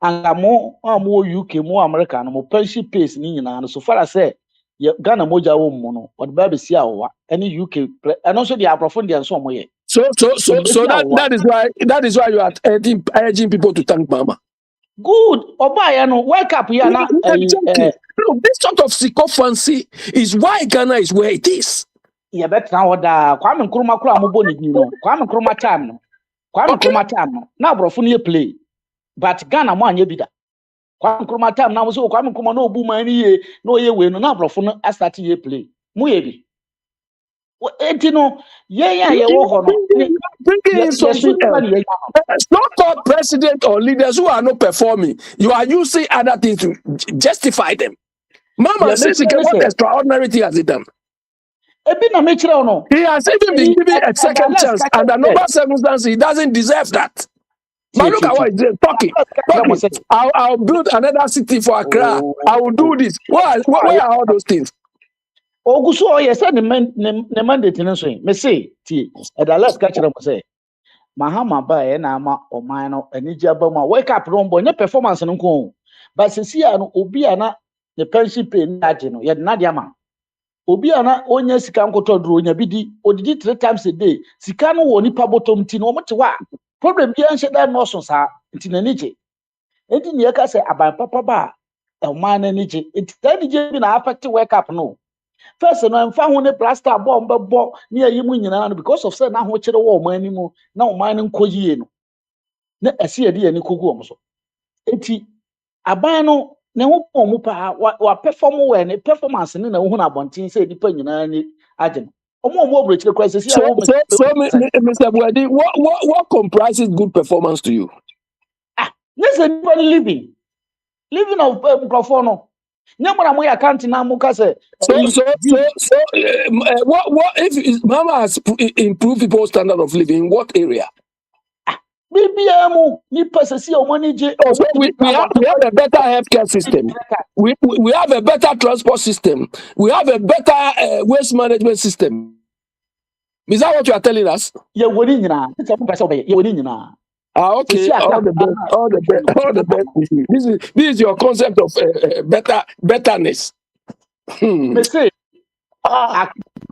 Anga mo UK mo America no mo pension pays ni nyina no so far as say Ghana moja wo mo no o ba be si awa any UK and also the aprofon dey so mo ye. So that is why you are urging people to thank Mama. Good. Oba no wake up here na Look, this sort of sycophancy is why Ghana is where it is. Yeah, better order. Kwame Nkrumah kura mo boni no. Kwame Nkrumah time no. Kwame Nkrumah time no. Na brofo no play. But Ghana mo anya bi da. Kwame Nkrumah time na mo so Kwame Nkrumah no obu man ye no ye we no na brofo no start ye play. Mo ye bi. Enti no ye wo ho no. Bringing so-called president or leaders who are not performing, you are using other things to justify them. Mama says, what extraordinary thing has he done? He has even been given a second chance, and under normal circumstances, he doesn't deserve that. But look at what he's doing. Talking. I'll build another city for Accra. I will do this. Where are all those things? Oguso yes the mandate no so me say tie and let's catch them say mahama ba e na ama oman no anija ba ma wake up no bo performance no ko but sisi no obi ana the pension pay na age no ye na dia ma obi ana onya sika nkoto duro onya bidi odidi 3 times a day sika no wo nipa bottom ti no mo te wa problem bi an sheda no so sa nti na nije enti ne ka say aban papa ba oman na nije enti da nije bi na affect wake up no. First, no, I'm found a plaster bomb near you because of saying now what you want money more now mining coyeno. I see a dear Nico. Eti Abano, no mupa, what perform when a performance in a woman abontin say depending on any agent. Or more rich crisis. So, Mr. Bwadi, what comprises good performance to you? Listen, living of Profono. What if Mama has improved people's standard of living? In what area? We have a better healthcare system. We have a better transport system. We have a better waste management system. Is that what you are telling us? Yeah, okay. All the best. This is your concept of betterness. Me say,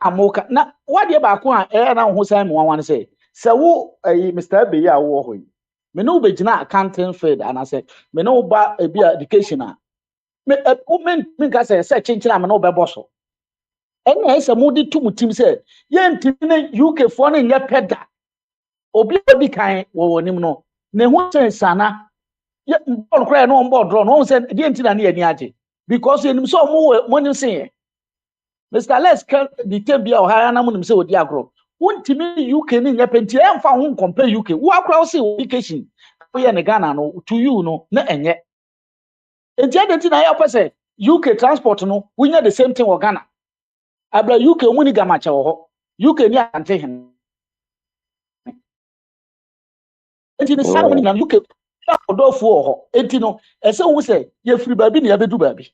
amoka. Na what dey back one na ho sai mo wan say. Se wo Mr. Abeyi a wo ho yi. Me no be gina accounting field and I say me no ba e bi education a. Me me ka say chinchina me no be boss. Enya say mo di tum tim say ye ntimi UK fo no nya peda. Obi obi kan wo nim no. Ne ho sana. Ye ball cry no on board draw no say dey ntina na ani age. Because you so mo say Mr. Les the Tembia or Hana Munim say with Diagro. Won't me UK in your penty and found compare UK. Walk across education. We are Ghana no to you no na enye. And the other thing I have said UK transport no we know the same thing with Ghana. Abra UK woni gamacha ho. UK ni ante hen. Enti ne sa woni na UK odofo ho. Enti no e say wo say ye free baby na ye bedu baby.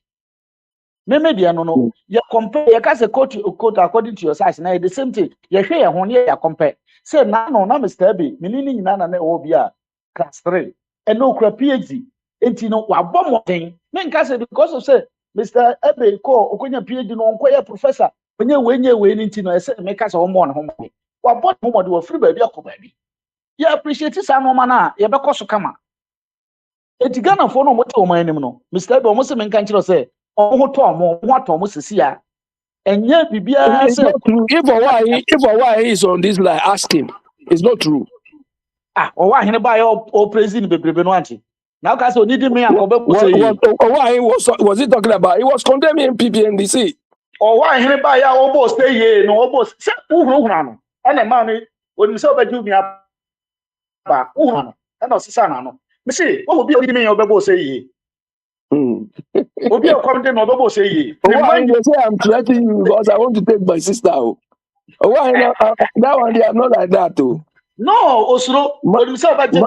Media no you compare you can say quote according to your size now the same thing you share your honey you compare say now no na Mr. B meaning na obi a class 3 and no cra PhD enti no wa bomb thing men can say because of say Mr. Ebe ko okonya PhD no onko professor onye we enti no say make us homo na homo wa bomb homo de free baby akoba bi you appreciate say no man na you be koso kama eti Ghana for no moto oman nim no Mr. Ebe omo se menka nkyerɛ sɛ ɔmo to ɔmo ho atɔ ɔmo sisi a ɛnyɛ bibia It's sɛ not true. If or why he is on this line, ask him. It's not true. ɔwɔ ahene ba yɛ ɔ president bebrebe no anti na ɔka sɛ onidi me akɔbɛ mo sɛ yi Why was he talking about? He was condemning PPNDC. ɔwɔ ahene ba yɛ ɔbɔ sɛ yi no ɔbɔ sɛ uhurahura no ɛna ma no onim sɛ ɔbɛgye mi aba uhurahura no ɛna ɔsesa na no me se wo bi onidi me yɛ ɔbɛbɔ sɛ yi obi a come dey no ɔbɛbɔ sɛ yi Why they say I'm threatening you because I want to take my sister? Why that one they are not like that too? no osuro onim sɛ ɔbɛgye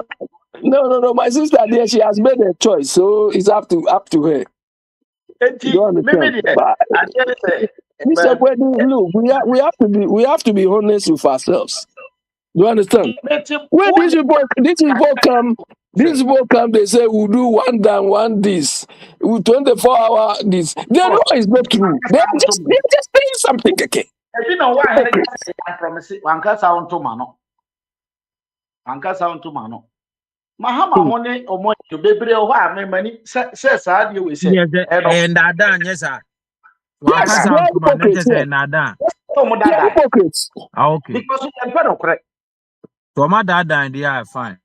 No. My sister there, she has made a choice, so it's up to her. enti You understand? But, Mr. Kwedi, look, we have to be honest with ourselves. You understand? When these people come, they say we'll do one down, one this, 24-hour this. They know it's not true. They're just saying something, okay? ebi na ɔwɔ ahene ka promise wankasa ɔntoma no mahama mo ne ɔmo to bebre hɔ a memani sɛ saa de we sɛ and Ada yes Yes, they're hypocrites. Okay. because you can correct. So my dada and they are fine.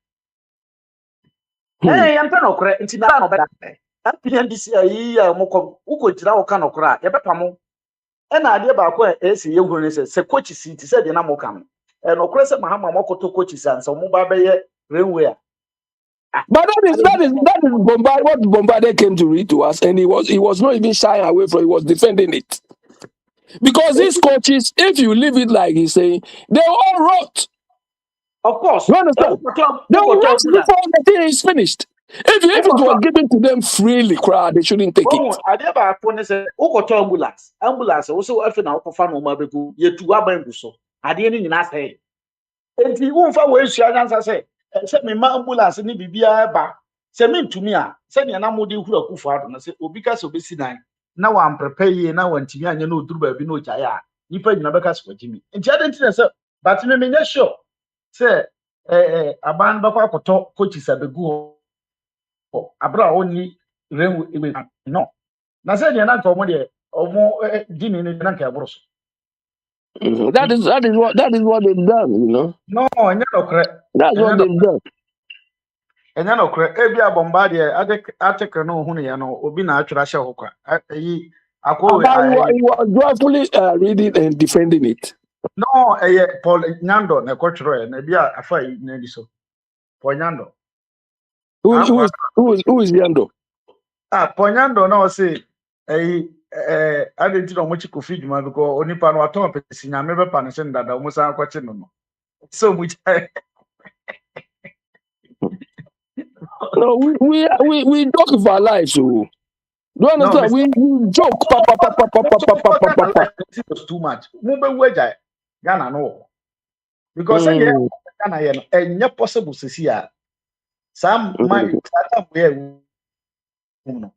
Hey, I'm not correct. It's not better. This year, Moko, who could draw kind of cry, a better mo. And idea about where is the young say coach seat said the Namo come. And of course, Mahama Moko to coaches and so mobile railway. But that is Bombard. What Bombardier came to read to us, and he was not even shy away from. He was defending it because these coaches, if you leave it like he's saying, they all rot. Of course, you understand? They will rot before the thing is finished. If it was given to them freely, crowd, they shouldn't take it. Idea about phone say, "Okoto ambulance. Also, if na okofa no mabeku, ye tu aban so. Ade ni nyina say. Enti wonfa we sua dansa say, se me ma ambulance ni bibia ba. Se me ntumi a, se ne na mode hura kufu ado na se obi ka se obesi nan. Na wan prepare ye na wan timi anya na oduru ba bi na ojaye a. Nipa nyina beka se kwagimi. Enti ade ntine se, but me nya sure. Se aban bakwa akoto coaches abegu abra oni renwu ebe no na say na nka omo de omo gini ni na nka eboro so that is what they've done, you know. no enya no kre That's what they've done. enya no kre e bia Bombardier article no hu ne ya no obi na atwera hye ho kwa yi akwo he was joyfully reading and defending it. no Paul Nyando na kwotwero na bia afa na di so Paul Nyando who is Nyando? Paul Nyando na o say adenti no mo chiko fi djuma because onipa no aton pesi nyame be pa no se ndada mo san kwache no so mu no we joke of our lives, so do you understand? We joke it was too much mo be waja Ghana no because Ghana ye no enye possible sesi a sam man sata we no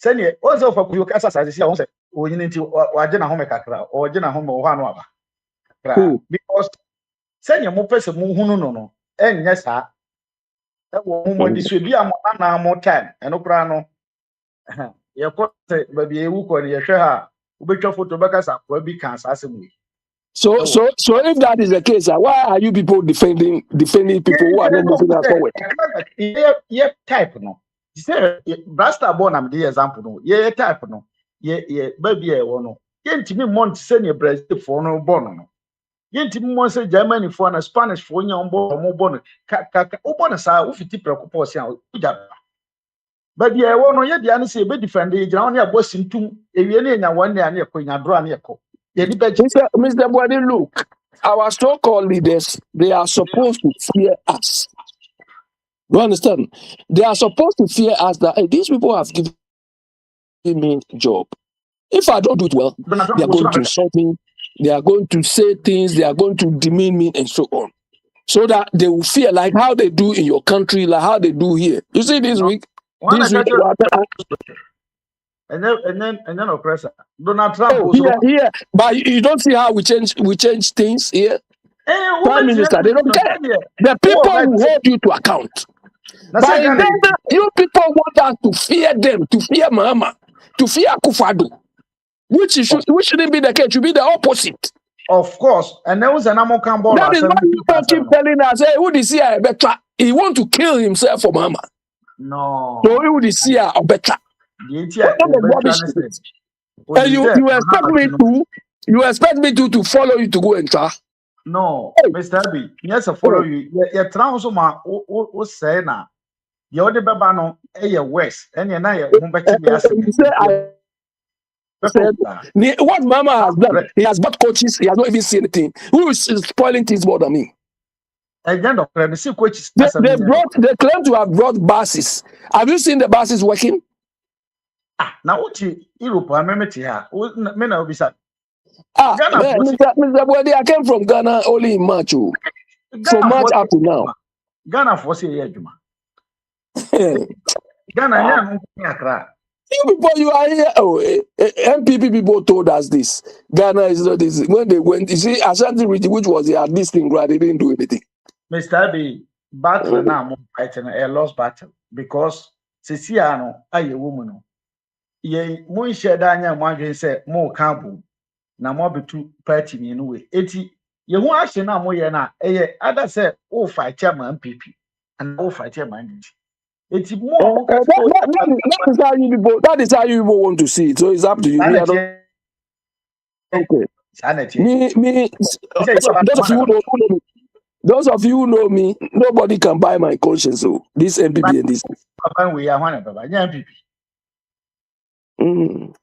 sɛnea ɔsɛ ɔfa kuyo kasa sase si a wɔn sɛ onyini nti wagye na home kakra ɔgye na home wɔ hɔ ano aba kakra because sɛnea mo pɛ sɛ mo hunu no ɛnyɛ saa ɛwɔ mo mo di so bi a mo na mo time ɛno kora no yɛkɔ sɛ baabi ewu kɔ no yɛhwɛ ha wobɛtwa photo bɛkasa akɔa bi kan saa asɛm yi so if that is the case, why are you people defending people who are not moving forward? Yeah, type no. Say Brasta born am the example no. Yeah, type no. Yeah, baby e wo no. Ye ntimi mont say ne Brazil for no born no. Ye ntimi mo say Germany for na Spanish for nya mo born. Ka o born sa o fiti preko pose an o ja. Baby e wo no ye dia no say be defend e gira on ya bosintum ewie ne nya wan ne an ekọ nya dro an ekọ. Mr. Boadi, look, our so-called leaders, they are supposed to fear us. You understand? They are supposed to fear us that hey, these people have given me a job. If I don't do it well, they are going to insult me, they are going to say things, they are going to demean me, and so on. So that they will fear, like how they do in your country, like how they do here. You see this week? And then oppressor. Donald Trump. Here, but you don't see how we change things here. Prime Minister, they don't care. The people will hold you to account. Na But say in Ghana Ghana, you people want us to fear them, to fear Mama, to fear Akufo-Addo, which shouldn't be the case. It should be the opposite. of course, and there was an American ball That or is why people keep 70%. telling us, hey, who is here better? He want to kill himself for Mama. So No. who is here better? The What ATI kind will of be rubbish is trying it? to And you expect me to, to follow you to go and try? No, Hey, Mr. B, yes, I follow oh, you. You're trying to say na. You're the babano, west, and you're not Mumbai, you say I said, what Mama has done, he has bought coaches, he has not even seen anything. Who is spoiling things more than me? Agent of premises, which is They claim to have brought buses. Have you seen the buses working? now what you Europe, I remember here. Men will be sad. Ghana Man, was Mr. Bwede, I came from Ghana only in March. Oh. From Ghana March for up to now. Ghana for say Juma. You Ghana, yeah, people, you are here. Oh, MPP people told us this. Ghana is not this. When they went, you see, Ashanti region, which was here, this thing, right? They didn't do anything. Mr. B, battle now, I'm fighting a lost battle because Sisiano, I a woman. Ye, Moon shed Daniel Margin said, more campo, na more be two party in a way. 80, you won't actually now more yana, other said, oh, fight chairman MPP, and oh, fight chairman. It's more, That is how you people. That is how you people want to see it. So it's up to you. Me, I don't. Okay. Me. Those of you who know me, nobody can buy my conscience. So this MPP and this. We are one of them. MPP. Mm.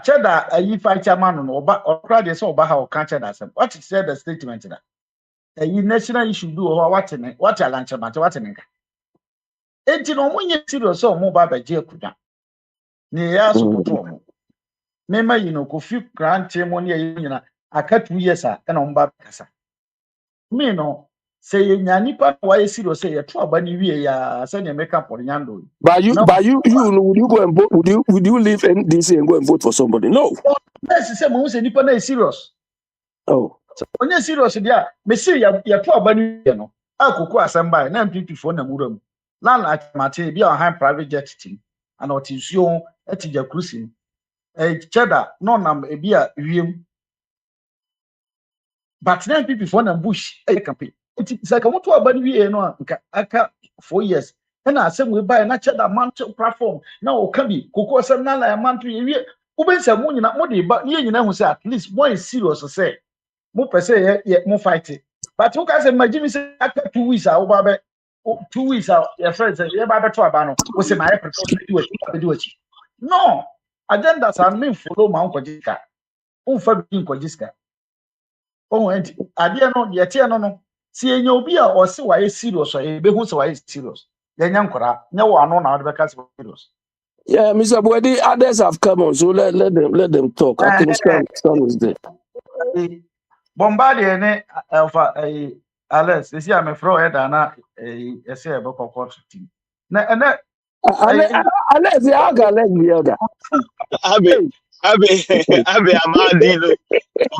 Cheddar, a ye fight chairman or crowd is over how cancer does. What is said the statement that a national issue do or watching it, what a lunch about what an 80 no when you serious so mobile by Jacoda. Near support. Remember, you know, Kofi grant ceremony, you know, I cut 2 years and on Babcassa. Me no say Yanipa, why serious say a trouble, ya send your makeup for Yando. But you, would you go and vote? Would you leave NDC and go and vote for somebody? No. Yes, say most Nipa is serious. Oh. When you're serious, yeah, me see ya trouble, you know. I could go assemble, and people for the Murum. Land like Mate, be a high private jet team, and what is your etija cruising. A cheddar, no number, a beer, but then people for the bush, a campaign. It's like I want to abandon you, no, aka 4 years. And I said, we buy a cheddar mantle platform. Now, can be Coco Sanala, a mantle. Uben some money, not money, but you know, say at least one is serious to say. More per se, yet more fighting. But who can say, my Jimmy said, after 2 weeks, I'll buy 2 weeks out. Your friends say, yeah, by to a banner. Was my effort to do it. No, agendas are meant follow my uncle Jiska. Unfabian Kojiska. Oh, and idea no, yet no. See, and you'll be a or see why serious or a behooves why serious. Then young Kora, no one on our because serious. Yeah, Mr. Bwede, others have come on, so let them talk. I think Stan is there. Bombardier, Alpha, Alex, you see, I'm a fraud, and I say about court team. And that, Alex, the other. Abi, Amadino.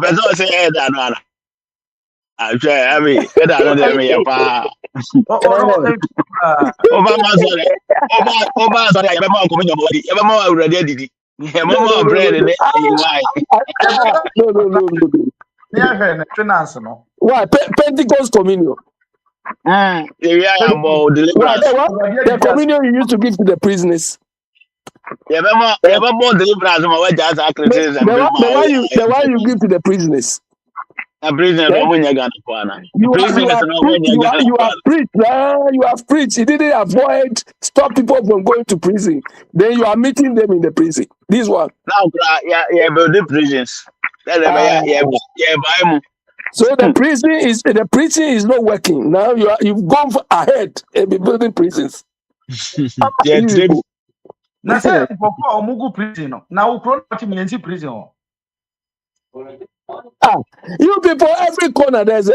Bezo say head and I'm sure Abi, head and them ya pa. Obama sorry. Obama sorry, you mama come your body. You mama already did it. You mama bread and why? No. yeah, finance, no. Why? Pentecost communion. The communion you used to give to the prisoners. Yeah, mama deliverance. My just criticism. The one you give to the prisoners. A prisoner, no one gonna go. You have preached. You didn't avoid stop people from going to prison. Then you are meeting them in the prison. This one. Now, yeah, but the prisons. So the preaching is not working. Now you've gone ahead and be building prisons. Yeah, Now say Mugu prison. Now we crown prison. You people, every corner there's a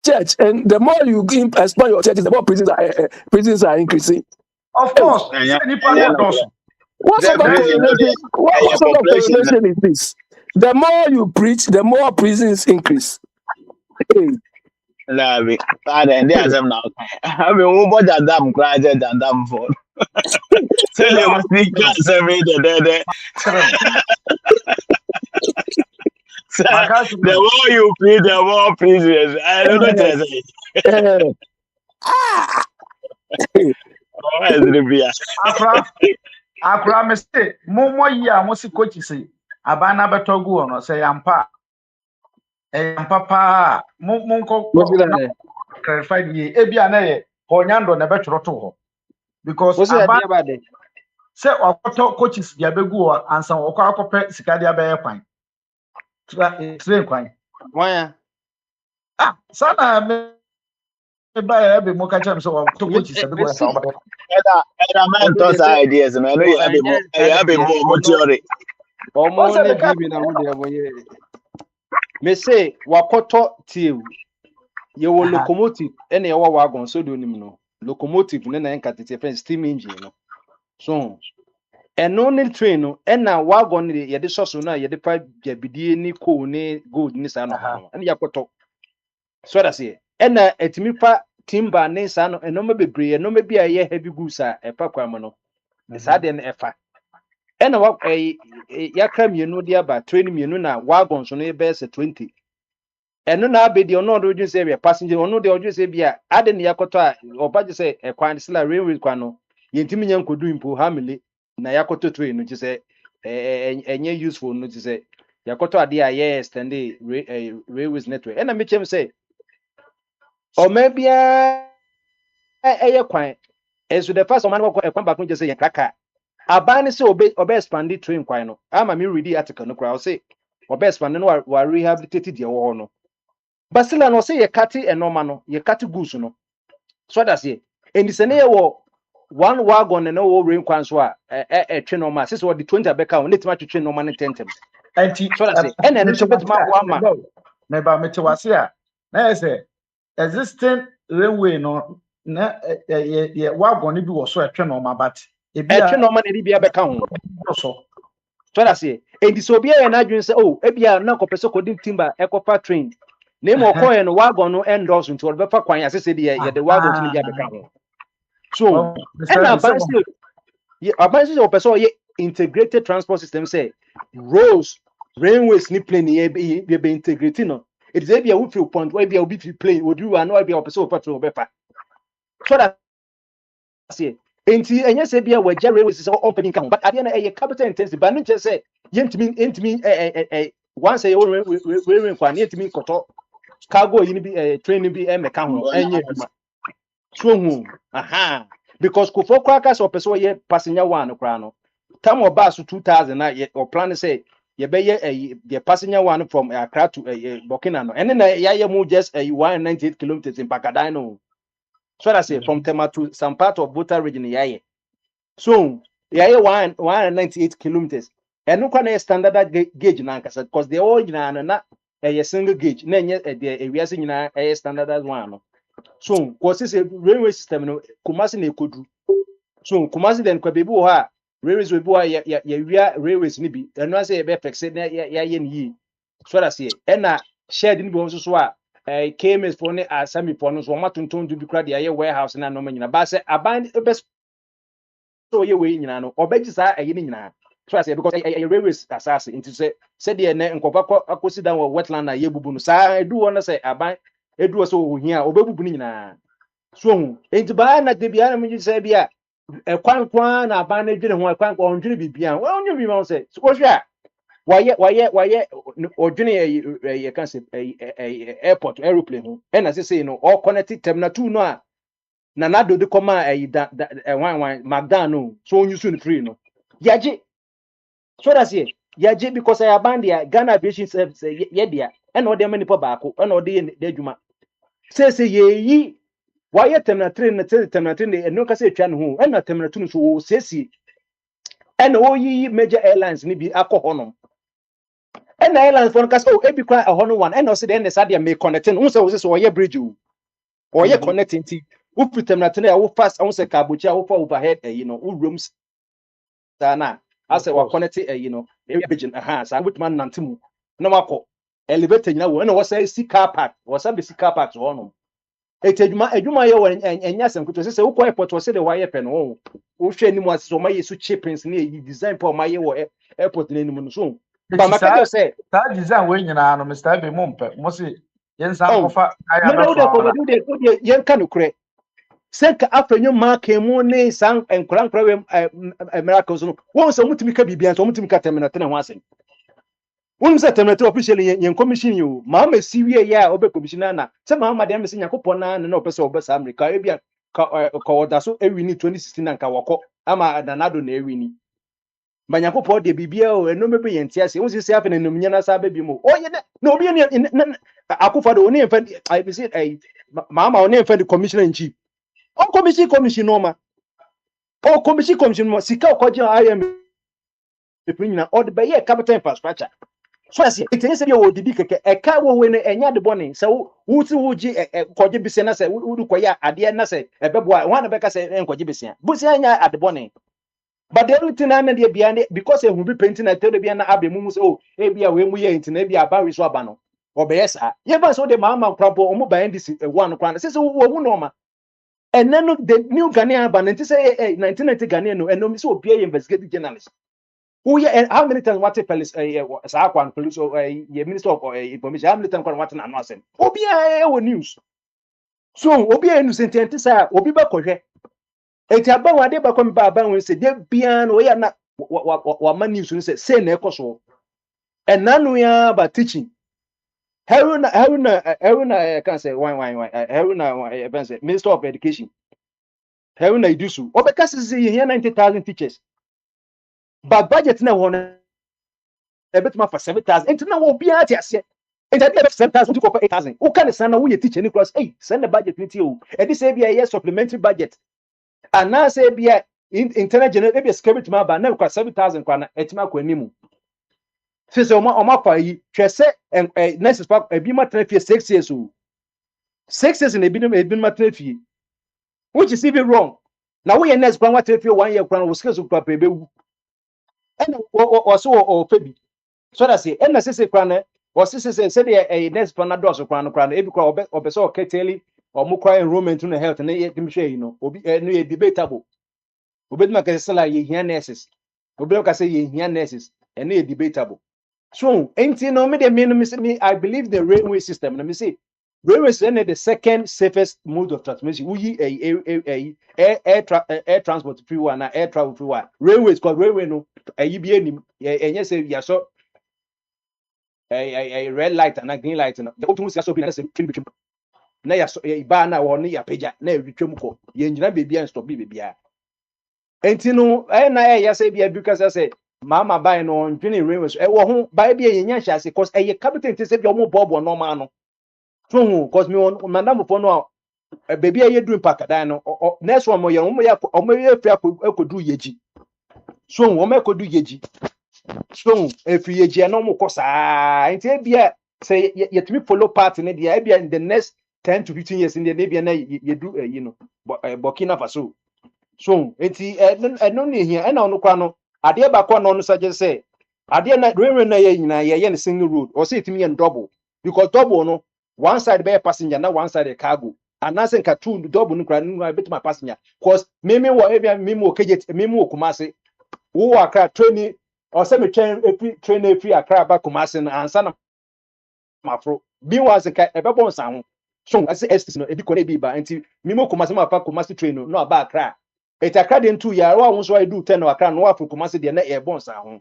church, and the more you expand your churches, the more prisons are increasing. Of course, what sort of correlation is this? The more you preach, the more prisons increase. Hey. Nah, be bad and there's some now. I mean, who bought that damn crash and damn phone? Tell you, Mema speak class every day. kyerɛ Sir, maka kyerɛ the no more you pay, the more prisoners. I don't know what to say. Oh, it's the beer. akora me se mo yi a mo si coach se aban na beto gu ono se yampa yampa pa mo What's nkɔ na that? clarify ye ebia na ye honyando na betworo to hɔ because What's that aban about it? se ɔkɔtɔ coaches dia begu hɔ ansa ɔkɔ akɔpɛ sika dia bɛyɛ kwan explain kwan Why? sana me ba ya be mo ka kyerɛ me sɛ ɔkɔtɔ coaches begu hɔ sa See, ɔbɛyɛ And a man what they toss say? ideas, and I know you have a more theory. ɔn Omo sɛ ne meka bibi na mo de aboye. Me say wakoto team. Ye wo aha locomotive ene ye wa wagon so do nim no. Locomotive ne na enka tete friend steam engine no. So ɛno ne train no ɛna wagon ne yɛde sɔso no a yɛde pa gyabidie ne coal ne gold ne saa no aha ɛne yɛakɔtɔ so da seɛ ɛna ɛtumi pa timber ne saa no ɛnɔma bebree ɛnɔma bi a ɛyɛ heavy goods a ɛpa kwan mu no saa deɛ no ɛfa ɛna yɛaka mmienu de aba train mmienu na wagon so no yɛbɛyɛ sɛ 20 ɛno na abɛdi ɔno ɔde odwene sɛ ɛyɛ passenger ɔno deɛ ɔdwene sɛ bi a ade ne yɛakɔtɔ a ɔba gye sɛ ɛkwan sila railway kwan no yɛntumi nya nkɔdu mpo hamile na yɛakɔtɔ train no gye sɛ ɛnyɛ useful no gye sɛ yɛakɔtɔ adeɛ a yɛyɛ extend railways network ɛna mekyɛm sɛ ɔma biara ɛyɛ kwan ɛnso the first ɔma no wɔkɔ ɛkwan baako gye sɛ yɛkraka aban ne sɛ ɔbɛ expand train kwan no ama me read article no koraa ɔsɛ ɔbɛ expand no wa rehabilitate deɛ ɛwɔ hɔ no basila no say yɛkate ɛnɔma no yɛkate goose no so that's it and sɛ ne yɛwɔ one wagon ne wɔ rain kwan so a ɛtwe nɔma sɛ sɛ wɔde 20 abɛka wo ne tumi atwetwe nɔma no ntɛntɛm anti so that's it ɛna ɛno nso bɛtumi aboa ama me ba me te wase a na yɛ sɛ existing railway no na ye wagon ni bi wɔ so ɛtwe no ma but ebi ɛtwe a nɔma na ɛde bi abɛka ho so so that's it and so obi ayɛ n'adwene sɛ oh ebi a na kɔpɛ sɛ kɔdi timber ɛkɔfa train na emu ɔkɔɛ no wagon no ɛndɔɔso nti wɔde bɛfa kwan asese deɛ yɛde wagon so ne bi abɛka ho so ɛna aban sɛ ɔpɛ sɛ ɔyɛ integrated transport system sɛ roads railways ni plane yɛbɛ integrate no it is ebi a wofiri point wɔ ebi a obi firi plane oduru wa na ebi a ɔpɛ sɛ ɔpɛ to ɔbɛfa so that aseɛ enti ɛnyɛ sɛ bi a wɔagya railways sɛ ɔmpɛ nka ho but adeɛ no ɛyɛ capital intensive but no kyerɛ sɛ yɛntumi once ɛyɛ railway kwan ne yɛntumi nkɔtɔ cargo yi ni bi train ni bi ɛmɛka ho ɛnyɛ adwuma so hu aha because kofo kora ka sɛ ɔpɛ sɛ ɔyɛ passenger one koraa no tam ɔbaa so 2000 na ɔplan sɛ yɛbɛyɛ the passenger one from Accra to Burkina no ɛne na yɛayɛ mu just 198 kilometers in Pakadan no so that's it from Tema to some part of Volta region yɛayɛ so yɛayɛ 198 kilometers ɛno kwa na yɛ standard gauge na ankasa because they all nyinaa no na ɛyɛ single gauge na ɛnyɛ deɛ ewiase nyinaa ɛyɛ standardized one no so kɔsi sɛ railway system no Kumasi na ekodu so Kumasi then kwa bebi wɔ hɔ a railways bebi wɔ hɔ a yɛwia railways ni bi ɛno asɛ yɛbɛ fɛkse na yɛayɛ ne yie so that's it ɛna shed ni bi wɔn nso so a KMS fo ne Asami fo no so wɔn atontɔn du bi kora deɛ ɛyɛ warehouse na nɔɔma nyinaa baasɛ aban bɛ so ɔyɛ wei nyinaa no ɔbɛgye saa ɛyɛ ne nyinaa so that's it because ɛyɛ railways asase nti sɛdeɛ nɛ nkɔfa akɔsi dan wɔ wetland na yɛ bubu no saa edu hɔ no sɛ aban edu hɔ sɛ ohia ɔbɛbubu ne nyinaa so enti baa na de bia na mo sɛ bia ɛkwan kwan na aban na dwene ho ɛkwan kwan ɔndwene bibia wɔn ɔndwene bibia sɛ wɔhwɛ a wɔyɛ ɔdwene ɛyɛ kan sɛ airport aeroplane ho ɛna sɛ no all connect terminal 2 no a na nado de kɔma ɛyi wan magdan no so onyu so no free no yagye so that's it yagye because I aban dia Ghana aviation service yɛ dia ɛna ɔde ma nipa baako ɛna ɔde yɛ adwuma sɛ yɛyi wayɛ terminal 3 na terminal 3 ne ɛno kasa etwa ne ho ɛna terminal 2 so wɔ sesi ɛna oyi major airlines ni bi akɔ hɔ no ɛna airlines fo no kasa ebi kwa ɛhɔ no one ɛna ɔsɛ de ɛna sa de me connecting wo sɛ ɔyɛ bridge o ɔyɛ connecting ti wo fit terminal 3 a wo fast wo sɛ kabochi a wo fa overhead wo rooms sana asɛ wa connect area bridge aha sa wo tuma nante mu na wakɔ elevator nyina wo ɛna wɔsɛ si car park wɔsɛ be si car park hɔ no Edwuma ye won enya sem kuto se wo airport wo se de why pe no wo hwe ni mu ase so maye so cheapens na yi design pa maye wo airport na ni mu no so ba maka de say that design we nyina no Mr. Ebe mo mpe mo se yen san oh kofa aya no na no so de ara de yen ka no kure senka afenyo ma ka mu ne san enkran we miracles no won se mutumi ka bibia so mutumi ka terminate na ho ase won se terminate officially yen commission you ma ma siwie ya obe commissioner na se ma ma de me se yakopon na na opese obesa America e bia ka oda so ewini 2016 na nka wako ama nanado na ewini banyakopon de bibia o eno mebe yenti ase won se afa na nomnya na sa ba bi mo oye na obi ne akufo de oni enfa I be say ma oni enfa the commissioner in chief on commission no ma o commission mo sika okoje IM penyina o de be ye capital infrastructure so as it is say wo didi keke e ka wo we ne enya de bone se wo ti wo ji koje bise na se wo du koya ade na se e bebo a wan be ka se enkoje bise busia enya ade bone but the everything na de bia ne because e hu bi painting na tell bia na abe mu so o e bia we mu ye intina bia ba we so aba no obeyesa ye ba so de mama krapo o mu ba ndisi one kwan se wo wu no ma and then the new Ghanaian ban and say 1990 Ghanaian no and no so be investigative journalist who yeah how many times what police sa kwan police or minister of information how many times what na no asem obi e news so obi e news intent say obi ba kohwe eti aba wade ba kom ba won say de bia no ya na wa man news no say na ekoso and nanu ya ba teaching Haruna can say why Haruna ben say minister of education Haruna Idusu obeka say here 90,000 teachers but budget na won a bit for 7,000 and now will be at yes and I have 7,000 to for 8,000 who can send we teacher Nicholas hey send the budget with you and this be a year supplementary budget and now say be a internet generate maybe a script ma ba na 7,000 kwa etima kwa nimu say o ma fa yi hwe se next pack e bi matena fie 6 years o 6 years na e bi matena fie which is even wrong now we next plan what fie 1 year kwa we skills kwa pe bewu and so o febi so that say and say kwana o say the next plan ados kwana e bi kwa obeso o keteli o mu kwa enrollment no health na ye dimhwe yi no obi no ye debatable obi ma ka say la ye hia nurses obi ka say ye hia nurses and ye debatable so enti no me I believe the railway system na me say railway is the second safest mode of transportation we air transport free one na air travel free one railway is called railway no ayi bi enim enye say ya so a red light and a green light no the otu so bi na say twin na ya so ba na wo ne ya peja na ewitwem ko ye nyina bebi an stop bebia enti no na ya say bia because I say mama buy no ntwene railway so wo ho buy bia ye nya hya say cause capital enti say bia mo bobo normal no so cause me on madam for no baby ye do impact dan no next one mo ye free akodu yeji so wo me kodu yeji so free yeji na mo kosa enti bia say ye to follow part in there bia in the next 10 to 15 years in there bia na ye do you know Burkina Faso so enti no ne hia na ono kwa no ade ba kwa no suggest say ade na railway na ye nyina ye single road or say itimi ye double because double no one side be passenger na one side cargo and as in two double no kra no bit my passenger cause me wo ebia me mo kejet me mo Kumasi wo akra train or say me train akra ba Kumasi na ansa na mafro bi was ka e be bon san ho so as estis no e bi ko na bi ba nti me mo Kumasi ma pa Kumasi train no aba akra it akra den 2 year wa so I do 10 no akra no wa for Kumasi de na e bon san ho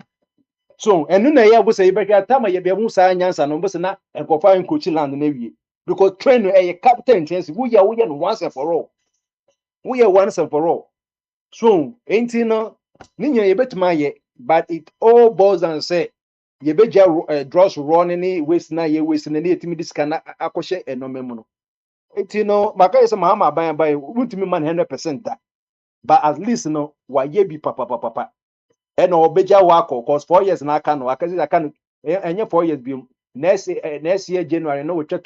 so enu na ya busa ibeka tama ye be mu sa nyansa no busa na enkofa nkochi land na wie because train no e captain intensive we ya no once and for all we ya once and for all so enti no ninya ye betuma ye but it all boils and say ye beja draws running ni waste na ye waste na etimi diska na akoshe enomemu no enti no maka ye se mama ban wuntimi man 100% that but at least no wa ye bi papa and obeja wako cause 4 years na aka no akazi aka no enye 4 years bi next year January no wecha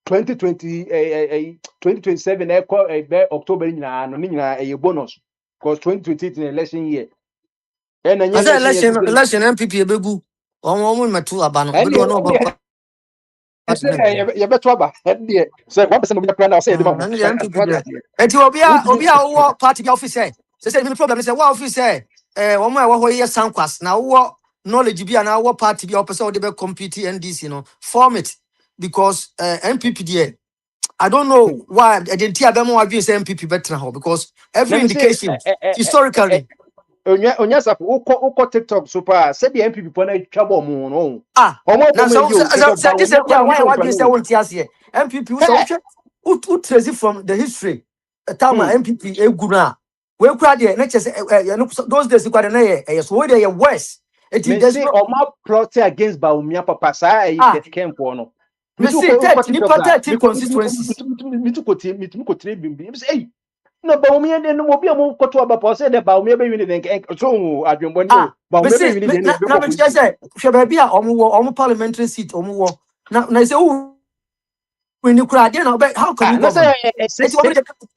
2027 October nyina bonus cause 2028 election year and I say election year election MPP ebebu. Omo matu aba no. It's you better about head so 1% of the plan I'll say the Enti obi a wo party office eh. Say the problem is what office eh wo ma wo here sankwas na wo knowledge bi na wo party bi opese wo de be compete NDC no form it because MPP there I don't know why I didn't hear them what say MPP better now because every indication historically Onya sapo uko TikTok super say the MPP pon na twabo mu no na so why say won't hear say MPP so trace from the history time MPP eguna we kura there na chese those days kwade na yes we there worse it is say Oma plot against Baumia papa sa e came for no me see that ni protect constituencies me to bimbi me say no Baumia den no obi am koto aba say the Baumia be win den so adwembo no Baumia be win den na me say hwe ba bia omo parliamentary seat omo wo na say when you cry then how can you go say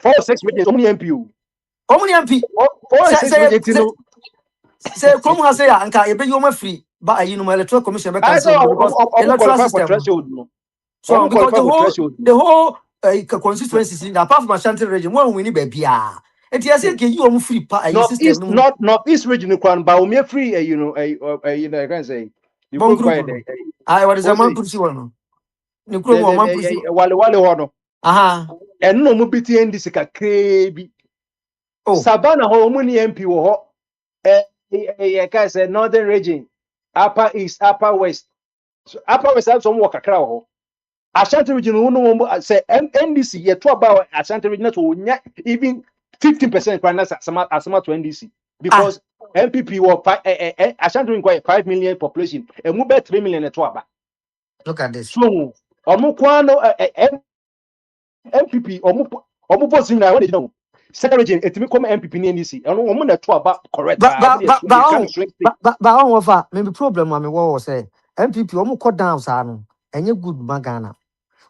4-6 minutes omo MP say come has say anka e be you ma free but you know electoral commission be cancel because electoral system so because the whole constituencies in apart from Ashanti region one we need be bia it is say you am free system northeast region kwan ba o me free you know I can say you go by the what is a man pursue one ni kro mo man pursue wale ho no eno no mo biti NDC kakra bi Savannah ho mo ni MP wo ho I can say northern region upper east upper west so upper west so mo kakra ho Ashanti region no say NDC ye to about Ashanti region to even 15% finance asama to NDC because MPP were Ashanti region 5 million population and move 3 million to aba. Look at this. So omo kwano MPP omo post na when they know second region etimi come MPP ni NDC omo na to aba correct but on offer maybe problem am we say MPP omo cut down sa no enye good magana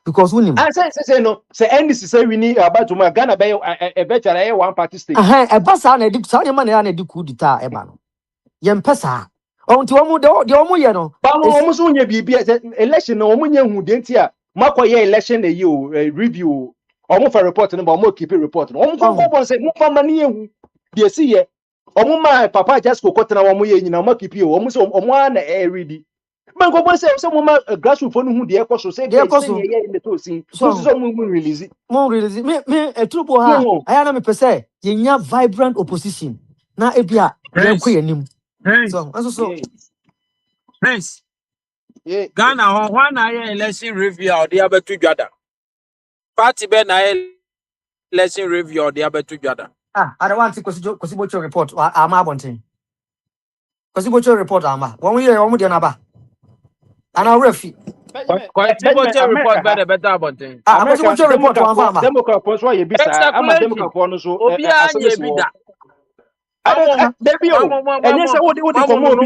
because we say no say NDC say we need about to Ghana be a better one party state e basa na di sa nyama na di coup d'etat e ba no ye mpesa onti omo de omo ye no ba omo so nya bibia election no omo nya hu de ntia makoye election e o review omo for report no ba omo keep report no omo ko say mo fa mani ehu de si ye omo ma papa just ko kotena omo ye nyina omo keep o omo so omo na e ready man go say mo ma grassroots for no hu de e koso say ye in the to sin so mo release me etrupo ha aya na me pese ye nya vibrant opposition na ebia ye ko yanim so Prince Ghana ho na ye election review or the abetu dwada party be na election review or the abetu dwada I don't want to Kosibocho report ama bonten Kosibocho report ama won ye won de na ba ana refi Kosibocho report be the better bonten Kosibocho report wan fa ama Democrat for so ye bisa ama Democrat for no so obi anye bi da Baby, and yes, what the come be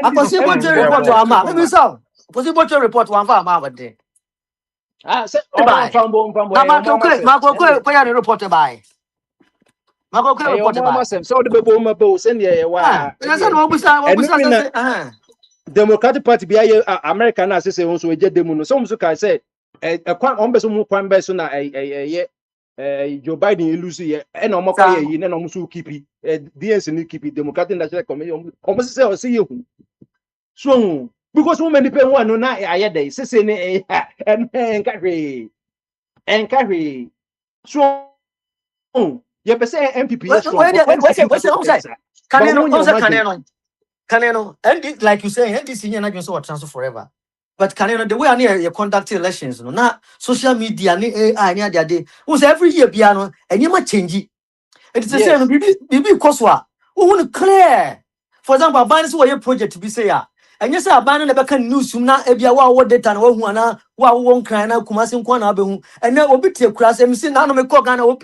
Kosibocho report ama me so Kosibocho report wan fa ama bode say fambo Mako ya report by Mako report by so the bebo mabo send ye wa Democratic Party be American as say so we demo no so so can say kwan on be so mu kwan be so na Joe Biden lose ye e na omoka ye na no so keep DNC ni keep Democratic National Committee almost say o see you so because so many people want no na aye dey say ni encourage so you be say MPP yes Caneno and like you say NDC nya na so transfer forever but Caneno the way I near you conduct elections no na social media ni AI ni ade who say every year bia no enye ma change it is the same bibi koswa who clear for example ban so your project be say ya enye say ban na be kan news na ebia wa data na wa hu ana wa won kran na kumase nko na abehu ene obi tie kura say me say na no me ko Ghana o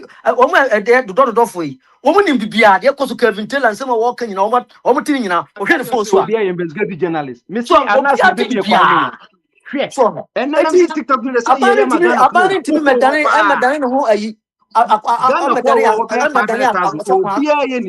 mo do for yi woman in Bibia, they cause Kevin Taylor and some walking, you know what? Almost you know, okay, the phone so be an investigative journalist. Mr. Anas be a crime. And then I'm TikTok to the same about to me, Madame, I'm Madame, who are you?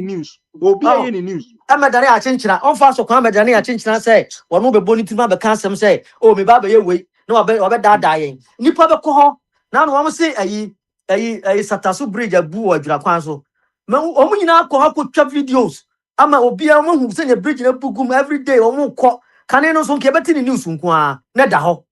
News. Will be any news. I'm Madame, I change on fast or come Madame, I change and say, one more bonity, my cancer say, oh, me, Baba, your way. no obe da yen nipa be ko ho na no am say ayi sataso bridge abu o adwira kwan so me omu nyina ko ha ko twa videos ama obi a mo hu say the bridge na bugum every day omu ko kane no so nke beti ni news nko a na da ho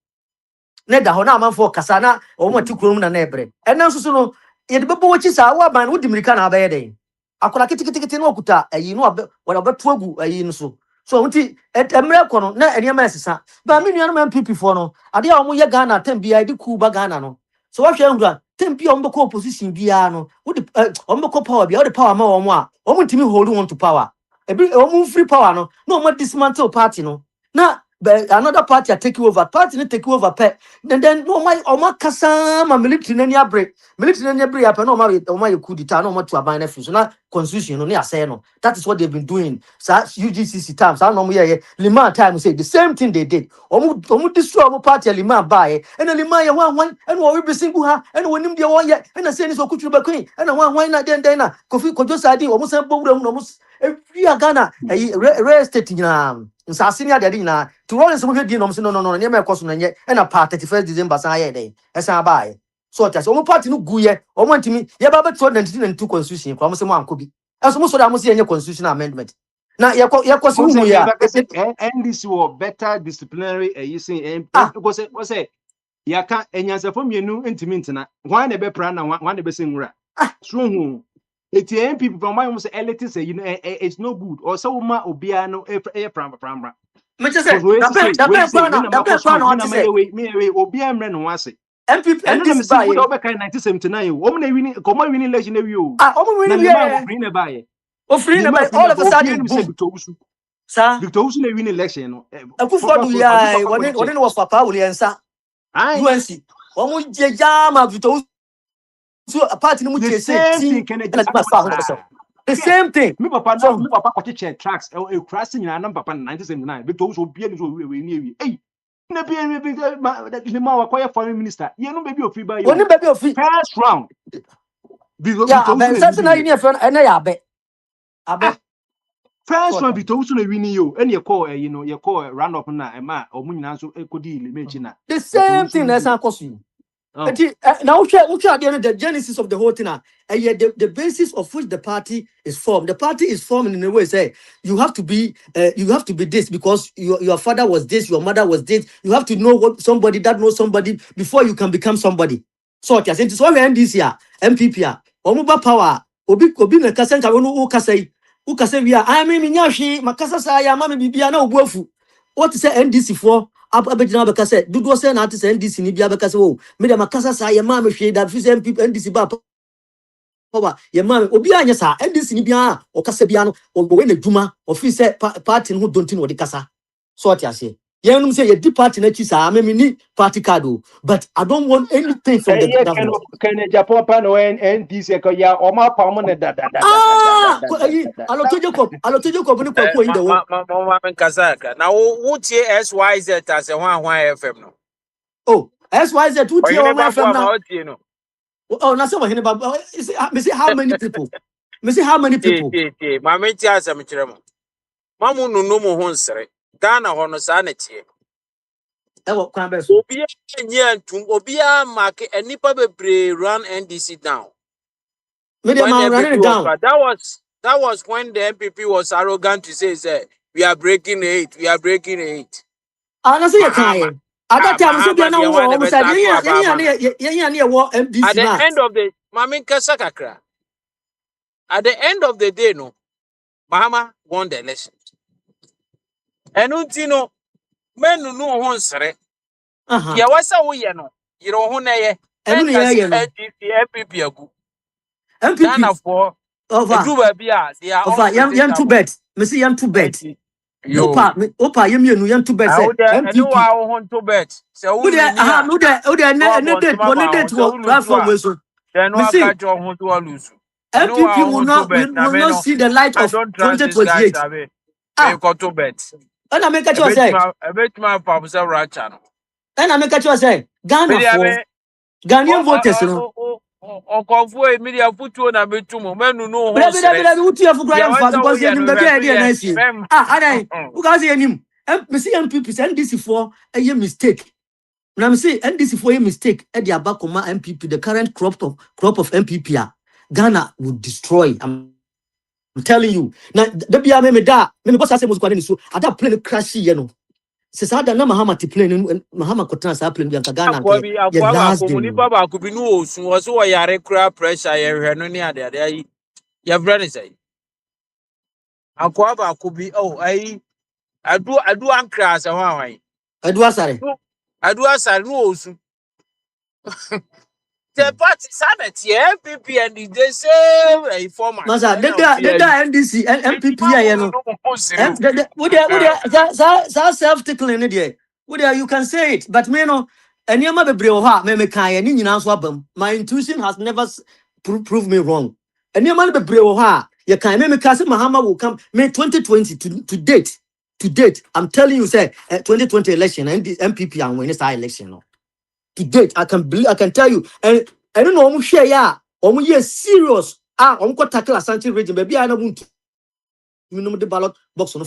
na amanfo kasa na omu ati kurom na ebre ena so no ye de bebo wachi sa wa ban wo dimirika na abaye den akola kitikiti no okuta ayi no wala beto agu ayi no so nti emre ko no na enema esesa ba me nuanu MPP fo no ade a omu ye Ghana tem bia de ku ba Ghana no so wa hwe ngura tem bia omu ko opposition bia no wo de omu ko power bia wo de power ma omu a omu ntimi hold on to power ebi omu free power no na omu dismantle party no na another party are taking over. Party need take over. Then no my kasa ma military nani abre. Military nani abre. Ape no my kudita no ma to abine free. So na constitution no ni say no. That is what they've been doing. So UGCC times. I know me Lima time say the same thing they did. Omu destroy omu party Lima buy. And Lima ya one and we be single ha. And when him the one ya. And I say this okutu be queen. And one na then na. Kofi kojo sadi. Omu say bobu omu. Every Ghana real estate nyina nsase ni ade nyina to roll some hwedi no so no nyema ekoso na nye na pa 31st December san ye den esan baaye so tia so mo party no guye omo ntimi ye ba beto 1992 constitution kwa mo se mo anko bi eso mo so da mo se yenye constitution amendment na ye ko se hu ya NDC or better disciplinary using because what say yaka enyansefo mienu ntimi ntina hwan na be pra na hwan na be se nwura so hu eti MPP from my almost elite say it's no good or so ma obia no pram me say the be plan na say me obia mre no ase MPP and NDC say we over kind 1979 o na wini komo wini election na wi o omo wini na free na buy all of a sudden Victor Usu na win election no Akwantufuo do ya woni no was papa wuli ensa UNC omo jeja ma Victor so a party no mutie say the same thing me papa ko check tracks e crossing na papa 1979 Victor Usu bia ni so we ni eh na bia ni ma wa kwa foreign minister ye no baby ofi ba yo woni baby ofi first round yeah but say na you friend na ya abe first round Victor Usu na win yo and you call you call round up na e ma omu nyina so ekodi ile mechi na the same thing na san koso now the genesis of the whole thing the basis of which the party is formed. The party is formed in a way say you have to be this because your father was this, your mother was this. You have to know what somebody that knows somebody before you can become somebody. So it is all this year MPP omuba power obi na kasa nka no ukasa wi a me nya hwe makasa sa ya ma me bibia na obuafu what say NDC for abegina beka say dudu say na ati say NDC ni bia beka say wo me de makasa sa ya ma me hwe da fi say NDC ba power ya ma obi anya sa NDC ni bia o kasa bia no o we na dwuma o fi say party no don't know the kasa so what you say yenum say your party na chi sa me ni party card but I don't want anything from the government can Japan pan o NDC ko ya o ma pa mo ne da alotoje ko ni kwa inde wo ma men kasaka na wo tie SYZ as e hwan FM no oh SYZ tu tie o ma FM na no oh na say we hene ba me say how many people ma men tie asem kire mo ma mu nunu mo ho nsere Ghana ho no sa na tie ewo kwan be so obi enye antum obi a mark enipa bebre run NDC down me dey man run it down that was when the MPP was arrogant to say we are breaking it na say you can at that time say na wo almost say yeah wo MDC at the end of the mamin kasa kakra at the end of the day no Mahama won the election enunti no menu no ho nsere ya wasa wo ye no yire ho na ye NDC MPP agu Ghana for over bia they are over yan too bad me see yan too bad opa ye mienu yan too bad say MPP wa ho too bad say wo no date platform we so then wa ka jo ho to lose MPP will not see the light of 2028 go to bed and I make a choice say I bet my papa say racha no and I make a choice say Ghana for Ghanaian voters no Akwantufuo media futuo na betumo menu no ho be uti afu cry for because you be idea na see adai u ga say anim me see MPP say NDC for a mistake Now I'm saying NDC for a mistake at the Abakoma MPP, the current crop of MPP, Ghana would destroy. I'm telling you. Now the BMA me da me boss say was so at that plane crash se sa da na mahama ti plane mahama kotana sa plane bianca Ghana Akwa ke bi your akwa ba last ko day munipa ba ko bi no osun wo so yare kura pressure ye hwe no ni ade ayi ye brand say akwa ba ko bi ayi adu ankra asa wan Edwa sare adu asa no osun the party summit yeah MPP and the same format masa and the now da NDC MPP ya no would self tickling there. Would you can say it, but me no. And you be brave ha me kan ye ni nyina so abam. My intuition has never proved me wrong. And you be brave ha you can me can say Mahama will come May 2020 to date. To date, I'm telling you, say 2020 election and the MPP and win this election. No. To date, I can tell you, and I don't know share ya. Serious. Tackle Asante region, baby. I don't minimum the ballot box on the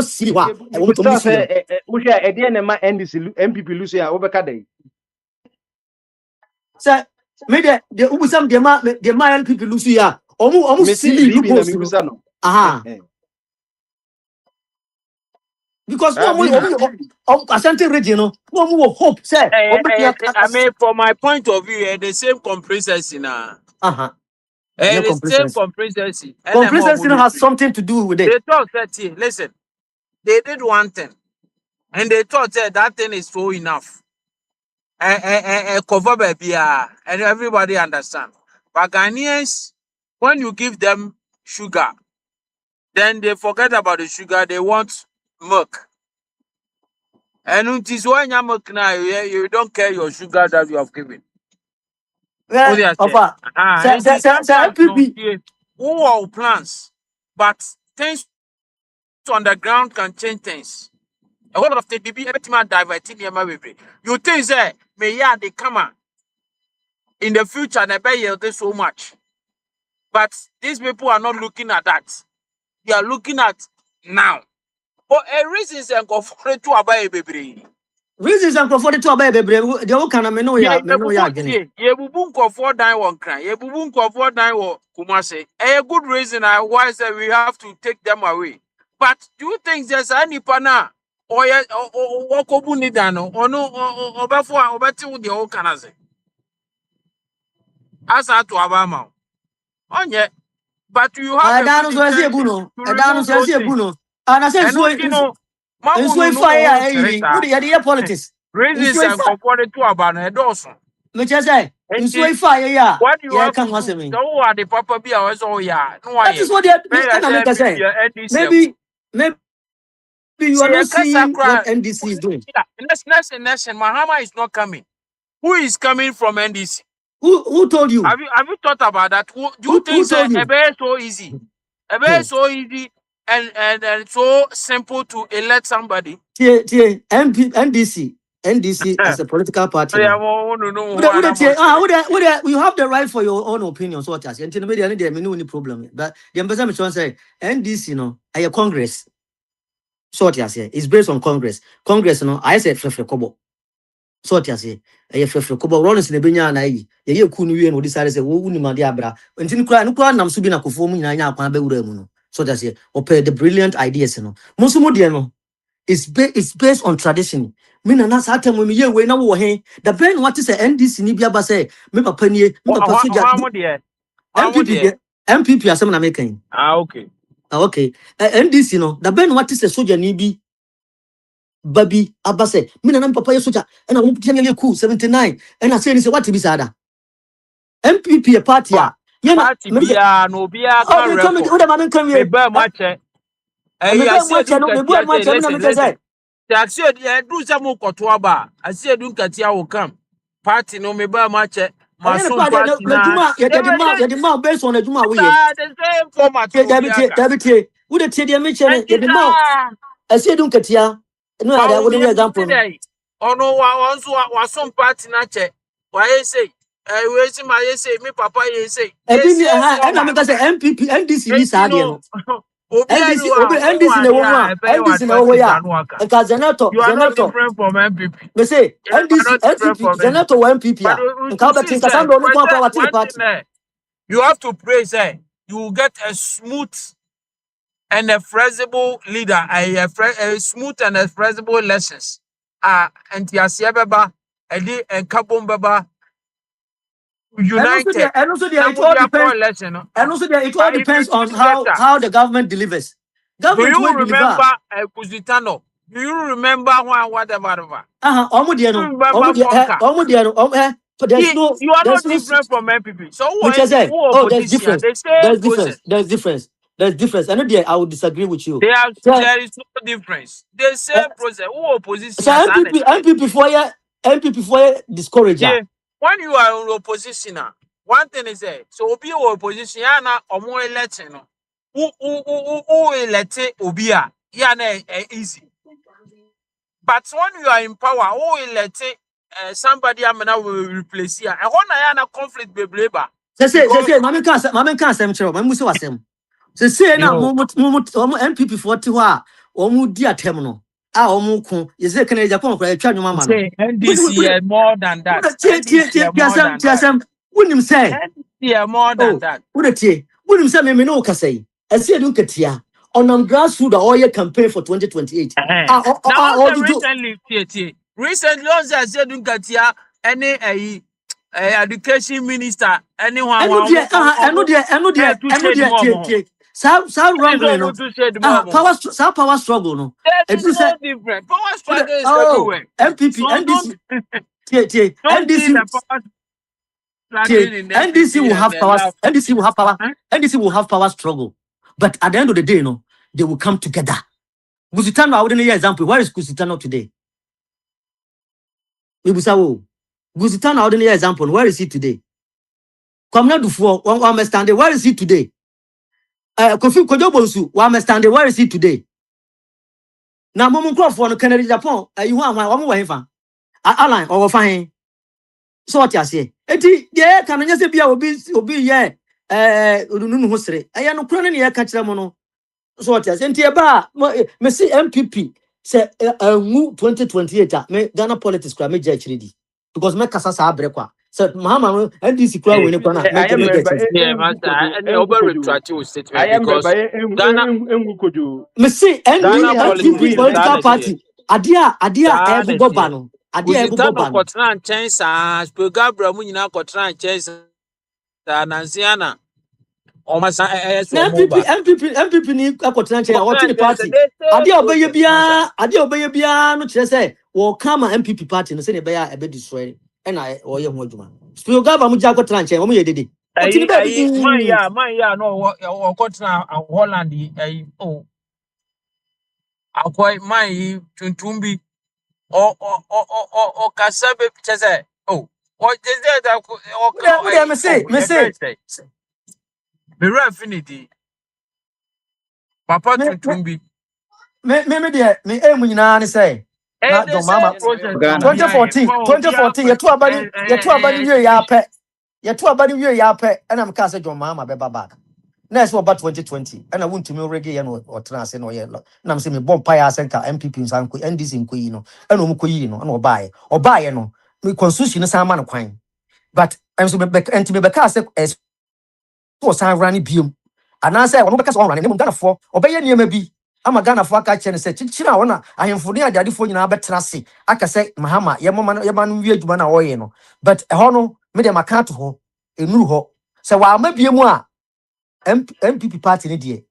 siri wa Busa say Usha e dey na ma NDC MPP lose ya obeka dey. say me the ubusam the man people lose ya Me see silly bibi na loopholes me no busa no. aha because no Bibi. Asante region no hope say I mean from my point of view the same complacency na aha and your the same complacency complacency and more has something to do with it. they thought that listen they did one thing and they thought that thing is so enough cover baby and everybody understand but Ghanaians when you give them sugar then they forget about the sugar they want milk and it is when you milk now you don't care your sugar that you have given. What Well, they are saying. Papa, And it is sometimes no MPP who are plans, but things on the ground can change things. A lot of things, baby, every time diverting your baby. You think say, may yeah, they come out in the future, they pay you so much. But these people are not looking at that. They are looking at now. For a reason, say, go for it to a baby. reasons and comfort to obey baby the whole kind of me know ya again. Ye bubun ko for die one cry. Ye bubun ko for die wo Kumase. A good reason why say we have to take them away. But do you think there's any pana or ye or kobu ni dano or no or before or better with the whole canaze? Asa to Abama. On yet, but you have a good Dano so say intention buno to Dano remove so those say things. buno and I say And so you know, and Mamu so no fire Teresa. what the politics and Reasons so and comforted to Abana Dawson. me just say and And so fire what do you yeah have can to was do? me. So who are the papa be always oh yeah, no That why. is what they May I and I say make us say NDC maybe you are see a not casa seeing what cry. NDC is doing. Next, Mahama is not coming. Who is coming from NDC? Who told you? Have you thought about that? Do you Who think told that you? a so easy? A so easy and so simple to elect somebody? NDC as a political party Yeah, now. no, one You have the right for your own opinion. So what I say, until the media, there may no any problem. But the ambassador say NDC, no, I Congress. So what I say, it's based on Congress. Congress, no, I say Fefe Kobo. So what I say, I Fefe Kobo. Rollins in the Benya na ye kunu we no decide say wo uni ma dia bra. Until no kra nam subi na kofo mu nyina nya akwan be wura mu no. So what I say, the brilliant ideas no. Musumu de no. It's based on tradition. Me na sa time when me ye we na wo he. The brain what is a NDC ni bia ba say me papa ni me papa soja MPP de MPP asem na make kan. okay. Okay. NDC no. The brain what is a soja ni bi babi aba say me na papa ye soja and I want to ye cool 79 and I say ni say what be sada. MPP a party a. Ye na Party me say bia no bia oh can me come record. what am I come Me here? bear much. Me I be see a much dun no me be katia much say me na me listen. say I see a do some kotoaba. I see a dun katia will come. Party no me bear much. and then the Masum party party na na. juma ya the ma based on the juma we The same format tie no biaka. David tie wo de tie de me che And ne this de ma ase dun katia no ma ada wo wo de me example no today. Ono wa onso wa some party na che. Wa ye say we see my say me papa ye say. e The bi ni same ha e na me format. ka say MPP NDC ni And sa de no NDC na wo a NDC na wo ya nka Zenato You are not different from MPP. me say You are NDC not different NPP from NPP. Zenato wa MPP But a nka you see, obetin sir, kasando no kwa kwa wati one party thing you have to pray, say, you will get a smooth and a flexible leader, a smooth and a flexible lessons. And Yasiababa, and Kabum Baba united. and also there it Now all we are depends coalition. and also there it all But if depends it on is better, how the government delivers. do Government you will deliver. remember Kuzitano? Do you remember whatever? Omo Do there you no. remember Fonka? Omo there no. So You are there's not no different from MPP. So which I say, who oh, there's opposition? difference. The same process. There's difference. And there I would disagree with you. So, There is no difference. The uh, same process. Who opposition so as MPP for you discourager. yeah. When you are in opposition, one thing is that so be opposition, ya na omo election no. Who elect Obia? Ya na easy. But when you are in power, who elect somebody amena will replace ya. And when I na conflict be bleba. Say, Because mama can't say chero, mama musu wasem. Say na yo, omo MPP for ti ho a omo di atem no. Omo ko, ye say kan Japan ko etwa nwoma ma no. say NDC more than that. NDC more than that. Wunim say NDC more than oh, that. wunim say me no kasa ase edu nketia onam grassroots all your campaign for 2028 Now all also you do recently also said Katia any education minister anyone eno to shade more. tie sa That is wrongly no what to shade more. power struggle no There e is do say no different. Power struggle is oh everywhere. MPP So NDC don't see the power struggling in NDC MPP will and have the power love. NDC will have power struggle, but at the end of the day no they will come together. Gusitano, I wouldn't hear example. Where is Gusitano today? Ibusawo. Gusitano, I wouldn't hear example. Where is he today? Akwantufuo, one understanding. Where is he today? Kofi Kojobonsu, one understanding. Where is he today? Now, Momo Crawford, no Kennedy Japan. You want one way fan? Align or fine. So what you say? Eti, yeah, can I just be obi yeah. Ununu hosere. Aya no kura ne ya ka kire mo no. So what you say? Enti eba me see MPP. Say 2028 me Ghana politics kura me judge ready because me kasa sa abre kwa say mahama NDC kura we ne kwa na me I am me member judge Yeah, master. And you over retract your I statement am member because Ghana Ngukoju. me see Ghana NPP politics political sanity. party adia ebo Sanity. boba no adia ebo Usitano boba no kɔtena nkyɛn saa spegabra mu nyinaa kɔtena nkyɛn saa nansiana ɔmasa ɛyɛ so na ɔmo ba MPP ni akotena nche ya kɔtena watch the nkyɛn sɛ party they same process masa adia obeye bia no kire say wo kama MPP party no say ne be ya ebe destroy e na wo ye ho adwuma spill gaba mu ja akotena nche wo mo ye dede otini ba bi man ya no ɔkɔtena Holland yi ɛyi o akɔi man yi tuntum bi ɔkasa bɛ kyɛ sɛ o ɔgyezɛ da ɔka wo dey ɛyi o me yɛ say fɛ sɛ mewura finidi papa me tuntum bi. me dey me aim nyina ne say na The John same Mama process from Ghana. behind. 2014 ye to abani wie ya pɛ ɛna me ka say John Mama be back next about 2020 ɛna wontumi already yɛ no ɔtena ase na ɔyɛ na me say me bomb pa ya senka MPP nsan ko NDC nko yi no ɛna ɔmo ko yi no ɛna ɔbaaye no me constitution no san ma no kwan but I'm so be enti me be ka say to san run biom ana say ɔno be ka say ɔrun ne mu Ghanafoɔ ɔbɛyɛ nneɛma bi ama Ghanafoɔ aka kyerɛ ne sɛ kyikyiri a wɔna ahemfo ne adeadefoɔ nyinaa bɛtena ase aka sɛ mahama yɛma no wie adwuma na wɔyɛ no but ɛhɔ no me de maka to hɔ enuru hɔ sɛ wɔama biemu a MPP party ne deɛ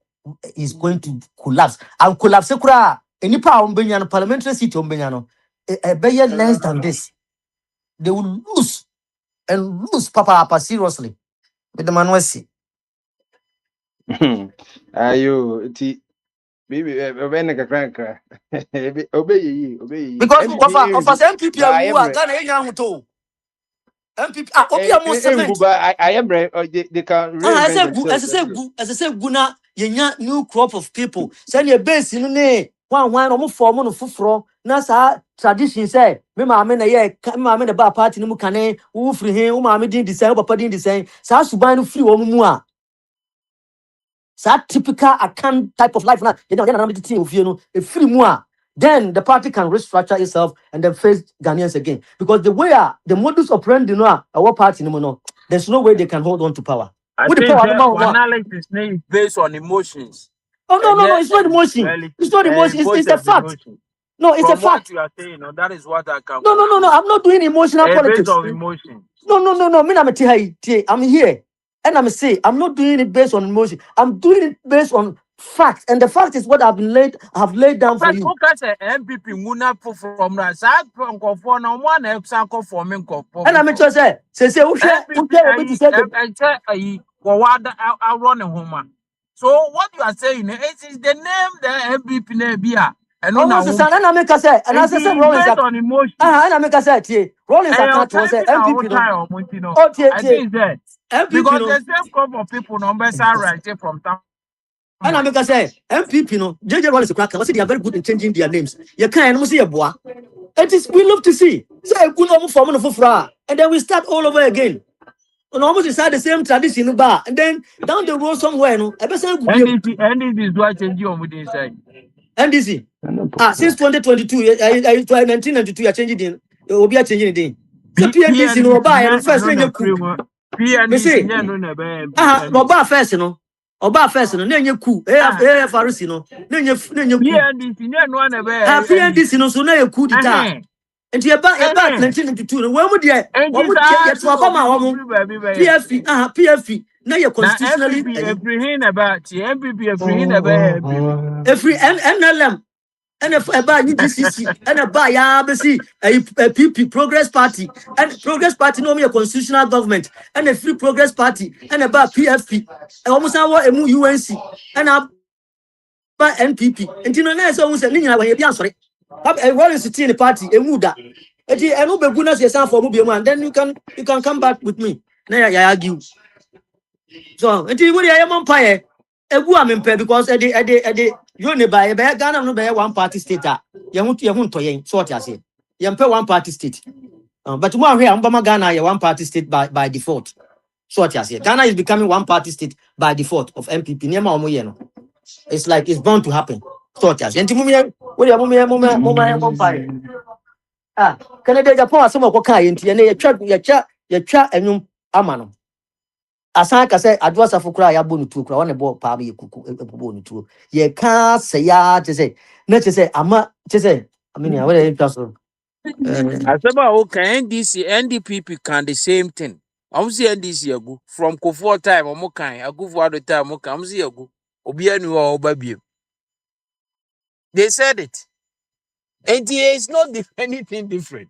is going to collapse and collapse kura enipa a ombenya no parliamentary seat ombenya no ɛbɛyɛ less than this they will lose and lose papa seriously with the manuasi Ayo, ti bibi obene kakranka. Obeyi. because MPP of us engu. MPP Ba awu a ayemre. Ghana enya hoto MPP obi amo Engu cement ba ayemre they can reinvent themselves. as I say gu na yenya new crop of people say ne base no ne wan no mo form no foforo na sa tradition say me maame na ye me maame na ba party no mu kane wo firi he wo maame din design wo papa din design sa suban no firi wo mu a that typical account type of life now. You know, free more. Then the party can restructure itself and then face Ghanaians again. Because the way the modus operandi, our party, there's no way they can hold on to power. I With the think power, that analysis is based on emotions. oh no, it's not emotion. It's not emotion. It's a fact. Emotion. No, it's From a fact. what you are saying, that is what I can. No. I'm not doing emotional politics. Based on emotion. No. Me, I'm here. And I'm saying I'm not doing it based on emotion. I'm doing it based on facts. And the fact is what I've laid down for you. Because MPP muna from that side from na one example for me and I'm just say I run a home. So what you are saying is the name the MPP name here. And no, and I make a say, and I say Rollins on emotion. And I make a say, Rollins account was MPP. I think that because the same group of people numbers are right from town. And I make a say, MPP, JJ Rollins a cracker. They are very good in changing their names. You can't see a boy. It is we love to see. Say good form of fra, and then we start all over again. And almost inside the same tradition bar, and then down the road somewhere, NDC is what change you with inside. NDC. Since 2022, 1992, you're changing it. Will be changing it. So PNDC no buy and first thing you cool. PNDC no buy first no. Oba first no nenya cool. AFRC no. Nenya cool. PNDC no one PNDC no so na you cool dita. And you about 1992 no when would you get to Obama PFP now you're constitutionally every about every NLM and about UGCC and about Yabasi a PP Progress Party and Progress Party no me a constitutional government and a Free Progress Party and about PFP almost our UNC and about NPP and you know that's almost a linear way be sorry a rolling city in the party a muda and no be goodness yourself for movie and then you can come back with me now I argue so until you am umpire because you never Ghana no be one party state you want to yen so what I say you one party state but tomorrow here Ghana one party state by default so what I say Ghana is becoming one party state by default of MPP it's like it's bound to happen so what I say until umpire Canada Japan some of kai into ya twa enum amano asan ka say adwasa fukura ya bonu tu kura one bo pa ba yekuku bonu tu ye ka say ya te say na te say ama te say I mean ya we just I said okay NDC NDPP can the same thing. I'm see NDC agu from Kofor time omo kan agu for the time omo kan see agu obi anu oba biem. They said it. And it's not anything different.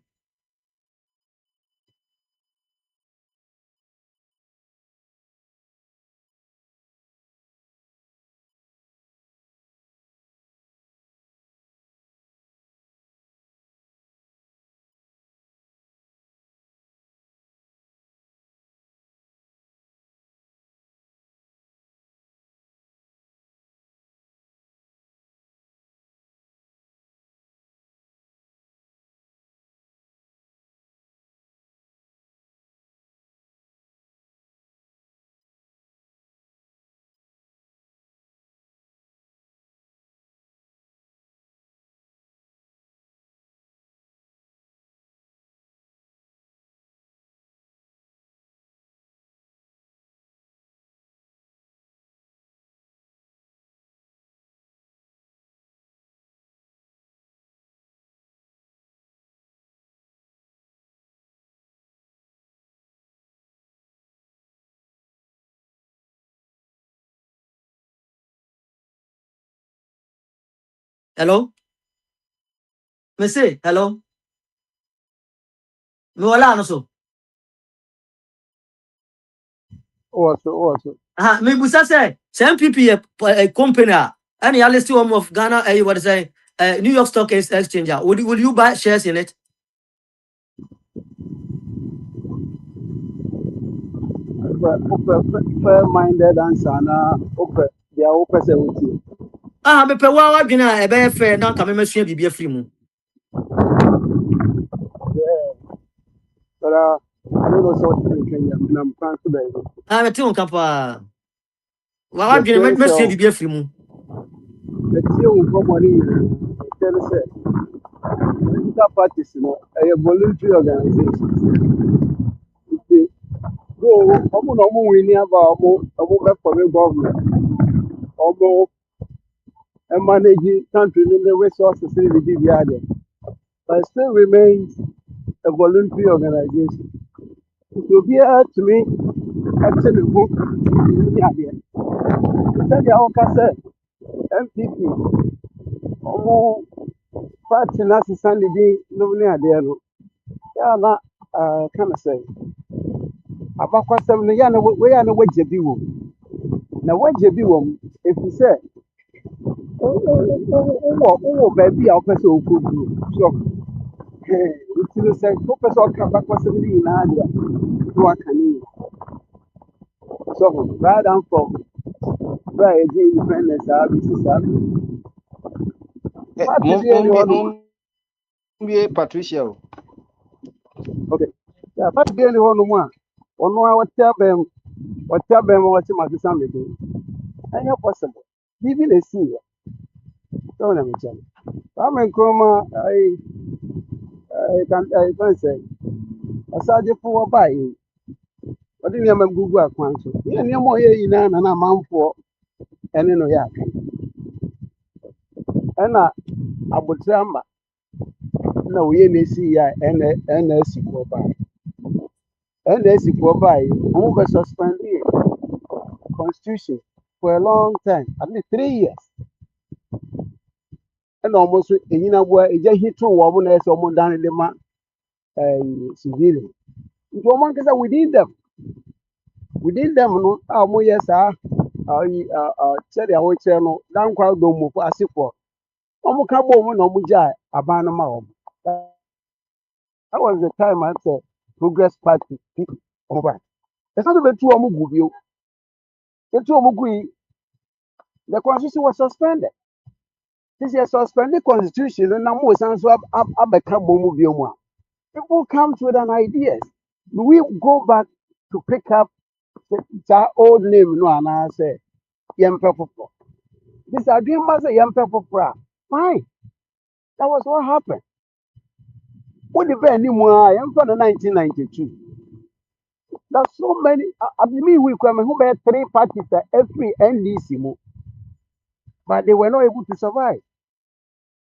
hello me say hello me wala no so Also. me busa say MPP a company and you list one of Ghana what is say New York Stock Exchange will you buy shares in it Fair-minded answer na they are open say with you. me pe wa dwena e be fair na ka me masua bibia free mu But I don't know so what you can I'm can't me ti on kapa Wa dwene me so bibia firi mu. The tea will come on tell us political parties, a voluntary organization. Go, we near about for the government, almost and managing country in the resources in the other, but still remains a voluntary organization. It will be to me, actually, book in the idea. Tell you how MPP, almost party Nazi Sunday, no near there. Yeah, kind of say. About custom, we are no way to do. Now, what you do, if you say, baby, I'll pass over you. So, if you say, focus on back possibly in India, what can you? So, rather than from where independence, this is what is the only Mumbi Patricia. okay. Yeah, but the only one. What tell them, what's my Sunday do? And you're possible. Even a see, don't let me tell you. I'm in Chroma, I can say. Aside for buy, but then I'm Google Akwantufuo. Yeah, near more here in an amount for and no yak. And I would say, no, we may see and S for buy. And S for buy, over suspend the constitution for a long time, at least 3 years. And almost you know where it just hit 2 woman as someone down in the man civilian. It was one within them, no, yes, said I would say no, down crowd do move as if for. Omo kabo mo no muja abana ma omo. That was the time I said Progress Party people. Omo. It's not about two omo gubio. The two omo gui, the constitution was suspended. This is suspended constitution and now more sans up a cabo movie. People come with an ideas. We go back to pick up that old name no and I say young people. This again was a young people. Fine. That was what happened. What the very anymore? I am from 1992. There's so many. I believe we come who had 3 parties at every NDC, but they were not able to survive.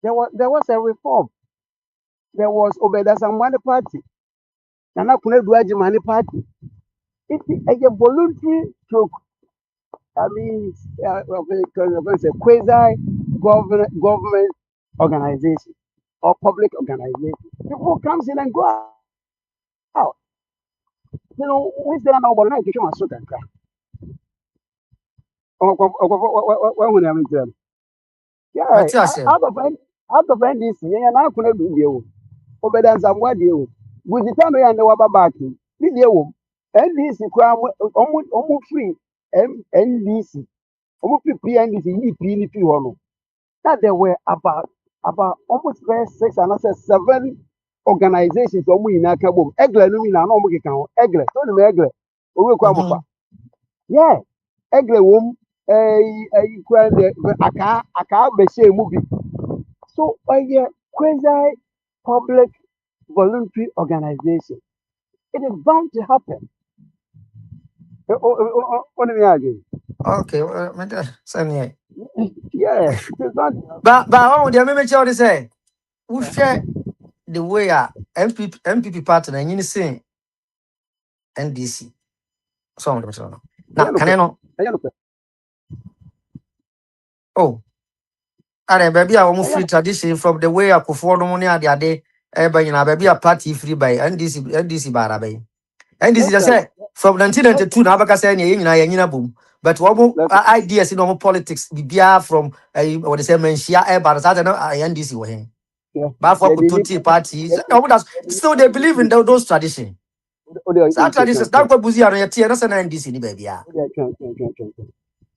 There was a reform. There was Obedasamani party. Nana Kune Duajimani party. It's a voluntary stroke. I mean, it's a quasi government organization or public organization. People comes in and go out. You know, we still know about education and so that. Yeah, Matias. out of NDC, yeah, now couldn't do you. Obedence and what you. With the time I know about backing, did you? NDC, almost free. NDC, almost free NDC, EP, that there were about almost 6 and 7 organizations or we in a cabum. Eggle, no, no, Eggle, don't Eggle. We will yeah, Eggle womb, aka beshe movie. So by a quasi public voluntary organization, it is bound to happen. What do you again? Okay, same here. Yeah, it is bound to happen. But oh, the me tell you say, we share the way MPP party na nyini say NDC. So I'm going now, can I know? Oh, are baby I want free tradition from the way Akwantufuo no money ade ade you know baby a party free by NDC bara by NDC just say from 1992 na abaka say nyina boom but what ideas in politics bibia from what they say menshia bara that na NDC we here but for Kuti parties still they believe in those traditions. Some traditions that go buzi are yet na say NDC ni baby a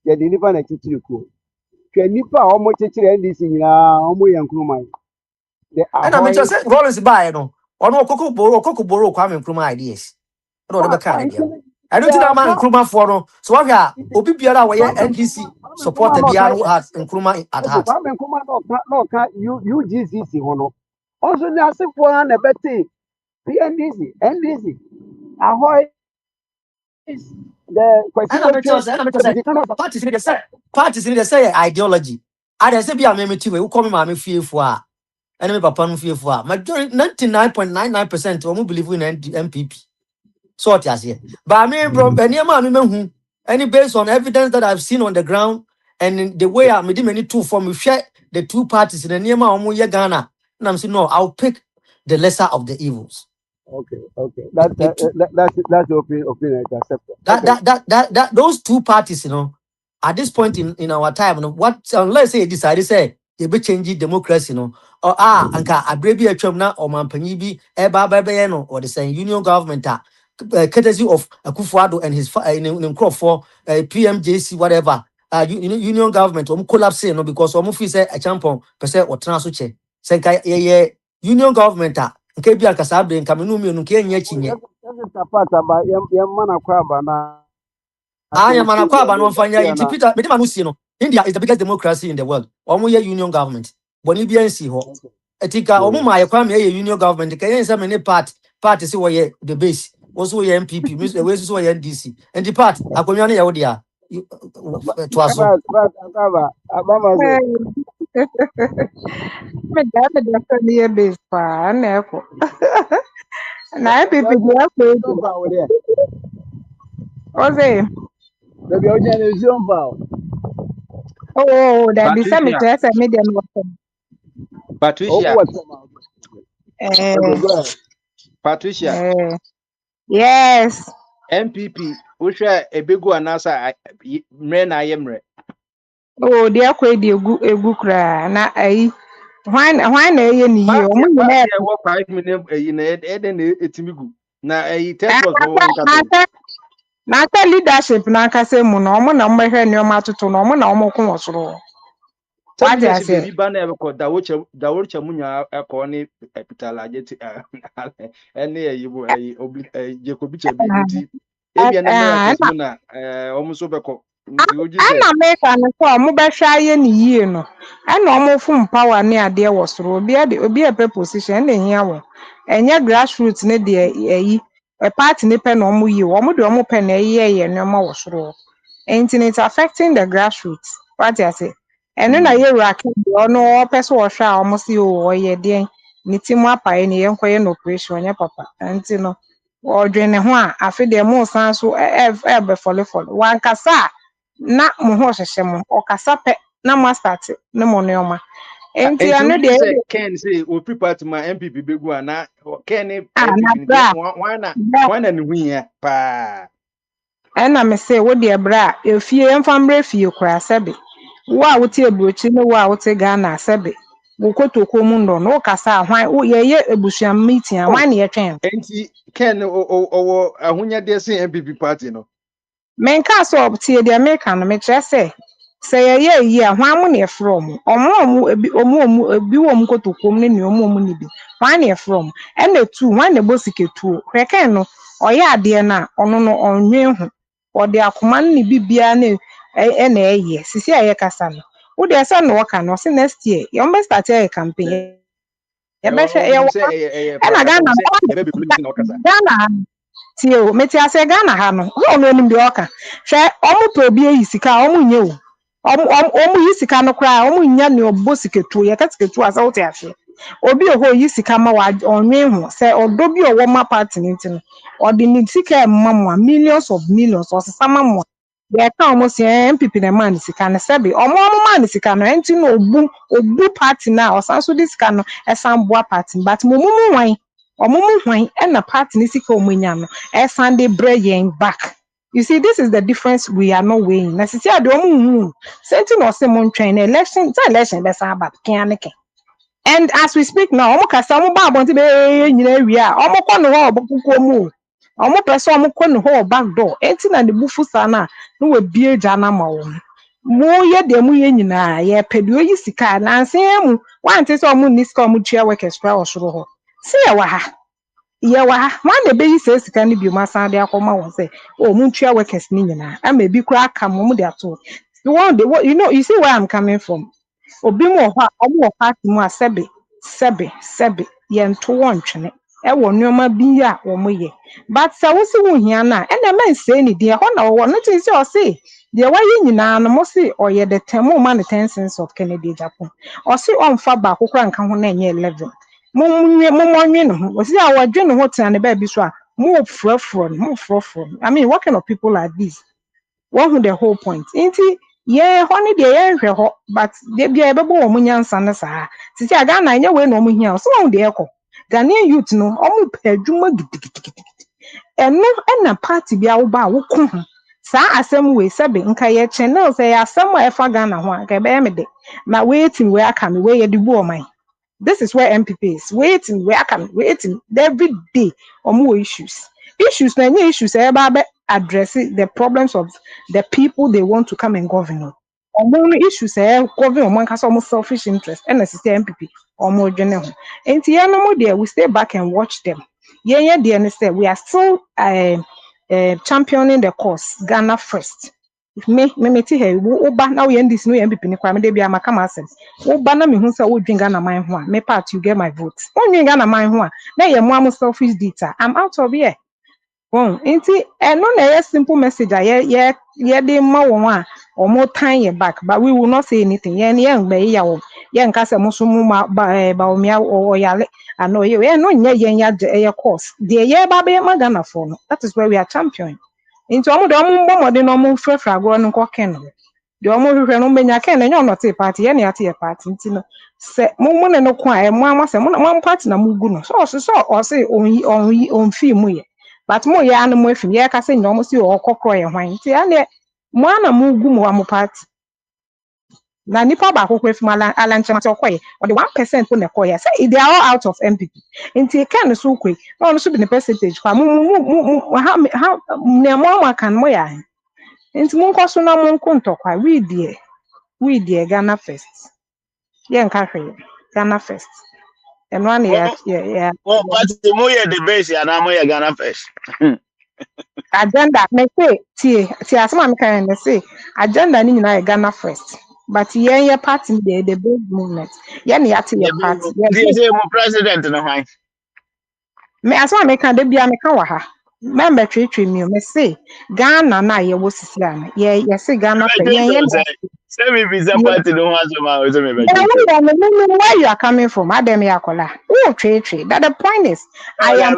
yeah deliver na titiri ko hwe nipa a omo kekere NDC nyina omo yankruma the and I mean just say Rollins buy no ono okoko boro Kwame Nkrumah ideas no the kind idea I don't think Yeah, I'm an Nkrumah for no. So what ya? Obi biara wa NDC Kwame Nkrumah supported no ka biara has Nkrumah at okay, heart. Kwame Nkrumah no ka UGCC ho no. Also the asifo na bete PNDC, NDC, Ahoy is the And I'm Kwesi say, parties in the say ideology. I say be a me too. Who call me my fear for? And me papa no fear for. Majority 99.99% of them believe in MPP. So what you say? But I mean, bro, any man any based on evidence that I've seen on the ground and in the way I made many two for me share the two parties in the near Omo ye Ghana. And I'm saying no, I'll pick the lesser of the evils. Okay. The two, That's the opinion I accept. that, Okay. that that that that those two parties, at this point in our time, what unless they decide say they be changing democracy, or anka abrebi atwam na or mampanyi bi eba no or the same union government courtesy of Akufo-Addo and his in for PMJC whatever union government collapse because feel say a champion per se or transfer che union government nke bi akasa abre nka me no mi no nke Oh, chinye yes, support about yam man akwaba na anya mana kwa ba no the mfanya inti na. Peter me ma no see no India is the biggest democracy in the world omo ye union government boni bi ansi ho etika omo ma ye kwa me ye union government ka yen say me ne party say wo ye the base wo so ye MPP me we so ye NDC and the part akonwa no ye wo dia to aso Akwaba, abama Eh, say. me da so ni e base pa na eko. Na EPP di eko edu. Don't power there. O say, Baby, I just zoom power. oh, that be some Patricia, to say me dem what. Oh, Patricia, what's Eh, okay, go ahead. Patricia, eh. Yes. MPP, wohwɛ ebegu anasa mmerɛ na ayɛ mmerɛ. Oh, di eko egu kra na ayi. Why na eye ni yi? Omo nyina Party e. a ɛwɔ 5 million ɛyi na ɛdɛ na etimi gu. Na ɛyi Ah, test was wɔn nkasa. na leadership na akase mu no omo na mbehwe ne omo atoto no omo na omo ko wosoro. Sɛ What you leadership say? baabi ba na ɛbɛkɔ dawokyɛ mu nya ɛkɔ ne Peter Lagye ti ɛne ɛyi bu ɛyi obi Jacob Chabi nti ebia na Ah, miracles mu na wɔn nso bɛkɔ nti wogye sɛ. ana America no sɛ ɔmo bɛhwɛ ayɛ ne yie no ɛna ɔmo fom power ne adeɛ wɔ soro obi a pɛ position ɛna ehia wɔn ɛnyɛ grassroots ne deɛ ɛyi party ne pɛ na ɔmo yi ɔmo de ɔmo pɛ na ɛyɛ nneɛma wɔ soro nti it's affecting the grassroots wate ase ɛno na yɛ wura kɛse ɔno ɔpɛ sɛ ɔhwɛ a ɔmo si o ɔyɛ deɛn ne ti mu apae ne yɛn kɔyɛ no operation ɔnyɛ papa nti no ɔdwe ne ho a afi deɛ mo san so ɛɛbɛfɔlefɔle wankasa a na mo ho hyehyɛ mo ɔkasa pɛ na mo start ne mo nneɛma nti Nti ano wogye deɛ sɛ Ken sɛ opi party ma MPP bɛgu ana Ken ne na MPP ne deɛ bra wɔn na ne ho hia paa. ɛna me se wo deɛ bra efie mfa mbrɛ fie koraa sɛbe wo a wote aburokyi ne wo a wote Ghana sɛbe wo kotoko mu ndɔ no wokasa a hwan yɛyɛ abusua meeting a Oh, hwan ne yɛtwɛn nti Ken ɔwɔ ahonyɛdeɛ sɛ MPP party no. menka sɛ ɔtie deɛ meka no mekyerɛ sɛ yɛyɛ eyi a hwan mo ne yɛfrɛ ebi wɔ mu kotokom ne nea ɔmo ne bi hwan ne yɛfrɛ ɔmo ɛna tu hwan na ɛbɔ siketuo hwɛkɛn no ɔyɛ adeɛ no a ɔno no ɔnwen ho ɔde akoma no ne bibia ne ɛna ɛyɛ sisi a yɛkasa no wodeɛ sɛ na wɔka no ɔse next year yɛn bɛ start ɛyɛ campaign yɛbɛhwɛ Ɔnim yɛwɔ sɛ ɛyɛ ɛna papa Ghana ɔnim sɛ yɛbɛbɛkulu ne si na ɔkasa. Ghana tie o meti ase Ghana ha no wo no anim deɛ ɔka hwɛ ɔmo pɛ obi ayi sika a ɔmo nye o ɔmo yi sika no koraa ɔmo nya ne ɔbɔ siketuo yɛka siketuo a sɛ wote ase obi a hɔ yi sika ma wa ɔnwen ho sɛ ɔdɔ bi a ɔwɔ ma party ne nti no ɔde ne sika ɛma mo a millions of millions ɔsesa ma mo a yɛka ɔmo si MPP na ɛma ne sika no sɛbi ɔmo ma ne sika no ɛnti na obu party na ɔsan so de sika no ɛsan boa party but mo mu wan ɔmo mu hwan ɛna party ne sika ɔmo nya no ɛsan de brɛ yɛn back you see this is the difference we are not weighing na sisi ade ɔmo hu sɛnti na ɔsɛ mo ntwɛn na election bɛsan aba kɛn ne kɛn and as we speak now ɔmo kasa ɔmo ba abɔnten bɛyɛ nyina wie a ɔmo kɔ ne hɔ ɔbɔ kukuo mu o ɔmo pɛ sɛ ɔmo kɔ ne hɔ back door eti na ne bufu saa na wabie gya na ma wɔn mo yɛ deɛ mo yɛ nyinaa yɛpɛ deɛ oyi sika nansi mu wante sɛ ɔmo ni sika ɔmo tua workers kora wɔ soro hɔ si yɛ wɔ ha. yeah, one the baby says can be my son, they are come say, oh, Munchia workers, Nina, I may be crack, come home there too. The one, the what you know, you see where I'm coming from. Obi mo hɔ a ɔmo wɔ party mu a sɛbe yɛn to wɔn twene ɛwɔ nneɛma bi a wɔn yɛ but sɛ wosi wo hia na ɛna ɛmɛ nsɛɛ ne deɛ ɛhɔ na ɔwɔ no ti sɛ ɔse deɛ wayɛ nyinaa no mo se ɔyɛ the ten mo ma ne 10 cents of Kennedy Japan ɔse ɔmfa baako kora nka ho na ɛnyɛ 11 mo nwe ne ho ɔse a wɔdwe ne ho tena ne baabi so a mo frɔfrɔ no I mean what kind of people are these one who the whole point nti yeah honey de yeah hwɛ but de bia ɛbɛbɔ wɔn nyansa ne saa titi aga na nyɛ we na wɔn hia so wɔn de ɛkɔ Ghanaian youth no wɔn pɛ adwuma gidigidi ɛno ɛna party bia wo ba wo ko ho saa asɛm we sɛbe nka yɛ channel sɛ yɛ asɛm a ɛfa Ghana ho a nka ɛbɛyɛ me de na waiting we aka me we yɛ de bu ɔman this is where MPP is waiting we aka me waiting every day wɔn issues na nye issues ɛbɛba address the problems of the people they want to come and govern. Omo issues govern omo nkasa omo selfish interest and as MPP omo dwene ho. Enti ya no mo there we stay back and watch them. Yeah there and say we are still championing the cause Ghana first. If me ti he wo ba na we this no MPP ni kwa me dey bia maka ma asem. Wo ba na me hu say wo dwen Ghana man ho a me part you get my vote. Won Ghana man ho a na ye mo am selfish data. I'm out of here. Well, inti no na simple message ye de ma won a omo tan ye back but we will not say anything ye ngbe ya wo ye nka se mo so mu ba omia o yale ano ye no nya ye nya ye course de ye ba be magana for no that is where we are champion inti omo de omo mbomode no omo frefra agro no ko ken no de omo hwehwe no menya ken na nya no te party ye na ate ye party inti no se mo ne no kwa mo amase mo party na mu gu no so o se on fi mu ye but mo ya no mo afim ye ka se nyom si o kokro ye hwan ti ane mo ana mo gu mo am party na nipa ba kokro afim ala nchema to koye o de 1% ko na koye say they are all out of MPP nti kan so kwe no so be the percentage kwa mo ha ne mo kan mo ya nti mo nko so na mo nko ntokwa we there Ghana first ye nka hwe Ghana first and one yeah Oh, but the more the base, and I'm Ghana first. agenda me say tie asema me kan me say agenda ni nyina Ghana first but ye party the big movement ye na yate ye party The same president no hwan. me asema me kan de bia me kan wa ha member twetwe mi me say Ghana na ye wo sisi ana ye say Ghana first Say me be some party no hwan so ma so me be. Where you are coming from Adam Yakola oh twetwe that the point is I'm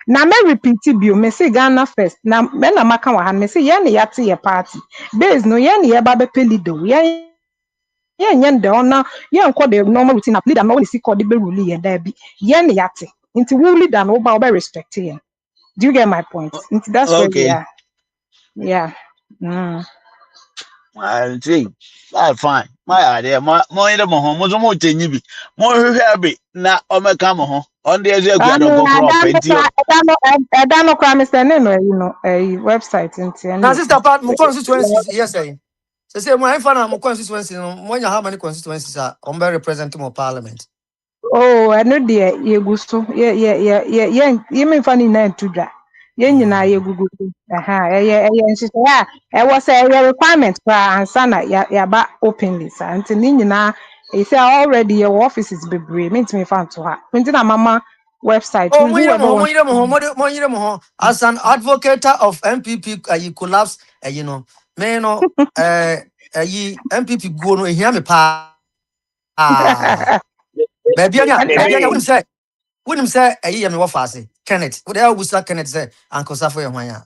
na me repeat bio me say Ghana first na me na maka wa han me say ye na yate ye party base no ye na ye ba be leader ye de ona ye nko the normal routine na leader no we see call the be rule ye da bi ye na yate nti we leader no ba be respect ye do you get my point nti that's where we are yeah I see. That's fine. My idea, mo ide mo ho, mo so mo tenyi bi. Mo hwehwe bi na o meka mo ho. On the eze gua don kokoro penti o. I don't know crime is no website nti Now, sister, part my constituencies, yes, I. So, say, my father, my constituencies, when you how many constituencies are on by representing my parliament? oh I know there ye go so ye me fa ni na ntudwa ye nyina ye gugu ye nsise ya e was a requirement for ansa na ya ba openly sa nti ni nyina e say already your offices be brave me ntimi fa nto ha nti na mama website Oh, whoever wants as an advocate of MPP, you collapse, you know, me no, you MPP go no, hear me pa. Ah, baby, wouldn't say, I am what fast, Kenneth, what else would Kenneth say, Uncle Safo,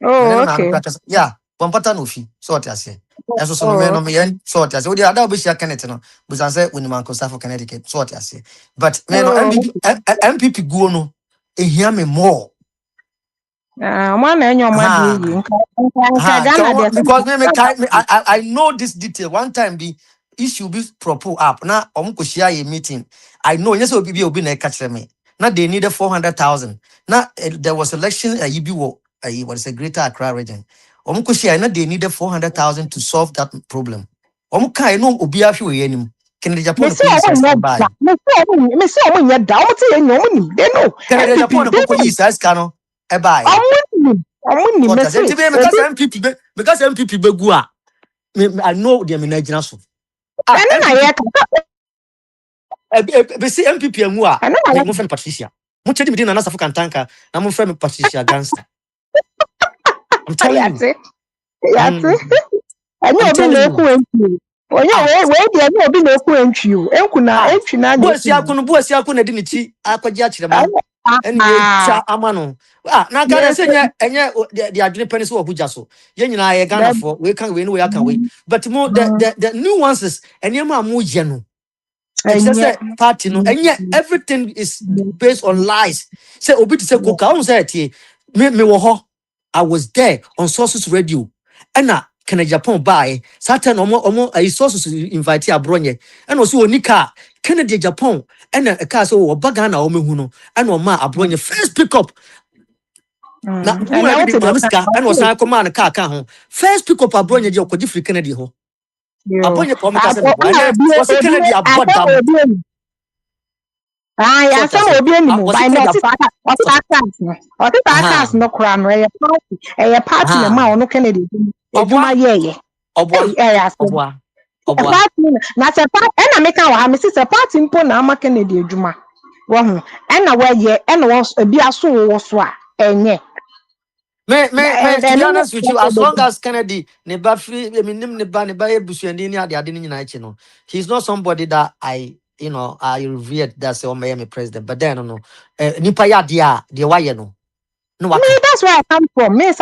oh okay yeah, one pattern of fee, sort as say. As also no oh man on me end, sort as the other wish I Kenneth, no, but I say when the man comes for Connecticut, sort as say. But man, oh MPP go no, hear me more. one enyo ma de yi nka Ghana de Because I know this detail. One time the issue be proposed up. Now share a meeting. I know yes will be na catch me. Now they needed 400,000. Now there was election what is a greater Accra region. Share now they needed 400,000 to solve that problem. Kai no obi afi we anim. Kennedy Japan Me ko yi say size omo kan da. bai. Me say omo nya da. Omo say enyo omo ni. They know. Kennedy MPP Japan they ko yi know. size kan no e bai. Omo ni So me that say. senti be because MPP be gu a. I know they me na gina so. Ah Ene na ye MPP ka. be see MPP emu a. Ene na Me ye. mo friend Patricia. Mo chedi me din na Nasa Fukantanka na mo friend Patricia Gangster. I'm telling you. Yate. Yate. Enyo I'm obi na telling eku you. entwi. Onye Ah, we dey enyo obi na eku entwi o. Enku na ah. entwi na dey eku. Boasi akunu na di ni chi akwaji achirema. Eni we Ah, twa amano. Ah, na ka na yes. se enye the adwene pani so Abuja so. Ye nyina ye Ghana That for we can we no we aka we. But mo the nuances enema mo ye no. It's just enye. a party no. Enye everything is based on lies. Say obi to say koka on say tie me wo ho. I was there on Sources Radio. Ena kana Japan buy Saturn omo a sources invite abronye. And also onika Kennedy Japan ena a car so obaga na omehu no. And oma abronye first pick up na who And are I want the to the mamiska and was na come na car ho. First pick up abronye je okoji free Kennedy ho. you. Abronye ko meka I se me boy na was Kennedy I abodam. I So asɛm that's a it. obi anim Was by na Kennedy ɔteta cars no ɔteta cars aha no kora no ɛyɛ party na aha ma ɔno Kennedy obwa adwuma yɛɛyɛ obwa ɛyɛ asɛm obwa obwa party no na sɛ party ɛna meka wɔ ha mesi sɛ party mpo na ama Kennedy adwuma wɔho ɛna wɔyɛ ɛna ebi aso wɔ so a ɛnyɛ To be ɛno honest with you, as long as Kennedy, neba free, I mean, neba busuandi ni ade ade ni nyina echi no. He's not somebody that I revered that say, oh, my president. But then, no, nipa ya dia, waye no, no me waka. that's where I come from me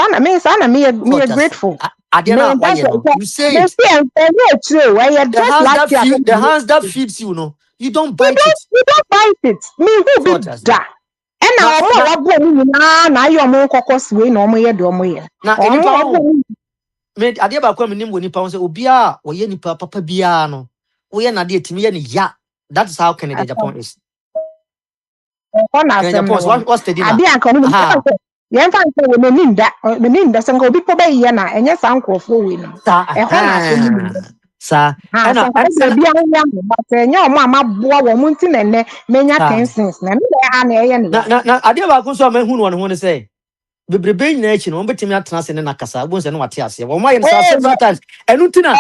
So are that's it. grateful Ade me na that's waye why no. You say me it. see ɛnyɛ true ɛyɛ The just hands last that year feed, the hands that feeds you, no, you don't we bite it. don't bite it. Me who So be that's it. da. Ɛna ɔmo a wabɔ mu nyinaa na ayɛ ɔmo nkɔkɔ siwei na ɔmo yɛ deɛ ɔmo yɛ. Na Ɔmo enipa a wabɔ ho. mu Me ade ba kwa menim wo nipa ho say obia wo ye nipa papa bia no. Wo ye na de etimi ye ne ya. That is how Kennedy Japan is. ɛkɔ na Kennedy asɛm Japan no is wɔ no. what's the dinner? Ade a nka ɔmo Aha. yɛmfa nka wɔ n'anim da n'anim da sɛ nka obi pɔ bɛyɛ na ɛnyɛ saa nkurɔfoɔ wei no. Sa Ɛhɔ na asɛm no wɔ. sa Ha and sɛ nka ɔmo and ebi ahonya no but ɛnyɛ ɔmo a maboa wɔn mo nti na ɛnɛ menya sa 10 cents na ɛno na ɛha na ɛyɛ ne ya. na ade ba ko so ma hu no ho ne say bebrebe nyina echi no betimi atena se ne nakasa bo se ne wate ase wo ma ye sa Oh, several times enu tina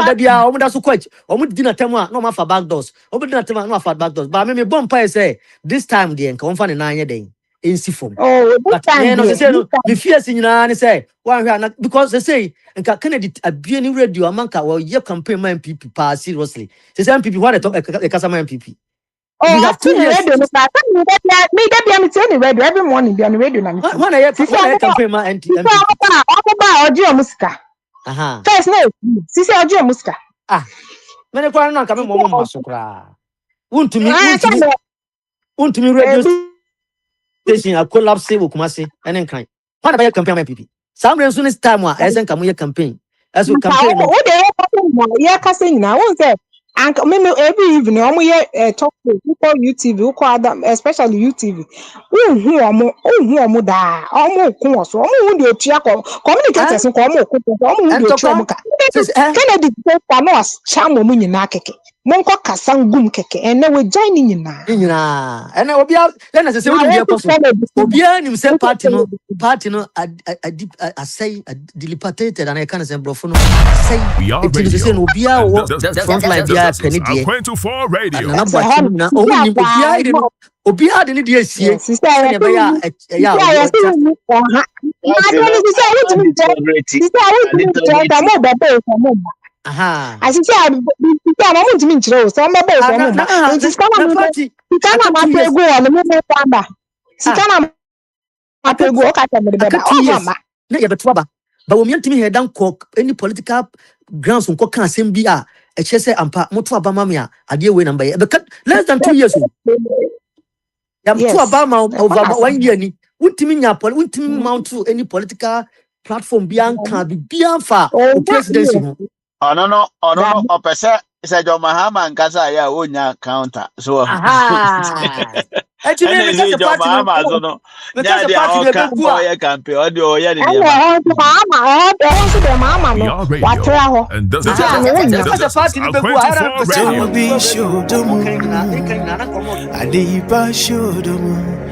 da party. bia wo da so kwach wo mu di na tem a no ma fa back doors wo di na tem a no ma fa back doors ba me bompa say this time de nka wo fa ne na anye den ensi fom. Oh, this But time no, they dear, say this no. Me time. fear nyina ne say one hwe because they say nka Kennedy abie ni radio amanka well ye campaign man MPP pa seriously. They say MPP what they talk e kasa man MPP. Oh, We I have see 2 the years. radio. I see me that be the radio every morning. Be on the radio na me see. Sisi When I amuba, campaign man sisi MPP. amuba audio musika. Aha. First no, sisi audio musika. Ah. Me ne kwa no nka me Sisi mo ma so audio. kra. Wuntumi Ah, wuntumi say wuntumi me. radio station a collapse wo kumase ene nkan. When I campaign man MPP. Some reason this time wa esen ka mo ye campaign. As we campaign no. What they kasa nyina. Won say anka me every evening omo ye talk show. We call UTV, we call them especially UTV. Who omo da. Omo ko so. Omo hu de otua ko. Eh? Communicators ko omo ko. Omo hu de En otua tokwa omo ka. says eh Kennedy ko no as cham omo nyina keke. Monkɔ kasa ngum keke. Ene we join ni nyina. ni nyinaa ɛna obia ɛna sɛ sɛ Na wonim we deɛ ɛkɔ so Kennedy. obiara nim sɛ party no asɛe dilapidated ana ɛka no sɛ nkurɔfo no asɛe We are ɛti no sɛ sɛ no radio. obiara And wɔ front line biara pɛ this ne is deɛ Akwantufuo Radio. nana Sɛ hɔ boakye no. no na Sisi ɔmo nim aba. obiara de ne deɛ asie Yes, sister, I sɛdeɛ ɛbɛyɛ a ɛyɛ a see ɔgya you for her. But I you don't know, know, sister, I want to I'm meet her. integrity. Sister, I want And to meet her. I'm integrity. more better for mom. aha I see, I want to meet you. So I'm better for mom. And she's na coming to party she can't aka 2 have to years go on the moment. She ah can't have aka to go. Okay, I'm the baby. aka 2 Oh, years mama. na yɛbɛto aba but wɔn yɛntumi hɛ dan kɔ any political grounds nkɔ ka asɛm bi a ɛkyerɛ sɛ ampa moto aba ma me a adeɛ wei na mbɛyɛ ɛbɛka less than 2 years o yɛto Yes. aba ma The over corner. 1 year ni wontumi mount to any political platform bi anka bi fa Oh, o that presidency yes. ho Ono no, opese, se jo Mahama nkasa ya onya counter. So, aha Eti me ɛna me kasa ɛsɛ party gyɔma no. ama so no Me nyɛ kasa deɛ party no ɔka be ɔyɛ campaign ɔde ɔyɛ ne ɛna nneɛma ɛhɔ nso mama no wakyerɛ hɔ nti a merennya kasa party no be ku ara pese Don't be no sure, mo kan nyina ne kan nyina na komo. Adiba shodomu.